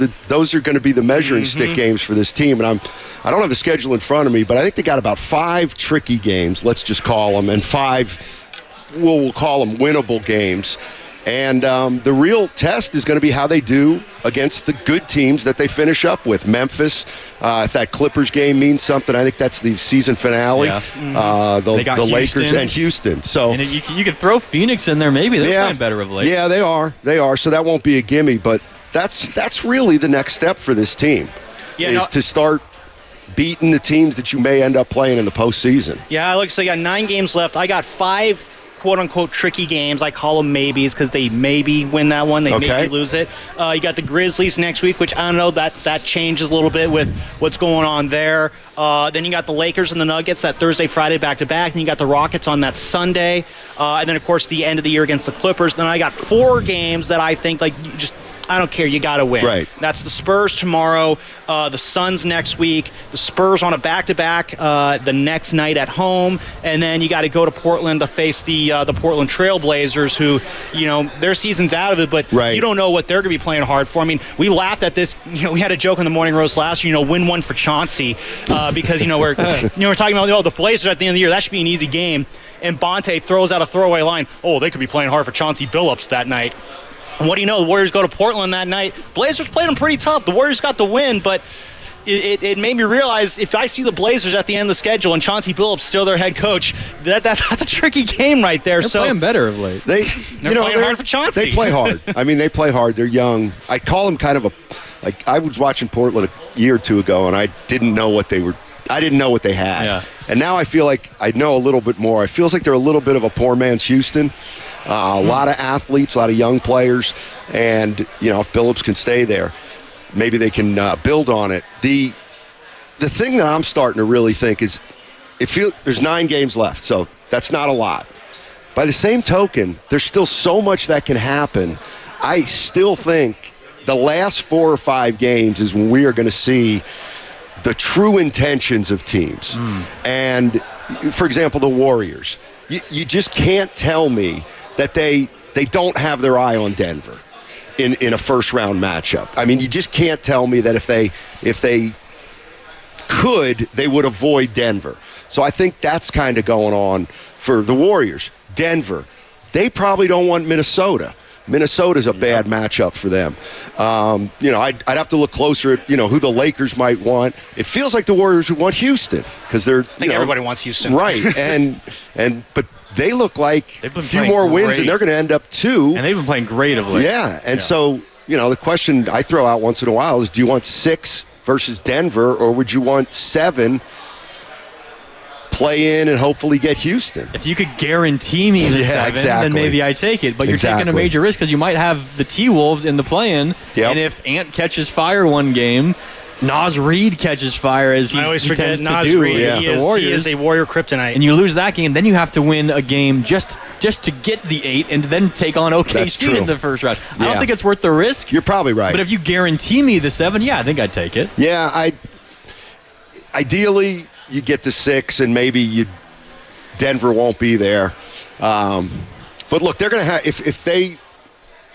Speaker 8: are going to be the measuring stick games for this team. And I don't have the schedule in front of me, but I think they got about 5 tricky games, let's just call them, and 5, we'll call them winnable games. And the real test is going to be how they do against the good teams that they finish up with. Memphis, if that Clippers game means something, I think that's the season finale.
Speaker 21: Yeah.
Speaker 8: The Lakers and Houston. So
Speaker 21: and you could throw Phoenix in there maybe. They're playing better of late.
Speaker 8: Yeah, they are. They are. So that won't be a gimme. But that's really the next step for this team to start beating the teams that you may end up playing in the postseason.
Speaker 22: Yeah, like so you got 9 games left. I got 5 quote-unquote tricky games. I call them maybes because they maybe win that one. They maybe lose it. You got the Grizzlies next week, which I don't know, that changes a little bit with what's going on there. Then you got the Lakers and the Nuggets that Thursday, Friday back-to-back. Then you got the Rockets on that Sunday. And then, of course, the end of the year against the Clippers. Then I got 4 games that I think, like, you just – I don't care. You got to win.
Speaker 8: Right.
Speaker 22: That's the Spurs tomorrow, the Suns next week, the Spurs on a back-to-back the next night at home, and then you got to go to Portland to face the Portland Trail Blazers, who, you know, their season's out of it, but you don't know what they're going to be playing hard for. I mean, we laughed at this. You know, we had a joke on the Morning Roast last year. You know, win one for Chauncey because we're talking about the Blazers at the end of the year. That should be an easy game. And Bonte throws out a throwaway line. Oh, they could be playing hard for Chauncey Billups that night. And what do you know? The Warriors go to Portland that night. Blazers played them pretty tough. The Warriors got the win, but it made me realize if I see the Blazers at the end of the schedule and Chauncey Billups still their head coach, that's a tricky game right there.
Speaker 21: They're playing better of late.
Speaker 22: They're playing hard for Chauncey.
Speaker 8: They play hard. I mean, they play hard. They're young. I call them kind of I was watching Portland a year or two ago, and I didn't know what they were. I didn't know what they had.
Speaker 21: Yeah.
Speaker 8: And now I feel like I know a little bit more. It feels like they're a little bit of a poor man's Houston. A lot of athletes, a lot of young players, and if Billups can stay there, maybe they can build on it. The thing that I'm starting to really think is, there's 9 games left, so that's not a lot. by the same token, there's still so much that can happen. I still think the last 4 or 5 games is when we are going to see the true intentions of teams. And, for example, the Warriors. You just can't tell me that they don't have their eye on Denver in a first-round matchup. I mean, you just can't tell me that if they could, they would avoid Denver. So I think that's kind of going on for the Warriors. Denver, they probably don't want Minnesota. Minnesota's a bad matchup for them. I'd have to look closer at, who the Lakers might want. It feels like the Warriors would want Houston because they're,
Speaker 22: I think everybody wants Houston.
Speaker 8: Right. But they look like a few more wins and they're going to end up 2.
Speaker 21: And they've been playing great of late.
Speaker 8: Yeah. And so, the question I throw out once in a while is, do you want 6 versus Denver, or would you want 7 play in and hopefully get Houston?
Speaker 21: If you could guarantee me the 7, then maybe I take it. But you're taking a major risk because you might have the T-Wolves in the play-in. And if Ant catches fire one game, Naz Reid catches fire as he tends to do against the Warriors.
Speaker 22: He is a Warrior kryptonite.
Speaker 21: And you lose that game, then you have to win a game just to get the 8 and then take on OKC in the first round. I don't think it's worth the risk.
Speaker 8: You're probably right.
Speaker 21: But if you guarantee me the 7, I think I'd take it.
Speaker 8: Yeah, ideally you get to 6 and maybe Denver won't be there. But look, they're going to have, if they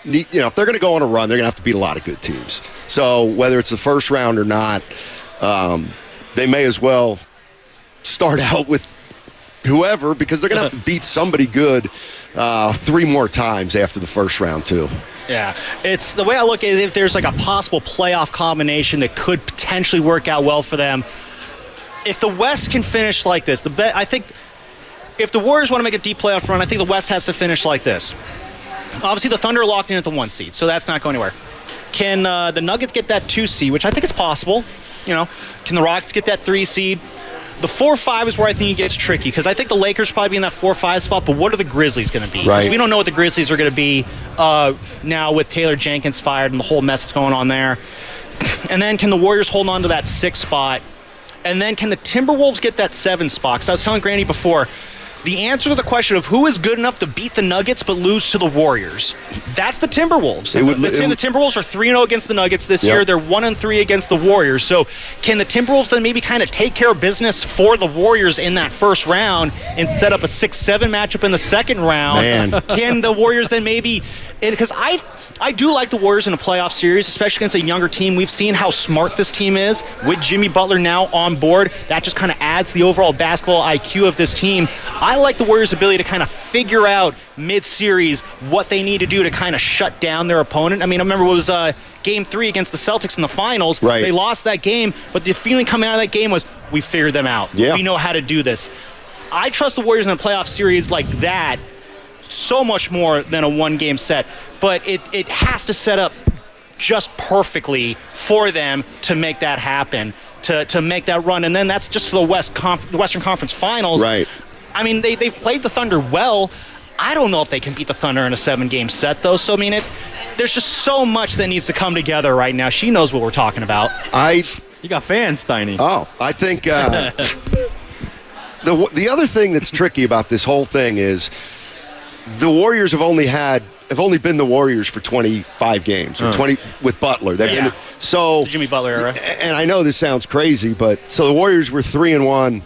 Speaker 8: need, if they're going to go on a run, they're going to have to beat a lot of good teams. So whether it's the first round or not, they may as well start out with whoever, because they're going to have to beat somebody good 3 more times after the first round too.
Speaker 22: Yeah, it's the way I look at it. If there's like a possible playoff combination that could potentially work out well for them, if the West can finish like this, I think if the Warriors want to make a deep playoff run, I think the West has to finish like this. Obviously, the Thunder are locked in at the 1 seed, so that's not going anywhere. Can the Nuggets get that 2 seed, which I think it's possible? Can the Rockets get that 3 seed? The 4-5 is where I think it gets tricky, because I think the Lakers probably be in that 4-5 spot, but what are the Grizzlies going to be?
Speaker 8: Right.
Speaker 22: We don't know what the Grizzlies are going to be now with Taylor Jenkins fired and the whole mess that's going on there. And then can the Warriors hold on to that 6 spot? And then can the Timberwolves get that 7 spot? Because I was telling Granny before, the answer to the question of who is good enough to beat the Nuggets but lose to the Warriors, that's the Timberwolves. The Timberwolves are 3-0 against the Nuggets this year. They're 1-3 against the Warriors. So can the Timberwolves then maybe kind of take care of business for the Warriors in that first round and set up a 6-7 matchup in the second round? Can the Warriors then maybe... Because I do like the Warriors in a playoff series, especially against a younger team. We've seen how smart this team is with Jimmy Butler now on board. That just kind of adds to the overall basketball IQ of this team. I like the Warriors' ability to kind of figure out mid-series what they need to do to kind of shut down their opponent. I mean, I remember it was Game 3 against the Celtics in the finals.
Speaker 8: Right.
Speaker 22: They lost that game, but the feeling coming out of that game was, we figured them out.
Speaker 8: Yeah.
Speaker 22: We know how to do this. I trust the Warriors in a playoff series like that so much more than a 1-game set, but it has to set up just perfectly for them to make that happen, to make that run, and then that's just the Western Conference Finals.
Speaker 8: Right.
Speaker 22: I mean, they've played the Thunder well. I don't know if they can beat the Thunder in a 7-game set, though. So, I mean, there's just so much that needs to come together right now. She knows what we're talking about.
Speaker 21: You got fans, Steiny.
Speaker 8: Oh, I think the other thing that's tricky about this whole thing is the Warriors have only been the Warriors for 25 games, or 20 with Butler. They've been
Speaker 22: Jimmy Butler era.
Speaker 8: And I know this sounds crazy, but so the Warriors were 3-1.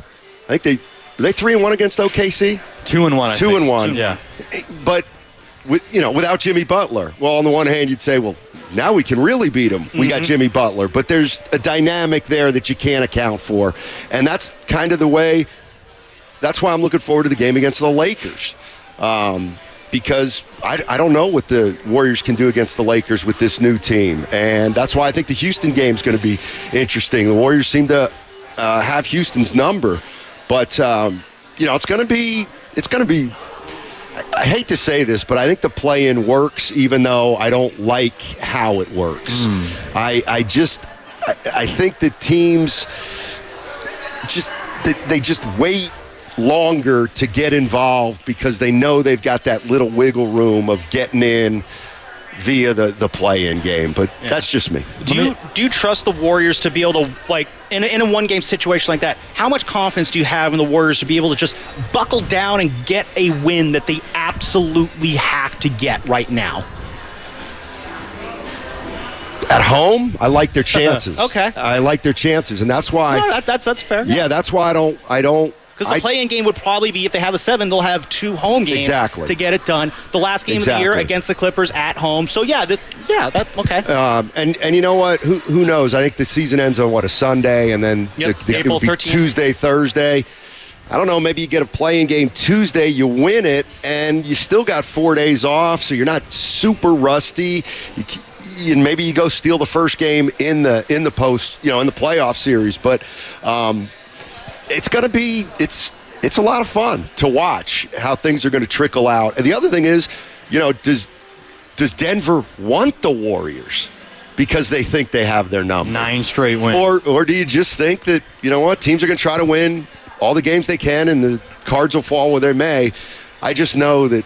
Speaker 8: I think were they 3-1 against OKC?
Speaker 21: 2-1.
Speaker 8: 2-1.
Speaker 21: Yeah.
Speaker 8: But without Jimmy Butler. Well, on the one hand, you'd say, well, now we can really beat them. We got Jimmy Butler, but there's a dynamic there that you can't account for, and that's kind of the way. That's why I'm looking forward to the game against the Lakers. Because I don't know what the Warriors can do against the Lakers with this new team. And that's why I think the Houston game is going to be interesting. The Warriors seem to have Houston's number. But, it's going to be I hate to say this, but I think the play-in works, even though I don't like how it works. I think the teams they just wait longer to get involved because they know they've got that little wiggle room of getting in via the play-in game, but that's just me.
Speaker 22: Do you trust the Warriors to be able to, like, in a one-game situation like that, how much confidence do you have in the Warriors to be able to just buckle down and get a win that they absolutely have to get right now?
Speaker 8: At home, I like their chances.
Speaker 22: Okay.
Speaker 8: I like their chances, and that's why.
Speaker 22: No, that's fair.
Speaker 8: Yeah, that's why I don't.
Speaker 22: Because the play-in game would probably be, if they have a 7, they'll have 2 home games to get it done. The last game of the year against the Clippers at home. So, okay.
Speaker 8: And you know what? Who knows? I think the season ends on, a Sunday, and then
Speaker 22: April 13th.
Speaker 8: Tuesday, Thursday. I don't know, maybe you get a play-in game Tuesday, you win it, and you still got 4 days off, so you're not super rusty. And maybe you go steal the first game in the post, in the playoff series. But it's going to be it's a lot of fun to watch how things are going to trickle out. And the other thing is, does Denver want the Warriors because they think they have their number?
Speaker 21: 9 straight wins.
Speaker 8: Or do you just think that, teams are going to try to win all the games they can and the cards will fall where they may? I just know that,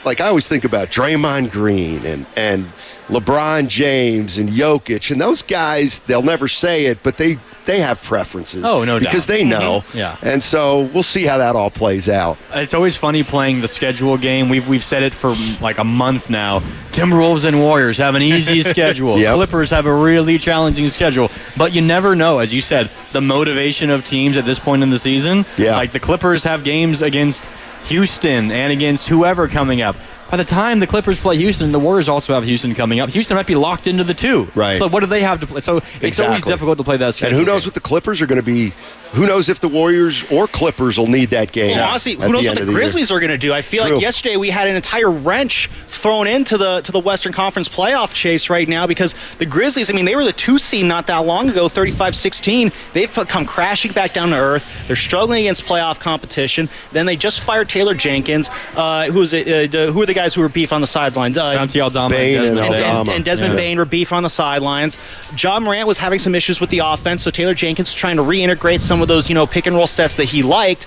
Speaker 8: like I always think about Draymond Green and LeBron James and Jokic, and those guys, they'll never say it, but they have preferences.
Speaker 21: Oh, no doubt.
Speaker 8: Because they know.
Speaker 21: Mm-hmm. Yeah.
Speaker 8: And so we'll see how that all plays out.
Speaker 21: It's always funny playing the schedule game. We've said it for like a month now. Timberwolves and Warriors have an easy schedule.
Speaker 8: Yep.
Speaker 21: Clippers have a really challenging schedule. But you never know, as you said, the motivation of teams at this point in the season.
Speaker 8: Yeah.
Speaker 21: Like the Clippers have games against Houston and against whoever coming up. By the time the Clippers play Houston, the Warriors also have Houston coming up. Houston might be locked into the 2.
Speaker 8: Right.
Speaker 21: So what do they have to play? So it's always difficult to play that schedule.
Speaker 8: And who knows what the Clippers are going to be? Who knows if the Warriors or Clippers will need that game?
Speaker 22: Well, honestly, who knows what the Grizzlies are going to do? I feel like yesterday we had an entire wrench thrown into the Western Conference playoff chase right now because the Grizzlies, they were the 2 seed not that long ago, 35-16. They've come crashing back down to earth. They're struggling against playoff competition. Then they just fired Taylor Jenkins. Who are the guys who were beef on the sidelines?
Speaker 21: Santi Aldama
Speaker 22: and Desmond Bain were beef on the sidelines. Ja Morant was having some issues with the offense, so Taylor Jenkins was trying to reintegrate some of those, pick and roll sets that he liked.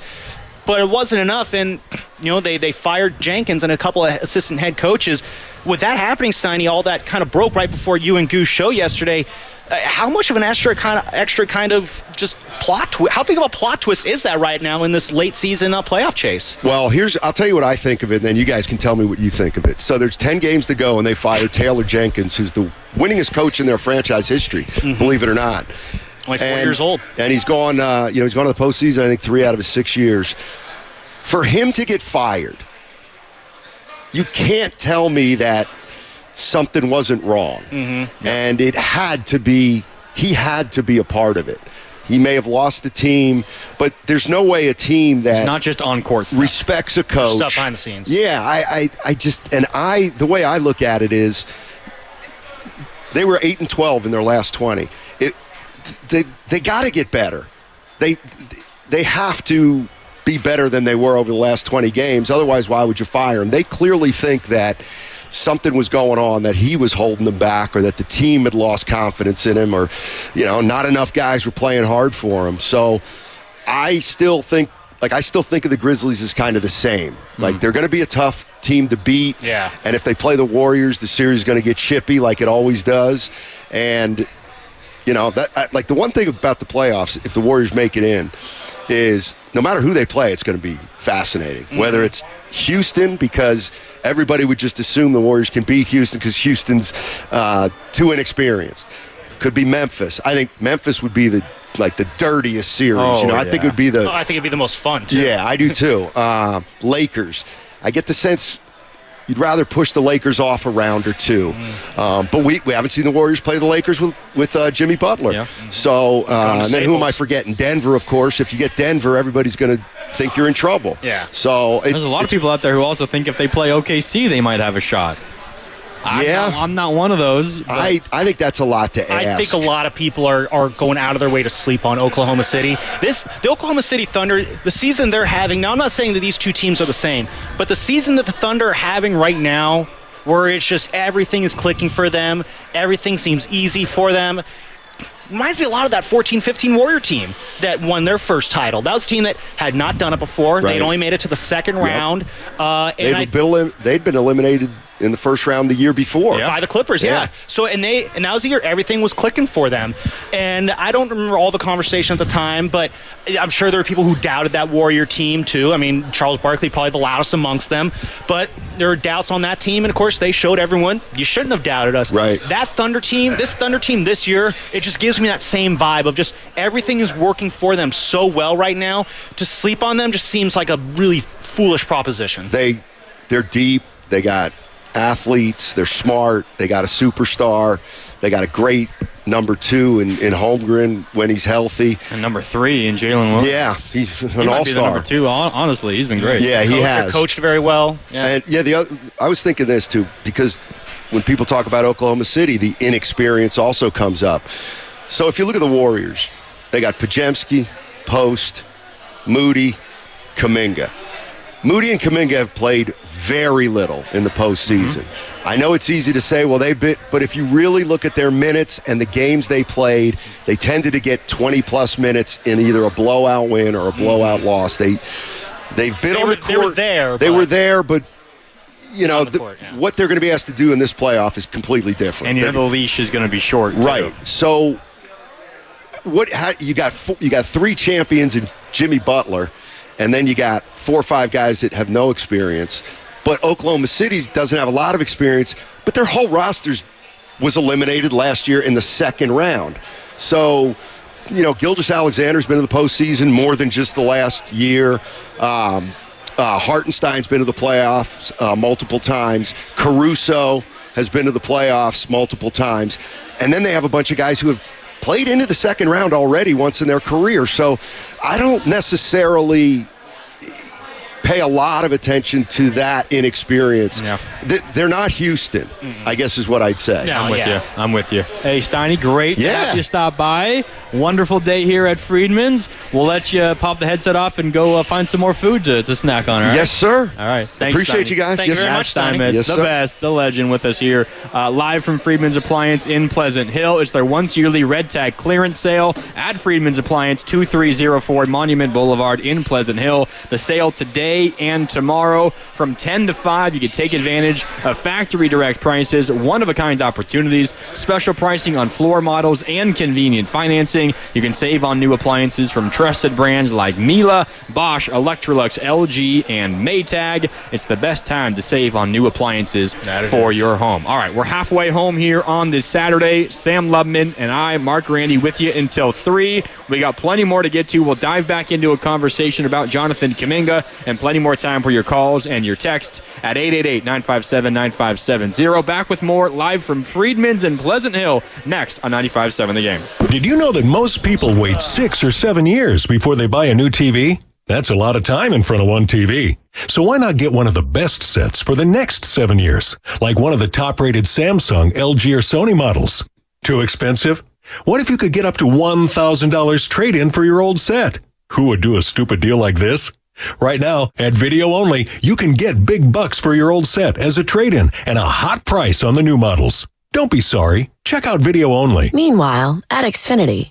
Speaker 22: But it wasn't enough, and they fired Jenkins and a couple of assistant head coaches. With that happening, Steiny, all that kind of broke right before you and Goose show yesterday. How much of an extra kind of just plot twist? How big of a plot twist is that right now in this late season playoff chase?
Speaker 8: Well, I'll tell you what I think of it, and then you guys can tell me what you think of it. So there's 10 games to go, and they fired Taylor Jenkins, who's the winningest coach in their franchise history, believe it or not.
Speaker 22: Only 4 years old.
Speaker 8: And he's gone, he's gone to the postseason, I think 3 out of his 6 years. For him to get fired, you can't tell me that something wasn't wrong. And he had to be a part of it. He may have lost the team, but there's no way a team that
Speaker 21: it's not just on court stuff.
Speaker 8: Respects a coach.
Speaker 22: Stuff behind the scenes.
Speaker 8: Yeah, the way I look at it is they were 8-12 in their last 20. They got to get better. They have to be better than they were over the last 20 games. Otherwise, why would you fire him? They clearly think that something was going on, that he was holding them back, or that the team had lost confidence in him, or not enough guys were playing hard for him. So I still think of the Grizzlies as kind of the same. Like, they're going to be a tough team to beat.
Speaker 22: Yeah.
Speaker 8: And if they play the Warriors, the series is going to get chippy like it always does. And the one thing about the playoffs, if the Warriors make it in, is no matter who they play, it's going to be fascinating. Whether it's Houston, because everybody would just assume the Warriors can beat Houston because Houston's too inexperienced. Could be Memphis. I think Memphis would be the dirtiest series. I think it would be
Speaker 22: I think it'd be the most fun too.
Speaker 8: Yeah, I do too. Lakers. I get the sense you'd rather push the Lakers off a round or 2. But we haven't seen the Warriors play the Lakers with Jimmy Butler. Yeah. So, and then who am I forgetting? Denver, of course. If you get Denver, everybody's going to think you're in trouble.
Speaker 22: Yeah.
Speaker 8: So
Speaker 21: there's a lot of people out there who also think if they play OKC, they might have a shot. I'm not one of those.
Speaker 8: I think that's a lot to ask.
Speaker 22: I think a lot of people are going out of their way to sleep on Oklahoma City. The Oklahoma City Thunder, the season they're having now, I'm not saying that these two teams are the same, but the season that the Thunder are having right now, where it's just everything is clicking for them, everything seems easy for them, reminds me a lot of that 14-15 Warrior team that won their first title. That was a team that had not done it before. Right. They'd only made it to the second round.
Speaker 8: They'd been eliminated in the first round the year before.
Speaker 22: By the Clippers, yeah. So and that was the year everything was clicking for them. And I don't remember all the conversation at the time, but I'm sure there were people who doubted that Warrior team too. I mean, Charles Barkley probably the loudest amongst them, but there were doubts on that team, and of course they showed everyone you shouldn't have doubted us.
Speaker 8: Right.
Speaker 22: That Thunder team this year, it just gives me that same vibe of just everything is working for them so well right now. To sleep on them just seems like a really foolish proposition.
Speaker 8: They're deep. They got athletes. They're smart. They got a superstar. They got a great number 2 in Holmgren when he's healthy.
Speaker 21: And number 3 in Jalen Williams.
Speaker 8: Yeah, he's an
Speaker 21: he might
Speaker 8: all-star.
Speaker 21: be the number 2. Honestly, he's been great.
Speaker 8: Yeah, he has.
Speaker 22: They're coached very well.
Speaker 8: Yeah. And I was thinking this too, because when people talk about Oklahoma City, the inexperience also comes up. So if you look at the Warriors, they got Pajemski, Post, Moody, Kuminga. Moody and Kuminga have played very little in the postseason. I know it's easy to say, well, but if you really look at their minutes and the games they played, they tended to get 20-plus minutes in either a blowout win or a blowout loss. They've been on the court. They were there, but you know what they're going to be asked to do in this playoff is completely different.
Speaker 21: And the leash is going to be short,
Speaker 8: right? So, you got 3 champions in Jimmy Butler. And then you got 4 or 5 guys that have no experience. But Oklahoma City doesn't have a lot of experience, but their whole roster was eliminated last year in the second round. So, Gilgeous-Alexander's been in the postseason more than just the last year. Hartenstein's been to the playoffs multiple times. Caruso has been to the playoffs multiple times. And then they have a bunch of guys who have played into the second round already once in their career. So I don't necessarily pay a lot of attention to that inexperience. Yeah. They're not Houston, I guess is what I'd say.
Speaker 21: Yeah, I'm with you. Hey, Steiny, great to have you stop by. Wonderful day here at Friedman's. We'll let you pop the headset off and go find some more food to snack on, all right?
Speaker 8: Yes, sir.
Speaker 21: All right. Thanks,
Speaker 8: Appreciate
Speaker 21: Steiny.
Speaker 8: you guys.
Speaker 22: Thank you very much, Steiny.
Speaker 21: It's the best, the legend with us here, live from Friedman's Appliance in Pleasant Hill. It's their once-yearly red tag clearance sale at Friedman's Appliance, 2304 Monument Boulevard in Pleasant Hill. The sale today and tomorrow from 10 to 5. You can take advantage of factory direct prices, one-of-a-kind opportunities, special pricing on floor models, and convenient financing. You can save on new appliances from trusted brands like Miele, Bosch, Electrolux, LG, and Maytag. It's the best time to save on new appliances for your home. All right, we're halfway home here on this Saturday. Sam Lubman and I, Mark Randy, with you until 3. We got plenty more to get to. We'll dive back into a conversation about Jonathan Kuminga and plenty more time for your calls and your texts at 888-957-9570. Back with more live from Friedman's in Pleasant Hill next on 95.7 The Game.
Speaker 13: Did you know that most people wait 6 or 7 years before they buy a new TV? That's a lot of time in front of one TV. So why not get one of the best sets for the next 7 years, like one of the top-rated Samsung, LG, or Sony models? Too expensive? What if you could get up to $1,000 trade-in for your old set? Who would do a stupid deal like this? Right now, at Video Only, you can get big bucks for your old set as a trade-in and a hot price on the new models. Don't be sorry. Check out Video Only.
Speaker 9: Meanwhile, at Xfinity.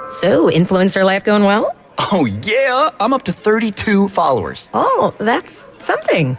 Speaker 9: So, influencer life going well?
Speaker 20: Oh, yeah. I'm up to 32 followers.
Speaker 9: Oh, that's something.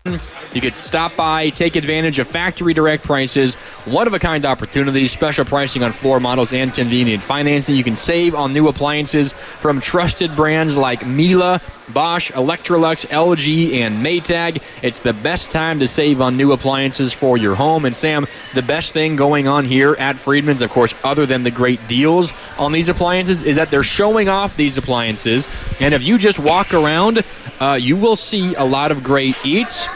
Speaker 21: You could stop by, take advantage of factory direct prices, one-of-a-kind opportunities, special pricing on floor models, and convenient financing. You can save on new appliances from trusted brands like Miele, Bosch, Electrolux, LG, and Maytag. It's the best time to save on new appliances for your home. And Sam, the best thing going on here at Friedman's, of course, other than the great deals on these appliances, is that they're showing off these appliances. And if you just walk around, you will see a lot of great eats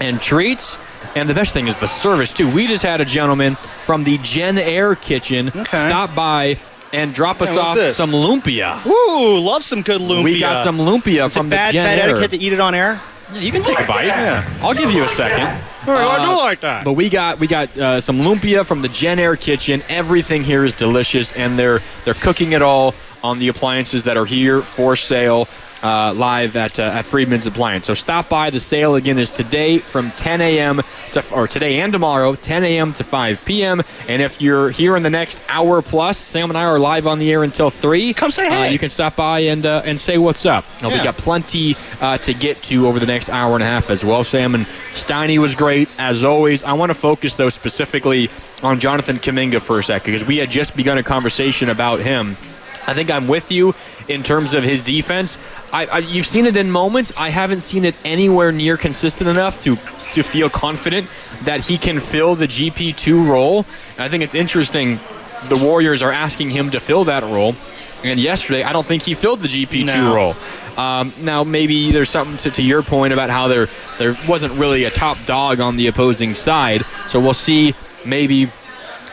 Speaker 21: and treats, and the best thing is the service too. We just had a gentleman from the Jen Air Kitchen stop by and drop us off some lumpia.
Speaker 22: Ooh, love some good lumpia.
Speaker 21: We got some lumpia from the Jen Air.
Speaker 22: Bad etiquette to eat it on air?
Speaker 21: Yeah, you can take a bite. Yeah. I'll give you a second.
Speaker 22: I do like that.
Speaker 21: But we got some lumpia from the Jen Air Kitchen. Everything here is delicious, and they're cooking it all on the appliances that are here for sale. Live at Friedman's Appliance. So stop by. The sale again is today from 10 a.m. or today and tomorrow, 10 a.m. to 5 p.m. And if you're here in the next hour plus, Sam and I are live on the air until 3.
Speaker 22: Come say hey.
Speaker 21: You can stop by and say what's up. We got plenty to get to over the next hour and a half as well. Sam and Steiny was great as always. I want to focus though specifically on Jonathan Kuminga for a second because we had just begun a conversation about him. I think I'm with you in terms of his defense. You've seen it in moments. I haven't seen it anywhere near consistent enough to feel confident that he can fill the GP2 role. And I think it's interesting the Warriors are asking him to fill that role. And yesterday, I don't think he filled the GP2 role. Now, maybe there's something to your point about how there wasn't really a top dog on the opposing side. So we'll see maybe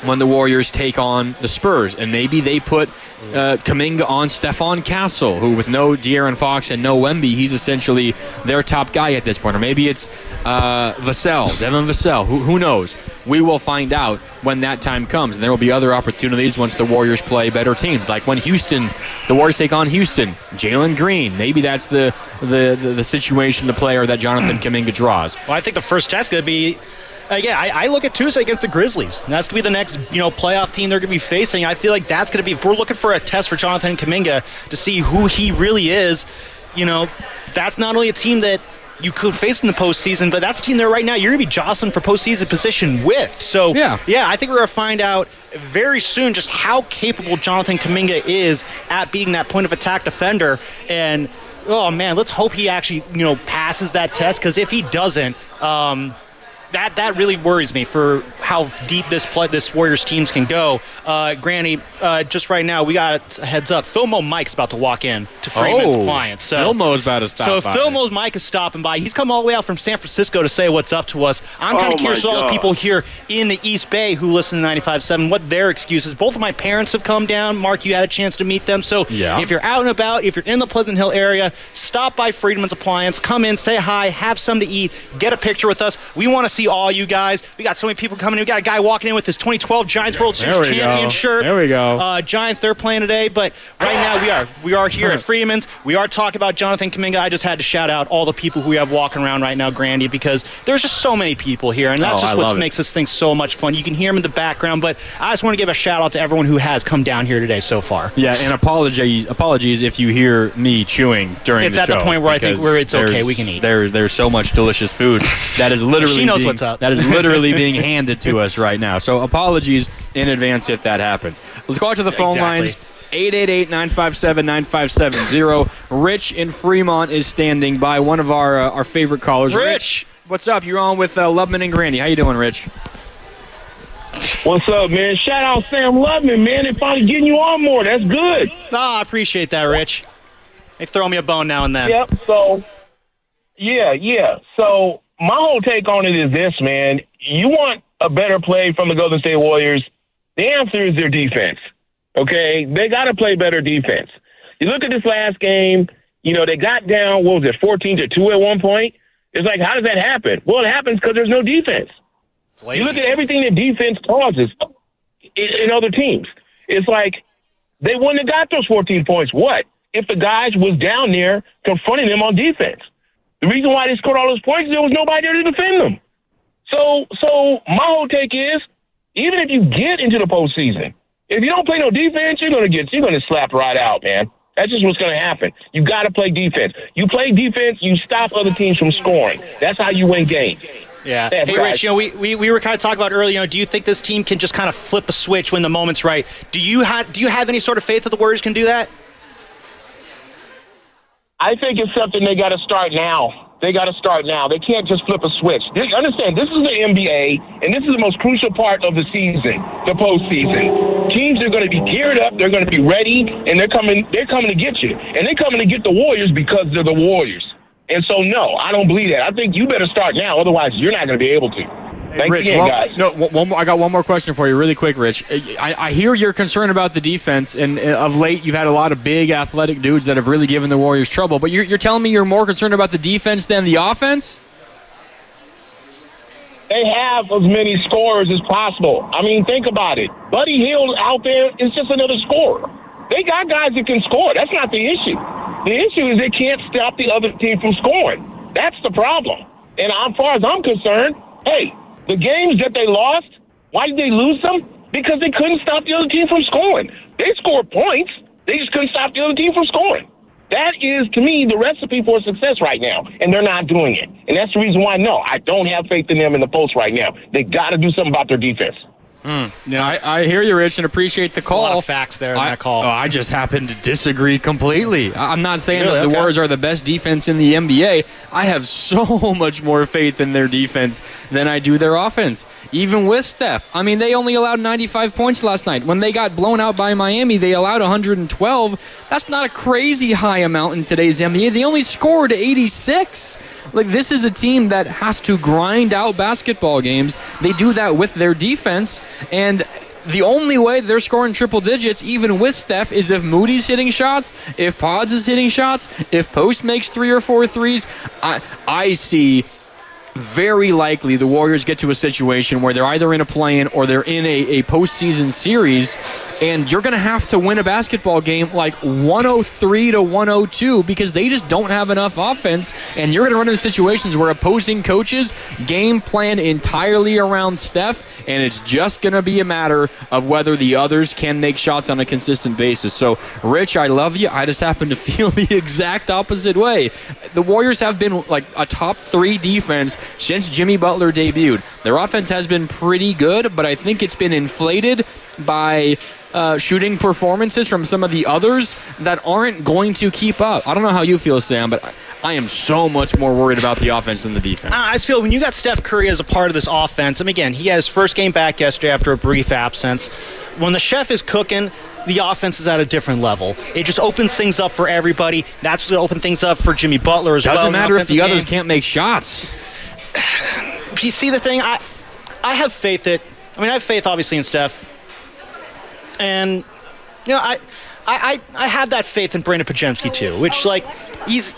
Speaker 21: when the Warriors take on the Spurs, and maybe they put Kuminga on Stephon Castle, who with no De'Aaron Fox and no Wemby, he's essentially their top guy at this point. Or maybe it's Devin Vassell. Who knows? We will find out when that time comes, and there will be other opportunities once the Warriors play better teams. Like when the Warriors take on Houston, Jalen Green. Maybe that's the situation, the player that Jonathan Kuminga draws.
Speaker 22: Well, I think the first test could be. I look at Tuesday against the Grizzlies. And that's going to be the next, playoff team they're going to be facing. I feel like that's going to be, if we're looking for a test for Jonathan Kuminga to see who he really is, that's not only a team that you could face in the postseason, but that's a team there right now you're going to be jostling for postseason position with. So, I think we're going to find out very soon just how capable Jonathan Kuminga is at being that point of attack defender. And, oh, man, let's hope he actually, passes that test, because if he doesn't, that really worries me for how deep this Warriors teams can go. Granny, just right now, we got a heads up. Philmo Mike's about to walk in to Friedman's Appliance. So
Speaker 21: Philmo's about to stop by.
Speaker 22: So Philmo's Mike is stopping by. He's come all the way out from San Francisco to say what's up to us. I'm kind of curious to all the people here in the East Bay who listen to 95.7, what their excuses. Both of my parents have come down. Mark, you had a chance to meet them. So if you're out and about, if you're in the Pleasant Hill area, stop by Friedman's Appliance. Come in, say hi, have something to eat, get a picture with us. We want to see all you guys. We got so many people coming in. We got a guy walking in with his 2012 Giants World Series champion shirt.
Speaker 21: There we go.
Speaker 22: Giants, they're playing today, but right now we are here at Friedman's. We are talking about Jonathan Kuminga. I just had to shout out all the people who we have walking around right now, Grandy, because there's just so many people here, and that's just what makes this thing so much fun. You can hear them in the background, but I just want to give a shout out to everyone who has come down here today so far.
Speaker 21: Yeah, and apologies if you hear me chewing during the show.
Speaker 22: It's at the point where I think it's okay, we can eat.
Speaker 21: There's so much delicious food that is literally
Speaker 22: she knows what's up.
Speaker 21: That is literally being handed to us right now. So apologies in advance if that happens. Let's go out to the phone lines. 888-957-9570. Rich in Fremont is standing by, one of our favorite callers.
Speaker 22: Rich,
Speaker 21: what's up? You're on with Lubman and Grandy. How you doing, Rich?
Speaker 10: What's up, man? Shout out Sam Lubman, man. They're finally getting you on more. That's good.
Speaker 22: I appreciate that, Rich. They throw me a bone now and then.
Speaker 10: Yep. So, yeah. So my whole take on it is this, man. You want a better play from the Golden State Warriors? The answer is their defense. Okay? They got to play better defense. You look at this last game, they got down, 14-2 at one point. It's like, how does that happen? Well, it happens because there's no defense. You look at everything that defense causes in other teams. It's like they wouldn't have got those 14 points. What? If the guys was down there confronting them on defense. The reason why they scored all those points is there was nobody there to defend them. So my whole take is, even if you get into the postseason, if you don't play no defense, you're gonna slap right out, man. That's just what's going to happen. You got to play defense. You play defense, you stop other teams from scoring. That's how you win games.
Speaker 22: Yeah.
Speaker 10: That's
Speaker 22: Hey,
Speaker 10: right.
Speaker 22: Rich, we were kind of talking about earlier, do you think this team can just kind of flip a switch when the moment's right? Do you have any sort of faith that the Warriors can do that?
Speaker 10: I think it's something they got to start now. They got to start now. They can't just flip a switch. Understand, this is the NBA, and this is the most crucial part of the season, the postseason. Teams are going to be geared up. They're going to be ready, and they're coming to get you. And they're coming to get the Warriors because they're the Warriors. And so, no, I don't believe that. I think you better start now. Otherwise, you're not going to be able to. Thanks
Speaker 21: Rich,
Speaker 10: again, guys.
Speaker 21: No, I got one more question for you really quick, Rich. I hear you're concerned about the defense, and of late you've had a lot of big athletic dudes that have really given the Warriors trouble, but you're telling me you're more concerned about the defense than the offense?
Speaker 10: They have as many scorers as possible. I mean, think about it. Buddy Hield out there is just another scorer. They got guys that can score. That's not the issue. The issue is they can't stop the other team from scoring. That's the problem. And as far as I'm concerned, hey, the games that they lost, why did they lose them? Because they couldn't stop the other team from scoring. They scored points. They just couldn't stop the other team from scoring. That is, to me, the recipe for success right now, and they're not doing it. And that's the reason why, no, I don't have faith in them in the post right now. They got to do something about their defense.
Speaker 21: I hear you, Rich, and appreciate the call.
Speaker 22: A lot of facts there in that call.
Speaker 21: I just happen to disagree completely. I'm not saying
Speaker 22: Really?
Speaker 21: that the
Speaker 22: Okay.
Speaker 21: Warriors are the best defense in the NBA. I have so much more faith in their defense than I do their offense, even with Steph. I mean, they only allowed 95 points last night. When they got blown out by Miami, they allowed 112. That's not a crazy high amount in today's NBA. They only scored 86. Like, this is a team that has to grind out basketball games. They do that with their defense, and the only way they're scoring triple digits, even with Steph, is if Moody's hitting shots, if Pods is hitting shots, if Post makes 3 or 4 threes. I see very likely the Warriors get to a situation where they're either in a play-in or they're in a postseason series, and you're going to have to win a basketball game like 103 to 102 because they just don't have enough offense, and you're going to run into situations where opposing coaches game plan entirely around Steph, and it's just going to be a matter of whether the others can make shots on a consistent basis. So, Rich, I love you. I just happen to feel the exact opposite way. The Warriors have been like a top 3 defense since Jimmy Butler debuted. Their offense has been pretty good, but I think it's been inflated by shooting performances from some of the others that aren't going to keep up. I don't know how you feel, Sam, but I am so much more worried about the offense than the defense.
Speaker 22: I just feel when you got Steph Curry as a part of this offense, and again, he had his first game back yesterday after a brief absence. When the chef is cooking, the offense is at a different level. It just opens things up for everybody. That's what opened things up for Jimmy Butler as well.
Speaker 21: Doesn't matter if the others can't make shots.
Speaker 22: You see the thing? I have faith that, I have faith obviously in Steph. And, I have that faith in Brandon Podziemski too, which, he's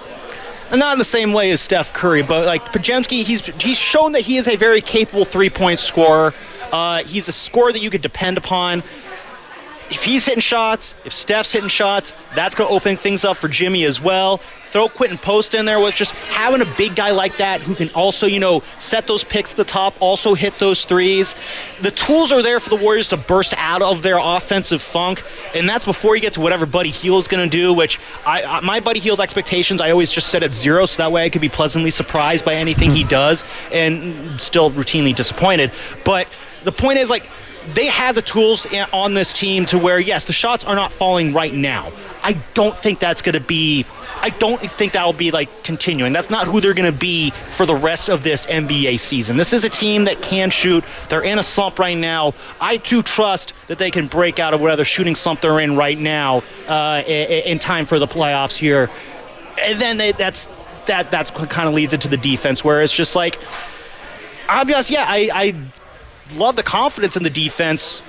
Speaker 22: not in the same way as Steph Curry, but, Podziemski, he's shown that he is a very capable three-point scorer. He's a scorer that you could depend upon. If he's hitting shots, if Steph's hitting shots, that's going to open things up for Jimmy as well. Throw Quentin Post in there with just having a big guy like that who can also, set those picks at the top, also hit those threes. The tools are there for the Warriors to burst out of their offensive funk, and that's before you get to whatever Buddy Hield's going to do, which my Buddy Hield expectations I always just set at 0, so that way I could be pleasantly surprised by anything he does and still routinely disappointed. But the point is, they have the tools on this team to where, yes, the shots are not falling right now. I don't think that will be continuing. That's not who they're going to be for the rest of this NBA season. This is a team that can shoot. They're in a slump right now. I do trust that they can break out of whatever shooting slump they're in right now in time for the playoffs here. And then that's what kind of leads into the defense, where it's just I'll be honest, I love the confidence in the defense.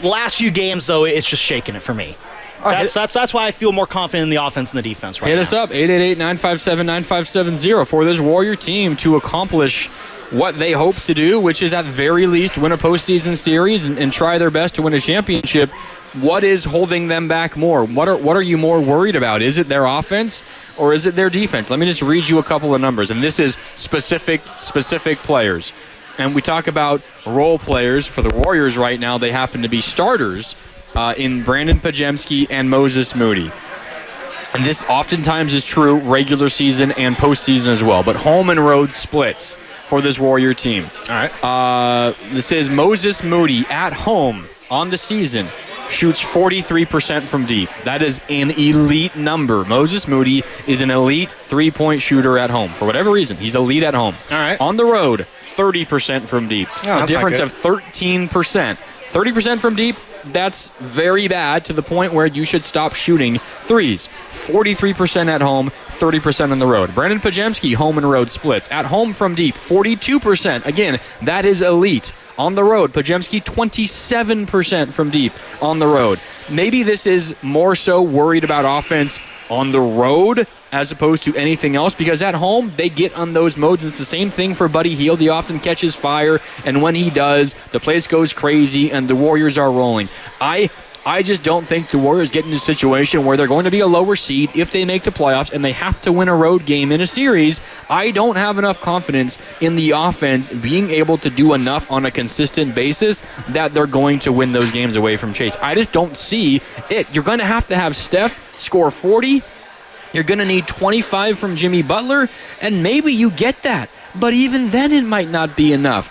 Speaker 22: The last few games, though, it's just shaking it for me. That's why I feel more confident in the offense than the defense right now.
Speaker 21: Hit us up, 888-957-9570 for this Warrior team to accomplish what they hope to do, which is at very least win a postseason series and try their best to win a championship. What is holding them back more? What are you more worried about? Is it their offense or is it their defense? Let me just read you a couple of numbers, and this is specific players. And we talk about role players for the Warriors right now. They happen to be starters. in Brandon Pajemski and Moses Moody. And this oftentimes is true regular season and postseason as well. But home and road splits for this Warrior team.
Speaker 22: All right.
Speaker 21: This is Moses Moody at home on the season. Shoots 43% from deep. That is an elite number. Moses Moody is an elite three-point shooter at home. For whatever reason, he's elite at home.
Speaker 22: All right.
Speaker 21: On the road, 30% from deep.
Speaker 22: Oh,
Speaker 21: a difference of 13%. 30% from deep, that's very bad to the point where you should stop shooting threes. 43% at home, 30% on the road. Brandon Pajemski, home and road splits. At home from deep, 42%. Again, that is elite. On the road, Pajemski 27% from deep on the road. Maybe this is more so worried about offense on the road as opposed to anything else, because at home they get on those modes. It's the same thing for Buddy Hield. He often catches fire, and when he does, the place goes crazy and the Warriors are rolling. I just don't think the Warriors get in a situation where they're going to be a lower seed if they make the playoffs and they have to win a road game in a series. I don't have enough confidence in the offense being able to do enough on a consistent basis that they're going to win those games away from Chase. I just don't see it. You're going to have Steph score 40. You're going to need 25 from Jimmy Butler, and maybe you get that. But even then, it might not be enough.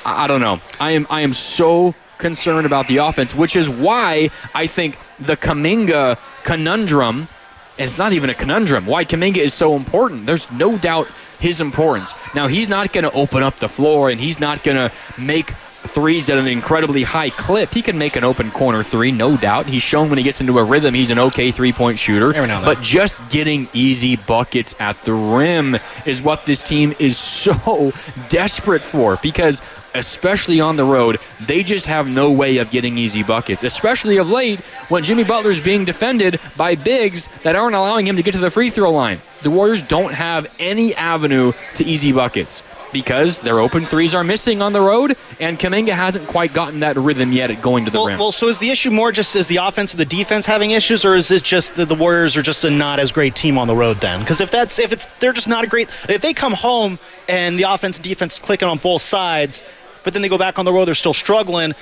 Speaker 21: I don't know. I am so concerned about the offense, which is why I think the Kuminga conundrum, and it's not even a conundrum, why Kuminga is so important. There's no doubt his importance. Now, he's not going to open up the floor, and he's not going to make threes at an incredibly high clip. He can make an open corner three, no doubt. He's shown when he gets into a rhythm, he's an okay three-point shooter. But just getting easy buckets at the rim is what this team is so desperate for, because especially on the road, they just have no way of getting easy buckets, especially of late when Jimmy Butler's being defended by bigs that aren't allowing him to get to the free throw line. The Warriors don't have any avenue to easy buckets because their open threes are missing on the road, and Kuminga hasn't quite gotten that rhythm yet at going to the rim.
Speaker 22: Well, so is the issue more just is the offense or the defense having issues, or is it just that the Warriors are just a not as great team on the road then? Because they're just not a great, if they come home and the offense and defense is clicking on both sides, but then they go back on the road, they're still struggling,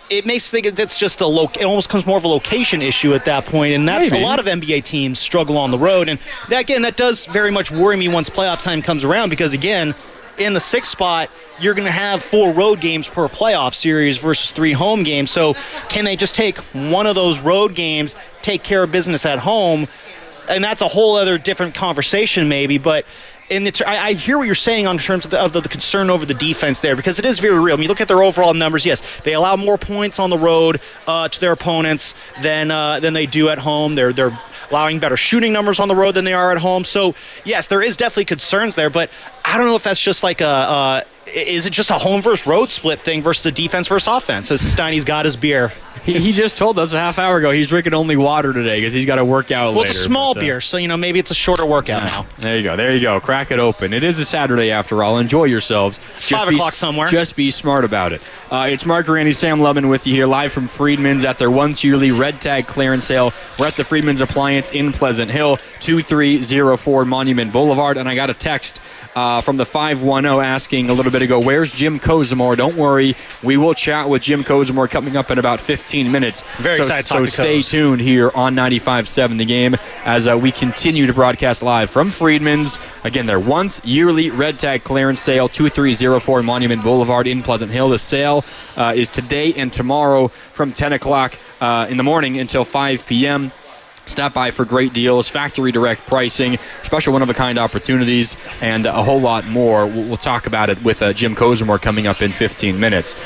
Speaker 22: it makes me think that's just it almost becomes more of a location issue at that point, and that's a lot of NBA teams struggle on the road, and that does very much worry me once playoff time comes around, because again, in the 6th spot, you're going to have 4 road games per playoff series versus 3 home games. So can they just take one of those road games, take care of business at home? And that's a whole other different conversation maybe, but I hear what you're saying on terms of the concern over the defense there, because it is very real. I mean, you look at their overall numbers, yes, they allow more points on the road to their opponents than they do at home. They're allowing better shooting numbers on the road than they are at home. So, yes, there is definitely concerns there, but I don't know if that's just like is it just a home versus road split thing versus a defense versus offense, as Steiny's got his beer.
Speaker 21: He just told us a half hour ago he's drinking only water today because he's got to work out later.
Speaker 22: Well, it's a small beer, so maybe it's a shorter workout now.
Speaker 21: There you go. Crack it open. It is a Saturday after all. Enjoy yourselves.
Speaker 22: It's 5 o'clock somewhere.
Speaker 21: Just be smart about it. It's Mark Randy, Sam Lubman with you here live from Friedmans at their once yearly red tag clearance sale. We're at the Friedmans Appliance in Pleasant Hill, 2304 Monument Boulevard, and I got a text from the 510 asking a little bit ago, where's Jim Kozimor? Don't worry, we will chat with Jim Kozimor coming up in about 15 minutes.
Speaker 22: Very excited to talk to
Speaker 21: stay tuned here on 95.7 The Game as we continue to broadcast live from Friedmans. Again, their once yearly red tag clearance sale, 2304 Monument Boulevard in Pleasant Hill. The sale is today and tomorrow from 10 o'clock in the morning until 5 p.m. Stop by for great deals, factory direct pricing, special one-of-a-kind opportunities, and a whole lot more. We'll talk about it with Jim Kozimor coming up in 15 minutes.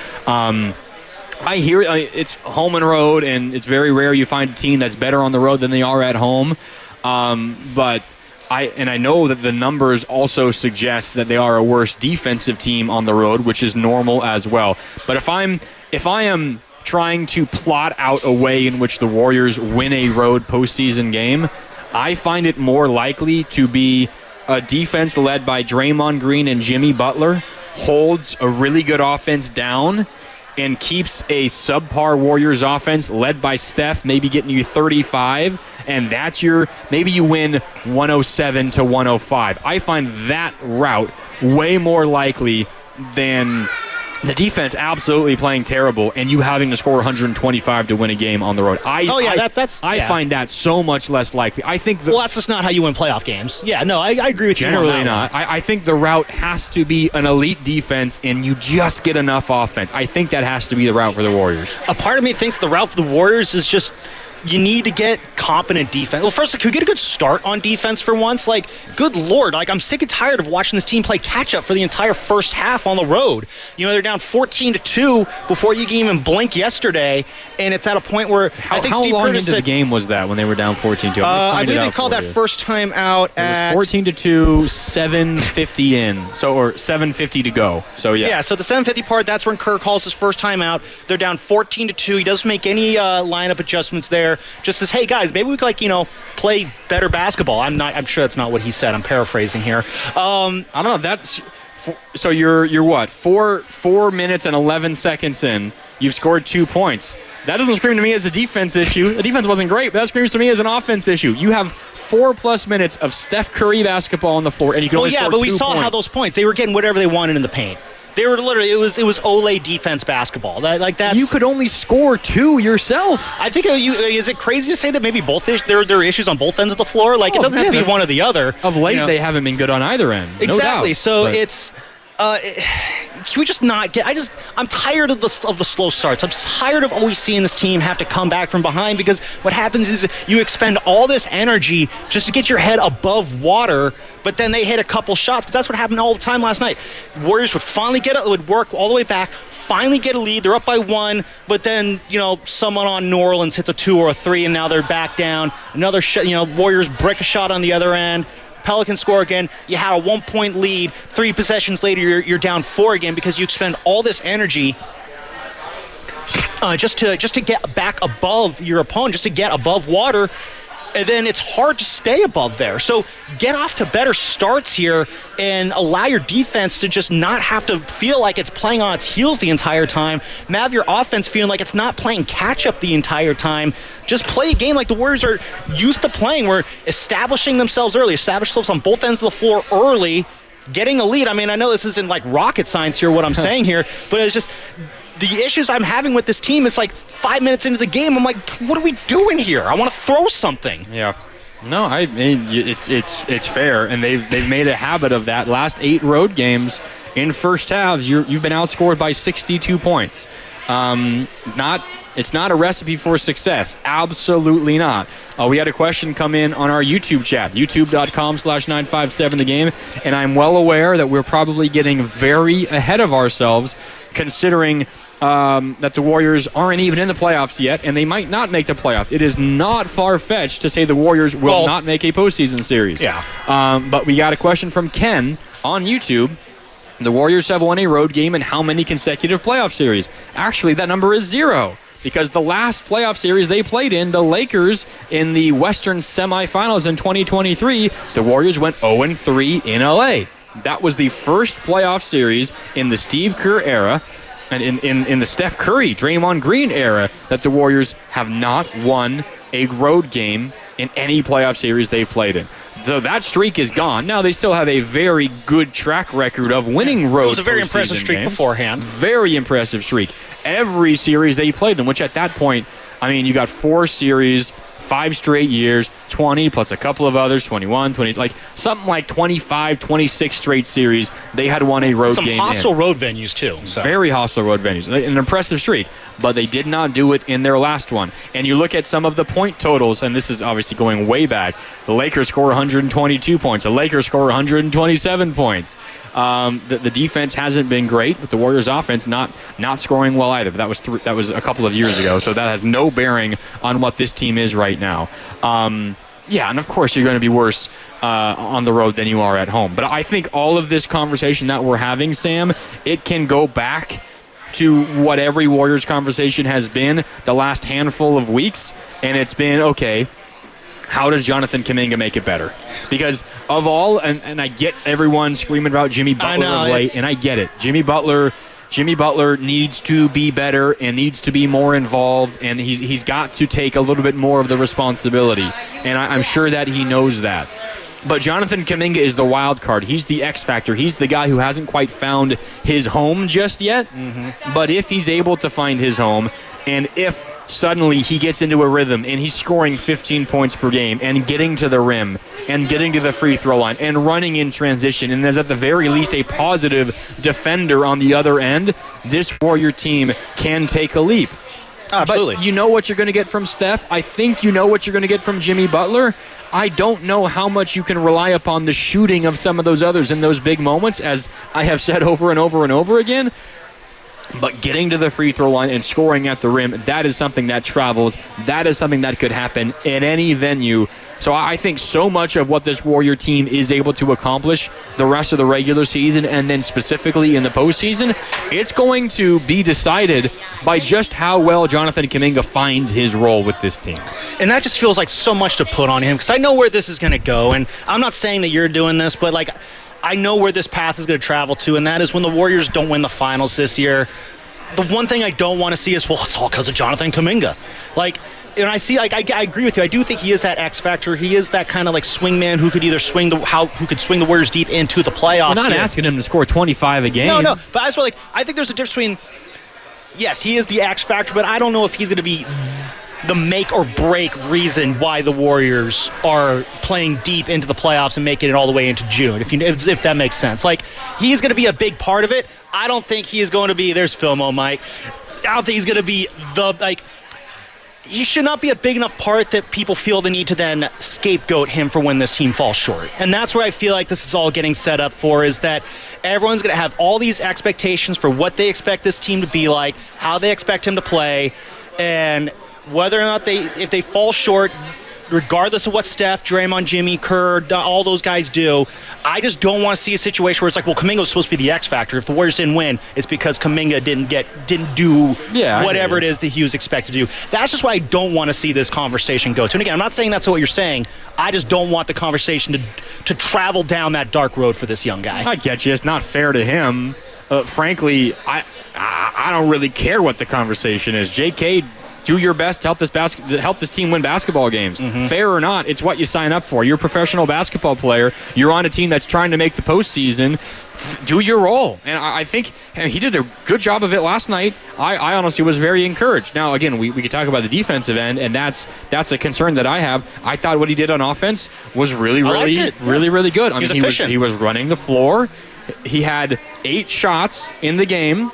Speaker 21: I hear it's home and road, and it's very rare you find a team that's better on the road than they are at home. But I know that the numbers also suggest that they are a worse defensive team on the road, which is normal as well. But if I am trying to plot out a way in which the Warriors win a road postseason game, I find it more likely to be a defense led by Draymond Green and Jimmy Butler holds a really good offense down and keeps a subpar Warriors offense led by Steph, maybe getting you 35, and that's maybe you win 107 to 105. I find that route way more likely than The defense absolutely playing terrible, and you having to score 125 to win a game on the road. I find that so much less likely. I think
Speaker 11: that's just not how you win playoff games. Yeah, no, I agree with you.
Speaker 21: Generally not. I think the route has to be an elite defense, and you just get enough offense. I think that has to be the route for the Warriors.
Speaker 11: A part of me thinks the route for the Warriors is just you need to get competent defense. Well, first, can we get a good start on defense for once? Like, good Lord, like I'm sick and tired of watching this team play catch-up for the entire first half on the road. You know, they're down 14-2 before you can even blink yesterday, and it's at a point where I think Steve
Speaker 21: Curtis
Speaker 11: Curtis
Speaker 21: into the game was that when they were down 14-2?
Speaker 11: I believe they called that first time out at...
Speaker 21: It was 14-2, 7:50 in, or 7:50 to go. So, yeah.
Speaker 11: Yeah, so the 7:50 part, that's when Kerr calls his first time out. They're down 14-2. He doesn't make any lineup adjustments there. Just says, hey guys, maybe we could play better basketball. I'm sure that's not what he said. I'm paraphrasing here.
Speaker 21: I don't know. That's so you're what? 4 minutes and 11 seconds in. You've scored 2 points. That doesn't scream to me as a defense issue. The defense wasn't great, but that screams to me as an offense issue. You have 4+ minutes of Steph Curry basketball on the floor, and you can only score 2 points.
Speaker 11: But we saw how those points, they were getting whatever they wanted in the paint. They were literally, it was Olay defense basketball. That's,
Speaker 21: you could only score 2 yourself.
Speaker 11: I think, is it crazy to say that maybe there are issues on both ends of the floor? Like, it doesn't have to be one or the other.
Speaker 21: Of late, they haven't been good on either end.
Speaker 11: Exactly.
Speaker 21: No doubt.
Speaker 11: So it's... can we just not get... I'm tired of the slow starts. I'm tired of always seeing this team have to come back from behind, because what happens is you expend all this energy just to get your head above water, but then they hit a couple shots, because that's what happened all the time last night. Warriors would finally would work all the way back, finally get a lead. They're up by 1, but then, someone on New Orleans hits a 2 or a 3, and now they're back down. Another shot, Warriors break a shot on the other end. Pelicans score again. You had a 1-point lead. 3 possessions later, you're down 4 again, because you expend all this energy just to get back above your opponent, just to get above water, and then it's hard to stay above there. So get off to better starts here and allow your defense to just not have to feel like it's playing on its heels the entire time. Have your offense feeling like it's not playing catch-up the entire time. Just play a game like the Warriors are used to playing, where establishing themselves early, establish themselves on both ends of the floor early, getting a lead. I mean, I know this isn't like rocket science here, what I'm saying here, but it's just... The issues I'm having with this team is like 5 minutes into the game, I'm like, what are we doing here? I want to throw something.
Speaker 21: Yeah. No, I mean, it's fair, and they've made a habit of that. Last 8 road games in first halves, you've been outscored by 62 points. It's not a recipe for success. Absolutely not. We had a question come in on our YouTube chat, youtube.com/957thegame, and I'm well aware that we're probably getting very ahead of ourselves, considering that the Warriors aren't even in the playoffs yet, and they might not make the playoffs. It is not far-fetched to say the Warriors will not make a postseason series.
Speaker 11: Yeah.
Speaker 21: But we got a question from Ken on YouTube. The Warriors have won a road game in how many consecutive playoff series? Actually, that number is 0. Because the last playoff series they played in, the Lakers, in the Western semifinals in 2023, the Warriors went 0-3 in LA. That was the first playoff series in the Steve Kerr era, and in the Steph Curry, Draymond Green era, that the Warriors have not won a road game in any playoff series they've played in. So that streak is gone. Now they still have a very good track record of winning road.
Speaker 11: It was a very impressive streak
Speaker 21: games.
Speaker 11: Beforehand.
Speaker 21: Very impressive streak. Every series they played in, which at that point, I mean, you got 4 series, 5 straight years, 20 plus a couple of others, 21, 20, like something like 25, 26 straight series. They had won a road game.
Speaker 11: Some hostile road venues too. So.
Speaker 21: Very hostile road venues. An impressive streak, but they did not do it in their last one. And you look at some of the point totals, and this is obviously going way back. The Lakers score 122 points. The Lakers score 127 points. The defense hasn't been great, but the Warriors' offense not scoring well either. But that was a couple of years ago, so that has no bearing on what this team is right now. Yeah, and of course you're going to be worse on the road than you are at home. But I think all of this conversation that we're having, Sam, it can go back to what every Warriors conversation has been the last handful of weeks, and it's been, okay, how does Jonathan Kuminga make it better? Because of all, and I get everyone screaming about Jimmy Butler of late, and I get it. Jimmy Butler needs to be better and needs to be more involved, and he's got to take a little bit more of the responsibility. And I'm sure that he knows that. But Jonathan Kuminga is the wild card. He's the X factor. He's the guy who hasn't quite found his home just yet. But if he's able to find his home, and if suddenly he gets into a rhythm and he's scoring 15 points per game and getting to the rim and getting to the free throw line and running in transition and is at the very least a positive defender on the other end, this Warrior team can take a leap.
Speaker 22: Absolutely.
Speaker 21: But you know what you're going to get from Steph. I think you know what you're going to get from Jimmy Butler. I don't know how much you can rely upon the shooting of some of those others in those big moments, as I have said over and over and over again. But getting to the free throw line and scoring at the rim, that is something that travels. That is something that could happen at any venue. So I think so much of what this Warrior team is able to accomplish the rest of the regular season and then specifically in the postseason, it's going to be decided by just how well Jonathan Kuminga finds his role with this team.
Speaker 22: And that just feels like so much to put on him, because I know where this is going to go. And I'm not saying that you're doing this, but like, I know where this path is going to travel to, and that is when the Warriors don't win the finals this year. The one thing I don't want to see is, well, it's all because of Jonathan Kuminga. Like, and I see, like, I agree with you. I do think he is that X factor. He is that kind of like swingman who could either swing the Warriors deep into the playoffs.
Speaker 21: We're not asking him to score 25 a game.
Speaker 22: No. But I swear, like, I think there's a difference between, yes, he is the X factor, but I don't know if he's going to be the make or break reason why the Warriors are playing deep into the playoffs and making it all the way into June, if that makes sense. Like, he's going to be a big part of it. I don't think he is going to be, there's Filmo, Mike. I don't think he's going to be he should not be a big enough part that people feel the need to then scapegoat him for when this team falls short. And that's where I feel like this is all getting set up for, is that everyone's going to have all these expectations for what they expect this team to be like, how they expect him to play, and whether or not if they fall short, regardless of what Steph, Draymond, Jimmy, Kerr, all those guys do, I just don't want to see a situation where it's like, well, Kuminga was supposed to be the X factor. If the Warriors didn't win, it's because Kuminga didn't do whatever it is that he was expected to do. That's just why I don't want to see this conversation go to. And again, I'm not saying that's what you're saying. I just don't want the conversation to travel down that dark road for this young guy.
Speaker 21: I get you. It's not fair to him. Frankly, I don't really care what the conversation is. JK, do your best to help this team win basketball games. Fair or not, it's what you sign up for. You're a professional basketball player. You're on a team that's trying to make the postseason. Do your role. And I think he did a good job of it last night. I honestly was very encouraged. Now, again, we could talk about the defensive end, and that's a concern that I have. I thought what he did on offense was really good. I mean, he was running the floor. He had 9 shots in the game.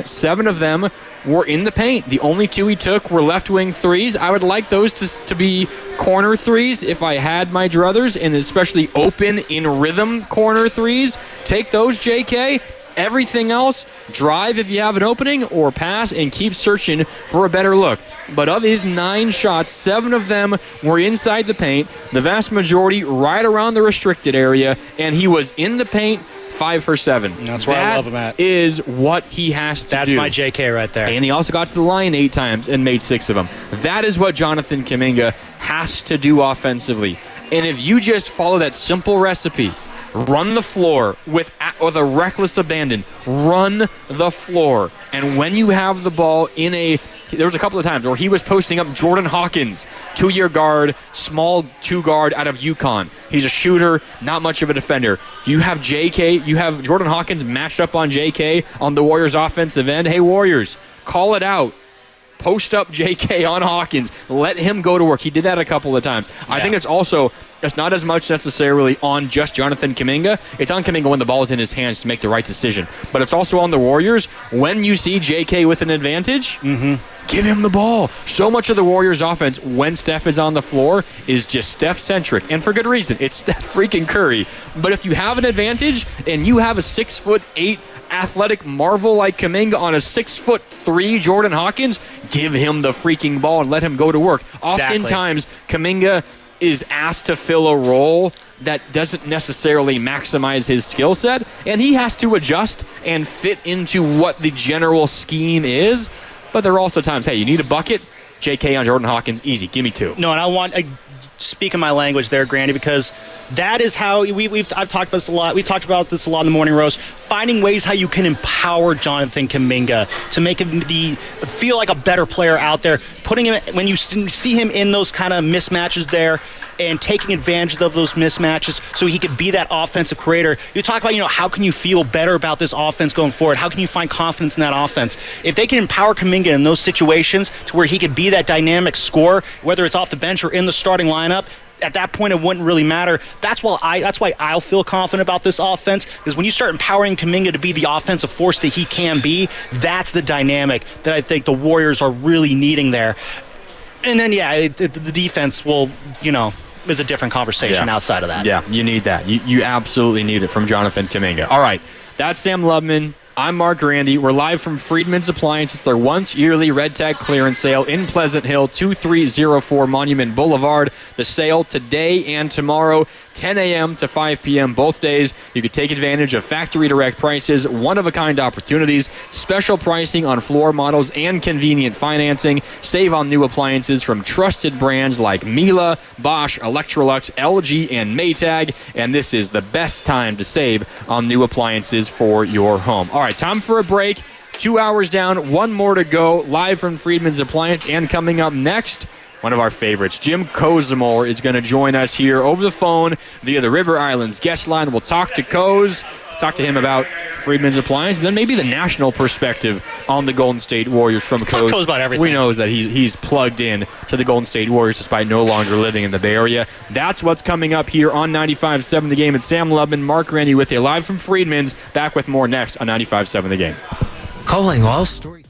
Speaker 21: 7 of them were in the paint. The only 2 he took were left wing threes. I would like those to be corner threes if I had my druthers, and especially open in rhythm corner threes. Take those, JK. Everything else, drive if you have an opening, or pass and keep searching for a better look. But of his 9 shots, 7 of them were inside the paint, the vast majority right around the restricted area, and he was in the paint 5 for 7.
Speaker 22: That's where I love him at.
Speaker 21: That is what he has to do.
Speaker 22: That's my JK right there.
Speaker 21: And he also got to the line 8 times and made 6 of them. That is what Jonathan Kuminga has to do offensively. And if you just follow that simple recipe, run the floor with a reckless abandon. Run the floor. And when you have the ball there was a couple of times where he was posting up Jordan Hawkins, 2-year guard, small 2 guard out of UConn. He's a shooter, not much of a defender. You have Jordan Hawkins matched up on JK on the Warriors offensive end. Hey, Warriors, call it out. Post up JK on Hawkins. Let him go to work. He did that a couple of times. Yeah. I think it's not as much necessarily on just Jonathan Kuminga. It's on Kuminga when the ball is in his hands to make the right decision. But it's also on the Warriors. When you see JK with an advantage, give him the ball. So much of the Warriors offense when Steph is on the floor is just Steph-centric. And for good reason. It's Steph freaking Curry. But if you have an advantage and you have a 6'8" athletic marvel like Kuminga on a 6'3" Jordan Hawkins, give him the freaking ball and let him go to work. Oftentimes, Kuminga is asked to fill a role that doesn't necessarily maximize his skill set, and he has to adjust and fit into what the general scheme is. But there are also times, hey, you need a bucket? JK on Jordan Hawkins, easy. Give me 2.
Speaker 22: No, and I want speaking my language there, Grandy, because that is how I've talked about this a lot. We talked about this a lot in the morning roast. Finding ways how you can empower Jonathan Kuminga to make him feel like a better player out there. Putting him when you see him in those kind of mismatches there, and taking advantage of those mismatches so he could be that offensive creator. You talk about, how can you feel better about this offense going forward? How can you find confidence in that offense? If they can empower Kuminga in those situations to where he could be that dynamic scorer, whether it's off the bench or in the starting lineup, at that point it wouldn't really matter. That's why I'll feel confident about this offense, because when you start empowering Kuminga to be the offensive force that he can be, that's the dynamic that I think the Warriors are really needing there. And then, the defense will, is a different conversation outside of that.
Speaker 21: Yeah, you need that. You absolutely need it from Jonathan Kuminga. All right, that's Sam Lubman. I'm Mark Randy. We're live from Friedmans Appliance. It's their once yearly Red Tag clearance sale in Pleasant Hill, 2304 Monument Boulevard. The sale today and tomorrow, 10 a.m. to 5 p.m. both days. You can take advantage of factory direct prices, one-of-a-kind opportunities, special pricing on floor models, and convenient financing. Save on new appliances from trusted brands like Miele, Bosch, Electrolux, LG, and Maytag. And this is the best time to save on new appliances for your home. All right, time for a break. 2 hours down, one more to go. Live from Friedman's Appliance, and coming up next, one of our favorites, Jim Kozimor, is going to join us here over the phone via the River Islands guest line. We'll talk to Koz, talk to him about Friedman's Appliance, and then maybe the national perspective on the Golden State Warriors from Koz.
Speaker 22: Koz about everything.
Speaker 21: We know that he's plugged in to the Golden State Warriors despite no longer living in the Bay Area. That's what's coming up here on 95.7 The Game. It's Sam Lubman, Mark Randy with you live from Friedman's. Back with more next on 95.7 The Game.
Speaker 15: Calling all story.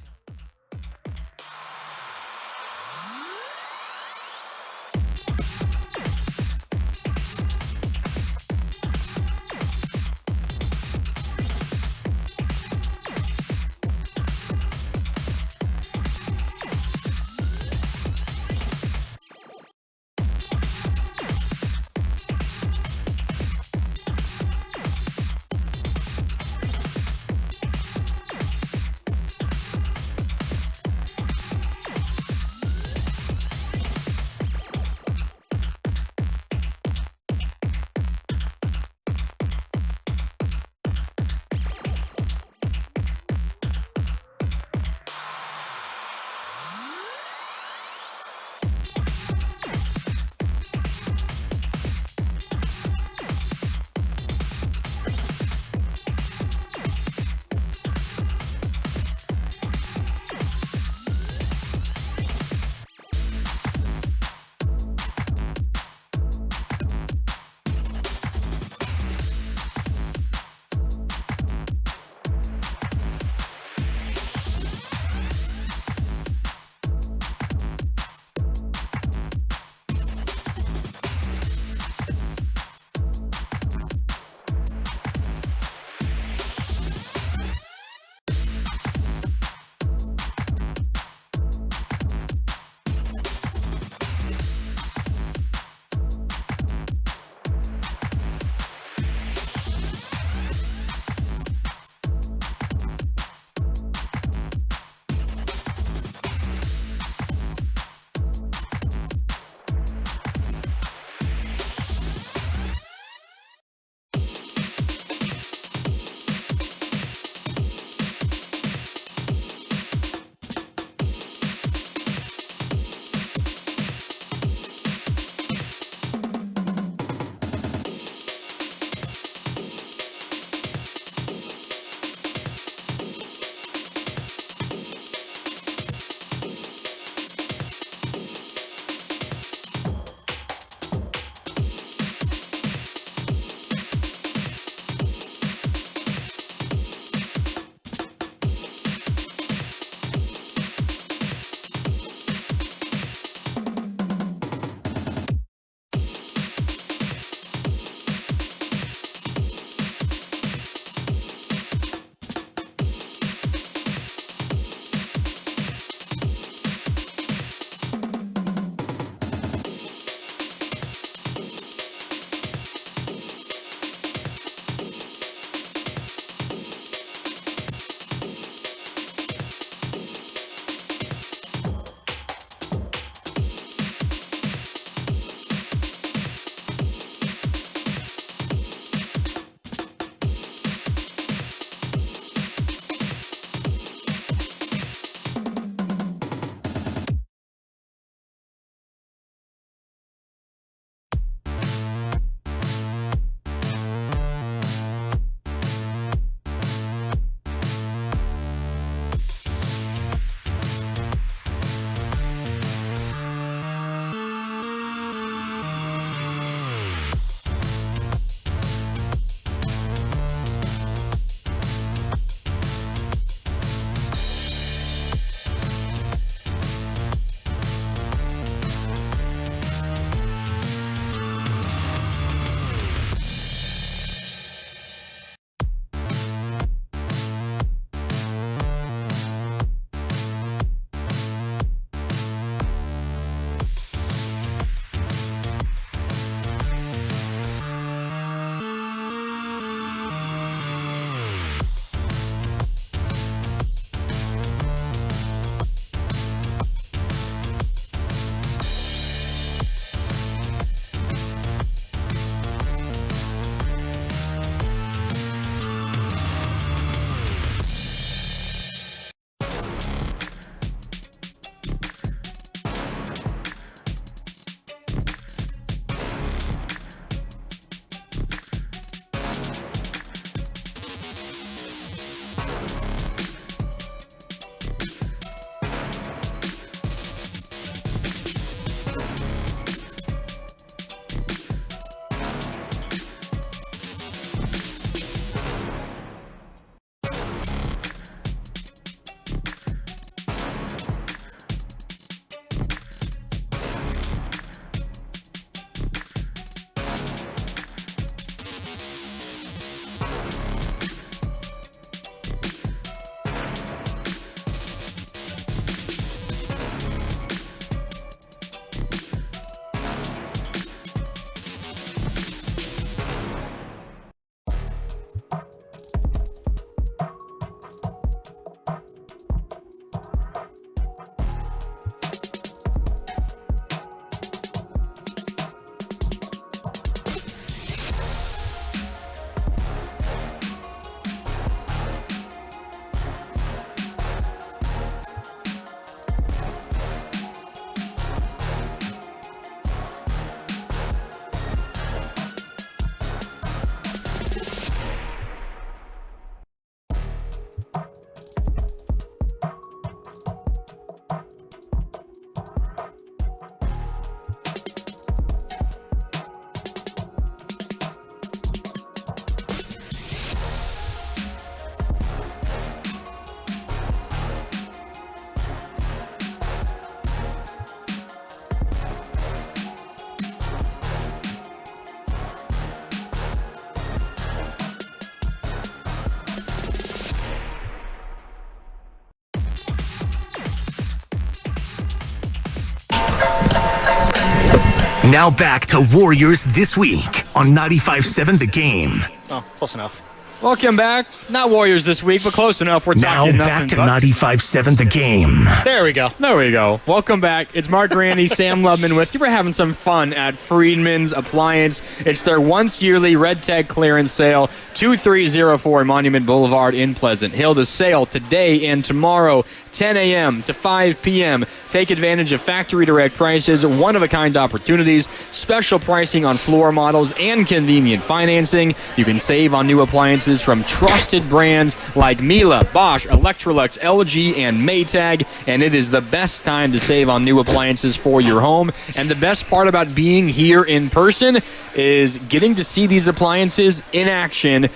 Speaker 3: Now back to Warriors This Week on 95.7 The Game.
Speaker 22: Oh, close enough.
Speaker 21: Welcome back. Not Warriors this week, but close enough. We're
Speaker 3: Now
Speaker 21: talking
Speaker 3: back
Speaker 21: nothing
Speaker 3: to 95.7 The Game.
Speaker 22: There we go.
Speaker 21: There we go. Welcome back. It's Mark Grandy, Sam Lubman with you. We're having some fun at Friedmans Appliance. It's their once yearly red tag clearance sale, 2304 Monument Boulevard in Pleasant Hill. The sale today and tomorrow, 10 a.m. to 5 p.m. Take advantage of factory direct prices, one-of-a-kind opportunities, special pricing on floor models, and convenient financing. You can save on new appliances from trusted brands like Miele, Bosch, Electrolux, LG, and Maytag, and it is the best time to save on new appliances for your home. And the best part about being here in person is getting to see these appliances in action.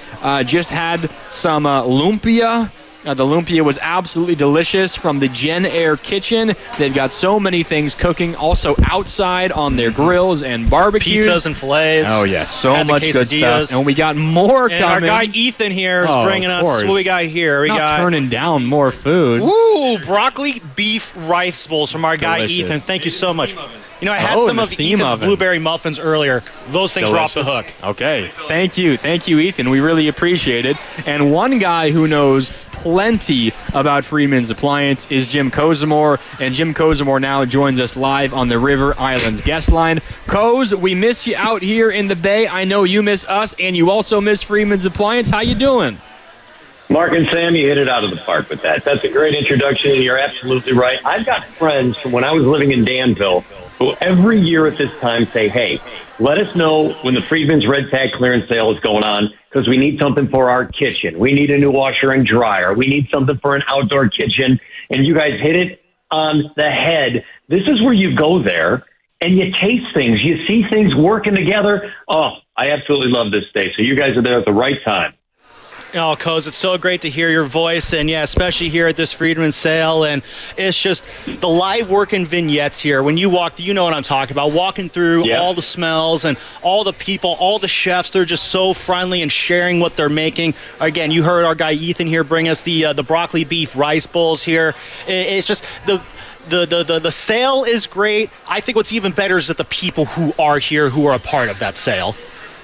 Speaker 21: Just had some lumpia. The lumpia was absolutely delicious from the Gen Air kitchen. They've got so many things cooking, also outside on their grills and barbecues.
Speaker 22: Pizzas and fillets.
Speaker 21: Oh, yes. So much good stuff. And we got more
Speaker 22: and
Speaker 21: coming.
Speaker 22: Our guy Ethan here is bringing us what we got here. We got
Speaker 21: turning down more food.
Speaker 22: Ooh, broccoli beef rice bowls from our guy
Speaker 21: Delicious.
Speaker 22: Ethan. Thank you so much. You know, I had
Speaker 21: Oh,
Speaker 22: some
Speaker 21: in the
Speaker 22: of
Speaker 21: steam
Speaker 22: Ethan's
Speaker 21: oven.
Speaker 22: blueberry muffins earlier. Those things were off the hook.
Speaker 21: Okay. Thank you, Ethan. We really appreciate it. And one guy who knows plenty about Friedman's Appliance is Jim Kozimor. And Jim Kozimor now joins us live on the River Islands guest line. Koz, we miss you out here in the Bay. I know you miss us, and you also miss Friedman's Appliance. How you doing?
Speaker 12: Mark and Sam, you hit it out of the park with that. That's a great introduction, and you're absolutely right. I've got friends from when I was living in Danville who every year at this time say, hey, let us know when the Friedman's Red Tag clearance sale is going on because we need something for our kitchen. We need a new washer and dryer. We need something for an outdoor kitchen. And you guys hit it on the head. This is where you go there and you taste things. You see things working together. Oh, I absolutely love this day. So you guys are there at the right time.
Speaker 22: Oh, Coz, it's so great to hear your voice, and yeah, especially here at this Friedman sale, and it's just the live working vignettes here. When you walk, you know what I'm talking about, walking through all the smells and all the people, all the chefs, they're just so friendly and sharing what they're making. Again, you heard our guy Ethan here bring us the broccoli beef rice bowls here. It's just the sale is great. I think what's even better is that the people who are here who are a part of that sale.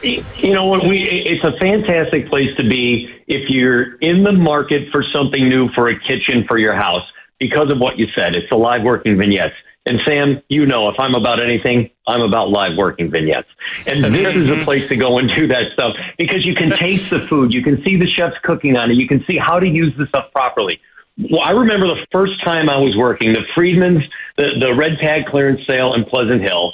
Speaker 12: You know what? It's a fantastic place to be if you're in the market for something new for a kitchen for your house because of what you said. It's the live working vignettes. And Sam, you know, if I'm about anything, I'm about live working vignettes. And this is a place to go and do that stuff because you can taste the food. You can see the chefs cooking on it. You can see how to use the stuff properly. Well, I remember the first time I was working, the Friedmans, the Red Tag clearance sale in Pleasant Hill.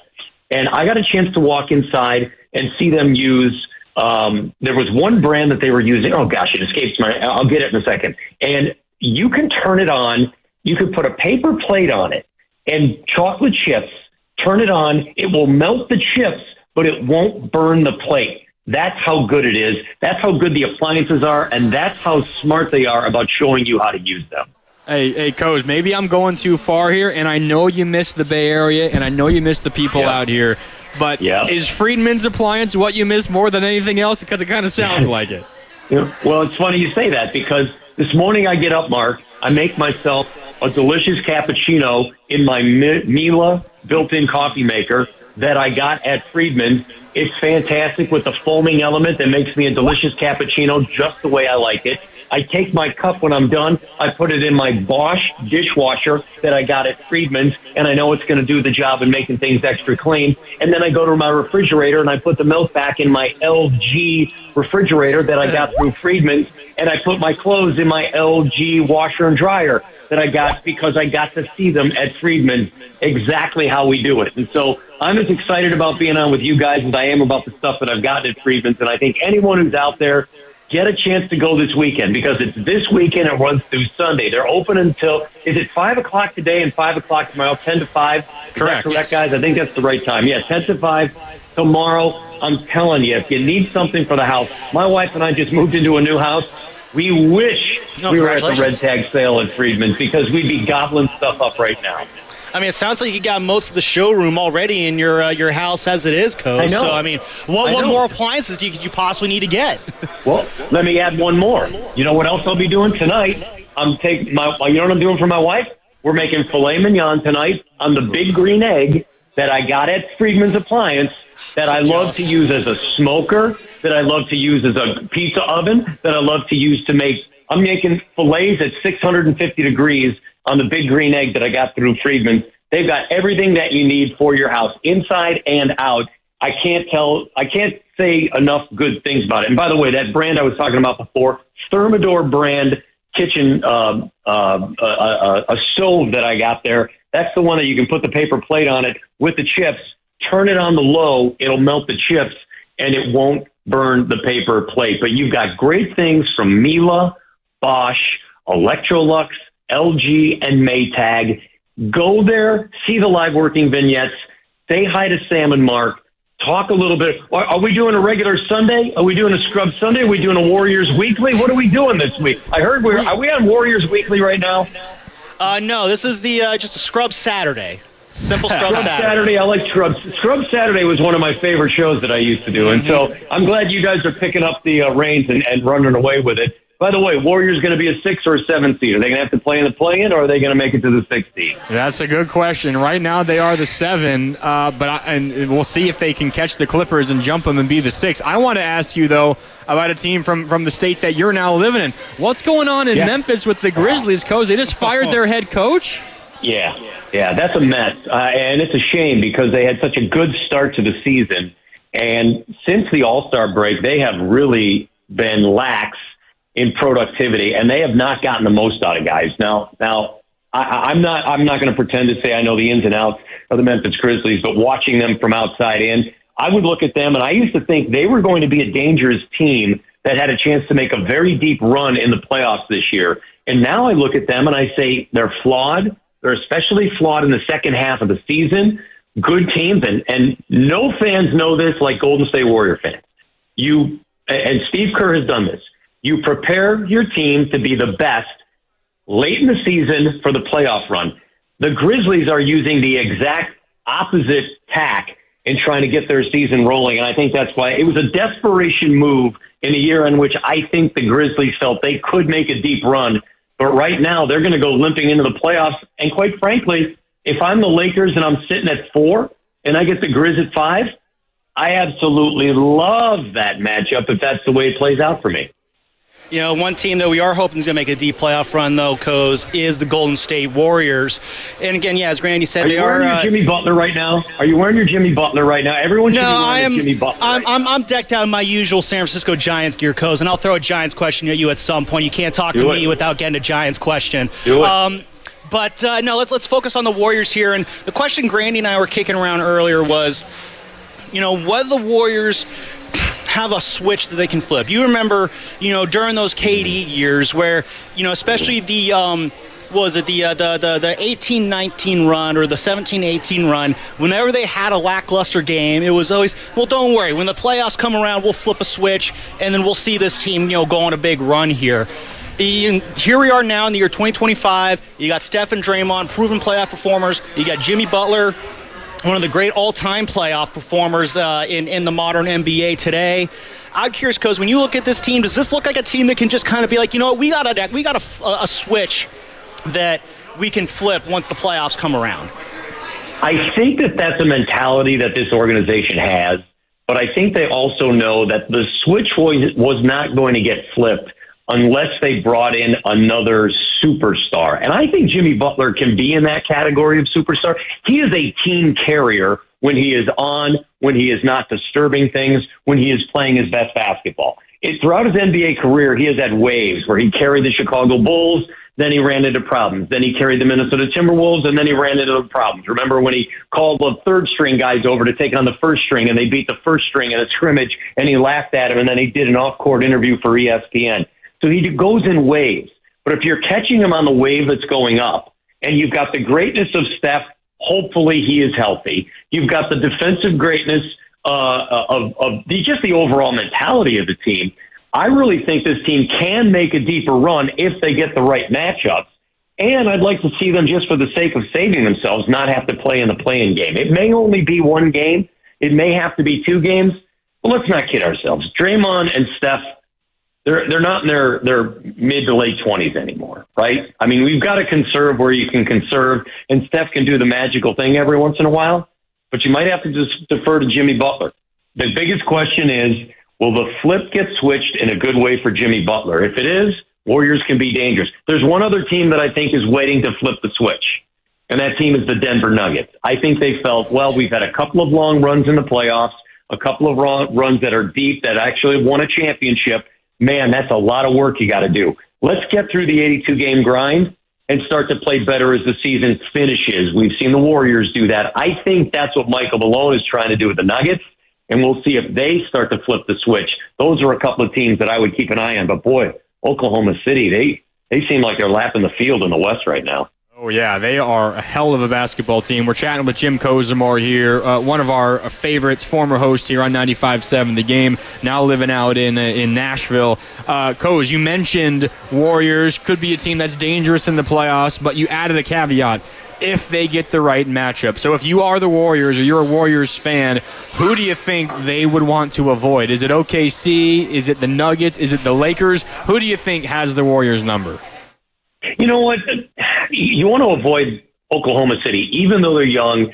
Speaker 12: And I got a chance to walk inside and see them use, there was one brand that they were using. Oh gosh, it escapes I'll get it in a second. And you can turn it on. You can put a paper plate on it and chocolate chips, turn it on. It will melt the chips, but it won't burn the plate. That's how good it is. That's how good the appliances are. And that's how smart they are about showing you how to use them.
Speaker 21: Hey, Coz, maybe I'm going too far here, and I know you miss the Bay Area, and I know you miss the people out here, but is Friedman's Appliance what you miss more than anything else? Because it kind of sounds like it.
Speaker 12: Well, it's funny you say that because this morning I get up, Mark, I make myself a delicious cappuccino in my Miele built-in coffee maker that I got at Friedman's. It's fantastic with the foaming element that makes me a delicious cappuccino just the way I like it. I take my cup when I'm done, I put it in my Bosch dishwasher that I got at Friedman's, and I know it's going to do the job in making things extra clean. And then I go to my refrigerator and I put the milk back in my LG refrigerator that I got through Friedman's, and I put my clothes in my LG washer and dryer that I got because I got to see them at Friedman's, exactly how we do it. And so I'm as excited about being on with you guys as I am about the stuff that I've gotten at Friedman's, and I think anyone who's out there, get a chance to go this weekend because it's this weekend. It runs through Sunday. They're open until, is it 5 o'clock today and 5 o'clock tomorrow, 10 to 5?
Speaker 21: Correct.
Speaker 12: Correct, guys? I think that's the right time. Yeah, 10 to 5 tomorrow. I'm telling you, if you need something for the house, my wife and I just moved into a new house. We wish we were at the Red Tag sale at Friedman's because we'd be gobbling stuff up right now.
Speaker 22: I mean, it sounds like you got most of the showroom already in your house as it is, Coach.
Speaker 12: I know.
Speaker 22: So, I mean, what more appliances could you possibly need to get?
Speaker 12: Well, let me add one more. You know what else I'll be doing tonight? I'm taking you know what I'm doing for my wife? We're making filet mignon tonight on the big green egg that I got at Friedmans Appliance that I love to use as a smoker, that I love to use as a pizza oven, that I love to use to make. I'm making fillets at 650 degrees on the big green egg that I got through Friedmans. They've got everything that you need for your house, inside and out. I can't say enough good things about it. And by the way, that brand I was talking about before, Thermador brand kitchen, a stove that I got there, that's the one that you can put the paper plate on it with the chips, turn it on the low, it'll melt the chips, and it won't burn the paper plate. But you've got great things from Miele, Bosch, Electrolux, LG, and Maytag. Go there, see the live working vignettes, say hi to Sam and Mark, talk a little bit. Are we doing a regular Sunday? Are we doing a Scrub Sunday? Are we doing a Warriors Weekly? What are we doing this week? I heard are we on Warriors Weekly right now?
Speaker 22: No, this is the just a Scrub Saturday. Simple Scrub
Speaker 12: Saturday. I like Scrub. Scrub Saturday was one of my favorite shows that I used to do. And so I'm glad you guys are picking up the reins and running away with it. By the way, Warriors going to be a 6 or a 7 seed? Are they going to have to play in the play-in, or are they going to make it to the 6 seed?
Speaker 21: That's a good question. Right now they are the 7, and we'll see if they can catch the Clippers and jump them and be the 6. I want to ask you, though, about a team from the state that you're now living in. What's going on in Memphis with the Grizzlies, Coach? They just fired their head coach?
Speaker 12: Yeah, that's a mess. And it's a shame because they had such a good start to the season. And since the All-Star break, they have really been lax in productivity, and they have not gotten the most out of guys. Now, I'm not going to pretend to say I know the ins and outs of the Memphis Grizzlies, but watching them from outside in, I would look at them, and I used to think they were going to be a dangerous team that had a chance to make a very deep run in the playoffs this year. And now I look at them and I say they're flawed. They're especially flawed in the second half of the season. Good teams, and no fans know this like Golden State Warrior fans. And Steve Kerr has done this. You prepare your team to be the best late in the season for the playoff run. The Grizzlies are using the exact opposite tack in trying to get their season rolling, and I think that's why it was a desperation move in a year in which I think the Grizzlies felt they could make a deep run. But right now, they're going to go limping into the playoffs. And quite frankly, if I'm the Lakers and I'm sitting at 4 and I get the Grizz at 5, I absolutely love that matchup if that's the way it plays out for me.
Speaker 22: You know, one team that we are hoping is going to make a deep playoff run, though, Coz, is the Golden State Warriors. And again, as Grandy said,
Speaker 12: they are. Are you wearing your Jimmy Butler right now? Are you wearing your Jimmy Butler right now? Everyone should be wearing their Jimmy Butler.
Speaker 22: I'm decked out in my usual San Francisco Giants gear, Coz, and I'll throw a Giants question at you at some point. You can't talk to me without getting a Giants question.
Speaker 12: Do it.
Speaker 22: But no, let's focus on the Warriors here. And the question Grandy and I were kicking around earlier was, whether the Warriors have a switch that they can flip. You remember, during those KD years where, especially the 18-19 run or the 17-18 run, whenever they had a lackluster game, it was always, well, don't worry. When the playoffs come around, we'll flip a switch, and then we'll see this team, go on a big run here. Here we are now in the year 2025. You got Steph and Draymond, proven playoff performers. You got Jimmy Butler, one of the great all-time playoff performers in the modern NBA today. I'm curious, because when you look at this team, does this look like a team that can just kind of be like, we got a switch that we can flip once the playoffs come around?
Speaker 12: I think that's a mentality that this organization has, but I think they also know that the switch was not going to get flipped unless they brought in another superstar. And I think Jimmy Butler can be in that category of superstar. He is a team carrier when he is on, when he is not disturbing things, when he is playing his best basketball. Throughout his NBA career, he has had waves where he carried the Chicago Bulls, then he ran into problems. Then he carried the Minnesota Timberwolves, and then he ran into the problems. Remember when he called the third-string guys over to take on the first string, and they beat the first string in a scrimmage, and he laughed at him, and then he did an off-court interview for ESPN. So he goes in waves. But if you're catching him on the wave that's going up, and you've got the greatness of Steph, hopefully he is healthy. You've got the defensive greatness just the overall mentality of the team. I really think this team can make a deeper run if they get the right matchups. And I'd like to see them, just for the sake of saving themselves, not have to play in the play-in game. It may only be one game. It may have to be 2 games. But let's not kid ourselves. Draymond and Steph, they're not in their mid to late 20s anymore, right? I mean, we've got to conserve where you can conserve, and Steph can do the magical thing every once in a while. but you might have to just defer to Jimmy Butler. The biggest question is, will the flip get switched in a good way for Jimmy Butler? If it is, Warriors can be dangerous. There's one other team that I think is waiting to flip the switch, and that team is the Denver Nuggets. I think they felt, well, we've had a couple of long runs in the playoffs, a couple of runs that are deep that actually won a championship. Man, that's a lot of work you got to do. Let's get through the 82-game grind and start to play better as the season finishes. We've seen the Warriors do that. I think that's what Michael Malone is trying to do with the Nuggets, and we'll see if they start to flip the switch. Those are a couple of teams that I would keep an eye on. But, boy, Oklahoma City, they seem like they're lapping the field in the West right now.
Speaker 21: Oh, yeah, they are a hell of a basketball team. We're chatting with Jim Kozimor here, one of our favorites, former host here on 95.7 The Game, now living out in Nashville. Koz, you mentioned Warriors could be a team that's dangerous in the playoffs, but you added a caveat, if they get the right matchup. So if you are the Warriors or you're a Warriors fan, who do you think they would want to avoid? Is it OKC? Is it the Nuggets? Is it the Lakers? Who do you think has the Warriors number?
Speaker 12: You know what? You want to avoid Oklahoma City, even though they're young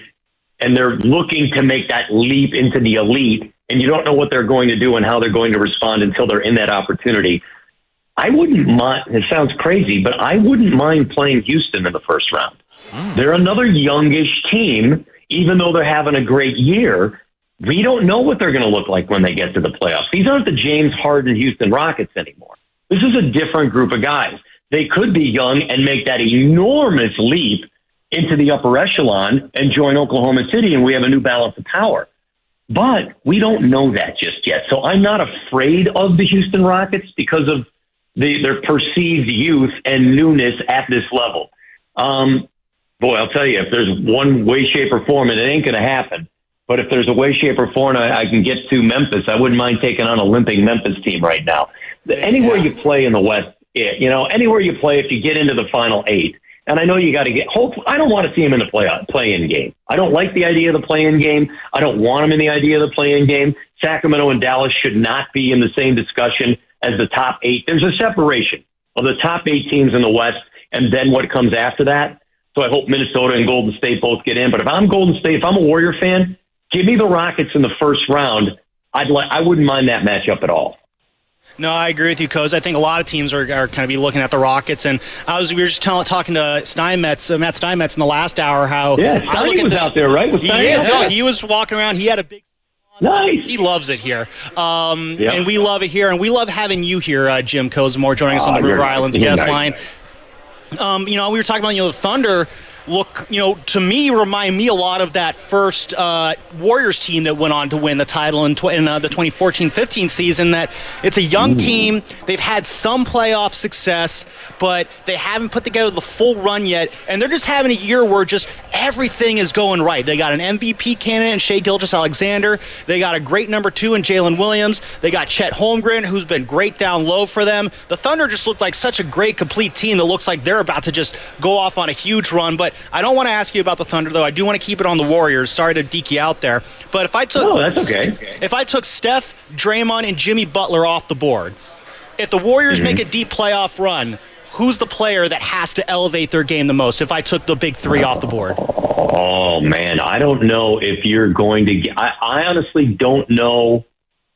Speaker 12: and they're looking to make that leap into the elite, and you don't know what they're going to do and how they're going to respond until they're in that opportunity. I wouldn't mind, it sounds crazy, but I wouldn't mind playing Houston in the first round. They're another youngish team, even though they're having a great year. We don't know what they're going to look like when they get to the playoffs. These aren't the James Harden Houston Rockets anymore. This is a different group of guys. They could be young and make that enormous leap into the upper echelon and join Oklahoma City, and we have a new balance of power. But we don't know that just yet. So I'm not afraid of the Houston Rockets because of their perceived youth and newness at this level. Boy, I'll tell you, if there's one way, shape, or form, and it ain't going to happen, but if there's a way, shape, or form I can get to Memphis, I wouldn't mind taking on a limping Memphis team right now. Anywhere you play in the West, anywhere you play, if you get into the final 8, and I know you got to get. I don't want to see him in the play-in game. I don't like the idea of the play-in game. I don't want him in the idea of the play-in game. Sacramento and Dallas should not be in the same discussion as the top 8. There's a separation of the top 8 teams in the West, and then what comes after that. So I hope Minnesota and Golden State both get in. But if I'm Golden State, if I'm a Warrior fan, give me the Rockets in the first round. I wouldn't mind that matchup at all.
Speaker 22: No, I agree with you, Coz. I think a lot of teams are kind of be looking at the Rockets, and we were just talking to Steinmetz, Matt Steinmetz in the last hour. How
Speaker 12: Steiny was out there, right?
Speaker 22: He was walking around. He had a big. Nice. He loves it here, and we love it here, and we love having you here, Jim Kozimor, joining us on the River Islands guest line. We were talking about the Thunder. Look, to me, remind me a lot of that first Warriors team that went on to win the title in the 2014-15 season. That it's a young team. They've had some playoff success, but they haven't put together the full run yet. And they're just having a year where just everything is going right. They got an MVP candidate in Shai Gilgeous-Alexander. They got a great number 2 in Jalen Williams. They got Chet Holmgren, who's been great down low for them. The Thunder just look like such a great, complete team that looks like they're about to just go off on a huge run. But I don't want to ask you about the Thunder, though. I do want to keep it on the Warriors. Sorry to deke you out there. But if I took
Speaker 12: that's okay.
Speaker 22: If I took Steph, Draymond, and Jimmy Butler off the board, if the Warriors make a deep playoff run, who's the player that has to elevate their game the most if I took the big 3 off the board?
Speaker 12: Oh, man. I don't know if you're going to get... I honestly don't know.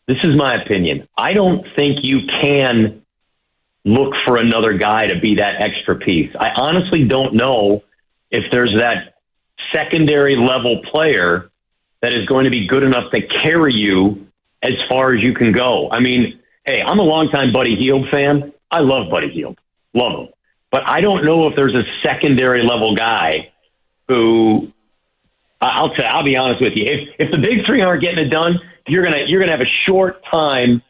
Speaker 12: This is my opinion. I don't think you can look for another guy to be that extra piece. I honestly don't know if there's that secondary level player that is going to be good enough to carry you as far as you can go. I mean, hey, I'm a longtime Buddy Hield fan. I love Buddy Hield. Love him. But I don't know if there's a secondary level guy who I'll be honest with you. If the big 3 aren't getting it done, you're gonna have a short time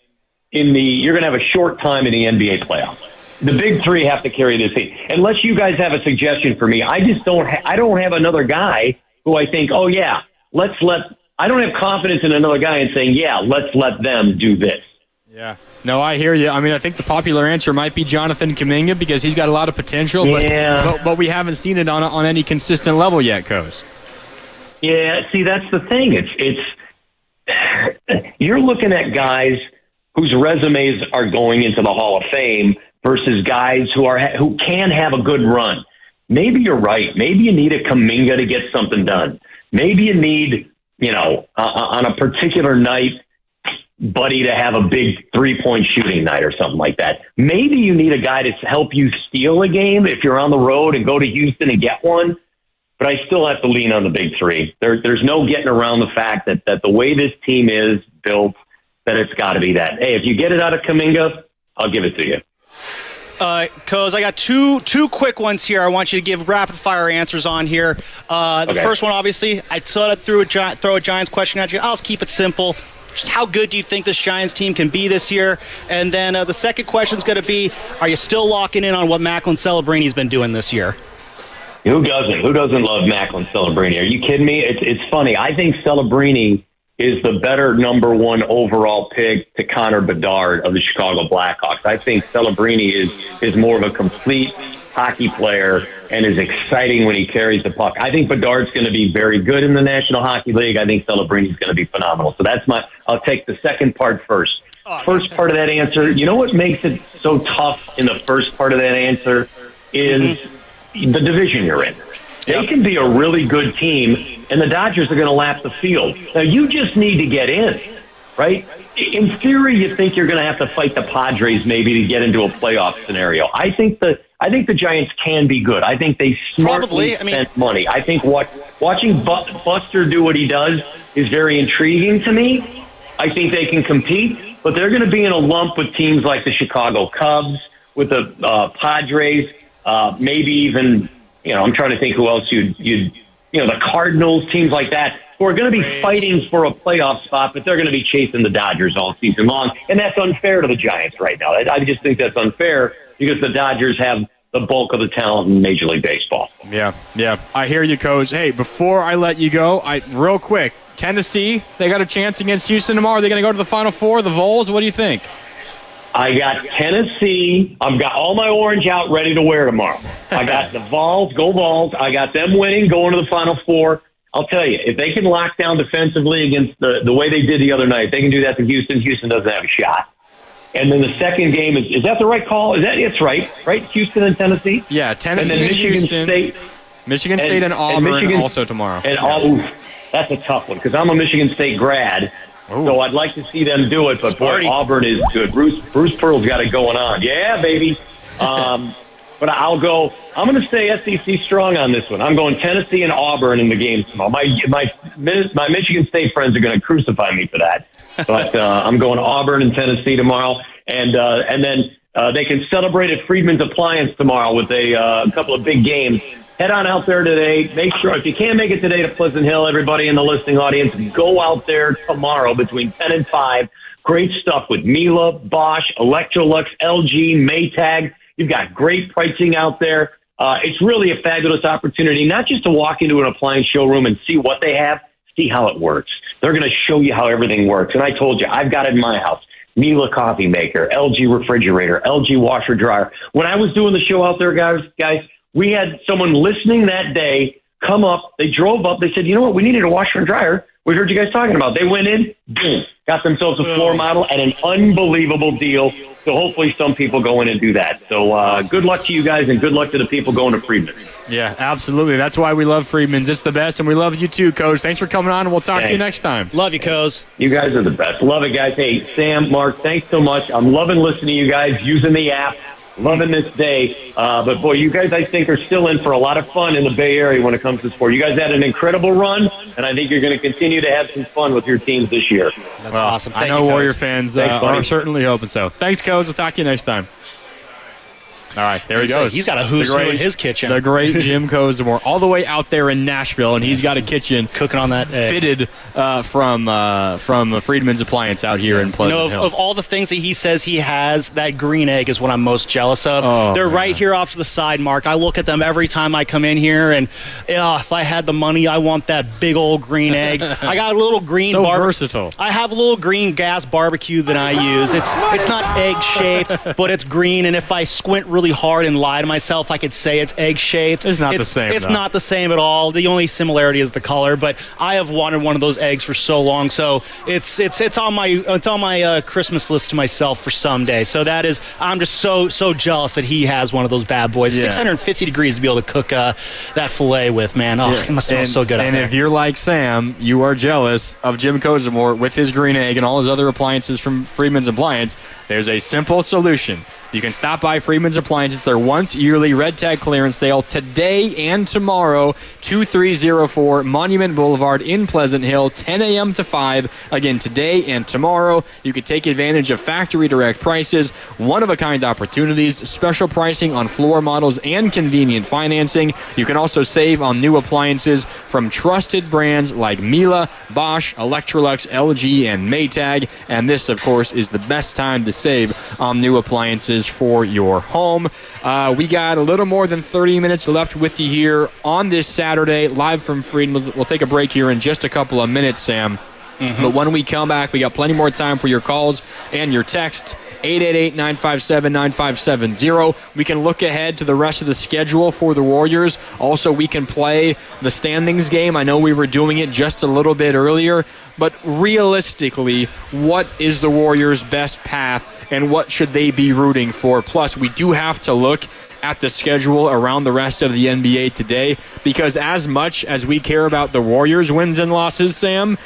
Speaker 12: in the NBA playoffs. The big 3 have to carry this team. Unless you guys have a suggestion for me, I just don't. I don't have another guy who I think, oh yeah, I don't have confidence in another guy in saying, yeah, let's let them do this.
Speaker 21: Yeah. No, I hear you. I mean, I think the popular answer might be Jonathan Kuminga because he's got a lot of potential, but we haven't seen it on any consistent level yet, Coz.
Speaker 12: Yeah. See, that's the thing. It's you're looking at guys whose resumes are going into the Hall of Fame versus guys who can have a good run. Maybe you're right. Maybe you need a Kuminga to get something done. Maybe you need on a particular night, Buddy to have a big 3-point shooting night or something like that. Maybe you need a guy to help you steal a game if you're on the road and go to Houston and get one. But I still have to lean on the big three. There's no getting around the fact that the way this team is built, that it's got to be that. Hey, if you get it out of Kuminga, I'll give it to you.
Speaker 22: Coz, I got two quick ones here. I want you to give rapid fire answers on here. The first one, obviously, I thought I'd throw a Giants question at you. I'll just keep it simple. Just how good do you think this Giants team can be this year? And then the second question is going to be, are you still locking in on what Macklin Celebrini's been doing this year?
Speaker 12: Who doesn't? Who doesn't love Macklin Celebrini? Are you kidding me? It's funny. I think Celebrini is the better number 1 overall pick to Connor Bedard of the Chicago Blackhawks. I think Celebrini is more of a complete hockey player and is exciting when he carries the puck. I think Bedard's going to be very good in the National Hockey League. I think Celebrini's going to be phenomenal. So I'll take the second part first. First part of that answer, you know what makes it so tough in the first part of that answer is the division you're in. They can be a really good team, and the Dodgers are going to lap the field. Now, you just need to get in, right? In theory, you think you're going to have to fight the Padres maybe to get into a playoff scenario. I think the Giants can be good. I think they smartly spent money. I think watching Buster do what he does is very intriguing to me. I think they can compete, but they're going to be in a lump with teams like the Chicago Cubs, with the Padres, maybe even, I'm trying to think who else the Cardinals, teams like that, who are going to be fighting for a playoff spot, but they're going to be chasing the Dodgers all season long. And that's unfair to the Giants right now. I just think that's unfair because the Dodgers have the bulk of the talent in Major League Baseball.
Speaker 21: Yeah. I hear you, Coach. Hey, before I let you go, real quick, Tennessee, they got a chance against Houston tomorrow. Are they going to go to the Final Four, the Vols? What do you think?
Speaker 12: I got Tennessee. I've got all my orange out ready to wear tomorrow. I got the Vols, go Vols. I got them winning, going to the Final Four. I'll tell you, if they can lock down defensively against the way they did the other night, they can do that to Houston. Houston doesn't have a shot. And then the second game, is that the right call? It's right? Houston and Tennessee?
Speaker 21: Yeah, Tennessee and Houston. Michigan State and Auburn also tomorrow.
Speaker 12: That's a tough one because I'm a Michigan State grad. Ooh. So I'd like to see them do it, but boy, Auburn is good. Bruce Pearl's got it going on. Yeah, baby. But I'm going to stay SEC strong on this one. I'm going Tennessee and Auburn in the game tomorrow. My Michigan State friends are going to crucify me for that. But I'm going Auburn and Tennessee tomorrow. And then they can celebrate at Friedmans Appliance tomorrow with a couple of big games. Head on out there today. Make sure, if you can't make it today to Pleasant Hill, everybody in the listening audience, go out there tomorrow between 10 and 5. Great stuff with Miele, Bosch, Electrolux, LG, Maytag. You've got great pricing out there. It's really a fabulous opportunity, not just to walk into an appliance showroom and see what they have, see how it works. They're going to show you how everything works. And I told you, I've got it in my house. Miele coffee maker, LG refrigerator, LG washer dryer. When I was doing the show out there, guys, we had someone listening that day come up. They drove up. They said, you know what? We needed a washer and dryer. We heard you guys talking about. They went in, boom, got themselves a floor model at an unbelievable deal. So hopefully some people go in and do that. So awesome. Good luck to you guys and good luck to the people going to Friedman.
Speaker 21: Yeah, absolutely. That's why we love Friedman's. It's the best, and we love you too, Coach. Thanks for coming on, and we'll talk to you next time.
Speaker 22: Love you, Coach.
Speaker 12: You guys are the best. Love it, guys. Hey, Sam, Mark, thanks so much. I'm loving listening to you guys, using the app. Loving this day. But, boy, you guys, I think, are still in for a lot of fun in the Bay Area when it comes to sport. You guys had an incredible run, and I think you're going to continue to have some fun with your teams this year.
Speaker 22: That's awesome.
Speaker 21: I know Warrior fans are certainly hoping so. Thanks, Coach. We'll talk to you next time. All right, there he goes.
Speaker 22: He's got a who's who in his kitchen.
Speaker 21: The great Jim Kozimor, all the way out there in Nashville, and he's got a kitchen
Speaker 22: cooking on that egg.
Speaker 21: Fitted from Friedman's Appliance out here in Pleasant Hill.
Speaker 22: Of all the things that he says he has, that green egg is what I'm most jealous of. They're right here off to the side, Mark. I look at them every time I come in here, and if I had the money, I want that big old green egg. I got a little green
Speaker 21: versatile.
Speaker 22: I have a little green gas barbecue that I use. It's not egg shaped, but it's green, and if I squint really really hard and lie to myself, I could say it's egg-shaped.
Speaker 21: It's not the same,
Speaker 22: It's
Speaker 21: though.
Speaker 22: not the same at all. The only similarity is the color, but I have wanted one of those eggs for so long, so it's on my Christmas list to myself for someday. So I'm just so jealous that he has one of those bad boys.
Speaker 21: Yeah.
Speaker 22: 650 degrees to be able to cook that filet with, man. Oh, it must smell so good out
Speaker 21: And
Speaker 22: there.
Speaker 21: if you're like Sam, you are jealous of Jim Kozimor with his green egg and all his other appliances from Friedman's Appliance. There's a simple solution. You can stop by Friedman's Appliance. It's their once yearly red tag clearance sale today and tomorrow, 2304 Monument Boulevard in Pleasant Hill, 10 a.m. to 5. Again, today and tomorrow. You can take advantage of factory direct prices, one-of-a-kind opportunities, special pricing on floor models, and convenient financing. You can also save on new appliances from trusted brands like Miele, Bosch, Electrolux, LG, and Maytag. And this, of course, is the best time to save on new appliances for your home. We got a little more than 30 minutes left with you here on this Saturday, live from Friedman. We'll take a break here in just a couple of minutes, Sam. But when we come back, we got plenty more time for your calls and your texts. 888-957-9570. We can look ahead to the rest of the schedule for the Warriors. Also, we can play the standings game. I know we were doing it just a little bit earlier, but realistically, what is the Warriors' best path and what should they be rooting for? Plus, we do have to look at the schedule around the rest of the NBA today, because as much as we care about the Warriors' wins and losses, Sam,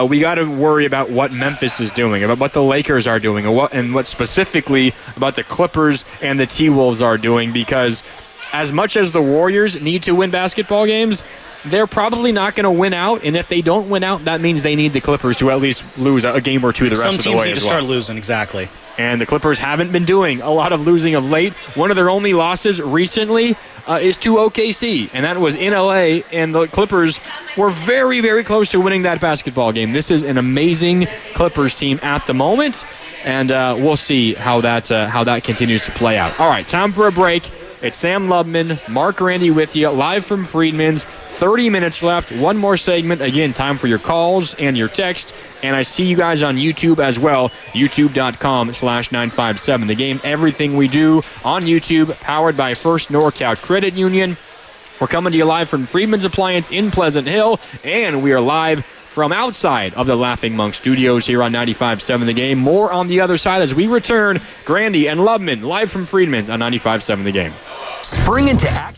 Speaker 21: we got to worry about what Memphis is doing, about what the Lakers are doing, and what specifically about the Clippers and the T-Wolves are doing, because as much as the Warriors need to win basketball games, they're probably not going to win out, and if they don't win out, that means they need the Clippers to at least lose a game or two the rest of the way as well.
Speaker 22: Some teams need to start losing, exactly.
Speaker 21: And the Clippers haven't been doing a lot of losing of late. One of their only losses recently is to OKC, and that was in LA, and the Clippers were very, very close to winning that basketball game. This is an amazing Clippers team at the moment, and we'll see how that continues to play out. All right, time for a break. It's Sam Lubman, Mark Randy with you, live from Friedman's. 30 minutes left. One more segment. Again, time for your calls and your text. And I see you guys on YouTube as well. YouTube.com/957 The Game. Everything we do on YouTube, powered by First NorCal Credit Union. We're coming to you live from Friedman's Appliance in Pleasant Hill. And we are live from outside of the Laughing Monk Studios here on 95.7 The Game. More on the other side as we return. Grandy and Lubman live from Friedman's on 95.7 The Game.
Speaker 5: Spring into action.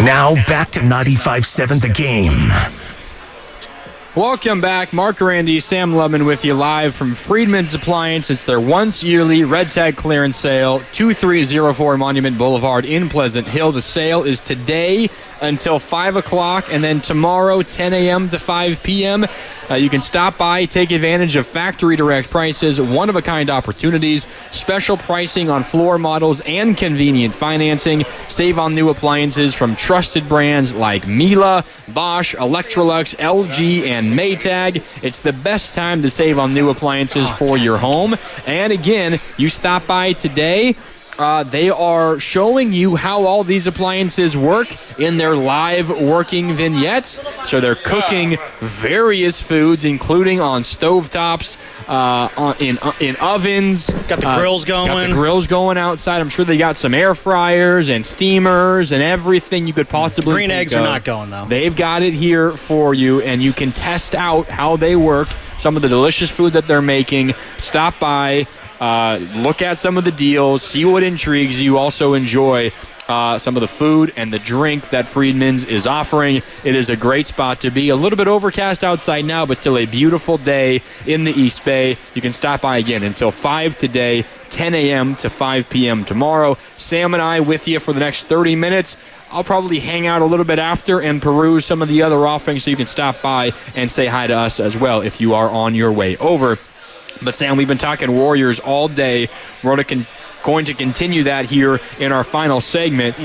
Speaker 3: Now back to 95.7 The Game.
Speaker 21: Welcome back. Mark Randy, Sam Lubman with you live from Friedmans Appliance. It's their once yearly red tag clearance sale, 2304 Monument Boulevard in Pleasant Hill. The sale is today until 5 o'clock, and then tomorrow 10 a.m. to 5 p.m. You can stop by, take advantage of factory direct prices, one-of-a-kind opportunities, special pricing on floor models, and convenient financing. Save on new appliances from trusted brands like Miele, Bosch, Electrolux, LG, and Maytag. It's the best time to save on new appliances for your home. And again, you stop by today. They are showing you how all these appliances work in their live working vignettes. So they're cooking various foods, including on stovetops, in ovens.
Speaker 22: Got the grills going.
Speaker 21: Got the grills going outside. I'm sure they got some air fryers and steamers and everything you could possibly
Speaker 22: Green
Speaker 21: think
Speaker 22: eggs
Speaker 21: of.
Speaker 22: are not going, though.
Speaker 21: They've got it here for you, and you can test out how they work, some of the delicious food that they're making. Stop by. Look at some of the deals, see what intrigues you. Also enjoy some of the food and the drink that Friedman's is offering. It is a great spot to be. A little bit overcast outside now, but still a beautiful day in the East Bay. You can stop by again until 5 today, 10 a.m. to 5 p.m. tomorrow. Sam and I with you for the next 30 minutes. I'll probably hang out a little bit after and peruse some of the other offerings, so you can stop by and say hi to us as well if you are on your way over. But, Sam, we've been talking Warriors all day. We're going to continue that here in our final segment.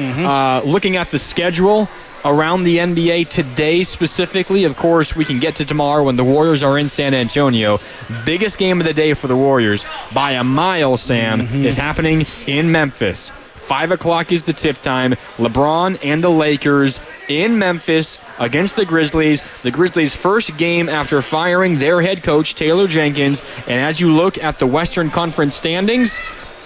Speaker 21: Looking at the schedule around the NBA today specifically, of course, we can get to tomorrow when the Warriors are in San Antonio. Biggest game of the day for the Warriors by a mile, Sam, is happening in Memphis. 5 o'clock is the tip time. LeBron and the Lakers in Memphis against the Grizzlies. The Grizzlies' first game after firing their head coach, Taylor Jenkins. And as you look at the Western Conference standings,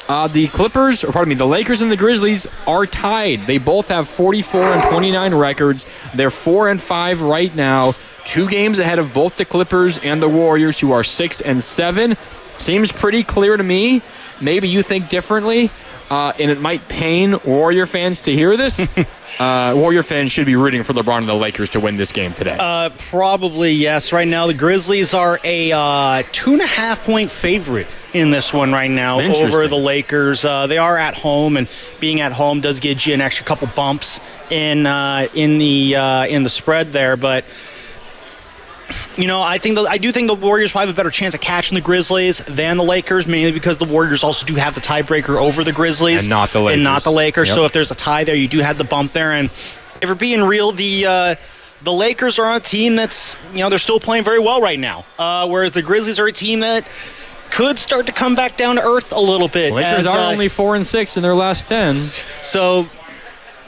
Speaker 21: the Lakers and the Grizzlies are tied. They both have 44-29 records. They're 4-5 right now. 2 games ahead of both the Clippers and the Warriors, who are 6-7. Seems pretty clear to me. Maybe you think differently. And it might pain Warrior fans to hear this. Warrior fans should be rooting for LeBron and the Lakers to win this game today.
Speaker 22: Probably, yes. Right now, the Grizzlies are a 2.5-point favorite in this one right now over the Lakers. They are at home, and being at home does get you an extra couple bumps in the spread there. But I do think the Warriors probably have a better chance of catching the Grizzlies than the Lakers, mainly because the Warriors also do have the tiebreaker over the Grizzlies.
Speaker 21: And not the Lakers.
Speaker 22: Yep. So if there's a tie there, you do have the bump there. And if we're being real, the Lakers are on a team that's, they're still playing very well right now. Whereas the Grizzlies are a team that could start to come back down to earth a little bit.
Speaker 21: Lakers are only 4-6 in their last 10.
Speaker 22: So,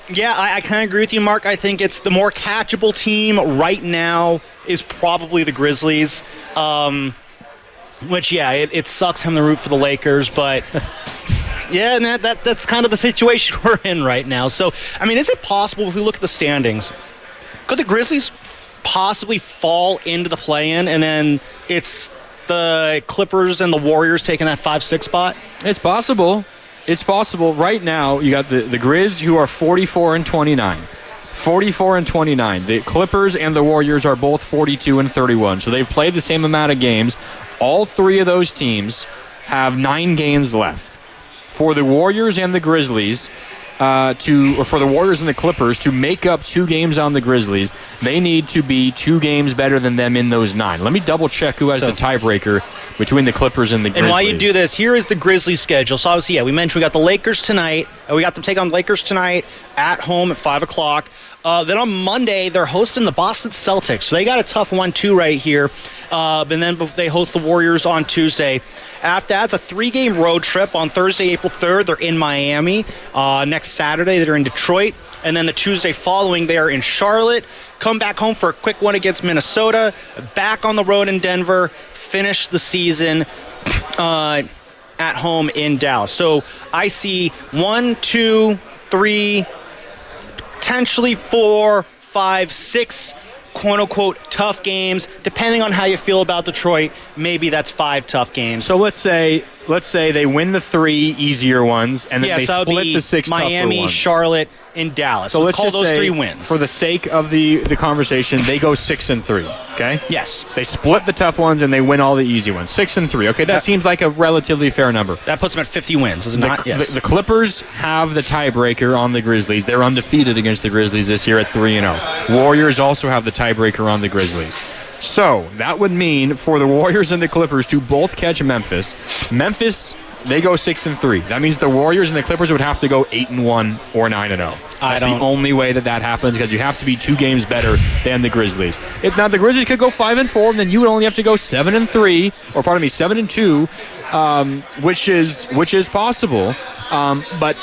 Speaker 22: yeah, I kind of agree with you, Mark. I think it's the more catchable team right now is probably the Grizzlies. Which, yeah, it sucks having to root for the Lakers, but yeah, and that's kind of the situation we're in right now. So, is it possible if we look at the standings, could the Grizzlies possibly fall into the play-in, and then it's the Clippers and the Warriors taking that 5-6 spot?
Speaker 21: It's possible. It's possible. Right now, you got the Grizz, who are 44-29. 44-29. The Clippers and the Warriors are both 42-31. So they've played the same amount of games. All 3 of those teams have 9 games left. For the Warriors and the Grizzlies, for the Warriors and the Clippers to make up 2 games on the Grizzlies, they need to be 2 games better than them in those 9. Let me double check who has the tiebreaker between the Clippers and the Grizzlies.
Speaker 22: And while you do this, here is the Grizzlies schedule. So obviously, we mentioned we got the Lakers tonight. We got them take on the Lakers tonight at home at 5 o'clock. Then on Monday, they're hosting the Boston Celtics. So they got a tough 1-2 right here. And then they host the Warriors on Tuesday. After that, it's a 3-game road trip. On Thursday, April 3rd, they're in Miami. Next Saturday, they're in Detroit. And then the Tuesday following, they are in Charlotte. Come back home for a quick one against Minnesota. Back on the road in Denver. Finish the season at home in Dallas. So I see 1, 2, 3, potentially 4, 5, 6 quote-unquote tough games. Depending on how you feel about Detroit, maybe that's 5 tough games.
Speaker 21: So let's say they win the 3 easier ones, and then they split the 6 tougher ones.
Speaker 22: Miami, Charlotte, in Dallas.
Speaker 21: So let's
Speaker 22: call
Speaker 21: just
Speaker 22: those
Speaker 21: say,
Speaker 22: 3 wins.
Speaker 21: for the sake of the conversation, they go 6-3. Okay.
Speaker 22: Yes.
Speaker 21: They split the tough ones and they win all the easy ones. 6-3. Okay, that seems like a relatively fair number.
Speaker 22: That puts them at 50 wins, is it not? Yes.
Speaker 21: The Clippers have the tiebreaker on the Grizzlies. They're undefeated against the Grizzlies this year at 3-0. Warriors also have the tiebreaker on the Grizzlies. So that would mean for the Warriors and the Clippers to both catch Memphis. They go 6-3. That means the Warriors and the Clippers would have to go 8-1 or 9-0. That's the only way that happens, because you have to be 2 games better than the Grizzlies. If not, the Grizzlies could go 5-4, and then you would only have to go 7-3, or 7-2, which is possible. But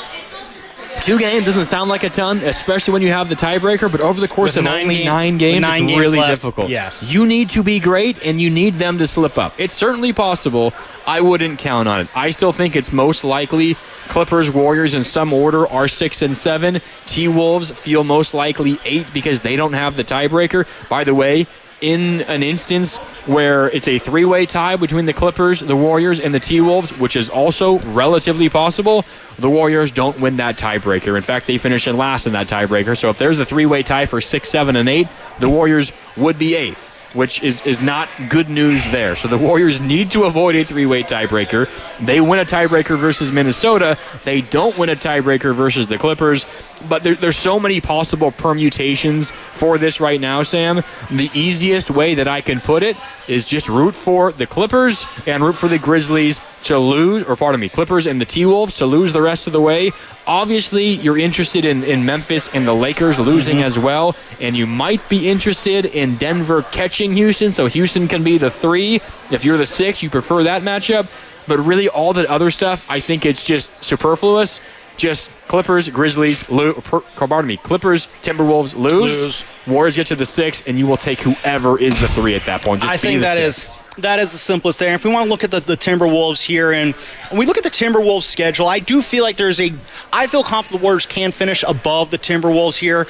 Speaker 21: 2 games doesn't sound like a ton, especially when you have the tiebreaker, but over the course of only 9 games, it's really difficult.
Speaker 22: Yes.
Speaker 21: You need to be great, and you need them to slip up. It's certainly possible. I wouldn't count on it. I still think it's most likely Clippers, Warriors in some order are 6-7. T-Wolves feel most likely 8 because they don't have the tiebreaker. By the way, in an instance where it's a 3-way tie between the Clippers, the Warriors, and the T-Wolves, which is also relatively possible, the Warriors don't win that tiebreaker. In fact, they finish in last in that tiebreaker. So if there's a 3-way tie for 6, 7, and 8, the Warriors would be 8th, which is not good news there. So the Warriors need to avoid a 3-way tiebreaker. They win a tiebreaker versus Minnesota. They don't win a tiebreaker versus the Clippers. But there's so many possible permutations for this right now, Sam. The easiest way that I can put it is just root for the Clippers and root for the Grizzlies to lose, Clippers and the T-Wolves to lose the rest of the way. Obviously, you're interested in Memphis and the Lakers losing as well, and you might be interested in Denver catching Houston, so Houston can be the 3. If you're the 6, you prefer that matchup. But really, all that other stuff, I think it's just superfluous. Just Clippers, Grizzlies, Clippers, Timberwolves lose. Warriors get to the 6, and you will take whoever is the 3 at that point. Just
Speaker 22: I think that is the simplest there. If we want to look at the Timberwolves here, and when we look at the Timberwolves schedule, I do feel like I feel confident the Warriors can finish above the Timberwolves here.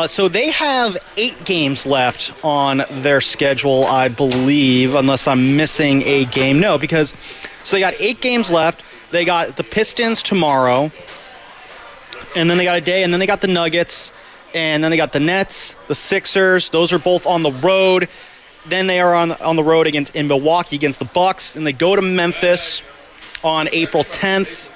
Speaker 22: So they have 8 games left on their schedule, I believe, unless I'm missing a game. No, because so they got 8 games left. They got the Pistons tomorrow, and then they got a day, and then they got the Nuggets, and then they got the Nets, the Sixers. Those are both on the road. Then they are on the road in Milwaukee against the Bucks, and they go to Memphis on April 10th,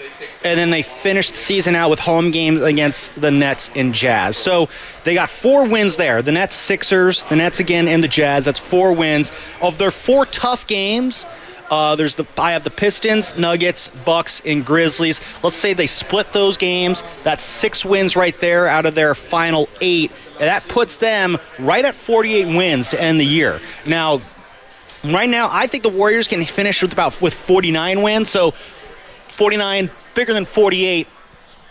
Speaker 22: and then they finish the season out with home games against the Nets and Jazz. So they got 4 wins there. The Nets, Sixers, the Nets again, and the Jazz. That's 4 wins. Of their 4 tough games, I have the Pistons, Nuggets, Bucks, and Grizzlies. Let's say they split those games. That's 6 wins right there out of their final 8. And that puts them right at 48 wins to end the year. Now, right now, I think the Warriors can finish with 49 wins. So 49, bigger than 48.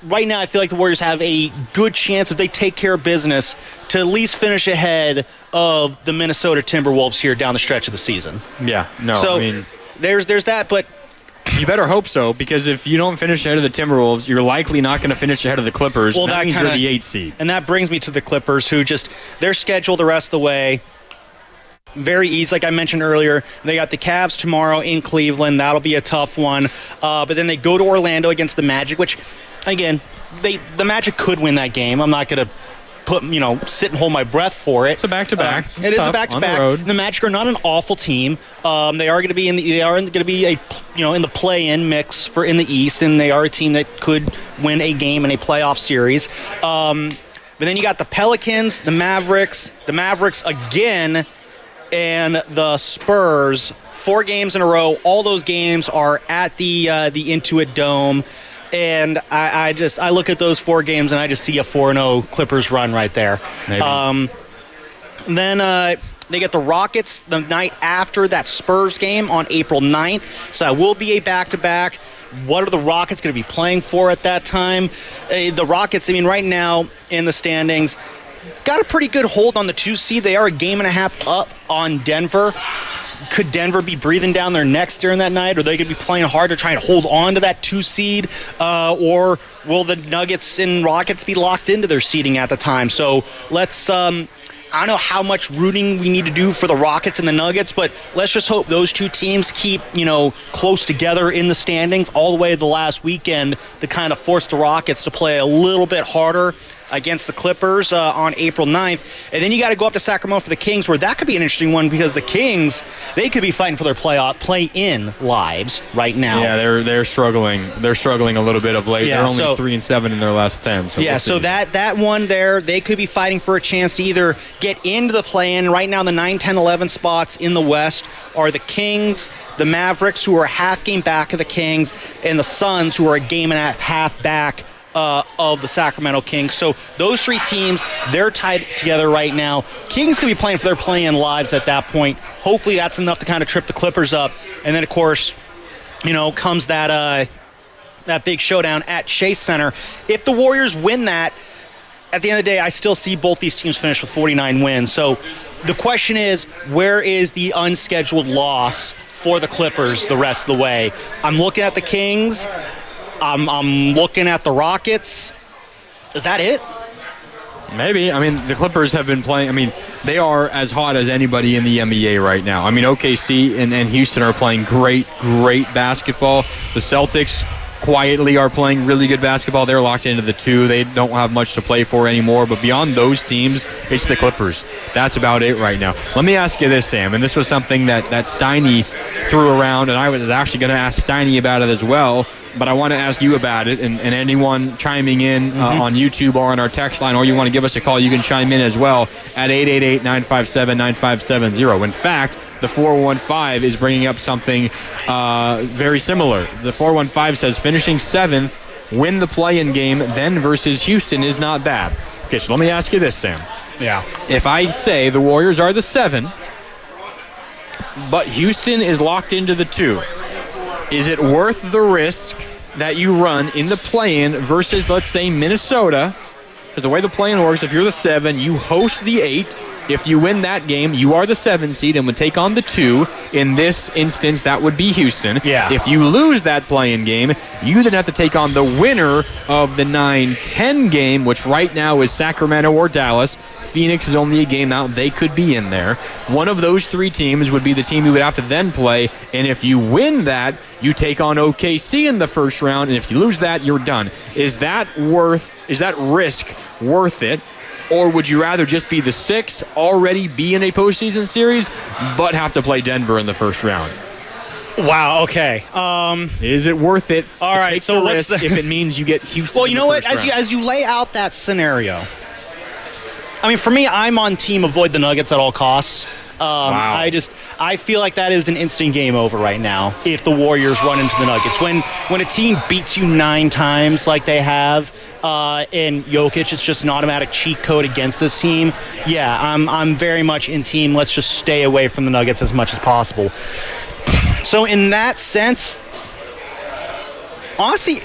Speaker 22: Right now, I feel like the Warriors have a good chance, if they take care of business, to at least finish ahead of the Minnesota Timberwolves here down the stretch of the season.
Speaker 21: Yeah, no,
Speaker 22: so,
Speaker 21: I mean,
Speaker 22: there's that, but
Speaker 21: you better hope so, because if you don't finish ahead of the Timberwolves, you're likely not going to finish ahead of the Clippers.
Speaker 22: Well,
Speaker 21: that means you're the 8th seed.
Speaker 22: And that brings me to the Clippers, who their schedule the rest of the way, very easy. Like I mentioned earlier, they got the Cavs tomorrow in Cleveland. That'll be a tough one. But then they go to Orlando against the Magic, which, again, the Magic could win that game. I'm not going to sit and hold my breath for it.
Speaker 21: It's a back-to-back.
Speaker 22: It is a back-to-back. The Magic are not an awful team. They are going to be in the play-in mix in the East, and they are a team that could win a game in a playoff series. But then you got the Pelicans, the Mavericks again, and the Spurs. 4 games in a row. All those games are at the Intuit Dome. And I look at those 4 games and I just see a 4-0 Clippers run right there. Then they get the Rockets the night after that Spurs game on April 9th. So that will be a back-to-back. What are the Rockets going to be playing for at that time? The Rockets, right now in the standings, got a pretty good hold on the 2 seed. They are a game and a half up on Denver. Could Denver be breathing down their necks during that night? Are they going to be playing hard to try and hold on to that 2 seed? Or will the Nuggets and Rockets be locked into their seeding at the time? So let's, I don't know how much rooting we need to do for the Rockets and the Nuggets, but let's just hope those 2 teams keep, close together in the standings all the way to the last weekend to kind of force the Rockets to play a little bit harder. against the Clippers on April 9th. And then you got to go up to Sacramento for the Kings, where that could be an interesting one because the Kings, they could be fighting for their play-in lives right now.
Speaker 21: Yeah, they're struggling. They're struggling a little bit of late.
Speaker 22: Yeah,
Speaker 21: they're only 3-7 in their last 10. So
Speaker 22: yeah,
Speaker 21: we'll
Speaker 22: so
Speaker 21: see.
Speaker 22: that one there, they could be fighting for a chance to either get into the play-in. Right now, the 9, 10, 11 spots in the West are the Kings, the Mavericks, who are a half game back of the Kings, and the Suns, who are a game and a half back of the Sacramento Kings. So those three teams, they're tied together right now. Kings could be playing for their play-in lives at that point. Hopefully that's enough to kind of trip the Clippers up. And then, of course, comes that big showdown at Chase Center. If the Warriors win that, at the end of the day, I still see both these teams finish with 49 wins. So the question is, where is the unscheduled loss for the Clippers the rest of the way? I'm looking at the Kings. I'm looking at the Rockets. Is that it?
Speaker 21: Maybe. I mean, the Clippers have been playing. I mean, they are as hot as anybody in the NBA right now. I mean, OKC and Houston are playing great basketball. The Celtics quietly are playing really good basketball. They're locked into the 2. They don't have much to play for anymore. But beyond those teams, it's the Clippers. That's about it right now. Let me ask you this, Sam, and this was something that Steiny threw around, and I was actually going to ask Steiny about it as well. But I want to ask you about it, and anyone chiming in on YouTube or on our text line, or you want to give us a call, you can chime in as well at 888-957-9570. In fact, the 415 is bringing up something very similar. The 415 says finishing 7th, win the play-in game, then versus Houston is not bad. Okay, so let me ask you this, Sam.
Speaker 22: Yeah.
Speaker 21: If I say the Warriors are the 7, but Houston is locked into the 2, is it worth the risk that you run in the play-in versus, let's say, Minnesota? Because the way the play-in works, if you're the 7, you host the 8. If you win that game, you are the 7 seed and would take on the 2. In this instance, that would be Houston.
Speaker 22: Yeah.
Speaker 21: If you lose that play-in game, you then have to take on the winner of the 9-10 game, which right now is Sacramento or Dallas. Phoenix is only a game out. They could be in there. One of those 3 teams would be the team you would have to then play, and if you win that, you take on OKC in the first round, and if you lose that, you're done. Is that risk worth it? Or would you rather just be the 6, already be in a postseason series, but have to play Denver in the first round?
Speaker 22: Wow, okay.
Speaker 21: Is it worth it
Speaker 22: all
Speaker 21: to
Speaker 22: right,
Speaker 21: take
Speaker 22: so
Speaker 21: the
Speaker 22: what's
Speaker 21: risk if it means you get Houston
Speaker 22: Well,
Speaker 21: in
Speaker 22: you
Speaker 21: the
Speaker 22: know what?
Speaker 21: first round?
Speaker 22: As you lay out that scenario, I mean, for me, I'm on team avoid the Nuggets at all costs.
Speaker 21: Wow.
Speaker 22: I feel like that is an instant game over right now if the Warriors run into the Nuggets. When a team beats you 9 times like they have, and Jokic is just an automatic cheat code against this team, yeah, I'm very much in team. Let's just stay away from the Nuggets as much as possible. So in that sense, honestly,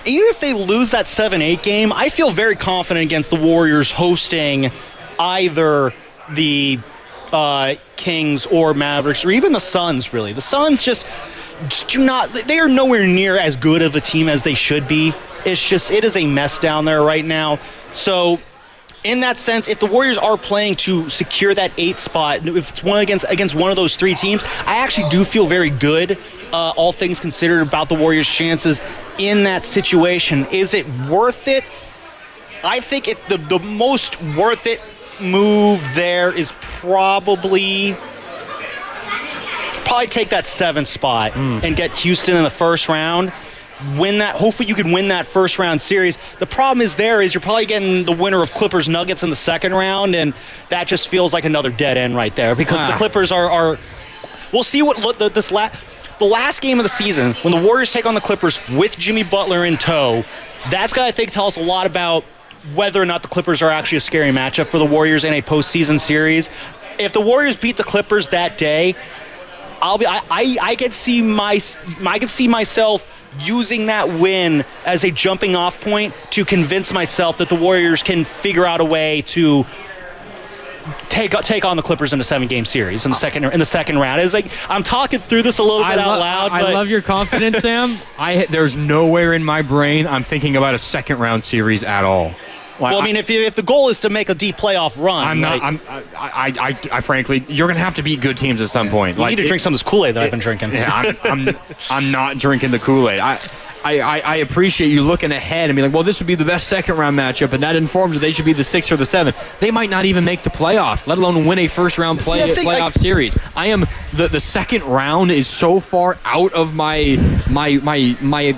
Speaker 22: even if they lose that 7-8 game, I feel very confident against the Warriors hosting either the Kings or Mavericks or even the Suns, really. The Suns just do not, they are nowhere near as good of a team as they should be. It is a mess down there right now. So in that sense, if the Warriors are playing to secure that 8 spot, if it's one against one of those 3 teams, I actually do feel very good, all things considered, about the Warriors' chances in that situation. Is it worth it? I think the most worth it move there is probably take that 7th spot and get Houston in the first round. Win that. Hopefully you can win that first round series. The problem is you're probably getting the winner of Clippers Nuggets in the second round, and that just feels like another dead end right there because the Clippers are we'll see what the last game of the season when the Warriors take on the Clippers with Jimmy Butler in tow. That's got, I think, tell us a lot about whether or not the Clippers are actually a scary matchup for the Warriors in a postseason series. If the Warriors beat the Clippers that day, I could see myself using that win as a jumping off point to convince myself that the Warriors can figure out a way to take on the Clippers in a 7-game series in the second round. It's like I'm talking through this a little bit out loud.
Speaker 21: I love your confidence, Sam. There's nowhere in my brain I'm thinking about a second round series at all.
Speaker 22: Well, I mean, if the goal is to make a deep playoff run,
Speaker 21: I frankly, you're gonna have to beat good teams at some point.
Speaker 22: You need to drink some of this Kool-Aid that I've been drinking.
Speaker 21: Yeah, I'm not drinking the Kool-Aid. I appreciate you looking ahead and being like, well, this would be the best second-round matchup, and that informs that they should be the 6th or the 7th. They might not even make the playoffs, let alone win a first-round playoff series. I am the second round is so far out of my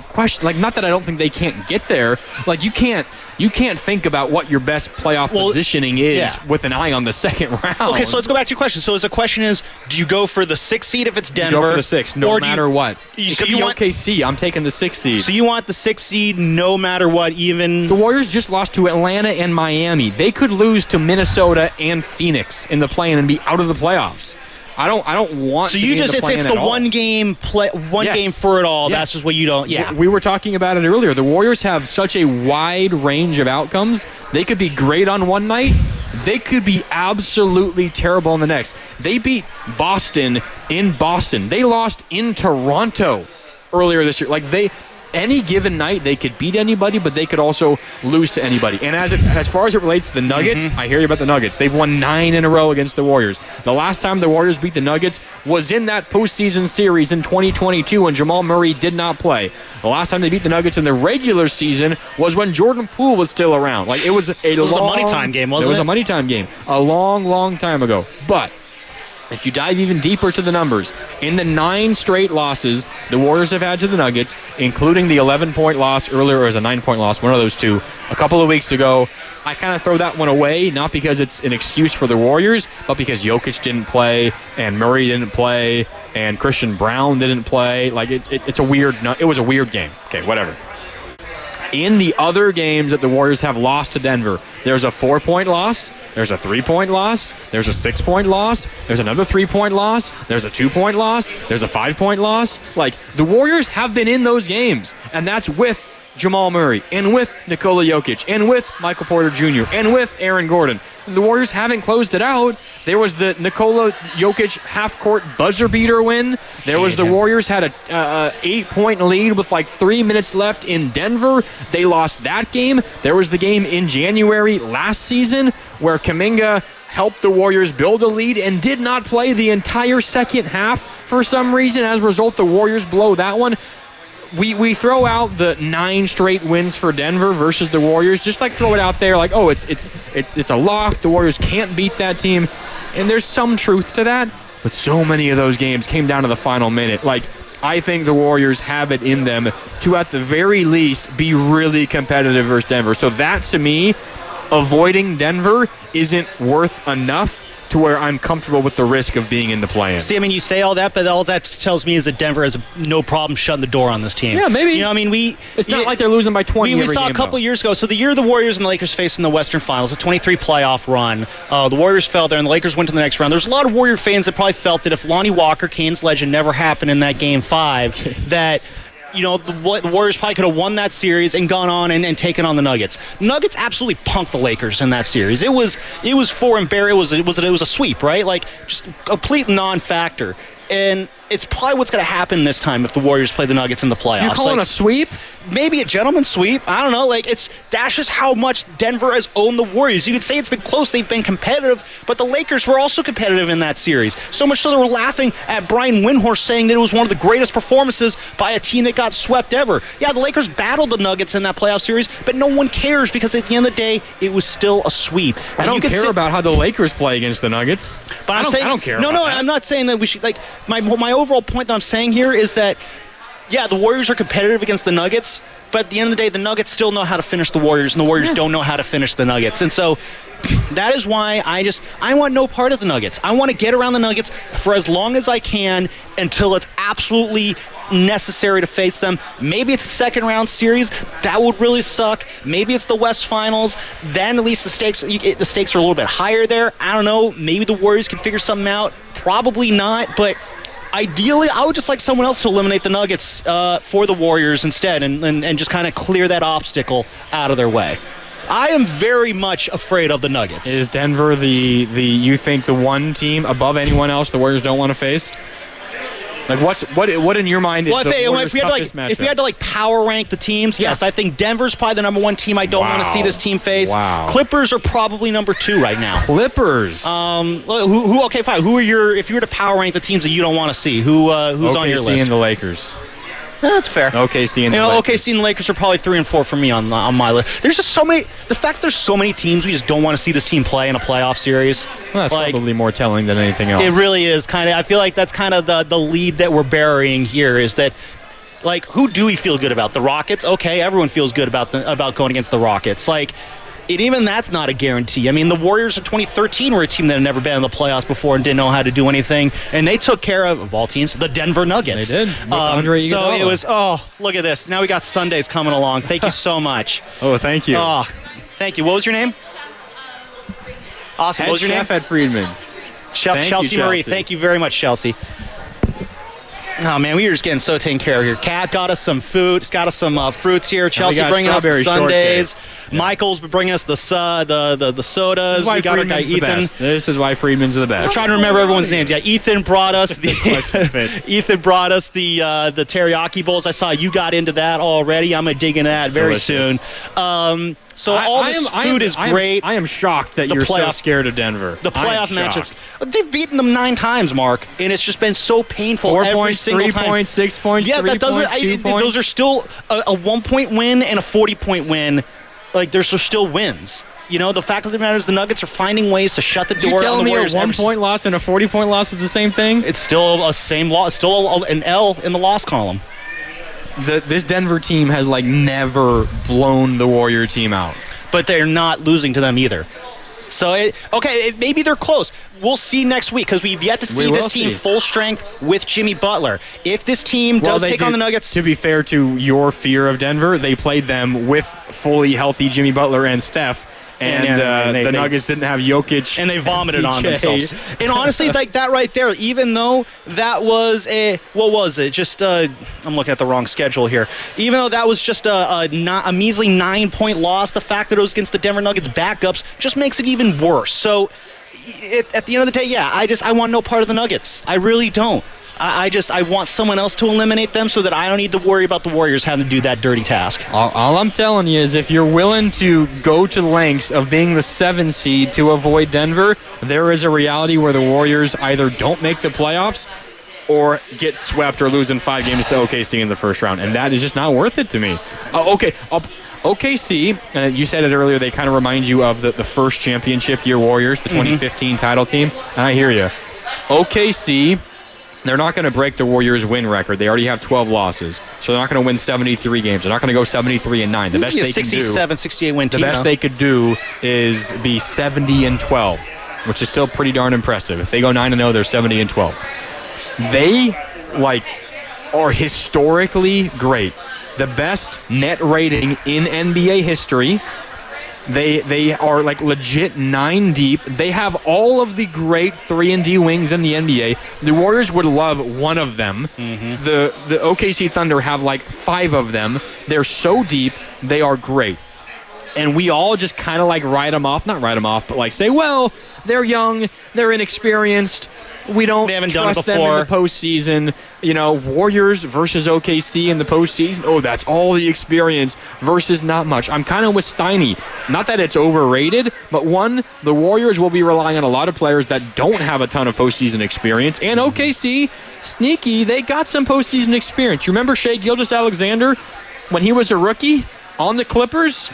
Speaker 21: question. Like, not that I don't think they can't get there. Like, you can't think about what your best playoff positioning is with an eye on the second round.
Speaker 22: Okay, so let's go back to your question. So the question is, do you go for the 6th seed if it's Denver?
Speaker 21: You go for the 6th, no matter what. It could be OKC. I'm taking the 6th seed.
Speaker 22: So you want the 6th seed no matter what, even...
Speaker 21: The Warriors just lost to Atlanta and Miami. They could lose to Minnesota and Phoenix in the play-in and be out of the playoffs. I don't want. So
Speaker 22: you just it's the one game for it all. Yes. That's just what you don't. Yeah,
Speaker 21: we were talking about it earlier. The Warriors have such a wide range of outcomes. They could be great on one night. They could be absolutely terrible on the next. They beat Boston in Boston. They lost in Toronto earlier this year. Like any given night, they could beat anybody, but they could also lose to anybody. And as far as it relates to the Nuggets, I hear you about the Nuggets. They've won 9 in a row against the Warriors. The last time the Warriors beat the Nuggets was in that postseason series in 2022 when Jamal Murray did not play. The last time they beat the Nuggets in the regular season was when Jordan Poole was still around. Like, it was a
Speaker 22: money time game, wasn't it?
Speaker 21: It was a money time game a long, long time ago. But if you dive even deeper to the numbers, in the 9 straight losses the Warriors have had to the Nuggets, including the 11-point loss earlier, or it was a 9-point loss, one of those two, a couple of weeks ago, I kind of throw that one away, not because it's an excuse for the Warriors, but because Jokic didn't play, and Murray didn't play, and Christian Brown didn't play. Like, it was a weird game. Okay, whatever. In the other games that the Warriors have lost to Denver, there's a 4-point loss, there's a 3-point loss, there's a 6-point loss, there's another 3-point loss, there's a 2-point loss, there's a 5-point loss. Like, the Warriors have been in those games, and that's with Jamal Murray, and with Nikola Jokic, and with Michael Porter Jr., and with Aaron Gordon. The Warriors haven't closed it out. There was the Nikola Jokic half-court buzzer beater win. There was the Warriors had a 8-point lead with like 3 minutes left in Denver. They lost that game. There was the game in January last season where Kuminga helped the Warriors build a lead and did not play the entire second half for some reason. As a result, the Warriors blow that one. We throw out the 9 straight wins for Denver versus the Warriors. Just like throw it out there like, oh, it's a lock. The Warriors can't beat that team. And there's some truth to that. But so many of those games came down to the final minute. Like, I think the Warriors have it in them to, at the very least, be really competitive versus Denver. So that, to me, avoiding Denver isn't worth enough to where I'm comfortable with the risk of being in the play-in.
Speaker 22: See, I mean, you say all that, but all that tells me is that Denver has no problem shutting the door on this team.
Speaker 21: Yeah, maybe.
Speaker 22: You know, I mean,
Speaker 21: it's not like they're losing by 20
Speaker 22: we saw a couple years ago. So the year the Warriors and the Lakers faced in the Western Finals, a 23 playoff run, the Warriors fell there and the Lakers went to the next round. There's a lot of Warrior fans that probably felt that if Lonnie Walker, Kane's legend, never happened in that Game 5, that... You know, the Warriors probably could have won that series and gone on and taken on the Nuggets. Nuggets absolutely punked the Lakers in that series. It was for embarrassment. It was a sweep, right? Like, just a complete non-factor. And it's probably what's going to happen this time if the Warriors play the Nuggets in the playoffs.
Speaker 21: You're calling a sweep?
Speaker 22: Maybe a gentleman's sweep. I don't know. Like, that's just how much Denver has owned the Warriors. You could say it's been close. They've been competitive, but the Lakers were also competitive in that series. So much so they were laughing at Brian Windhorst saying that it was one of the greatest performances by a team that got swept ever. Yeah, the Lakers battled the Nuggets in that playoff series, but no one cares because at the end of the day, it was still a sweep.
Speaker 21: I don't care about how the Lakers play against the Nuggets.
Speaker 22: But I
Speaker 21: don't care.
Speaker 22: No,
Speaker 21: about that.
Speaker 22: I'm not saying that we should. Like, my overall point that I'm saying here is that, yeah, the Warriors are competitive against the Nuggets, but at the end of the day, the Nuggets still know how to finish the Warriors, and the Warriors don't know how to finish the Nuggets. And so that is why I want no part of the Nuggets. I want to get around the Nuggets for as long as I can until it's absolutely necessary to face them. Maybe it's a second-round series. That would really suck. Maybe it's the West Finals. Then at least the stakes are a little bit higher there. I don't know. Maybe the Warriors can figure something out. Probably not, but ideally, I would just like someone else to eliminate the Nuggets for the Warriors instead and just kind of clear that obstacle out of their way. I am very much afraid of the Nuggets.
Speaker 21: Is Denver you think the one team above anyone else the Warriors don't want to face? Like, what in your mind is the Warriors' toughest matchup?
Speaker 22: If we had to power rank the teams, yes, I think Denver's probably the number one team I don't want to see this team face.
Speaker 21: Wow.
Speaker 22: Clippers are probably number 2 right now.
Speaker 21: Clippers.
Speaker 22: Okay, fine. If you were to power rank the teams that you don't want to see, who's on your list?
Speaker 21: OKC and the Lakers.
Speaker 22: That's fair.
Speaker 21: OKC and the
Speaker 22: OKC and the Lakers are probably 3 and 4 for me on my list. There's just so many. The fact that there's so many teams we just don't want to see this team play in a playoff series.
Speaker 21: Well, that's probably more telling than anything else.
Speaker 22: It really is kind of. I feel like that's kind of the lead that we're burying here is that. Like, who do we feel good about? The Rockets? Okay, everyone feels good about going against the Rockets. Like, even that's not a guarantee. I mean, the Warriors in 2013 were a team that had never been in the playoffs before and didn't know how to do anything, and they took care of all teams, the Denver Nuggets.
Speaker 21: They did. With Andre
Speaker 22: so
Speaker 21: Iguodala.
Speaker 22: it was, look at this. Now we got Sundays coming along. Thank you so much.
Speaker 21: Oh, thank you.
Speaker 22: Oh, thank you. What was your name? Awesome.
Speaker 21: Head
Speaker 22: What was your
Speaker 21: chef
Speaker 22: name?
Speaker 21: at Friedmans.
Speaker 22: Chelsea Marie. Thank you very much, Chelsea. Oh, man, we were just getting so taken care of here. Kat got us some food. Got us some fruits here. Chelsea bringing us the sundaes. Michael's bringing us the sodas.
Speaker 21: This is why
Speaker 22: we got our guy
Speaker 21: Friedman's the
Speaker 22: Ethan.
Speaker 21: best. This is why Friedman's the best.
Speaker 22: We're trying to remember everyone's names. Yeah, Ethan brought us the the teriyaki bowls. I saw you got into that already. I'm gonna dig into that very soon. So all this food is great.
Speaker 21: I am shocked that you're so scared of Denver.
Speaker 22: The playoff matchups. They've beaten them 9 times, Mark, and it's just been so painful.
Speaker 21: 4
Speaker 22: every
Speaker 21: points,
Speaker 22: single
Speaker 21: 3
Speaker 22: time.
Speaker 21: points, 6 points,
Speaker 22: Yeah,
Speaker 21: 3
Speaker 22: that doesn't.
Speaker 21: points, 2 points.
Speaker 22: Those are still a 1-point win and a 40-point win. Like there's still wins. You know, the fact of the matter is the Nuggets are finding ways to shut the door.
Speaker 21: You telling
Speaker 22: on the
Speaker 21: me
Speaker 22: Warriors
Speaker 21: a 1-point loss and a 40-point loss is the same thing?
Speaker 22: It's still a same loss. Still an L in the loss column.
Speaker 21: This Denver team has never blown the Warrior team out.
Speaker 22: But they're not losing to them either. So, maybe they're close. We'll see next week because we've yet to see this team full strength with Jimmy Butler. If this team does take on the Nuggets.
Speaker 21: To be fair to your fear of Denver, they played them with fully healthy Jimmy Butler and Steph. And the Nuggets didn't have Jokic.
Speaker 22: And they vomited on
Speaker 21: PJ.
Speaker 22: themselves. And honestly, like that right there, even though that was what was it? Just I'm looking at the wrong schedule here. Even though that was just a measly 9-point loss, the fact that it was against the Denver Nuggets backups just makes it even worse. So at the end of the day, yeah, I want no part of the Nuggets. I really don't. I want someone else to eliminate them so that I don't need to worry about the Warriors having to do that dirty task.
Speaker 21: All I'm telling you is if you're willing to go to lengths of being the 7 seed to avoid Denver, there is a reality where the Warriors either don't make the playoffs or get swept or lose in 5 games to OKC in the first round, and that is just not worth it to me. OKC, you said it earlier, they kind of remind you of the first championship year Warriors, the 2015 title team. I hear you. OKC, they're not going to break the Warriors' win record. They already have 12 losses, so they're not going to win 73 games. They're not going to go 73-9. The best they can do,
Speaker 22: 67-68 win team.
Speaker 21: The best they could do is be 70-12, which is still pretty darn impressive. If they go 9-0, they're 70-12. They are historically great. The best net rating in NBA history. They are legit 9 deep. They have all of the great 3-and-D wings in the NBA. The Warriors would love one of them. The OKC Thunder have 5 of them. They're so deep. They are great. And we all just kind of write them off. Not write them off, but say, well, they're young. They're inexperienced. We don't trust them in the postseason. Warriors versus OKC in the postseason. Oh, that's all the experience versus not much. I'm kind of with Steiny. Not that it's overrated, but one, the Warriors will be relying on a lot of players that don't have a ton of postseason experience. And OKC, sneaky, they got some postseason experience. You remember Shai Gilgeous-Alexander when he was a rookie? On the Clippers,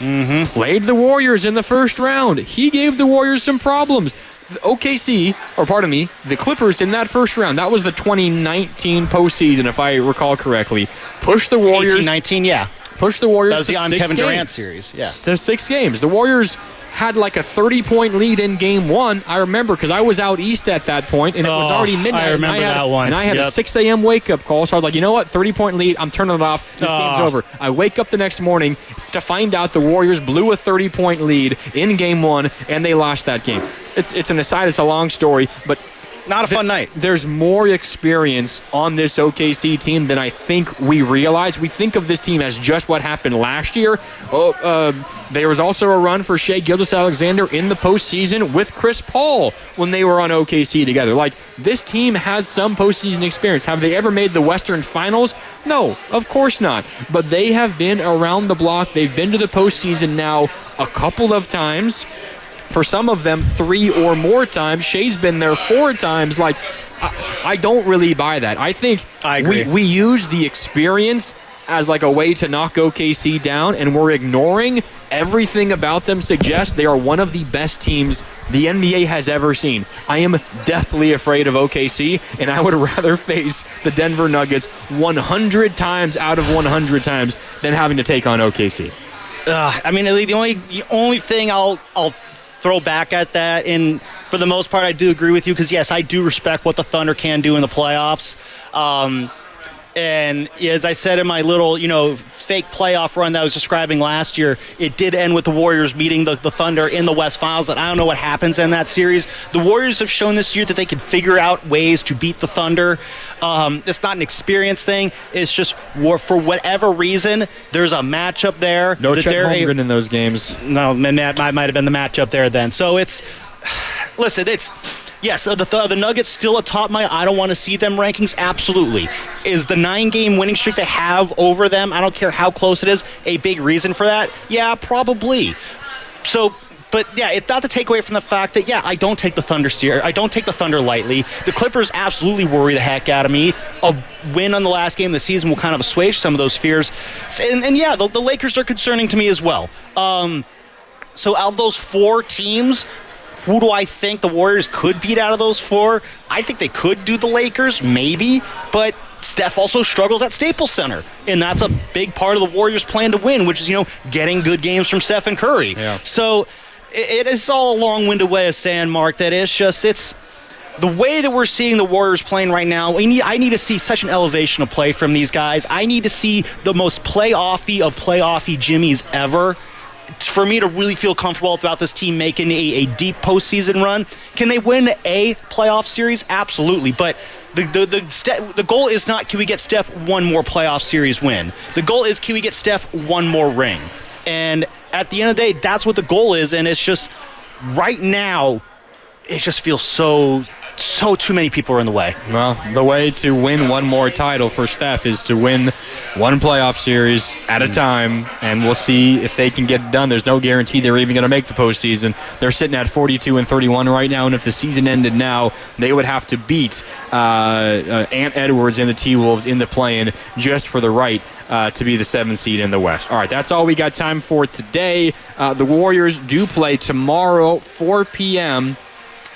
Speaker 21: played the Warriors in the first round. He gave the Warriors some problems. The Clippers in that first round, that was the 2019 postseason, if I recall correctly, pushed the Warriors.
Speaker 22: 18-19, yeah.
Speaker 21: Pushed the Warriors
Speaker 22: that was
Speaker 21: to
Speaker 22: the
Speaker 21: 6
Speaker 22: Kevin
Speaker 21: games.
Speaker 22: Durant series, yeah.
Speaker 21: To 6 games. The Warriors had a 30-point lead in game 1. I remember because I was out east at that point, and it was already midnight.
Speaker 22: I remember that one.
Speaker 21: And I had a 6 a.m. wake-up call, so I was like, you know what, 30-point lead, I'm turning it off. This game's over. I wake up the next morning to find out the Warriors blew a 30-point lead in game 1, and they lost that game. It's an aside, it's a long story, but
Speaker 22: not a fun night.
Speaker 21: There's more experience on this OKC team than I think we realize. We think of this team as just what happened last year. There was also a run for Shai Gilgeous-Alexander in the postseason with Chris Paul when they were on OKC together. This team has some postseason experience. Have they ever made the Western Finals? No, of course not. But they have been around the block. They've been to the postseason now a couple of times. for some of them 3 or more times. Shea's been there 4 times. Like, I don't really buy that. I think
Speaker 22: I agree.
Speaker 21: we use the experience as like a way to knock OKC down, and we're ignoring everything about them suggests they are one of the best teams the NBA has ever seen. I am deathly afraid of OKC, and I would rather face the Denver Nuggets 100 times out of 100 times than having to take on OKC.
Speaker 22: I mean, the only thing I'll throw back at that, and for the most part, I do agree with you, because yes, I do respect what the Thunder can do in the playoffs. And as I said in my little, fake playoff run that I was describing last year, it did end with the Warriors meeting the Thunder in the West Finals. And I don't know what happens in that series. The Warriors have shown this year that they can figure out ways to beat the Thunder. It's not an experience thing. It's just for whatever reason, there's a matchup there.
Speaker 21: No Chet Holmgren in those games.
Speaker 22: No, that might have been the matchup there then. So yes, the Nuggets still atop I don't want to see them rankings. Absolutely. Is the 9-game winning streak they have over them, I don't care how close it is, a big reason for that? Yeah, probably. So, but yeah, it's not to take away from the fact that, yeah, I don't take the Thunder lightly. The Clippers absolutely worry the heck out of me. A win on the last game of the season will kind of assuage some of those fears. And yeah, the Lakers are concerning to me as well. So out of those 4 teams, who do I think the Warriors could beat out of those 4? I think they could do the Lakers, maybe, but Steph also struggles at Staples Center, and that's a big part of the Warriors' plan to win, which is, getting good games from Steph and Curry.
Speaker 21: Yeah.
Speaker 22: So it is all a long-winded way of saying, Mark, that it's the way that we're seeing the Warriors playing right now. I need to see such an elevation of play from these guys. I need to see the most playoffy of playoffy Jimmys ever for me to really feel comfortable about this team making a deep postseason run. Can they win a playoff series? Absolutely. But the goal is not, can we get Steph one more playoff series win? The goal is, can we get Steph one more ring? And at the end of the day, that's what the goal is. And it's just, right now, it just feels so too many people are in the way.
Speaker 21: Well, the way to win one more title for Steph is to win one playoff series at a time, and we'll see if they can get it done. There's no guarantee they're even going to make the postseason. They're sitting at 42-31 right now, and if the season ended now, they would have to beat Ant Edwards and the T-Wolves in the play-in just for the right to be the 7th seed in the West. All right, that's all we got time for today. The Warriors do play tomorrow, 4 p.m.,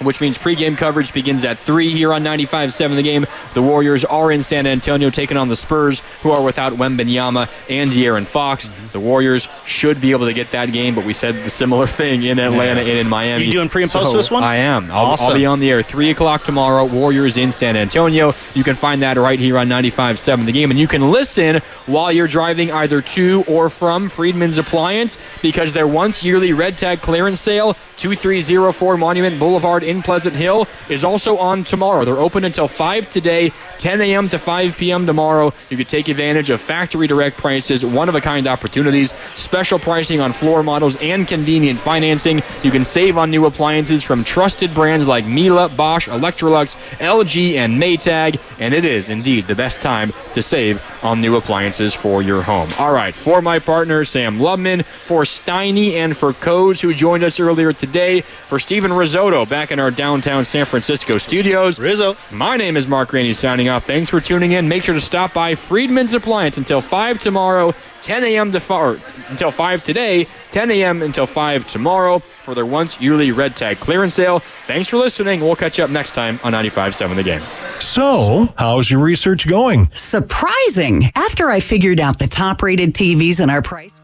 Speaker 21: which means pregame coverage begins at 3 here on 95.7 The Game. The Warriors are in San Antonio taking on the Spurs, who are without Wembanyama and De'Aaron Fox. The Warriors should be able to get that game, but we said the similar thing in Atlanta and in Miami.
Speaker 22: Are you doing pre and post this one?
Speaker 21: I am.
Speaker 22: Awesome.
Speaker 21: I'll be on the air 3 o'clock tomorrow. Warriors in San Antonio. You can find that right here on 95.7 The Game, and you can listen while you're driving either to or from Friedmans Appliance, because their once yearly red tag clearance sale, 2304 Monument Boulevard in Pleasant Hill, is also on tomorrow. They're open until 5 today, 10 a.m. to 5 p.m. tomorrow. You can take advantage of factory direct prices, one-of-a-kind opportunities, special pricing on floor models, and convenient financing. You can save on new appliances from trusted brands like Miele, Bosch, Electrolux, LG, and Maytag, and it is indeed the best time to save on new appliances for your home. All right, for my partner, Sam Lubman, for Steiny, and for Coase, who joined us earlier today, for Steven Risotto back in our downtown San Francisco studios.
Speaker 22: Rizzo.
Speaker 21: My name is Mark Rainey signing off. Thanks for tuning in. Make sure to stop by Friedman's Appliance until 5 tomorrow, 10 a.m. until 5 today, 10 a.m. until 5 tomorrow for their once yearly red tag clearance sale. Thanks for listening. We'll catch you up next time on 95.7 The Game.
Speaker 13: So, how's your research going?
Speaker 19: Surprising. After I figured out the top-rated TVs and our price